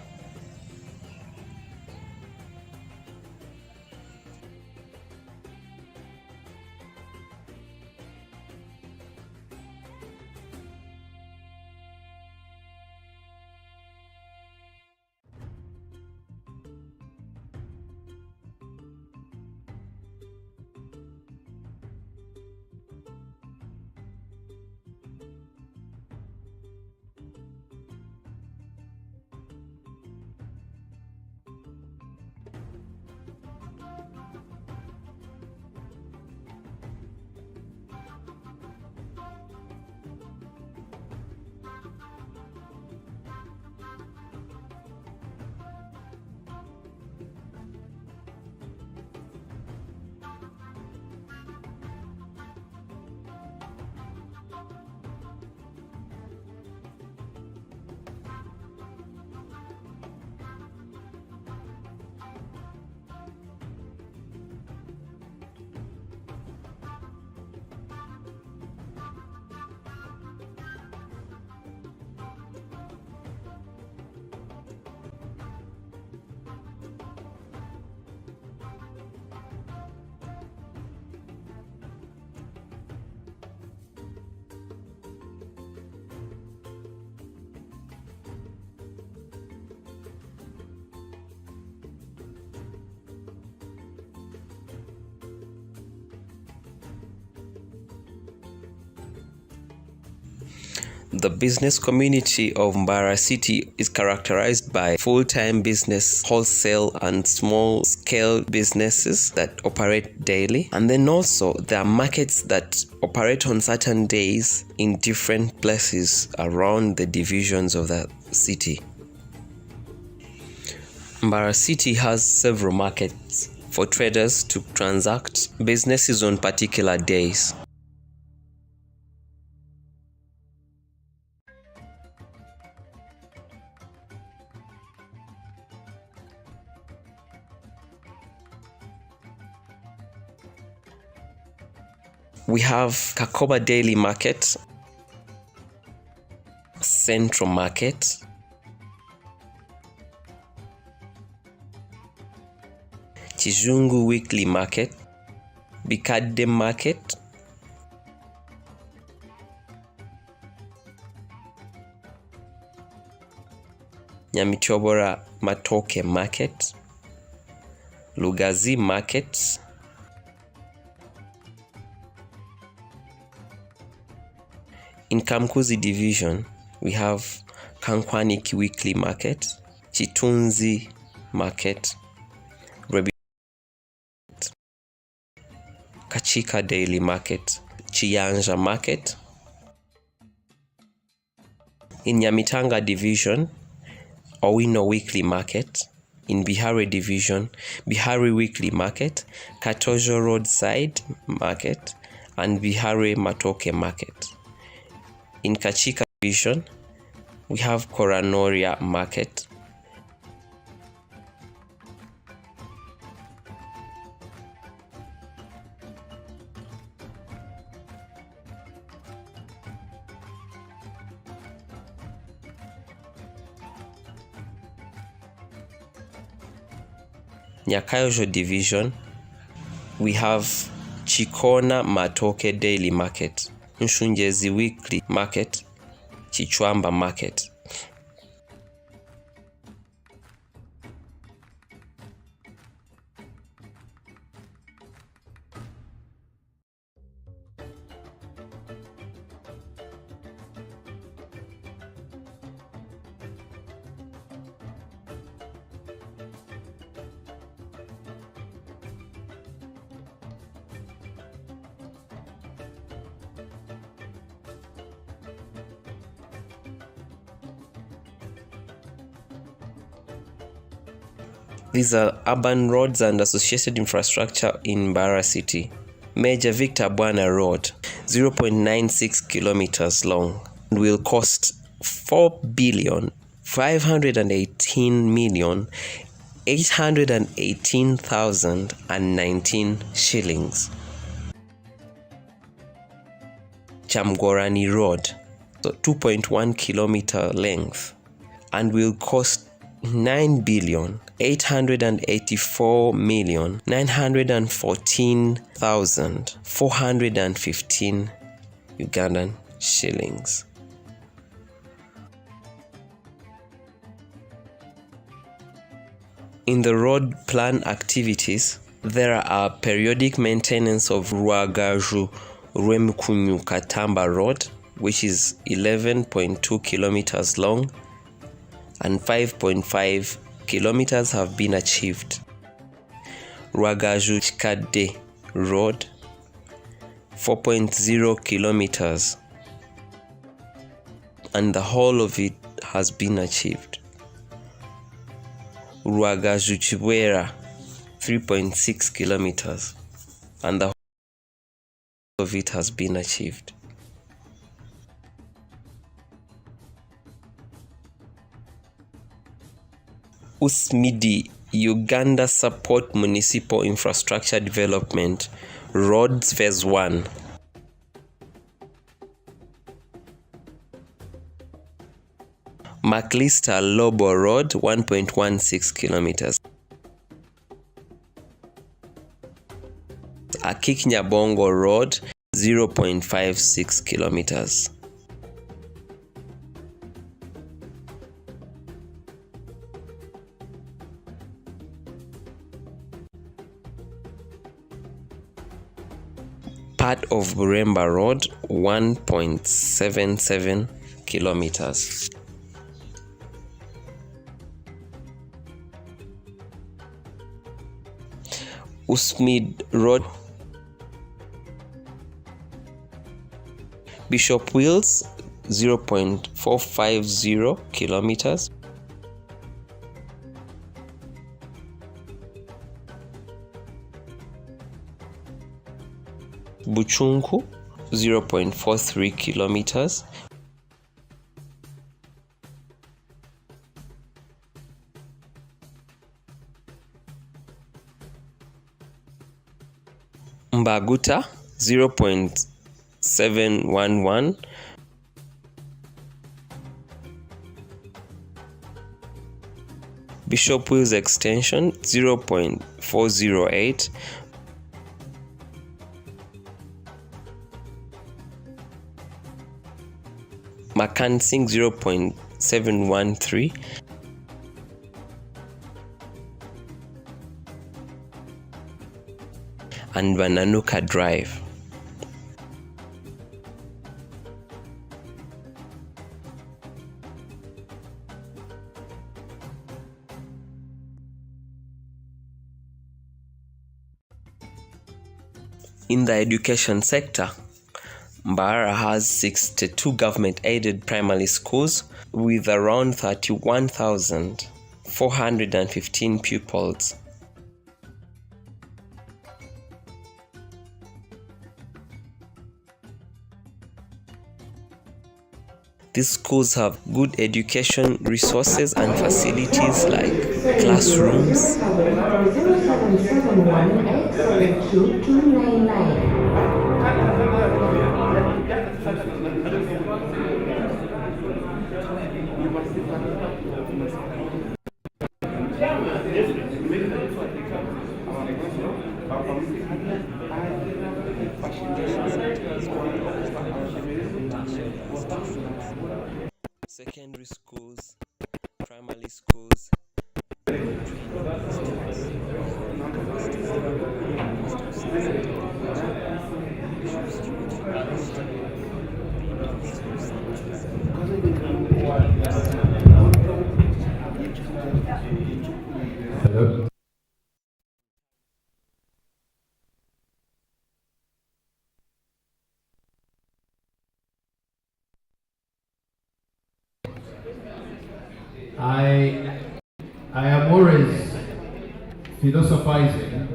The business community of Mbarara City is characterized by full-time business, wholesale and small-scale businesses that operate daily. And then also there are markets that operate on certain days in different places around the divisions of the city. Mbarara City has several markets for traders to transact businesses on particular days. We have Kakoba Daily Market, Central Market, Chizungu Weekly Market, Bikade Market, Nyamichobora Matoke Market, Lugazi Market, in Kamkuzi Division, we have Kankwaniki Weekly Market, Chitunzi Market, Kachika Daily Market, Chiyanja Market. In Nyamitanga Division, Owino Weekly Market. In Bihari Division, Bihari Weekly Market, Katojo Roadside Market, and Bihari Matoke Market. In Kachika Division, we have Koranoria Market. Nyakayojo Division, we have Chikona Matoke Daily Market, Nshunjezi Weekly Market, Chichwamba Market. These are urban roads and associated infrastructure in Mbarara City. Major Victor Bwana Road, 0.96 kilometers long, will cost 4,518,818,019 shillings. Chamgorani Road, so 2.1 kilometer length, and will cost 9,884,914,415 Ugandan shillings. In the road plan activities, there are periodic maintenance of Rwagaju Rwemkunyu Katamba Road, which is 11.2 kilometers long, and 5.5 kilometers have been achieved. Rwagaju Chikade Road, 4.0 kilometers, and the whole of it has been achieved. Rwagaju Chibwera, 3.6 kilometers, and the whole of it has been achieved. USMIDI, Uganda Support Municipal Infrastructure Development, Roads Phase 1. Maklista Lobo Road, 1.16 kilometers. Akiknyabongo Road, 0.56 kilometers. Part of Buremba Road, 1.77 kilometers. Usmid Road, Bishop Wills, 0.450 kilometers. Buchunku, 0.43 kilometers. Mbaguta, 0.711. Bishop Wills Extension, 0.408. Makansing, 0.713. and Bananuka Drive. In the education sector, Mbarara has 62 government-aided primary schools with around 31,415 pupils. These schools have good education resources and facilities like classrooms, secondary schools, primary schools, training institutes, universities like University of Science and Technology, Bishop Stewart University, the University of Sciences, Hello. I am always philosophizing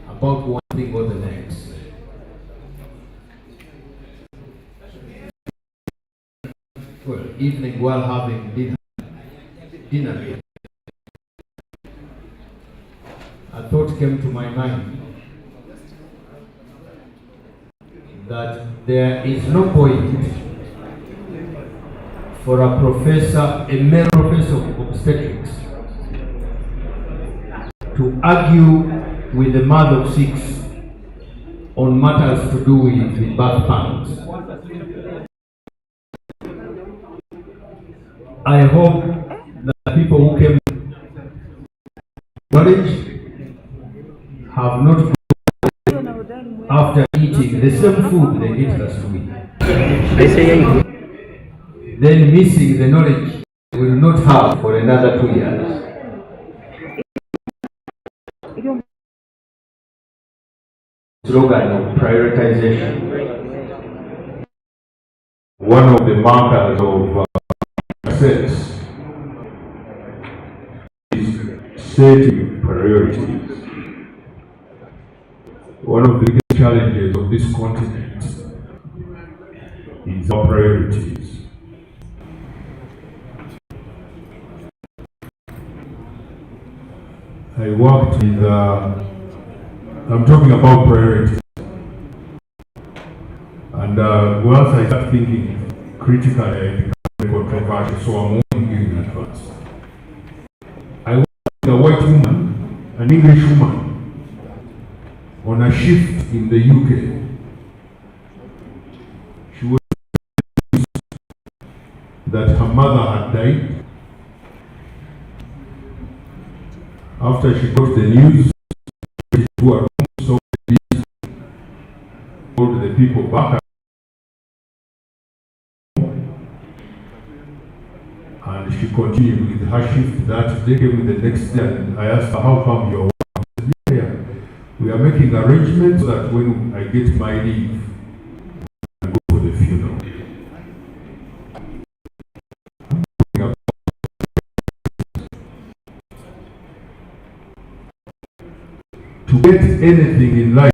about one thing or the next. Well, evening while having dinner, a thought came to my mind that there is no point for a professor, a male professor of obstetrics, to argue with the mother of six on matters to do with birth panels. I hope that people who came to college have not, after eating the same food they ate last week, then missing the knowledge they will not have for another 2 years. Slogan of prioritization. One of the markers of success is setting priorities. One of the biggest challenges of this continent is our priorities. I worked with, I'm talking about priorities. And once I start thinking critically, I become controversial, so I'm warning you in advance. I worked with a white woman, an English woman, on a shift in the UK. She was that her mother had died. After she got the news, she to her room, so called the people back. And she continued with her shift that day. Came the next day, and I asked her, how come you're working? Yeah, we are making arrangements so that when I get my leave, I go for the funeral. To get anything in life,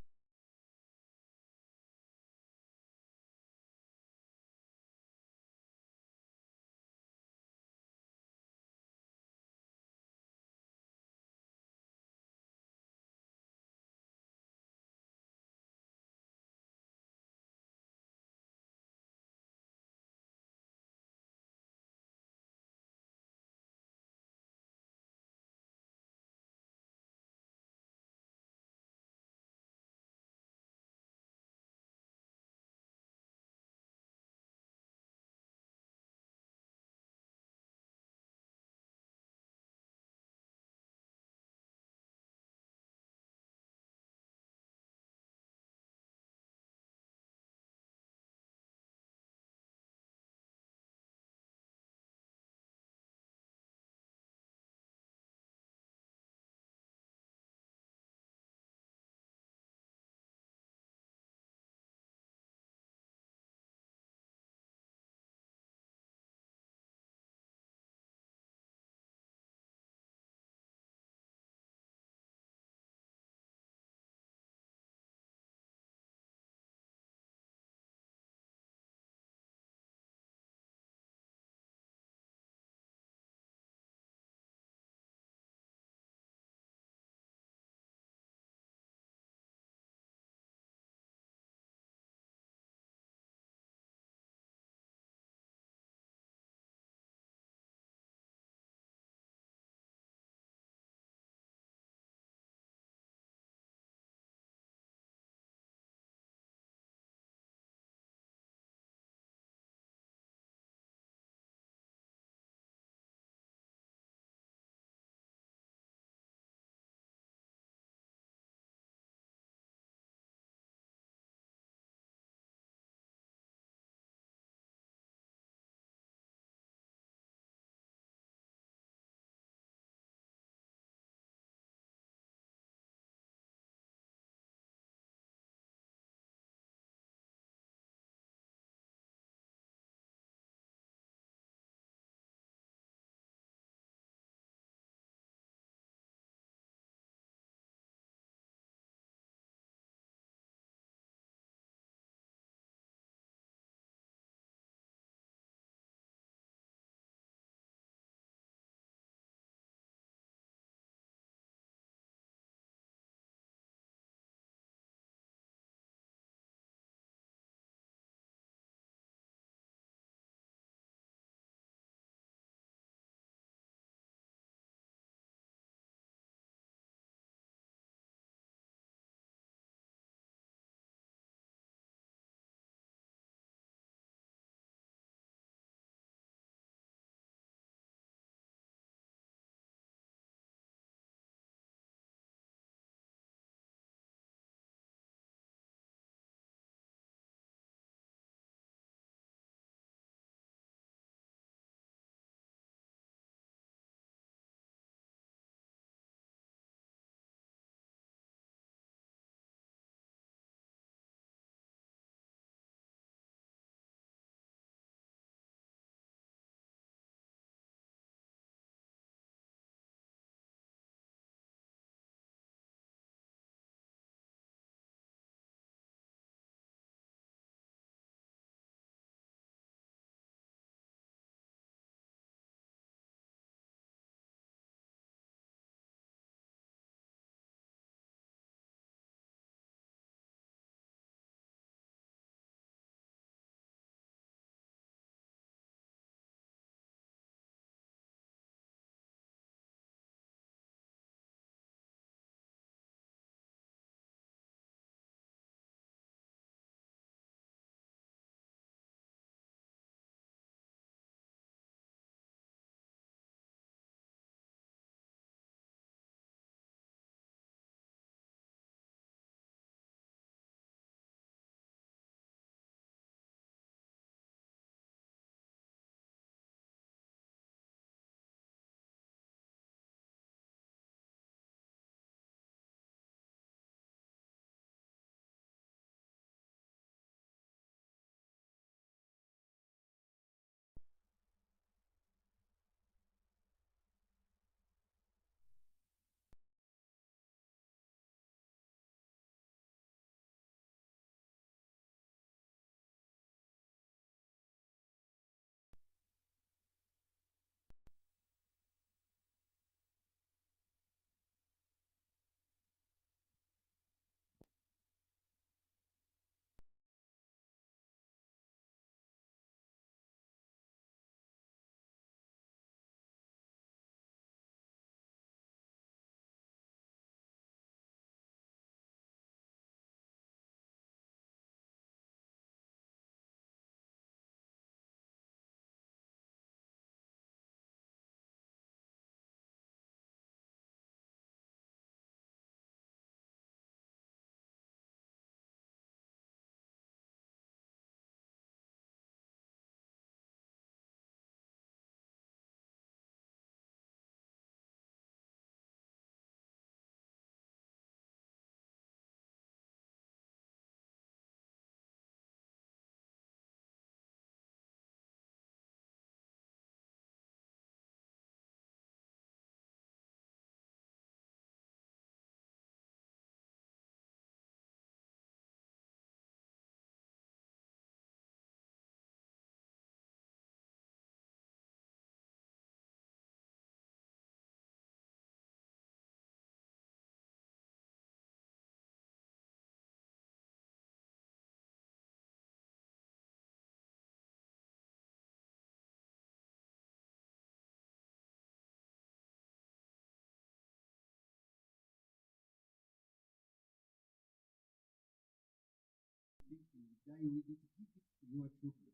die with it, give it to your children.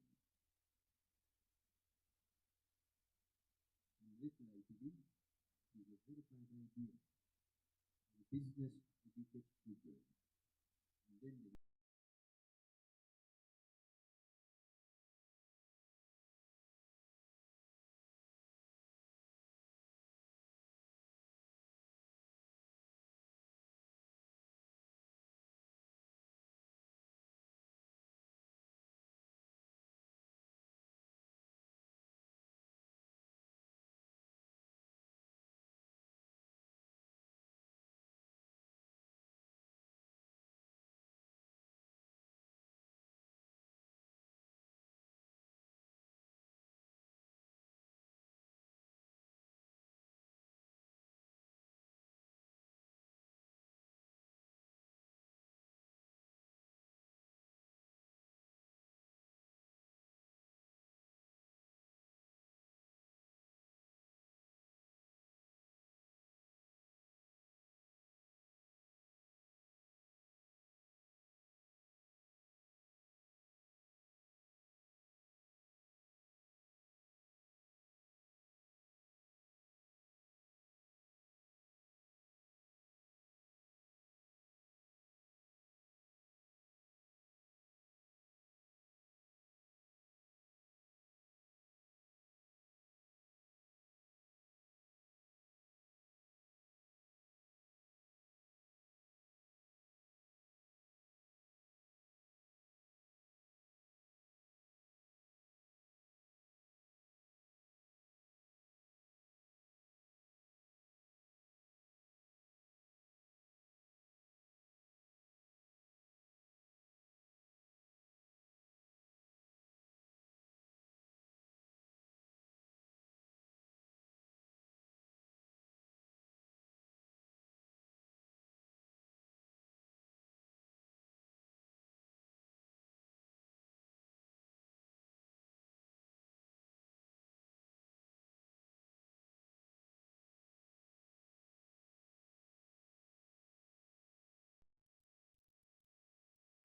And let life live is a very bad idea. The business educate children. And then the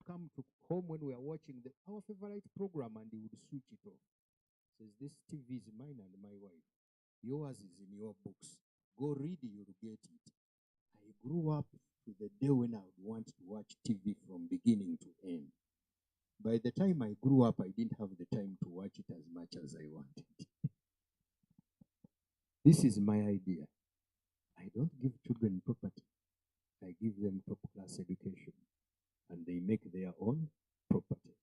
come to home when we are watching our favorite program and he would switch it off. Says, this TV is mine and my wife. Yours is in your books. Go read, you'll get it. I grew up to the day when I would want to watch TV from beginning to end. By the time I grew up, I didn't have the time to watch it as much as I wanted. This is my idea. I don't give children property. I give them top-class education. And they make their own property.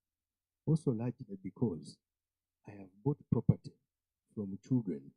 Also largely because I have bought property from children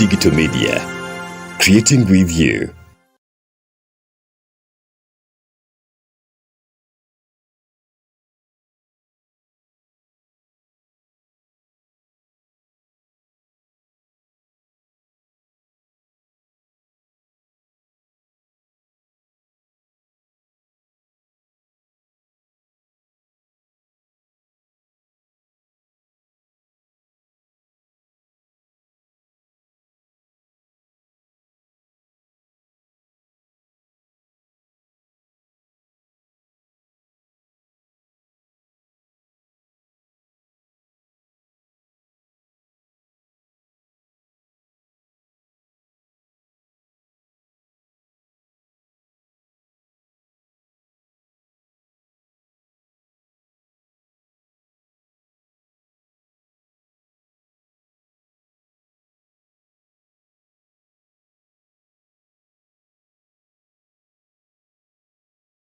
Digital Media, creating with you.